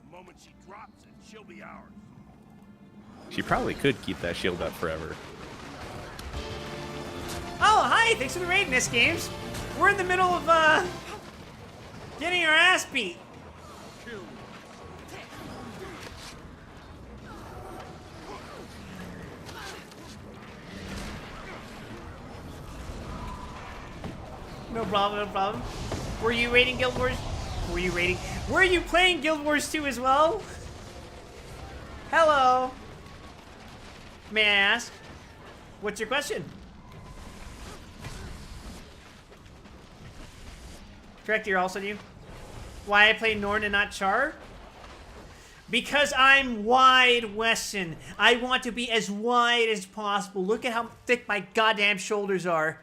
The moment she drops it, she'll be ours. She probably could keep that shield up forever. Oh, hi! Thanks for the raid, Nest Games. We're in the middle of, getting our ass beat. No problem, no problem. Were you raiding Guild Wars? Were you raiding? Were you playing Guild Wars 2 as well? Hello. May I ask? What's your question? Correct, you're also new. Why I play Norn and not Char? Because I'm wide, Weston. I want to be as wide as possible. Look at how thick my goddamn shoulders are.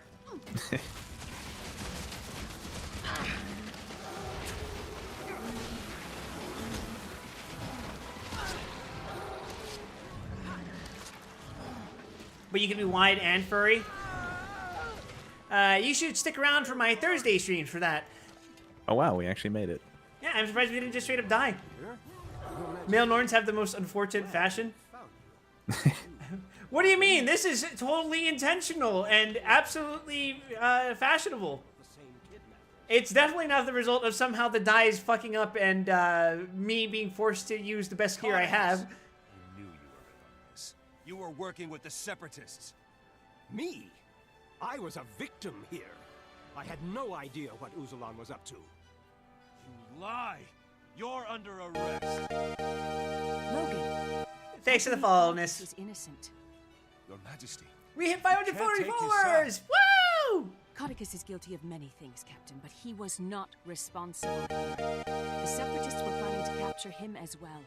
But you can be wide and furry. You should stick around for my Thursday streams for that. Oh wow, we actually made it. Yeah, I'm surprised we didn't just straight up die. Male Norns have the most unfortunate fashion. What do you mean? This is totally intentional and absolutely fashionable. It's definitely not the result of somehow the die is fucking up and me being forced to use the best gear I have. I knew you were in on this. You were working with the Separatists. Me? I was a victim here. I had no idea what Uzalan was up to. You lie! You're under arrest. Logan. Thanks for the followness. He's innocent. Your Majesty. We hit 540 Can't take his followers! side. Woo! Codicus is guilty of many things, Captain, but he was not responsible. The Separatists were planning to capture him as well.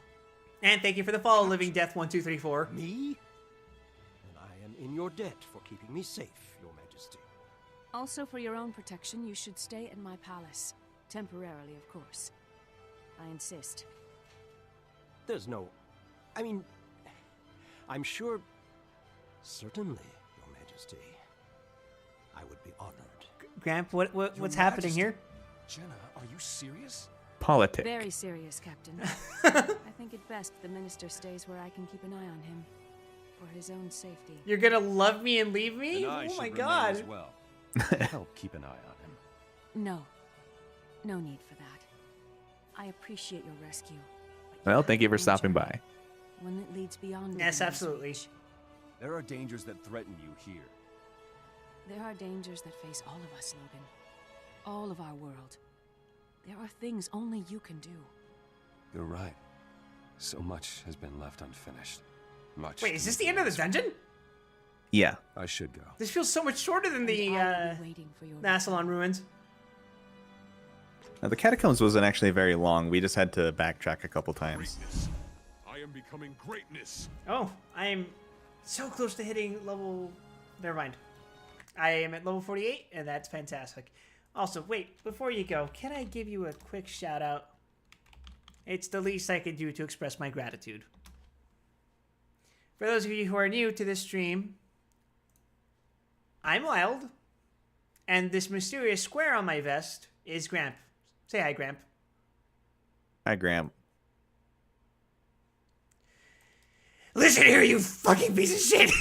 And thank you for the follow, Living Death 1234. Me? And I am in your debt for keeping me safe, Your Majesty. Also, for your own protection, you should stay at my palace. Temporarily, of course. I insist. There's no... I mean... I'm sure... Certainly, Your Majesty. I would be honored. Gramp, what's happening here? Jenna, are you serious? Politic. Very serious, Captain. I think it best the minister stays where I can keep an eye on him. For his own safety. You're gonna love me and leave me? And I Oh should my remain god. as well. Help keep an eye on him. No. No need for that. I appreciate your rescue. Well, thank you for stopping by. One that leads beyond. Yes, Logan's absolutely. reach. There are dangers that threaten you here. There are dangers that face all of us, Logan. All of our world. There are things only you can do. You're right. So much has been left unfinished. Much. Wait, is this the end of the dungeon? Yeah. I should go. This feels so much shorter than the Nasalon ruins. Now, the catacombs wasn't actually very long. We just had to backtrack a couple times. I am becoming greatness. Oh, I am so close to hitting level... Never mind. I am at level 48, and that's fantastic. Also, wait, before you go, can I give you a quick shout out? It's the least I can do to express my gratitude. For those of you who are new to this stream, I'm Wild, and this mysterious square on my vest is Gramp. Say hi, Gramp. Hi, Gramp. Listen here, you fucking piece of shit!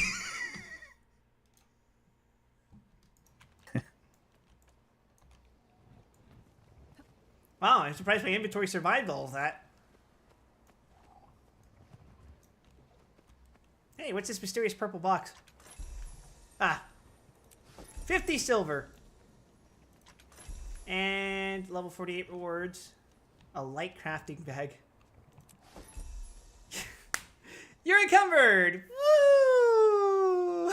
Wow, I'm surprised my inventory survived all of that. Hey, what's this mysterious purple box? Ah. 50 silver. And level 48 rewards. A light crafting bag. You're encumbered! Woo!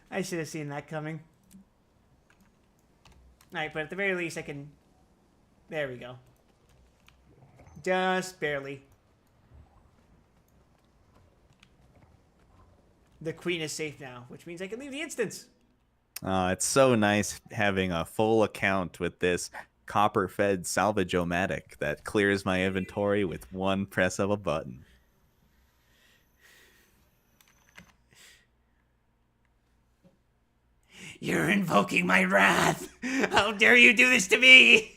I should have seen that coming. Alright, but at the very least I can... There we go. Just barely. The queen is safe now, which means I can leave the instance. It's so nice having a full account with this copper-fed salvage-o-matic that clears my inventory with one press of a button. You're invoking my wrath! How dare you do this to me!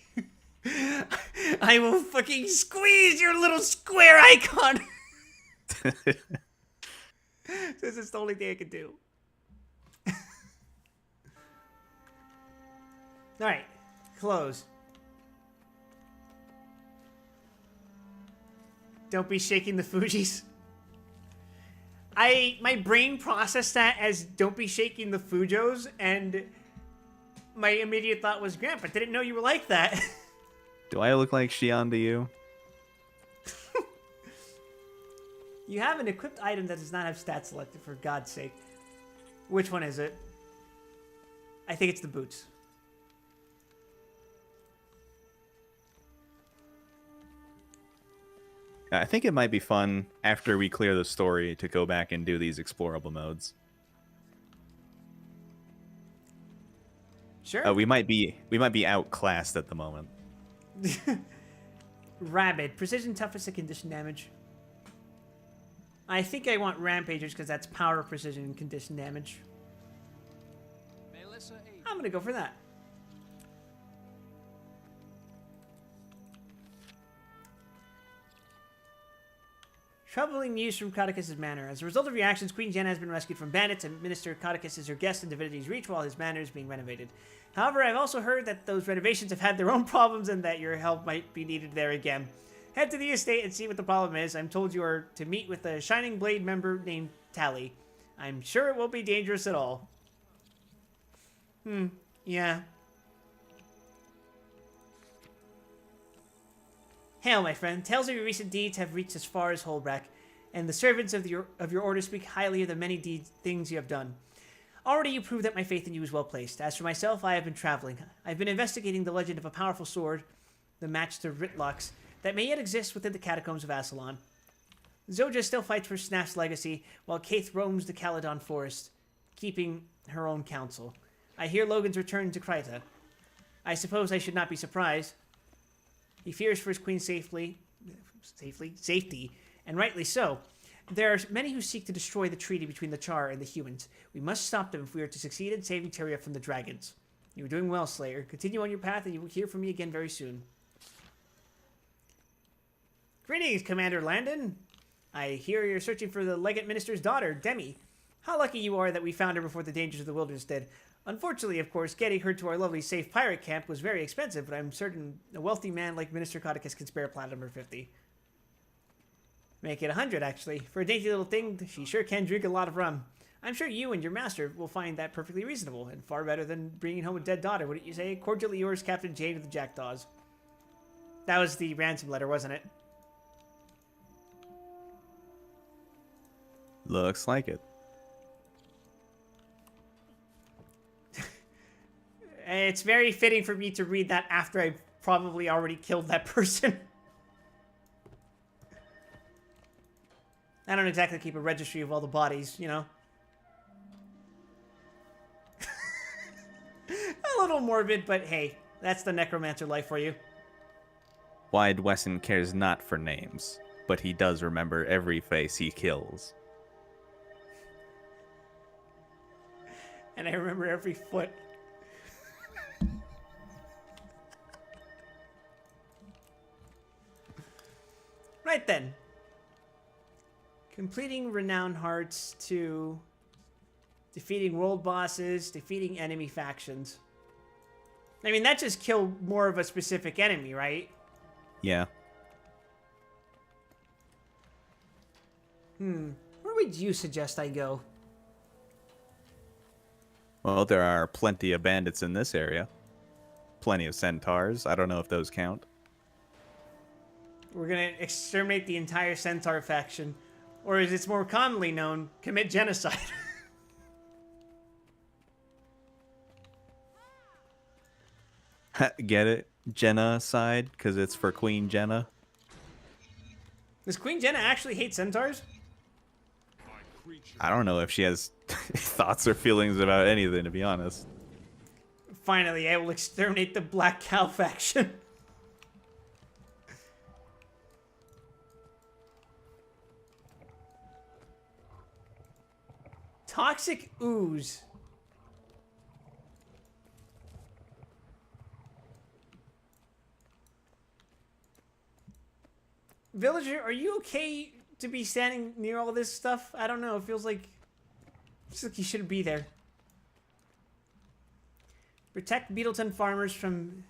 I will fucking squeeze your little square icon! This is the only thing I can do. Alright, close. Don't be shaking the Fujis. My brain processed that as don't be shaking the Fujos, and my immediate thought was, Grandpa, I didn't know you were like that. Do I look like Xion to you? You have an equipped item that does not have stats selected, for God's sake. Which one is it? I think it's the boots. I think it might be fun after we clear the story to go back and do these explorable modes. Sure. We might be outclassed at the moment. Rabid. Precision, toughness, and condition damage. I think I want Rampagers because that's power, precision, and condition damage. I'm gonna go for that. Troubling news from Codicus' manor. As a result of your actions, Queen Jenna has been rescued from bandits, and Minister Codicus is her guest in Divinity's Reach while his manor is being renovated. However, I've also heard that those renovations have had their own problems and that your help might be needed there again. Head to the estate and see what the problem is. I'm told you are to meet with a Shining Blade member named Tally. I'm sure it won't be dangerous at all. Yeah. Hail, my friend. Tales of your recent deeds have reached as far as Holbrack, and the servants of your order speak highly of the many things you have done. Already you prove that my faith in you is well placed. As for myself, I have been traveling. I've been investigating the legend of a powerful sword, the match to Ritlocks, that may yet exist within the catacombs of Ascalon. Zoja still fights for Snaf's legacy, while Kaith roams the Caledon forest, keeping her own counsel. I hear Logan's return to Kryta. I suppose I should not be surprised. He fears for his queen's safety, and rightly so. There are many who seek to destroy the treaty between the Char and the humans. We must stop them if we are to succeed in saving Tyria from the dragons. You are doing well, Slayer. Continue on your path, and you will hear from me again very soon. Greetings, Commander Landon. I hear you're searching for the Legate Minister's daughter, Demi. How lucky you are that we found her before the dangers of the wilderness did. Unfortunately, of course, getting her to our lovely safe pirate camp was very expensive, but I'm certain a wealthy man like Minister Codicus can spare platinum or 50. Make it 100, actually. For a dainty little thing, she sure can drink a lot of rum. I'm sure you and your master will find that perfectly reasonable, and far better than bringing home a dead daughter, wouldn't you say? Cordially yours, Captain Jane of the Jackdaws. That was the ransom letter, wasn't it? Looks like it. It's very fitting for me to read that after I've probably already killed that person. I don't exactly keep a registry of all the bodies, you know. A little morbid, but hey, that's the necromancer life for you. Wide Wesson cares not for names, but he does remember every face he kills. And I remember every foot. Right then. Completing Renown Hearts to defeating world bosses, defeating enemy factions. I mean, that just killed more of a specific enemy, right? Yeah. Where would you suggest I go? Well, there are plenty of bandits in this area. Plenty of centaurs. I don't know if those count. We're gonna exterminate the entire centaur faction. Or as it's more commonly known, commit genocide. Get it? Genocide? Because it's for Queen Jenna? Does Queen Jenna actually hate centaurs? I don't know if she has thoughts or feelings about anything, to be honest. Finally, I will exterminate the Black Cow faction. Toxic ooze. Villager, are you okay to be standing near all this stuff? I don't know. It feels like you shouldn't be there. Protect Beetleton farmers from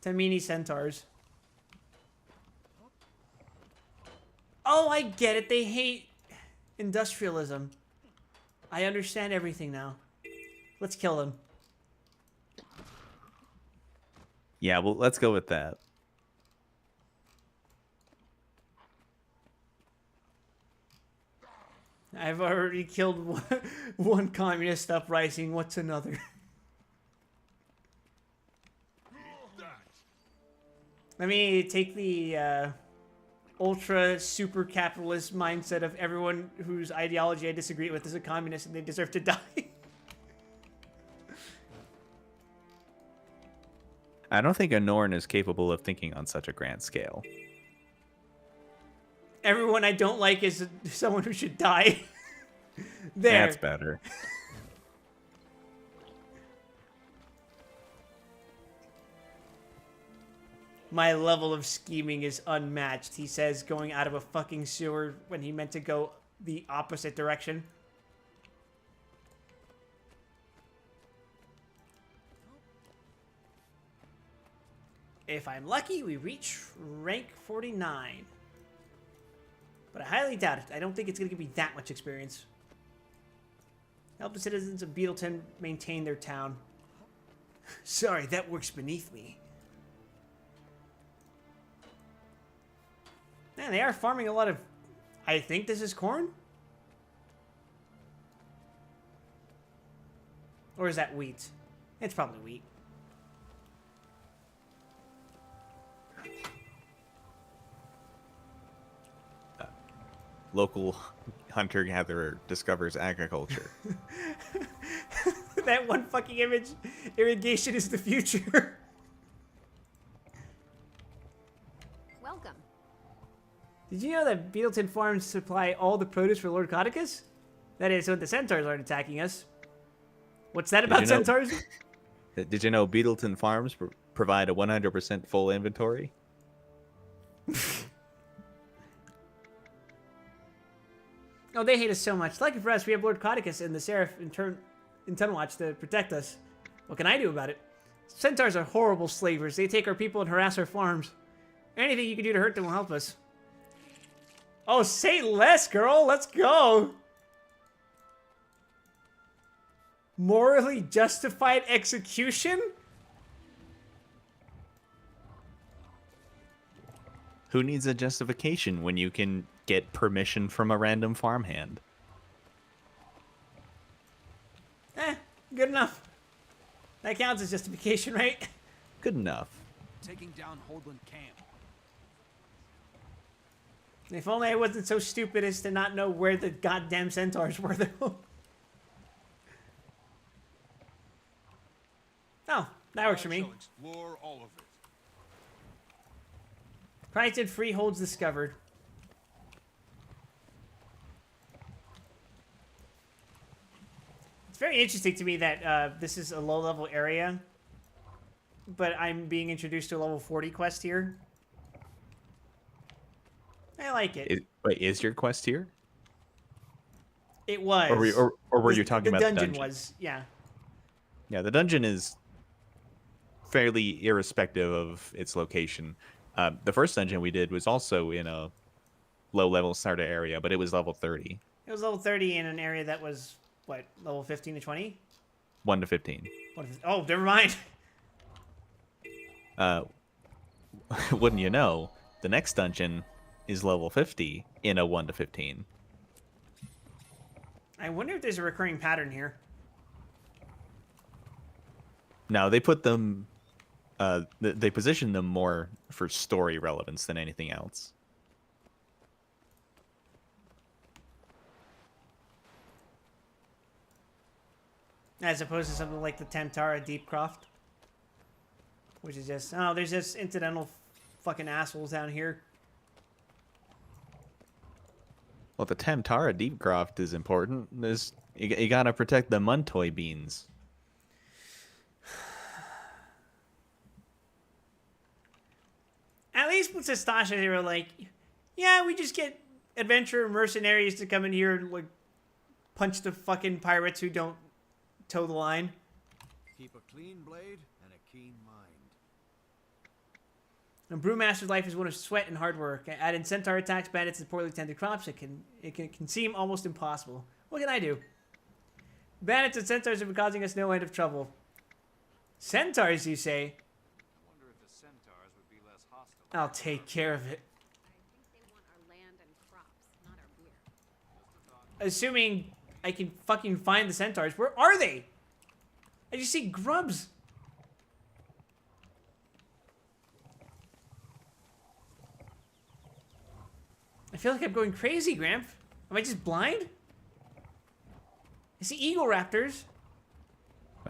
Tamini centaurs. Oh, I get it. They hate industrialism. I understand everything now. Let's kill them. Yeah, well, let's go with that. I've already killed one communist uprising. What's another? Let me take the ultra super capitalist mindset of everyone whose ideology I disagree with is a communist and they deserve to die. I don't think a Norn is capable of thinking on such a grand scale. Everyone I don't like is someone who should die. There. That's better. My level of scheming is unmatched, he says, going out of a fucking sewer when he meant to go the opposite direction. If I'm lucky, we reach rank 49. But I highly doubt it. I don't think it's going to give me that much experience. Help the citizens of Beetleton maintain their town. Sorry, that works beneath me. Man, they are farming a lot of... I think this is corn? Or is that wheat? It's probably wheat. Local hunter-gatherer discovers agriculture. That one fucking image. Irrigation is the future. Welcome. Did you know that Beetleton Farms supply all the produce for Lord Codicus? That is, when the centaurs aren't attacking us. What's that about centaurs? Did you know Beetleton Farms provide a 100% full inventory? Oh, they hate us so much. Lucky for us, we have Lord Codicus and the Seraph in Tunwatch to protect us. What can I do about it? Centaurs are horrible slavers. They take our people and harass our farms. Anything you can do to hurt them will help us. Oh, say less, girl. Let's go. Morally justified execution? Who needs a justification when you can get permission from a random farmhand? Good enough. That counts as justification, right? Good enough. Taking down Holdland Camp. If only I wasn't so stupid as to not know where the goddamn centaurs were, though. Oh, that works for me. Explore all of it. Prized freeholds discovered. It's very interesting to me that this is a low-level area, but I'm being introduced to a level 40 quest here. I like it. Wait, is your quest here? It was. Or were you talking about the dungeon? Was, yeah. Yeah, the dungeon is fairly irrespective of its location. The first dungeon we did was also in a low-level starter area, but it was level 30. It was level 30 in an area that was, what, level 15 to 20? 1 to 15. Oh, never mind. Wouldn't you know, the next dungeon is level 50 in a 1 to 15. I wonder if there's a recurring pattern here. No, they put them... they position them more for story relevance than anything else. As opposed to something like the Tantara Deepcroft. Which is just, oh, there's just incidental fucking assholes down here. Well, the Tantara Deepcroft is important. You gotta protect the Muntoy beans. At least with Sastasha, they were like, yeah, we just get adventurer mercenaries to come in here and like punch the fucking pirates who don't toe the line. Keep a clean blade and a keen mind. And Brewmaster's life is one of sweat and hard work. Add in centaur attacks, bandits, and poorly tended crops, it can seem almost impossible. What can I do? Bandits and centaurs have been causing us no end of trouble. Centaurs, you say? I'll take care of it. Assuming I can fucking find the centaurs. Where are they? I just see grubs. I feel like I'm going crazy, Gramp. Am I just blind? I see eagle raptors.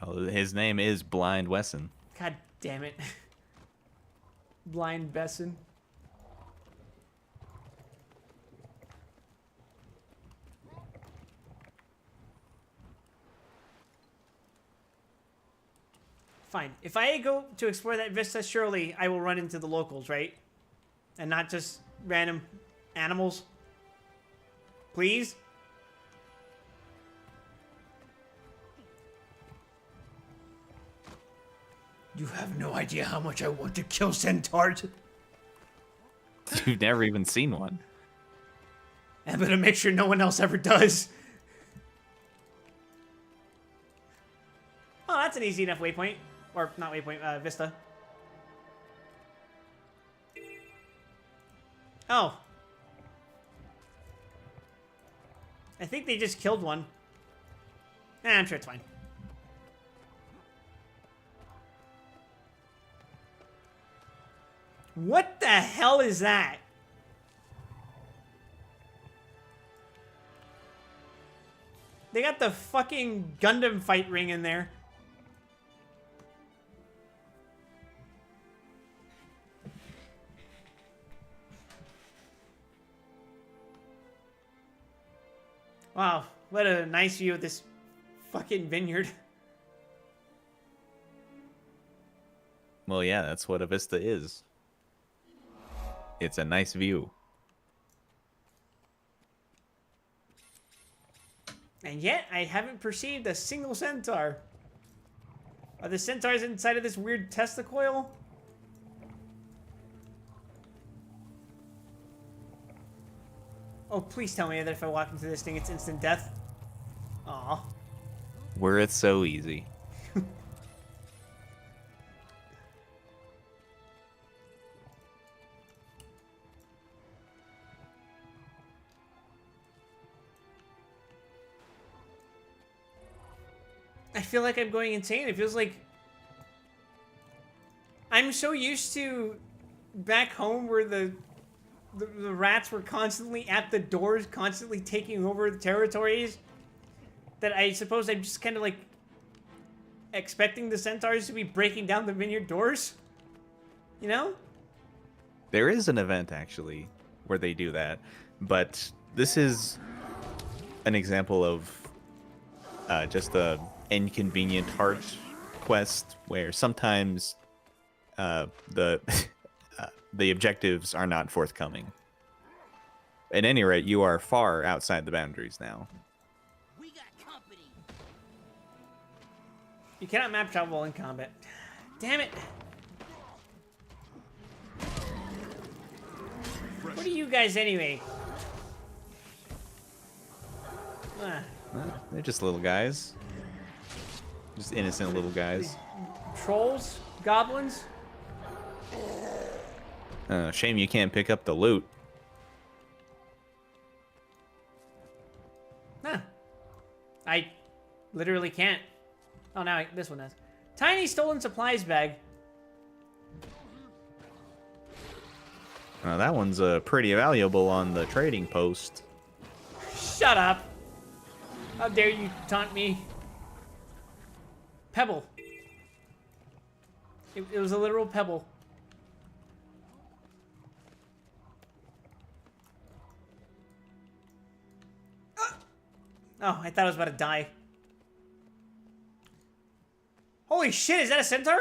Well, his name is Blind Wesson. God damn it. Blind Besson. Fine. If I go to explore that vista, surely I will run into the locals, right? And not just random animals. Please? You have no idea how much I want to kill centaurs. You've never even seen one. I'm gonna make sure no one else ever does. Oh, that's an easy enough waypoint. Or, not waypoint, vista. Oh. I think they just killed one. I'm sure it's fine. What the hell is that? They got the fucking Gundam fight ring in there. Wow, what a nice view of this fucking vineyard. Well, yeah, that's what a vista is. It's a nice view. And yet, I haven't perceived a single centaur. Are the centaurs inside of this weird testicle? Oh, please tell me that if I walk into this thing, it's instant death. Aw. Were it so easy. I feel like I'm going insane. It feels like I'm so used to back home where the rats were constantly at the doors, constantly taking over the territories, that I suppose I'm just kind of like expecting the centaurs to be breaking down the vineyard doors. You know? There is an event, actually, where they do that. But this is an example of just a inconvenient heart quest where sometimes the objectives are not forthcoming. At any rate, you are far outside the boundaries now. We got company. You cannot map travel in combat. Damn it. What are you guys anyway? They're just little guys. Just innocent little guys. Trolls? Goblins? Shame you can't pick up the loot. Huh. I literally can't. Oh, now this one has. Tiny stolen supplies bag. That one's pretty valuable on the trading post. Shut up. How dare you taunt me? Pebble. It was a literal pebble. Oh, I thought I was about to die. Holy shit, is that a centaur?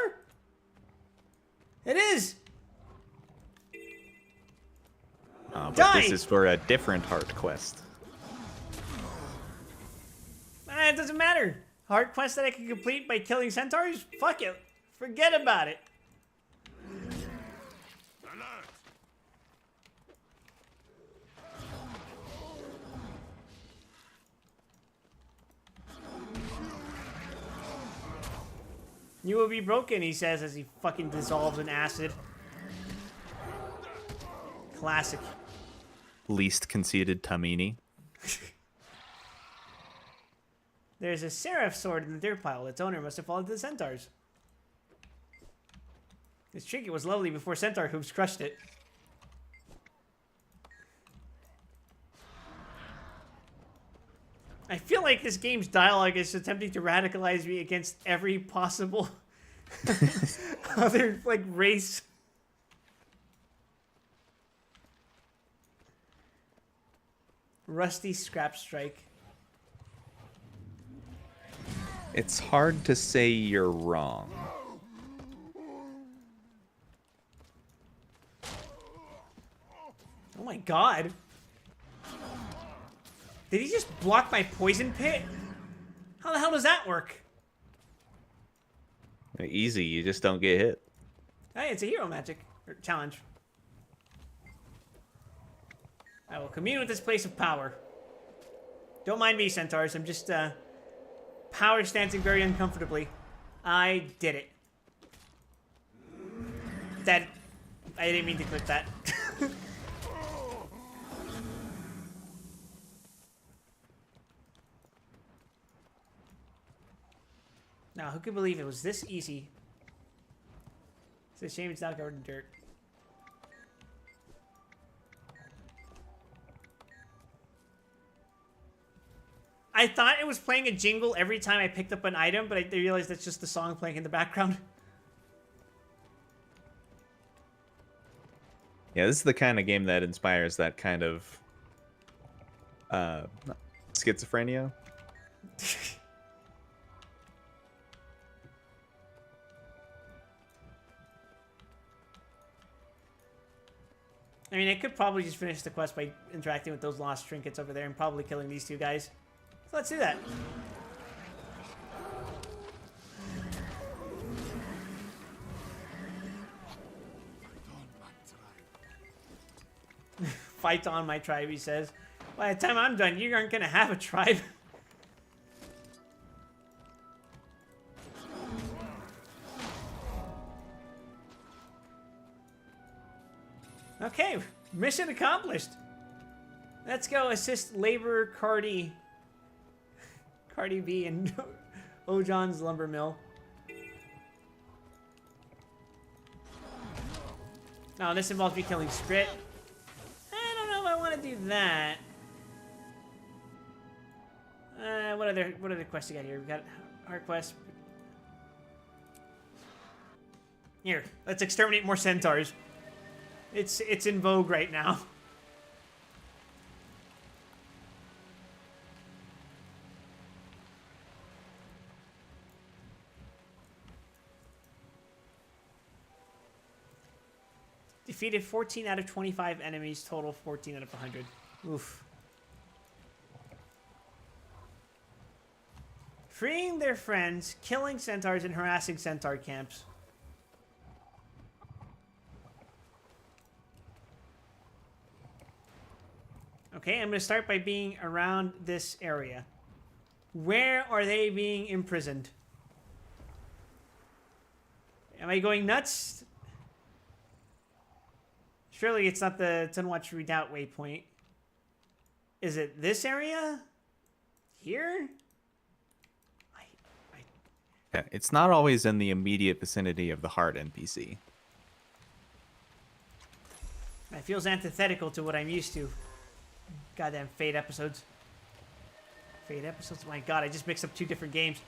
It is! But Die! this is for a different heart quest. It doesn't matter. Hard quest that I can complete by killing centaurs? Fuck it. Forget about it. You will be broken, he says as he fucking dissolves in acid. Classic. Least conceited Tamini. There's a seraph sword in the dirt pile. Its owner must have fallen to the centaurs. This trinket was lovely before centaur hooves crushed it. I feel like this game's dialogue is attempting to radicalize me against every possible other, like, race. Rusty scrap strike. It's hard to say you're wrong. Oh my god. Did he just block my poison pit? How the hell does that work? Easy, you just don't get hit. Hey, it's a hero magic or challenge. I will commune with this place of power. Don't mind me, centaurs. I'm just power stancing very uncomfortably. I did it. That I didn't mean to click that. Now, who could believe it was this easy? It's a shame it's not covered in dirt. I thought it was playing a jingle every time I picked up an item, but I realized that's just the song playing in the background. Yeah, this is the kind of game that inspires that kind of schizophrenia. I mean, I could probably just finish the quest by interacting with those lost trinkets over there and probably killing these two guys. So let's do that. Fight on my tribe, he says. By the time I'm done, you aren't gonna have a tribe. Okay, mission accomplished. Let's go assist Labor Cardi B and Ojon's lumber mill. Now this involves me killing Skrit. I don't know if I want to do that. What other quests we got here? We got heart quest. Here, let's exterminate more centaurs. It's in vogue right now. Defeated 14 out of 25 enemies, total 14 out of 100. Oof. Freeing their friends, killing centaurs, and harassing centaur camps. Okay, I'm going to start by being around this area. Where are they being imprisoned? Am I going nuts? Surely it's not the Tunwatch Redoubt waypoint. Is it this area? Here? Yeah, it's not always in the immediate vicinity of the Heart NPC. It feels antithetical to what I'm used to. Goddamn Fate episodes. Fate episodes? My god, I just mixed up two different games.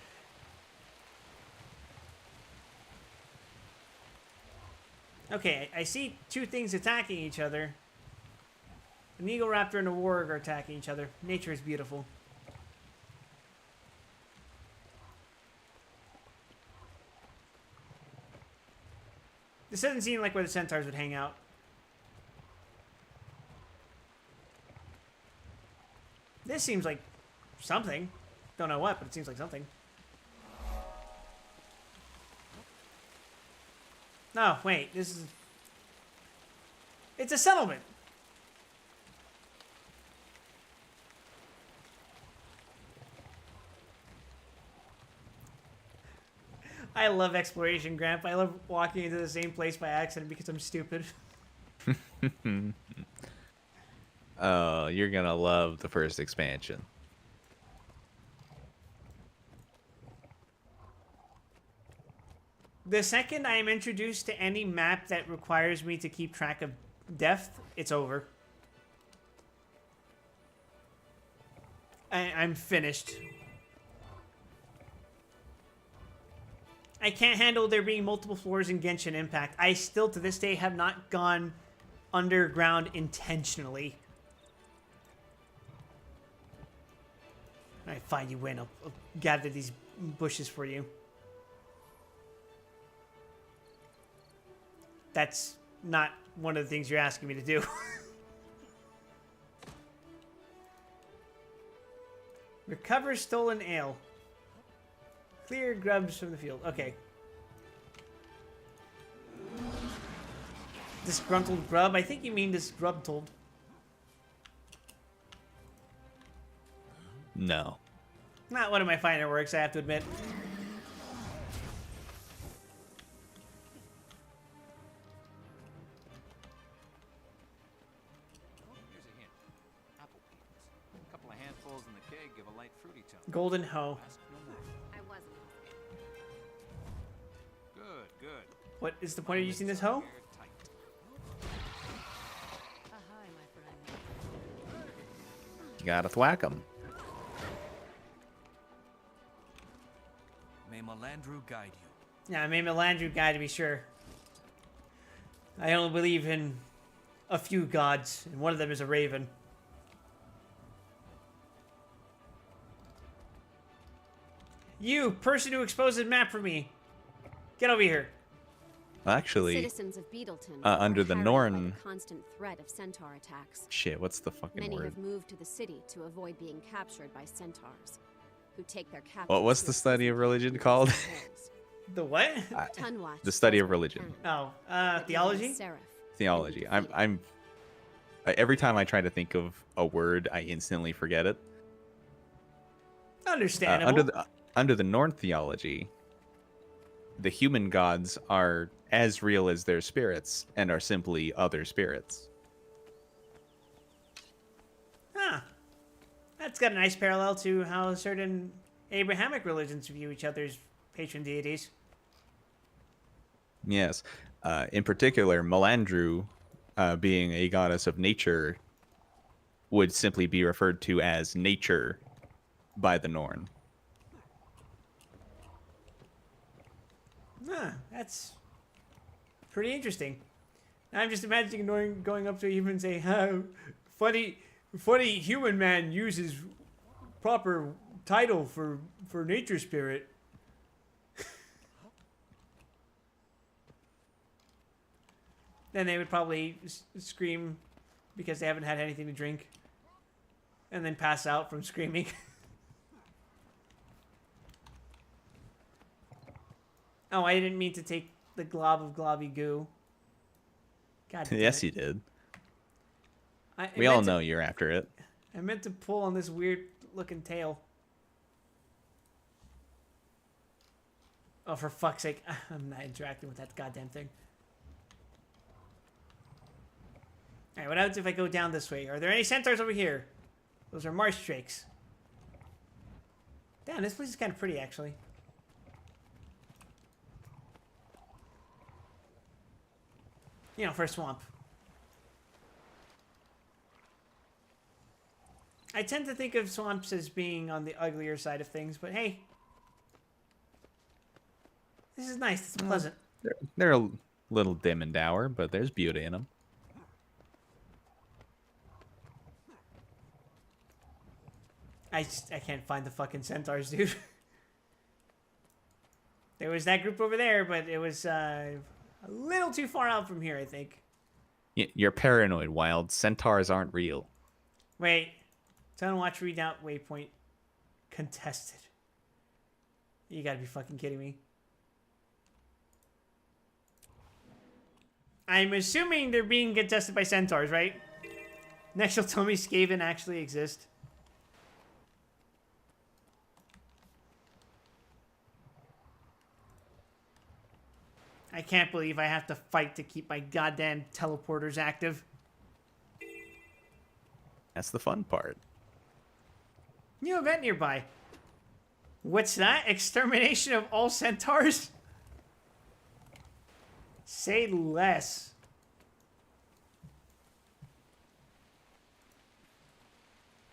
Okay, I see two things attacking each other. An Eagle Raptor and a Warg are attacking each other. Nature is beautiful. This doesn't seem like where the centaurs would hang out. This seems like something. Don't know what, but it seems like something. No, wait, this is... It's a settlement! I love exploration, Grandpa. I love walking into the same place by accident because I'm stupid. Oh, you're gonna love the first expansion. The second I am introduced to any map that requires me to keep track of depth, it's over. I'm finished. I can't handle there being multiple floors in Genshin Impact. I still, to this day, have not gone underground intentionally. Alright, fine, you win. I'll gather these bushes for you. That's not one of the things you're asking me to do. Recover stolen ale. Clear grubs from the field. Okay. Disgruntled grub? I think you mean disgruntled. No. Not one of my finer works, I have to admit. Here's a hint. Apple peels. A couple of handfuls in the keg give a light fruity tone. Golden hoe. Ask no more. I wasn't. Good, good. What is the point of using this hoe? Hi, my friend. You gotta thwack them. May Melandru guide you. Yeah, I made Melandru guy to be sure. I only believe in a few gods, and one of them is a raven. You, person who exposed the map for me. Get over here. Actually, Citizens of Beetleton under are the harried by Norn. the constant threat of centaur attacks. Shit, what's the fucking Many word? have moved to the city to avoid being captured by centaurs, who take their captives. What was to the a study of prison religion in called? hills. The what? Tunwatch The study says of what religion. can, Oh, but even theology? Seraph Theology. Every time I try to think of a word, I instantly forget it. Understandable. Under the Norn theology, the human gods are as real as their spirits and are simply other spirits. Huh. That's got a nice parallel to how certain Abrahamic religions view each other's patron deities. Yes. In particular, Melandru, being a goddess of nature, would simply be referred to as nature by the Norn. Huh, that's pretty interesting. Now I'm just imagining going up to a human and saying, "How funny human man uses proper title for nature spirit." Then they would probably scream because they haven't had anything to drink, and then pass out from screaming. Oh, I didn't mean to take the glob of globby goo. God damn Yes, it. you did. I We all meant to- know you're after it. I meant to pull on this weird looking tail. Oh, for fuck's sake. I'm not interacting with that goddamn thing. Alright, what happens if I go down this way? Are there any centaurs over here? Those are marsh drakes. Damn, this place is kind of pretty, actually. You know, for a swamp. I tend to think of swamps as being on the uglier side of things, but hey. This is nice. It's pleasant. They're a little dim and dour, but there's beauty in them. I can't find the fucking centaurs, dude. There was that group over there, but it was a little too far out from here, I think. You're paranoid, Wild. Centaurs aren't real. Wait. Tunwatch readout waypoint contested. You gotta be fucking kidding me. I'm assuming they're being contested by centaurs, right? Next you'll tell me Skaven actually exist. I can't believe I have to fight to keep my goddamn teleporters active. That's the fun part. New event nearby. What's that? Extermination of all centaurs? Say less.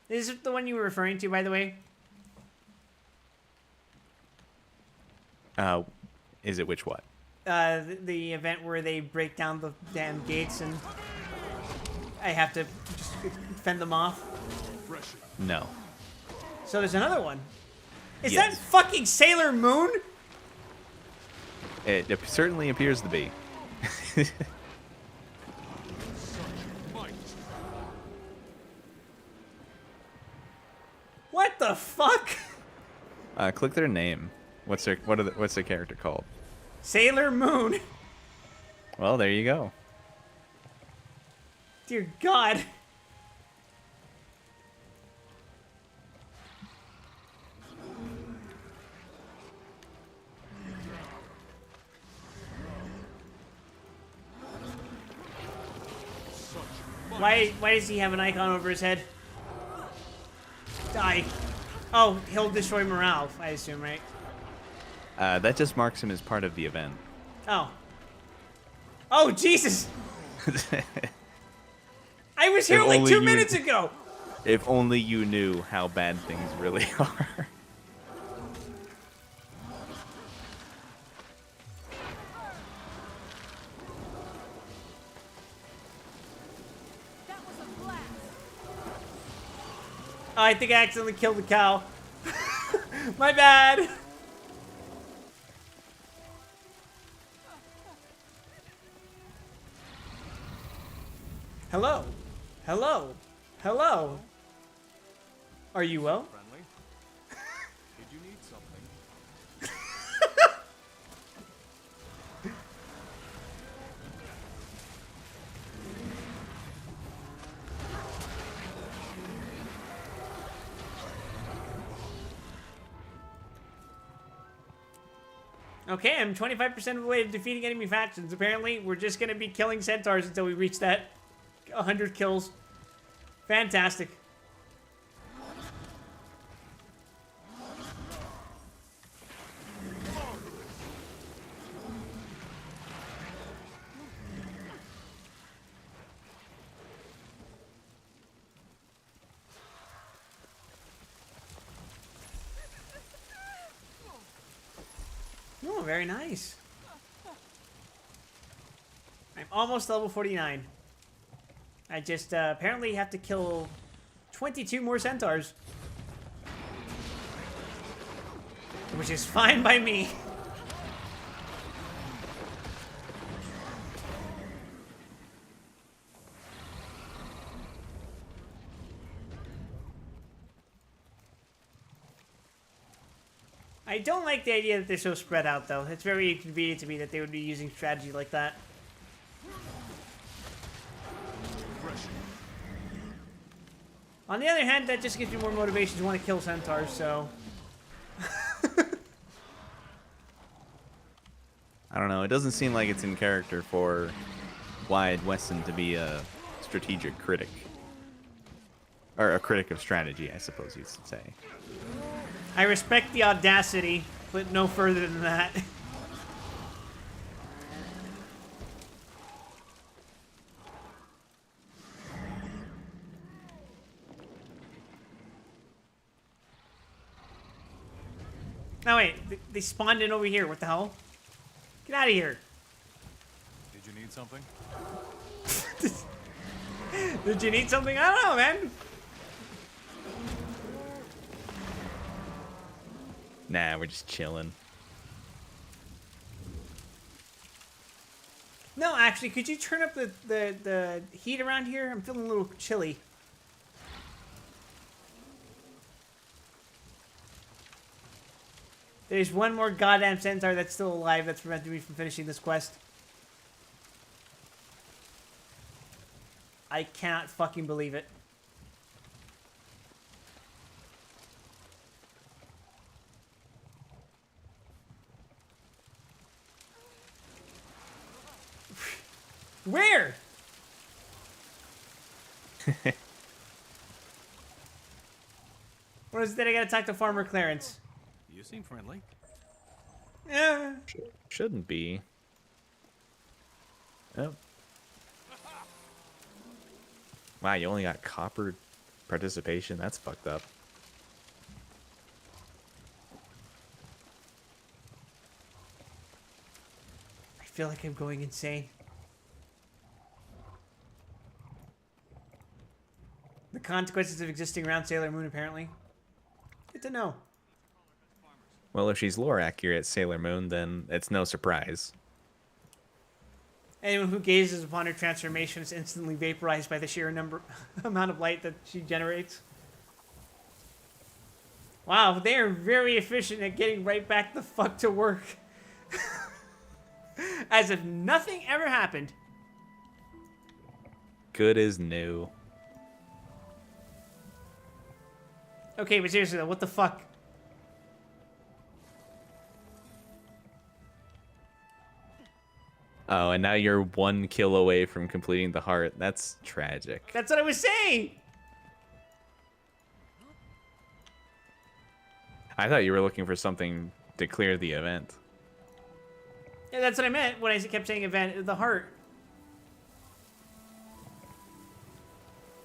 Is it the one you were referring to, by the way? Is it which what? The event where they break down the damn gates and I have to just fend them off. No. So there's another one. Is Yes. that fucking Sailor Moon? It certainly appears to be. What the fuck? Click their name. What's their character called? Sailor Moon. Well, there you go. Dear God. Why does he have an icon over his head? Die. Oh, he'll destroy morale, I assume, right? That just marks him as part of the event. Oh. Oh, Jesus! I was here like 2 minutes ago! If only you knew how bad things really are. Oh, I think I accidentally killed the cow. My bad. Hello. Hello. Hello. Are you well? Friendly? Did you need something? Okay, I'm 25% of the way to defeating enemy factions. Apparently, we're just going to be killing centaurs until we reach that 100 kills. Fantastic. Oh, very nice. I'm almost level 49. I just apparently have to kill 22 more centaurs. Which is fine by me. I don't like the idea that they're so spread out, though. It's very inconvenient to me that they would be using strategy like that. On the other hand, that just gives you more motivation to want to kill centaurs, so... I don't know. It doesn't seem like it's in character for Wyatt Weston to be a strategic critic. Or a critic of strategy, I suppose you'd say. I respect the audacity, but no further than that. No, wait. They spawned in over here. What the hell? Get out of here. Did you need something? Did you need something? I don't know, man. Nah, we're just chilling. No, actually, could you turn up the heat around here? I'm feeling a little chilly. There's one more goddamn centaur that's still alive that's preventing me from finishing this quest. I cannot fucking believe it. Where? What is it that I gotta talk to Farmer Clarence? You seem friendly. Yeah. Shouldn't be. Oh. Wow, you only got copper participation. That's fucked up. I feel like I'm going insane. The consequences of existing around Sailor Moon, apparently. Good to know. Well, if she's lore accurate, Sailor Moon, then it's no surprise. Anyone who gazes upon her transformation is instantly vaporized by the sheer amount of light that she generates. Wow, they are very efficient at getting right back the fuck to work. As if nothing ever happened. Good as new. Okay, but seriously though, what the fuck? Oh, and now you're 1 kill away from completing the heart. That's tragic. That's what I was saying! I thought you were looking for something to clear the event. Yeah, that's what I meant when I kept saying event. The heart.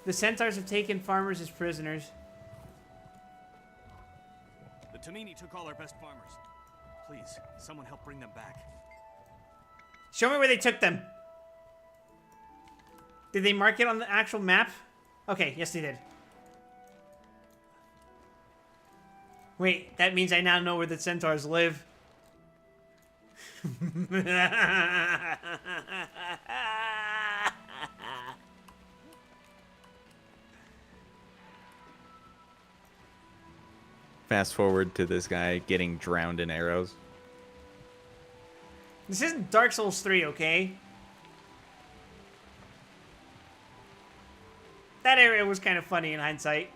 The centaurs have taken farmers as prisoners. The Tamini took all our best farmers. Please, someone help bring them back. Show me where they took them. Did they mark it on the actual map? Okay, yes they did. Wait, that means I now know where the centaurs live. Fast forward to this guy getting drowned in arrows. This isn't Dark Souls 3, okay? That area was kind of funny in hindsight.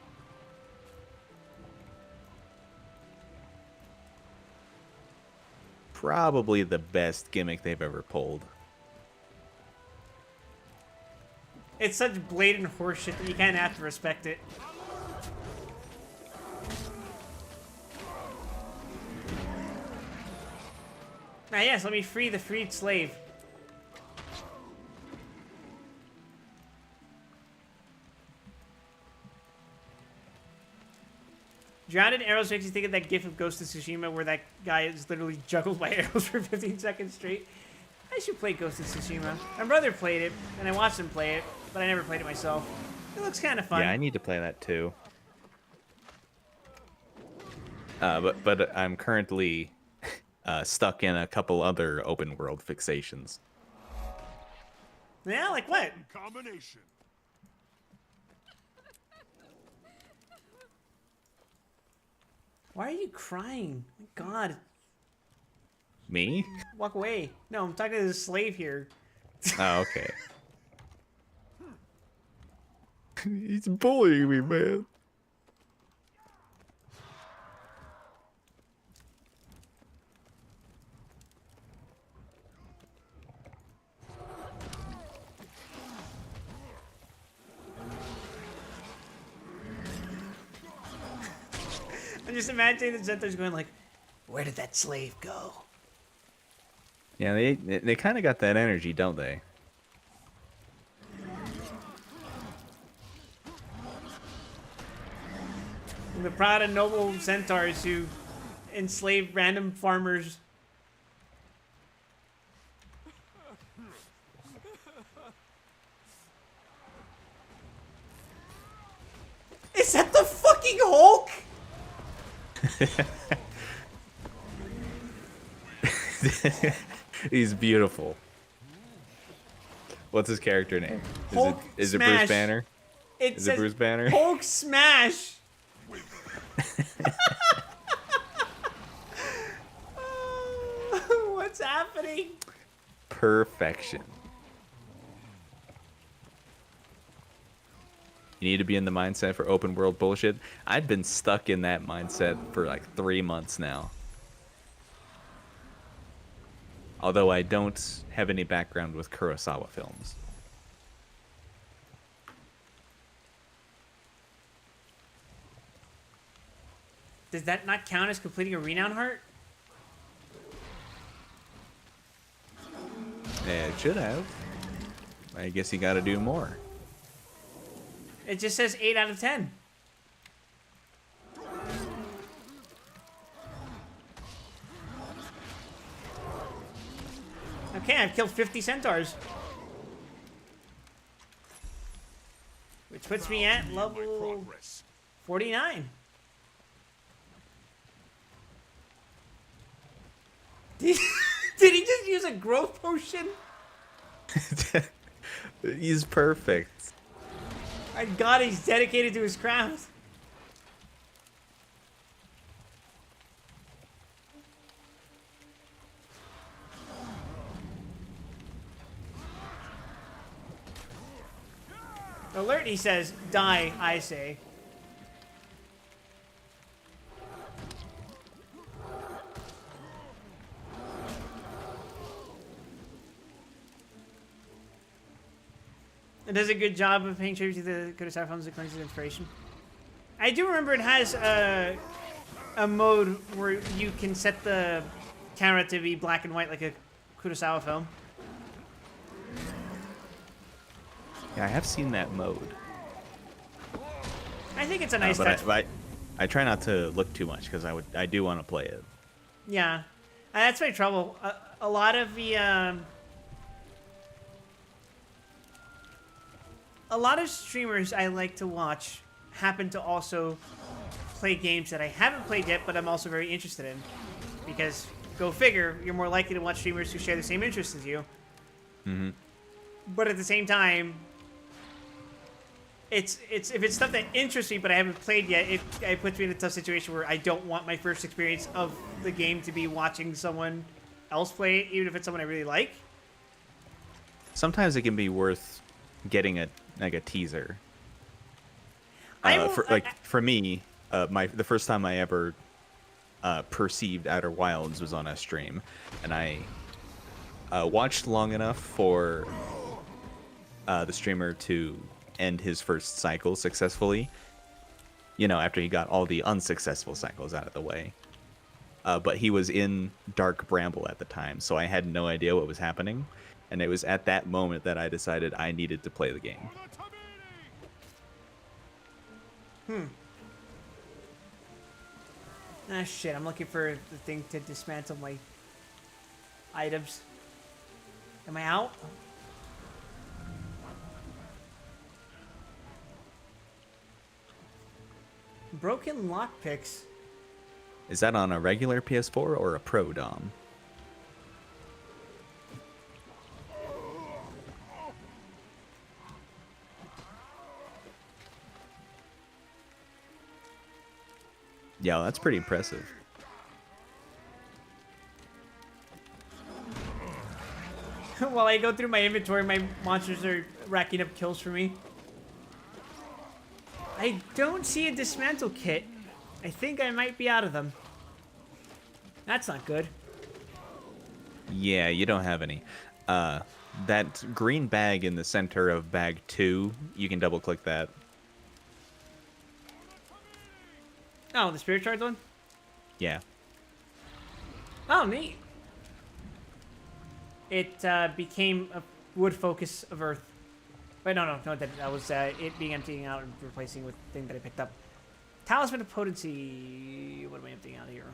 Probably the best gimmick they've ever pulled. It's such blatant horseshit that you kind of have to respect it. Ah, yes, let me free the freed slave. Drowned in arrows makes you think of that gif of Ghost of Tsushima where that guy is literally juggled by arrows for 15 seconds straight. I should play Ghost of Tsushima. My brother played it, and I watched him play it, but I never played it myself. It looks kind of fun. Yeah, I need to play that too. But I'm currently stuck in a couple other open world fixations. Yeah, like what? Combination. Why are you crying? My God. Me? Walk away. No, I'm talking to the slave here. Oh, okay. He's bullying me, man. I'm just imagining the Centaurs going like, where did that slave go? Yeah, they kind of got that energy, don't they? The proud and noble centaurs who enslave random farmers. Is that the fucking Hulk? He's beautiful. What's his character name? Hulk Is it Smash. Bruce Banner? Is it Bruce Banner? Hulk Smash. What's happening? Perfection. You need to be in the mindset for open world bullshit. I've been stuck in that mindset for like 3 months now. Although I don't have any background with Kurosawa films. Does that not count as completing a renown heart? Yeah, it should have. I guess you gotta do more. It just says 8 out of 10. Okay, I've killed 50 centaurs. Which puts me at level 49. Did he just use a growth potion? He's perfect. My God, he's dedicated to his craft. Alert, he says. Die, I say. It does a good job of paying tribute to the Kurosawa films that claims its inspiration. I do remember it has a mode where you can set the camera to be black and white like a Kurosawa film. Yeah, I have seen that mode. I think it's a nice touch. I try not to look too much because I do want to play it. Yeah, that's my trouble. A lot of the a lot of streamers I like to watch happen to also play games that I haven't played yet, but I'm also very interested in. Because, go figure, you're more likely to watch streamers who share the same interests as you. Mm-hmm. But at the same time, it's if it's stuff that interests me but I haven't played yet, it puts me in a tough situation where I don't want my first experience of the game to be watching someone else play it, even if it's someone I really like. Sometimes it can be worth getting a teaser. For me, the first time I ever perceived Outer Wilds was on a stream, and I watched long enough for the streamer to end his first cycle successfully. You know, after he got all the unsuccessful cycles out of the way. But he was in Dark Bramble at the time, so I had no idea what was happening. And it was at that moment that I decided I needed to play the game. Ah, shit, I'm looking for the thing to dismantle my items. Am I out? Broken lockpicks. Is that on a regular PS4 or a Pro Dom? Yeah, that's pretty impressive. While I go through my inventory, my monsters are racking up kills for me. I don't see a dismantle kit. I think I might be out of them. That's not good. Yeah, you don't have any. That green bag in the center of bag 2, you can double click that. Oh, the spirit shard one? Yeah. Oh, neat. It became a wood focus of Earth. Wait, no, that was it being emptying out and replacing with the thing that I picked up. Talisman of Potency. What am I emptying out here?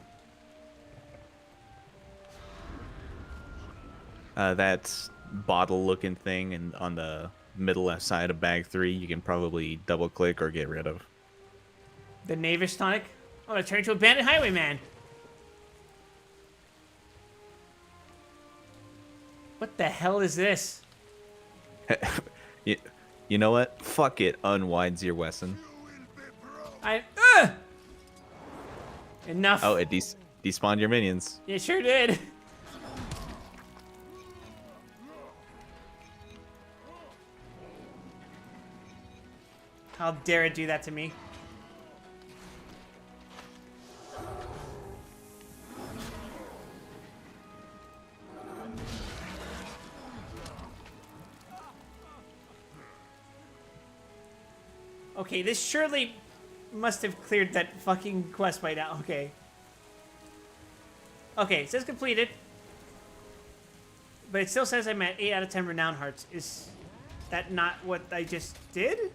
That bottle-looking thing and on the middle left side of bag 3, you can probably double-click or get rid of. The Knavish tonic? Oh, I turned into a bandit highwayman. What the hell is this? You know what? Fuck it, unwinds your Wesson. Enough. Oh, it despawned your minions. It sure did. How dare it do that to me? Okay, this surely must have cleared that fucking quest by now. Okay. Okay, it says completed. But it still says I'm at 8 out of 10 renown hearts. Is that not what I just did?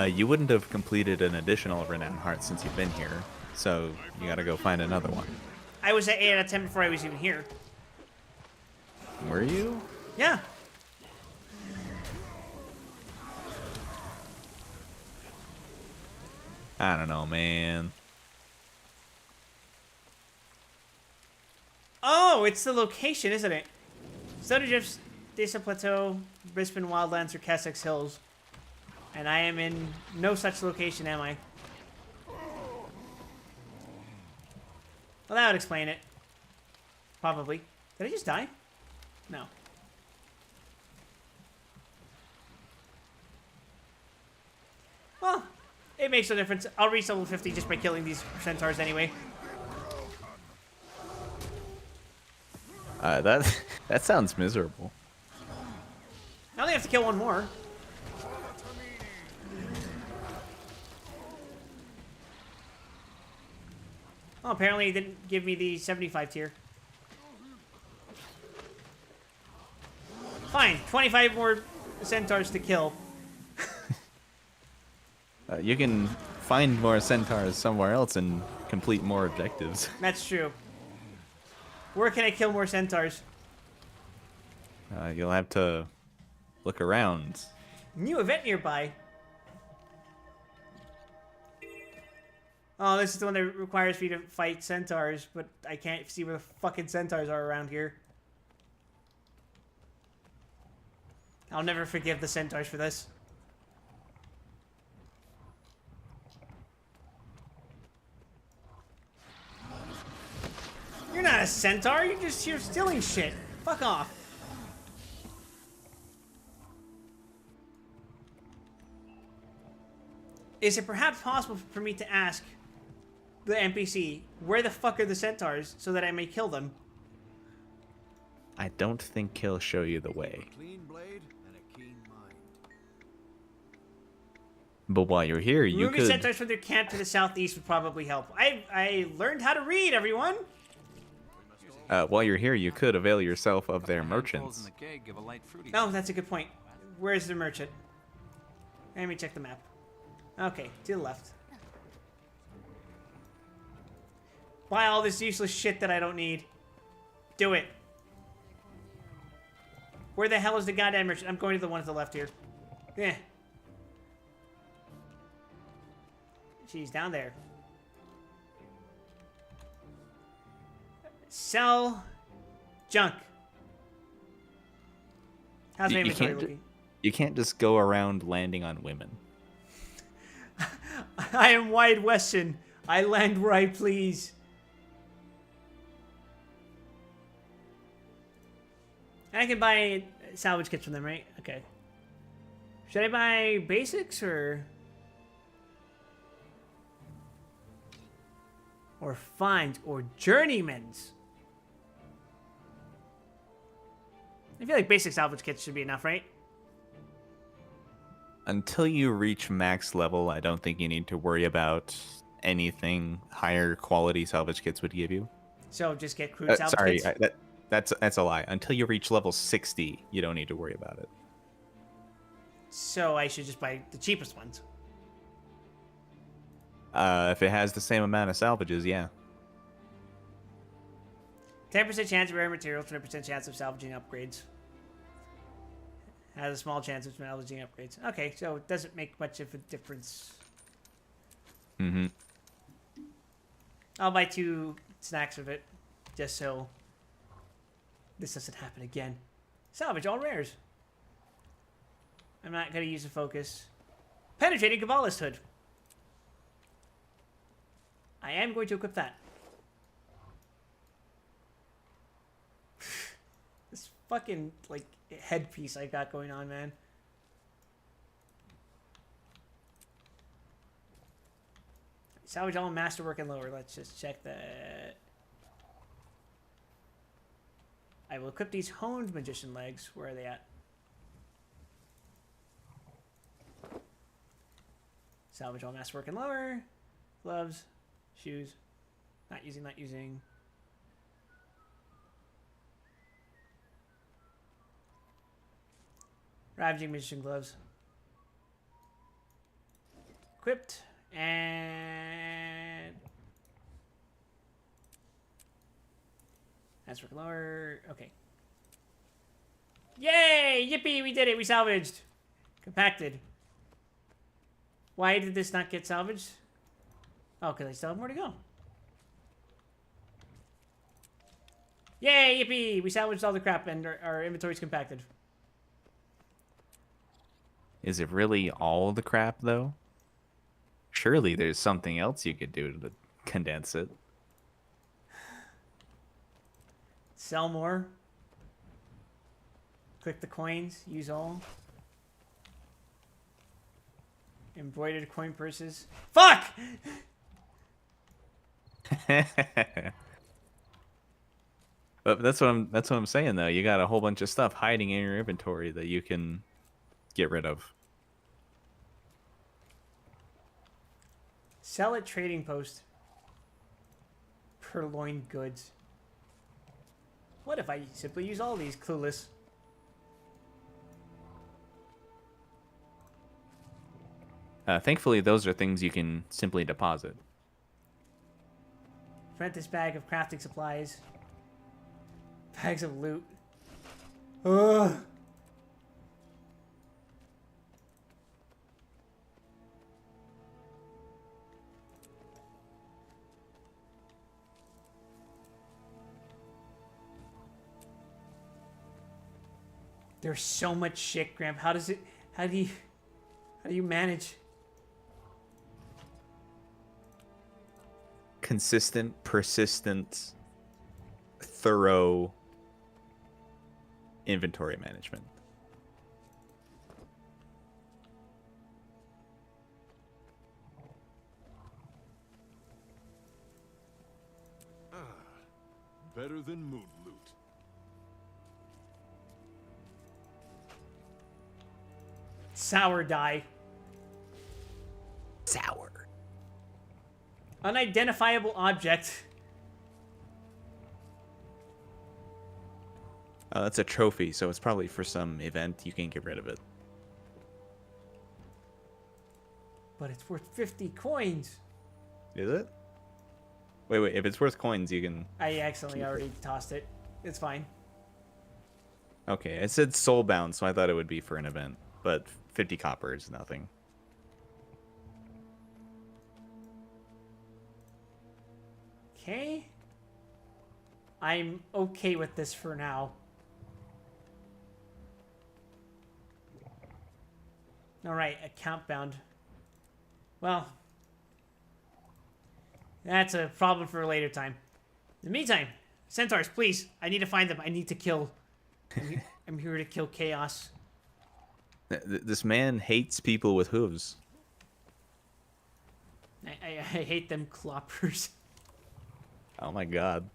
You wouldn't have completed an additional renown heart since you've been here, so you gotta go find another one. I was at 8 out of 10 before I was even here. Were you? Yeah. I don't know, man. Oh, it's the location, isn't it? Soda Drifts, Desa Plateau, Brisbane Wildlands, or Cassex Hills. And I am in no such location, am I? Well, that would explain it. Probably. Did I just die? No. It makes no difference. I'll reach level 50 just by killing these centaurs anyway. That sounds miserable. I only have to kill one more. Oh, apparently it didn't give me the 75 tier. Fine, 25 more centaurs to kill. You can find more centaurs somewhere else and complete more objectives. That's true. Where can I kill more centaurs? You'll have to look around. New event nearby. Oh, this is the one that requires me to fight centaurs, but I can't see where the fucking centaurs are around here. I'll never forgive the centaurs for this. You're not a centaur, you're just here stealing shit. Fuck off. Is it perhaps possible for me to ask the NPC, where the fuck are the centaurs, so that I may kill them? I don't think he'll show you the way. Clean blade and a keen mind. But while you're here, you Moving could... centaurs from their camp to the southeast would probably help. I learned how to read, everyone! While you're here, you could avail yourself of their merchants. Oh, that's a good point. Where's the merchant? Let me check the map. Okay, to the left. Buy all this useless shit that I don't need. Do it. Where the hell is the goddamn merchant? I'm going to the one to the left here. Yeah. She's down there. Sell junk. How's my inventory looking? You can't just go around landing on women. I am Wide Western. I land where I please. I can buy salvage kits from them, right? Okay. Should I buy basics or finds or journeymans? I feel like basic salvage kits should be enough, right? Until you reach max level, I don't think you need to worry about anything higher quality salvage kits would give you. So just get crude salvage kits? That's a lie. Until you reach level 60, you don't need to worry about it. So I should just buy the cheapest ones. If it has the same amount of salvages, yeah. 10% chance of rare materials, 20% chance of salvaging upgrades. Has a small chance of salvaging upgrades. Okay, so it doesn't make much of a difference. Mm-hmm. I'll buy 2 snacks of it, just so this doesn't happen again. Salvage all rares. I'm not going to use the focus. Penetrating Kabbalist Hood. I am going to equip that. This fucking, like, headpiece I got going on, man. Salvage all masterwork and lower. Let's just check that. I will equip these honed magician legs. Where are they at? Salvage all masterwork and lower. Gloves. Shoes. Not using. Ravaging magician gloves. Equipped. And masterwork and lower. Okay. Yay! Yippee! We did it! We salvaged! Compacted. Why did this not get salvaged? Oh, because I still have more to go. Yay! Yippee! We salvaged all the crap and our inventory's compacted. Is it really all the crap, though? Surely there's something else you could do to condense it. Sell more. Click the coins. Use all. Embroidered coin purses. Fuck! But that's what I'm saying though. You got a whole bunch of stuff hiding in your inventory that you can get rid of. Sell at trading post. Purloined goods. What if I simply use all these? Clueless. Thankfully, those are things you can simply deposit. Apprentice bag of crafting supplies. Bags of loot. Ugh. There's so much shit, Graham. How do you manage? Consistent, persistent, thorough inventory management. Better than moon loot. Sour dye. Sour. Unidentifiable object. That's a trophy, so it's probably for some event. You can get rid of it. But it's worth 50 coins. Is it? Wait. If it's worth coins, you can... I accidentally already tossed it. It's fine. Okay, it said soulbound, so I thought it would be for an event. But 50 copper is nothing. Okay. I'm okay with this for now. Alright, account bound. Well, that's a problem for a later time. In the meantime, centaurs, please. I need to find them. I need to kill. I'm here to kill chaos. This man hates people with hooves. I hate them cloppers. Oh my god.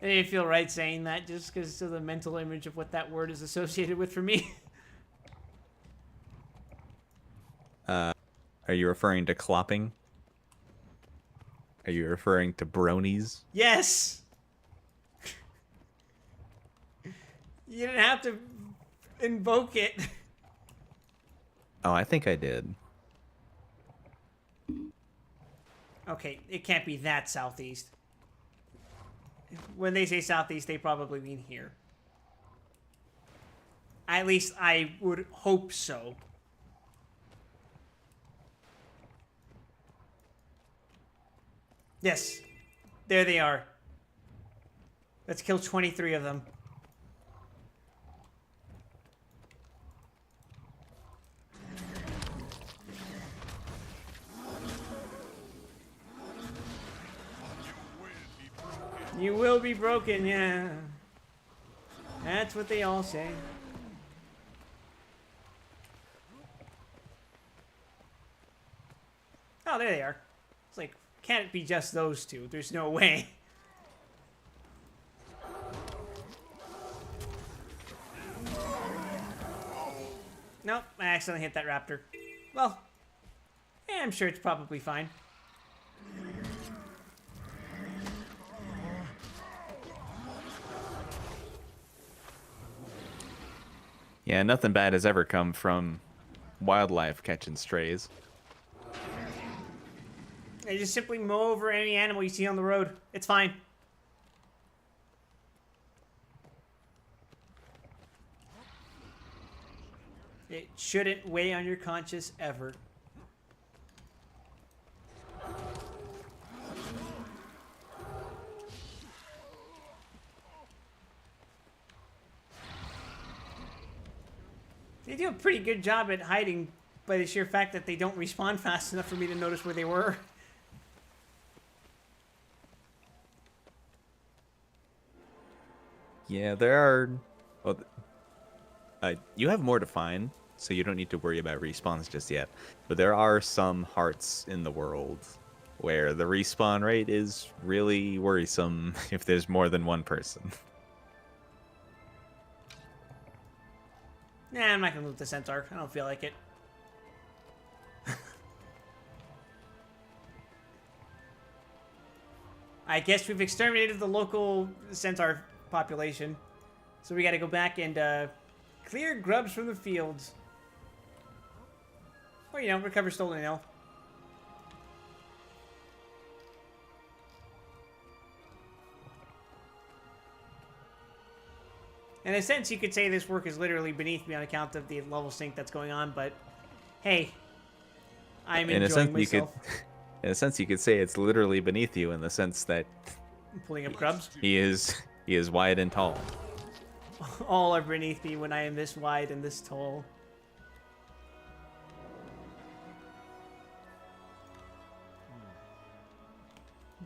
I didn't feel right saying that just because of the mental image of what that word is associated with for me. Are you referring to clopping? Are you referring to bronies? Yes! You didn't have to invoke it. Oh, I think I did. Okay, it can't be that southeast. When they say southeast, they probably mean here. At least I would hope so. Yes. There they are. Let's kill 23 of them. You will be broken, yeah. That's what they all say. Oh, there they are. It's like, can't it be just those two? There's no way. Nope, I accidentally hit that raptor. Well, yeah, I'm sure it's probably fine. Yeah, nothing bad has ever come from wildlife catching strays. They just simply mow over any animal you see on the road. It's fine. It shouldn't weigh on your conscience ever. They do a pretty good job at hiding by the sheer fact that they don't respawn fast enough for me to notice where they were. Yeah, there are... Well, You have more to find, so you don't need to worry about respawns just yet. But there are some hearts in the world where the respawn rate is really worrisome if there's more than one person. Nah, I'm not gonna loot the centaur. I don't feel like it. I guess we've exterminated the local centaur population. So we gotta go back and clear grubs from the fields. Or, you know, recover stolen ale. In a sense, you could say this work is literally beneath me on account of the level sync that's going on, but hey, I'm enjoying myself. In a sense, you could say it's literally beneath you in the sense that I'm pulling up grubs. He is wide and tall. All are beneath me when I am this wide and this tall.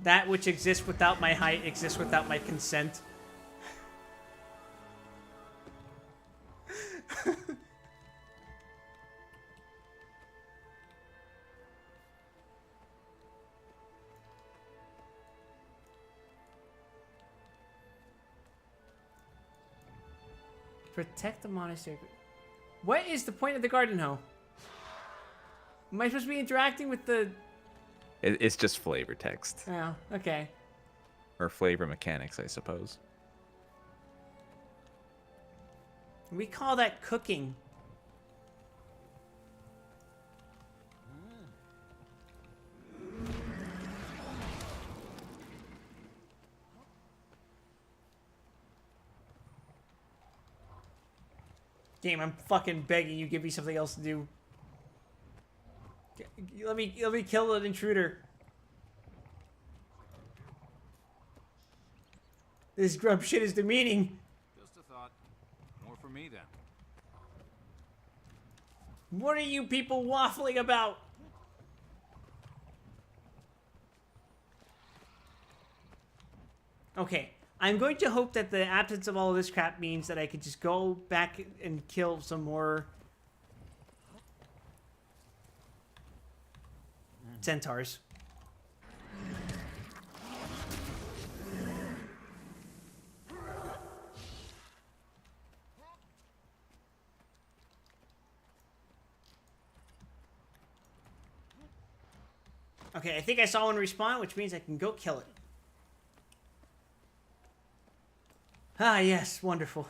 That which exists without my height exists without my consent. Protect the monastery. What is the point of the garden hoe? Am I supposed to be interacting with the... It's just flavor text. Oh, okay. Or flavor mechanics, I suppose. We call that cooking. Game, I'm fucking begging you, give me something else to do. Let me kill an intruder. This grub shit is demeaning. Just a thought. More for me then. What are you people waffling about? Okay, I'm going to hope that the absence of all of this crap means that I could just go back and kill some more centaurs. Okay, I think I saw one respawn, which means I can go kill it. Ah, yes, wonderful.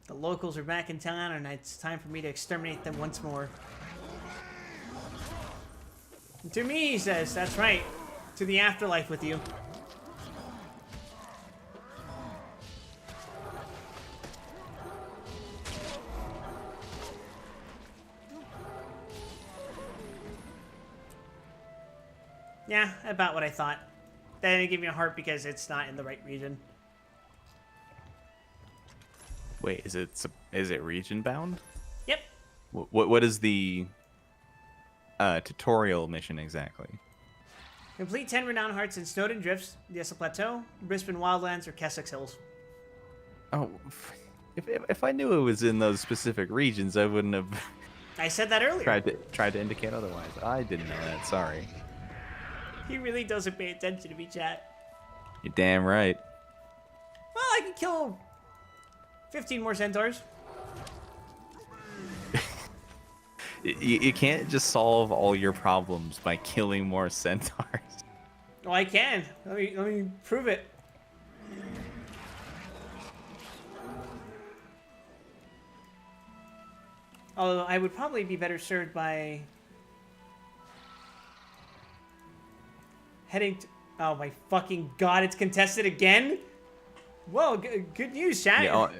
The locals are back in town, and it's time for me to exterminate them once more. To me, he says, that's right. To the afterlife with you. Yeah, about what I thought. That didn't give me a heart because it's not in the right region. Wait, is it region bound? Yep. What is the tutorial mission exactly? Complete 10 renowned hearts in Snowdon Drifts, the Essa Plateau, Brisbane Wildlands, or Kessex Hills. Oh, if I knew it was in those specific regions, I wouldn't have. I said that earlier. Tried to indicate otherwise. I didn't know that. Sorry. He really doesn't pay attention to me, chat. You're damn right. Well, I can kill 15 more centaurs. You can't just solve all your problems by killing more centaurs. Oh, I can. Let me prove it. Although I would probably be better served by heading to... Oh my fucking god, it's contested again? Whoa, good news, chat. Yeah,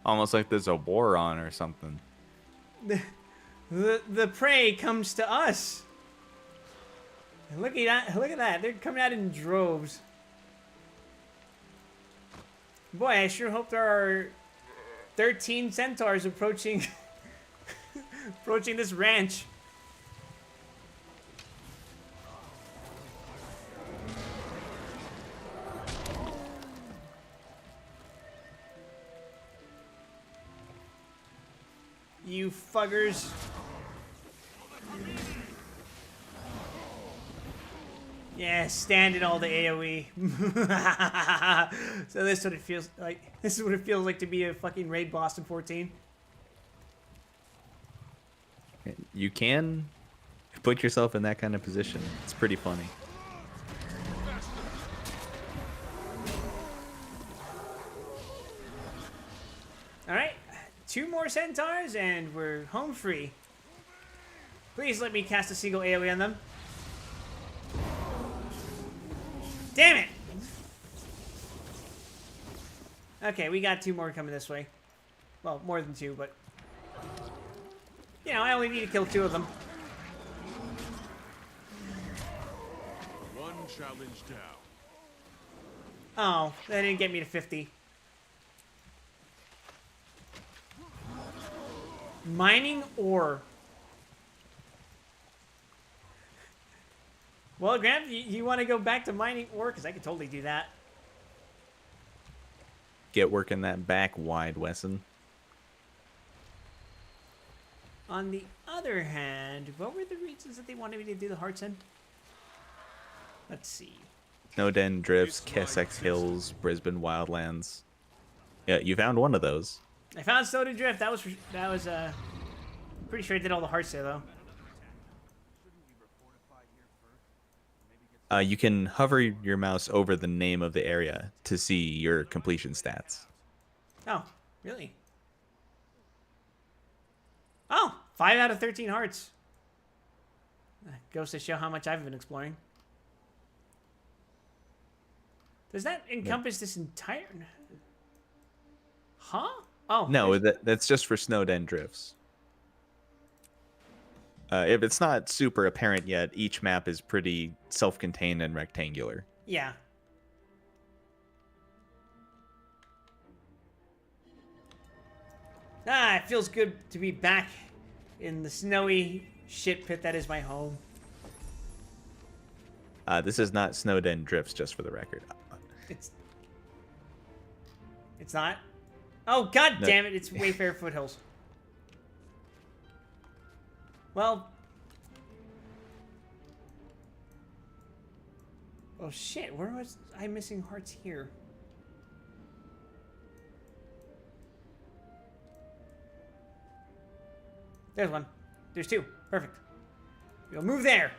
almost like there's a war on or something. The prey comes to us. And look at that. They're coming out in droves. Boy, I sure hope there are 13 centaurs approaching approaching this ranch. You fuggers. Yeah, stand in all the AoE. So this is what it feels like. This is what it feels like to be a fucking raid boss in 14. You can put yourself in that kind of position. It's pretty funny. Alright, 2 more centaurs and we're home free. Please let me cast a single AoE on them. Damn it! Okay, we got 2 more coming this way. Well, more than 2, but... You know, I only need to kill 2 of them. One challenge down. Oh, that didn't get me to 50. Mining ore. Well, Graham, you want to go back to mining ore? Because I could totally do that. Get working that back wide, Wesson. On the other hand, what were the reasons that they wanted me to do the hearts in? Let's see. Snowden Drifts, Kessex Hills, Brisbane Wildlands. Yeah, you found one of those. I found Snowden Drift. That was pretty sure I did all the hearts there though. You can hover your mouse over the name of the area to see your completion stats. Oh, really? Oh, 5 out of 13 hearts. Goes to show how much I've been exploring. Does that encompass this entire... Huh? Oh. No, that's just for Snowden Drifts. If it's not super apparent yet, each map is pretty self-contained and rectangular. Yeah. Ah, it feels good to be back in the snowy shit pit that is my home. This is not Snowden Drifts, just for the record. It's not? Oh, god No. damn it, it's Wayfarer Foothills. Well... Oh shit, where was I missing hearts here? There's one. There's 2. Perfect. We'll move there.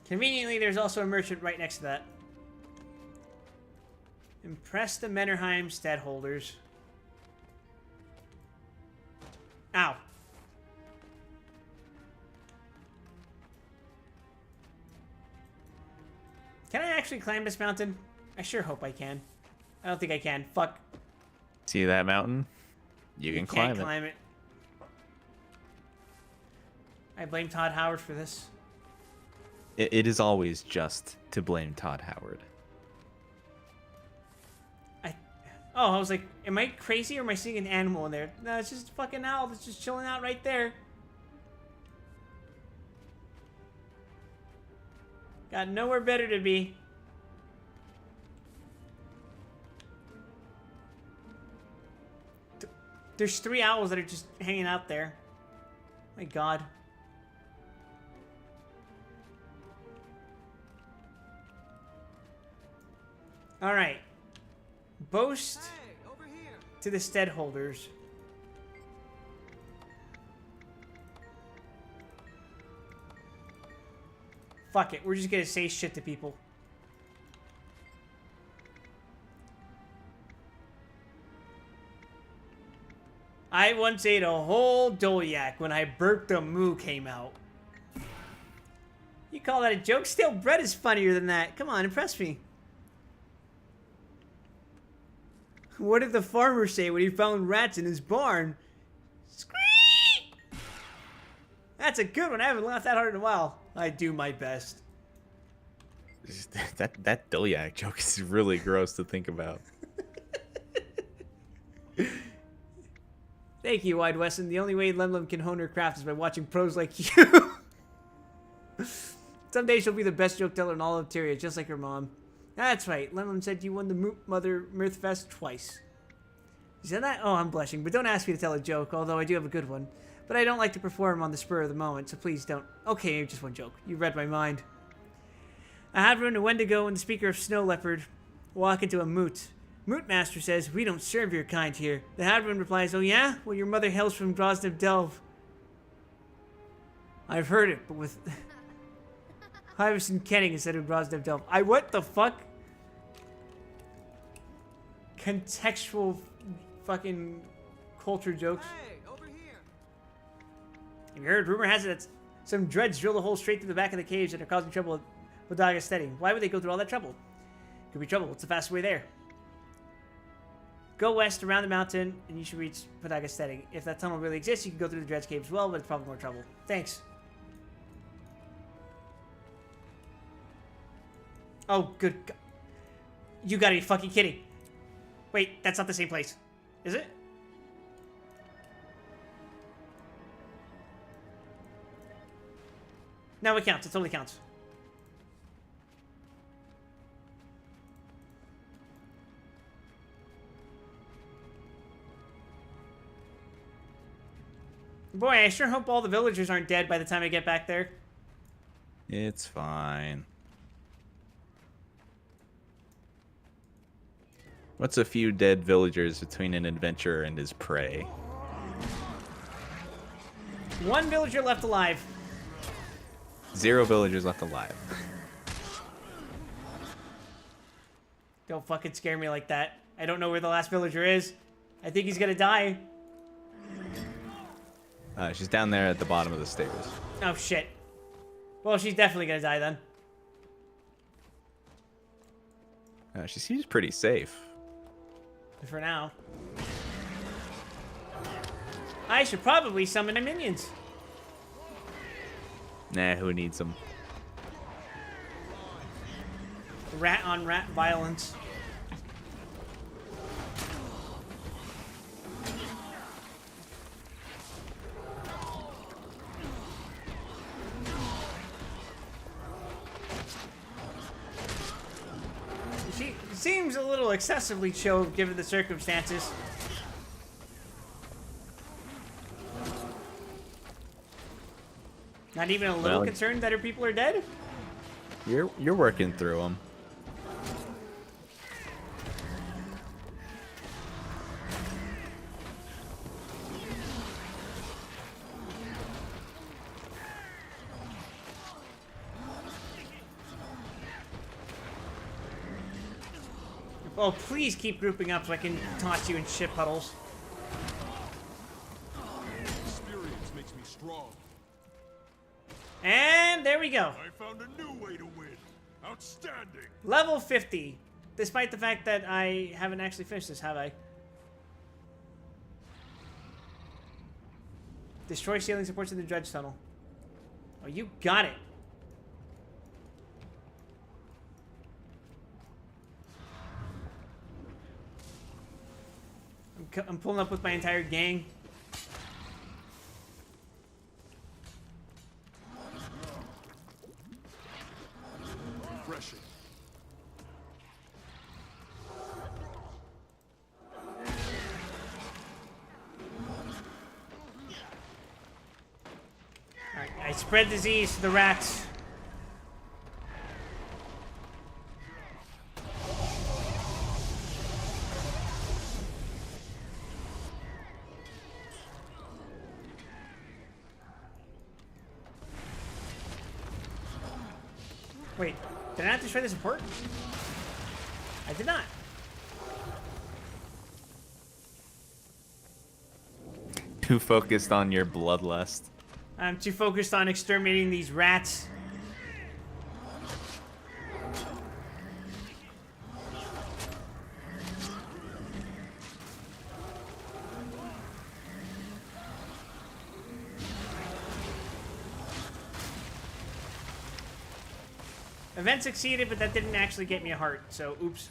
Conveniently, there's also a merchant right next to that. Impress the Mennerheim stadholders. Ow. Can I actually climb this mountain? I sure hope I can. I don't think I can. Fuck. See that mountain? You can Can't climb it. climb it. I blame Todd Howard for this. It is always just to blame Todd Howard. Oh, I was like, am I crazy or am I seeing an animal in there? No, it's just a fucking owl that's just chilling out right there. Got nowhere better to be. There's 3 owls that are just hanging out there. My god. Alright. Boast to the steadholders. Fuck it, we're just gonna say shit to people. I once ate a whole Dolyak when I burped a moo came out. You call that a joke? Stale bread is funnier than that. Come on, impress me. What did the farmer say when he found rats in his barn? Screech! That's a good one. I haven't laughed that hard in a while. I do my best. That Dolyak joke is really gross to think about. Thank you, Wide Wesson. The only way Lemlem can hone her craft is by watching pros like you. Someday she'll be the best joke teller in all of Tyria, just like her mom. That's right. Lemon said you won the Mother Mirthfest twice. You said that? Oh, I'm blushing. But don't ask me to tell a joke, although I do have a good one. But I don't like to perform on the spur of the moment, so please don't. Okay, maybe just one joke. You read my mind. A Hadron, a Wendigo, and the speaker of Snow Leopard walk into a moot. Moot Master says, "We don't serve your kind here." The Hadron replies, "Oh yeah? Well, your mother hails from Grosnev Delve." I've heard it, but with Hyverson Kenning instead of Grosnev Delve. What the fuck? Contextual fucking culture jokes. Hey, over here. Have you heard? Rumor has it that some dreads drilled a hole straight through the back of the caves and are causing trouble with Bodaga's steady. Why would they go through all that trouble? Could be trouble. What's the fastest way there? Go west around the mountain, and you should reach Bodaga's steady. If that tunnel really exists, you can go through the dreads cave as well, but it's probably more trouble. Thanks. Oh, good God. You gotta be fucking kidding. Wait, that's not the same place. Is it? No, it counts. It totally counts. Boy, I sure hope all the villagers aren't dead by the time I get back there. It's fine. What's a few dead villagers between an adventurer and his prey? One villager left alive. 0 villagers left alive. Don't fucking scare me like that. I don't know where the last villager is. I think he's gonna die. She's down there at the bottom of the stairs. Oh, shit. Well, she's definitely gonna die then. She seems pretty safe. For now. I should probably summon my minions. Nah, who needs them? Rat on rat violence. She seems a little excessively chill given the circumstances. Not even a little concerned that her people are dead? You're working through them. Oh, please keep grouping up so I can toss you in shit puddles. Experience makes me strong. And there we go. I found a new way to win. Outstanding. Level 50. Despite the fact that I haven't actually finished this, have I? Destroy sailing supports in the dredge tunnel. Oh, you got it. I'm pulling up with my entire gang. Refreshing. Alright, I spread disease to the rats. Wait, did I not destroy the support? I did not. Too focused on your bloodlust. I'm too focused on exterminating these rats. Event succeeded, but that didn't actually get me a heart, so oops.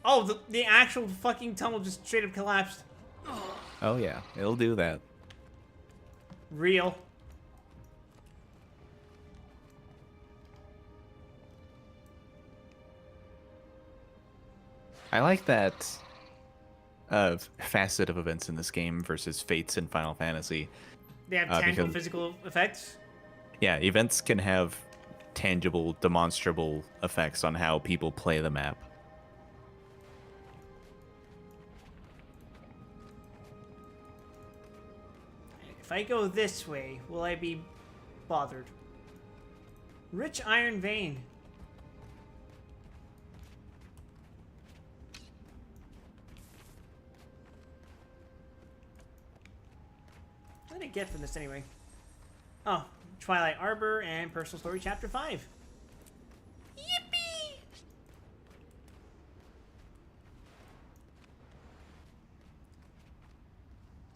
Oh, the actual fucking tunnel just straight up collapsed. Oh yeah, it'll do that. Real. I like that facet of events in this game versus fates in Final Fantasy. They have tangible because- physical effects. Yeah, events can have tangible, demonstrable effects on how people play the map. If I go this way, will I be bothered? Rich iron vein. What did I get from this anyway? Oh, Twilight Arbor and Personal Story Chapter 5. Yippee!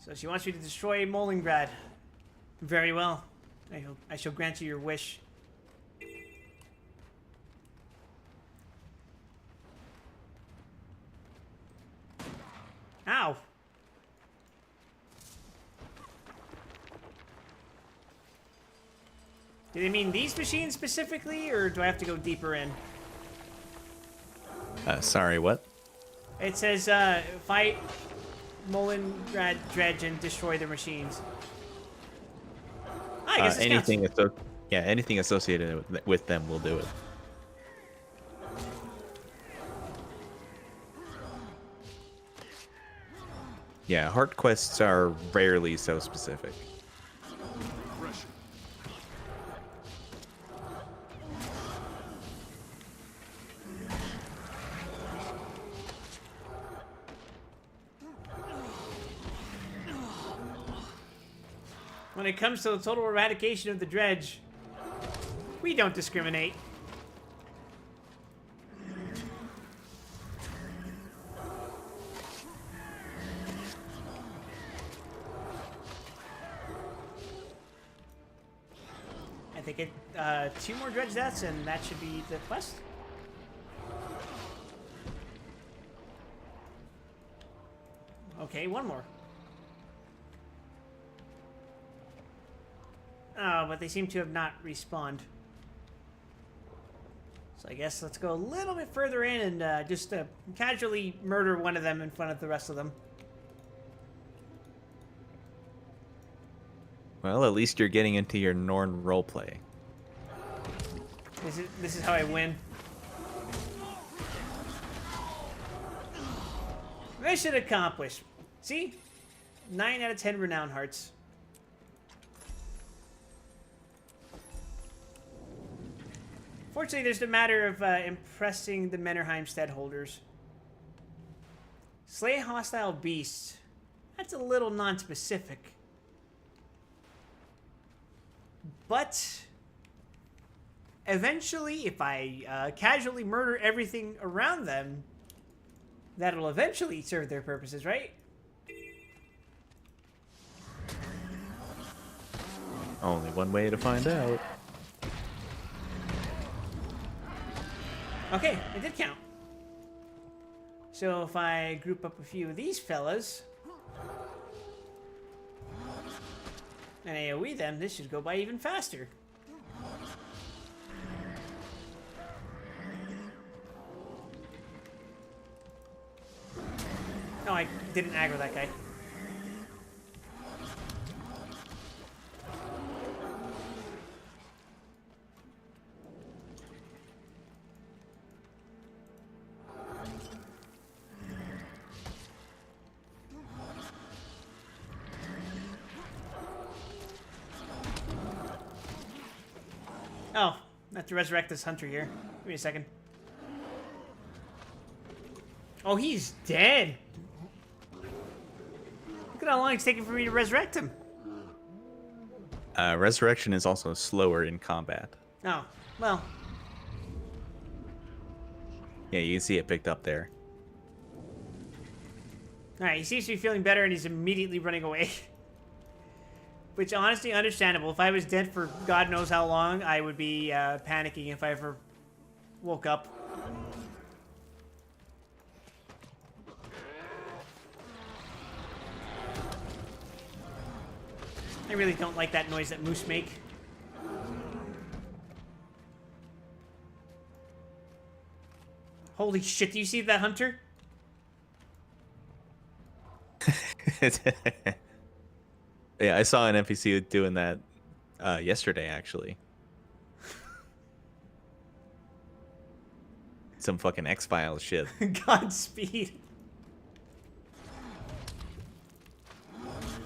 So she wants you to destroy Molingrad. Very well. I shall grant you your wish. Ow! Do they mean these machines specifically, or do I have to go deeper in? Sorry, what? It says, fight Molingrad Dredge and destroy their machines. I guess this counts. Anything associated with them will do it. Yeah, heart quests are rarely so specific. When it comes to the total eradication of the dredge, we don't discriminate. I think it 2 more dredge deaths and that should be the quest. Okay, 1 more. Oh, but they seem to have not respawned. So I guess let's go a little bit further in and just casually murder one of them in front of the rest of them. Well, at least you're getting into your Norn roleplay. This is how I win. Mission accomplished. See? 9 out of 10 renown hearts. Fortunately, there's the matter of impressing the Mennerheim holders. Slay hostile beasts. That's a little non-specific. But eventually, if I casually murder everything around them, that'll eventually serve their purposes, right? Only one way to find out. Okay, it did count. So if I group up a few of these fellas and AoE them, this should go by even faster. No, I didn't aggro that guy. Oh, I have to resurrect this hunter here. Give me a second. Oh, he's dead. Look at how long it's taking for me to resurrect him. Resurrection is also slower in combat. Oh, well. Yeah, you can see it picked up there. Alright, he seems to be feeling better and he's immediately running away. Which, honestly, understandable. If I was dead for God knows how long, I would be panicking if I ever woke up. I really don't like that noise that moose make. Holy shit, do you see that hunter? Yeah, I saw an NPC doing that yesterday, actually. Some fucking X-Files shit. Godspeed.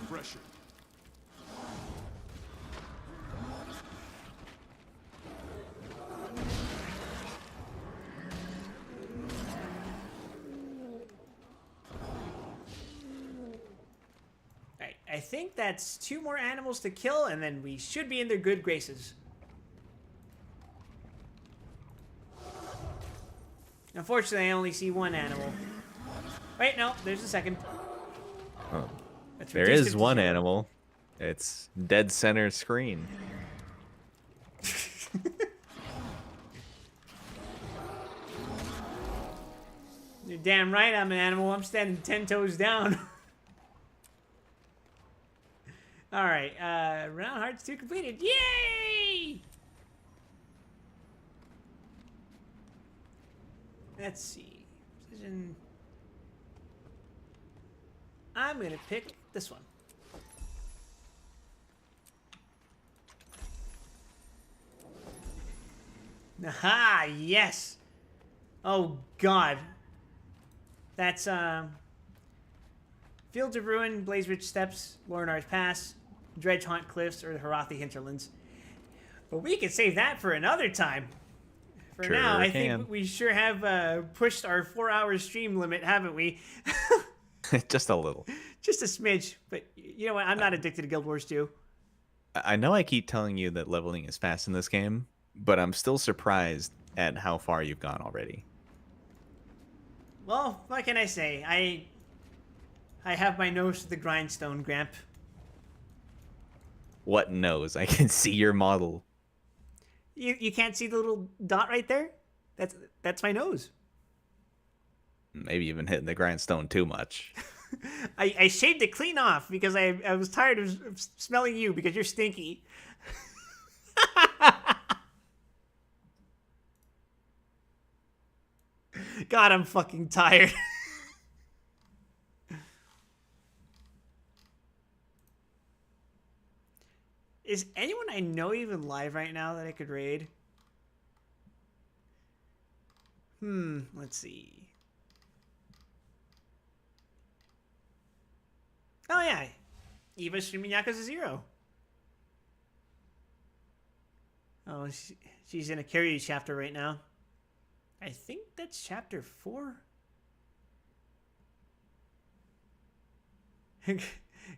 Pressure. Alright, I think that's 2 more animals to kill, and then we should be in their good graces. Unfortunately, I only see 1 animal. Wait, no, there's a second. Oh. That's There reduced is it to one 0. animal. It's dead center screen. You're damn right I'm an animal. I'm standing 10 toes down. Alright, round hearts 2 completed. Yay! Let's see. Precision. I'm gonna pick this one. Aha! Yes! Oh god. That's Fields of Ruin, Blazeridge Steppes, Lorinar's Pass, Dredgehaunt Cliffs, or the Harathi Hinterlands. But we can save that for another time. For Sure now, I can. think we sure have pushed our 4-hour stream limit, haven't we? Just a little. Just a smidge. But you know what? I'm not addicted to Guild Wars 2. I know I keep telling you that leveling is fast in this game, but I'm still surprised at how far you've gone already. Well, what can I say? I have my nose to the grindstone, Gramp. What nose? I can see your model. You can't see the little dot right there? That's my nose. Maybe you've been hitting the grindstone too much. I shaved it clean off because I was tired of smelling you because you're stinky. God, I'm fucking tired. Is anyone I know even live right now that I could raid? Let's see. Oh yeah, Eva's streaming Yakuza 0. Oh, she's in a Kiryu chapter right now. I think that's chapter 4.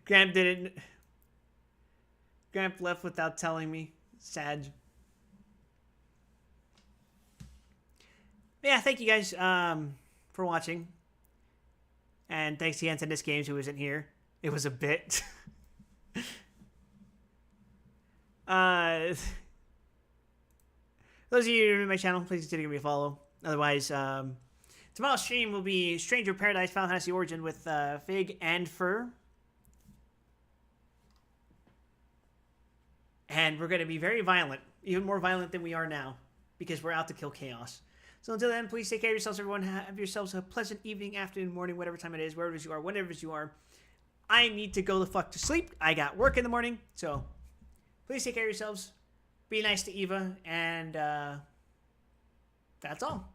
Gramp didn't. Gramp left without telling me. Sad. Yeah, thank you guys for watching. And thanks to Anton This Games who isn't here. It was a bit. Those of you who are new to my channel, please consider giving me a follow. Otherwise, tomorrow's stream will be Stranger Paradise Final Fantasy Origin with Fig and Fur. And we're going to be very violent, even more violent than we are now, because we're out to kill chaos. So until then, please take care of yourselves, everyone. Have yourselves a pleasant evening, afternoon, morning, whatever time it is, wherever you are, whenever you are. I need to go the fuck to sleep. I got work in the morning, so please take care of yourselves. Be nice to Eva, and that's all.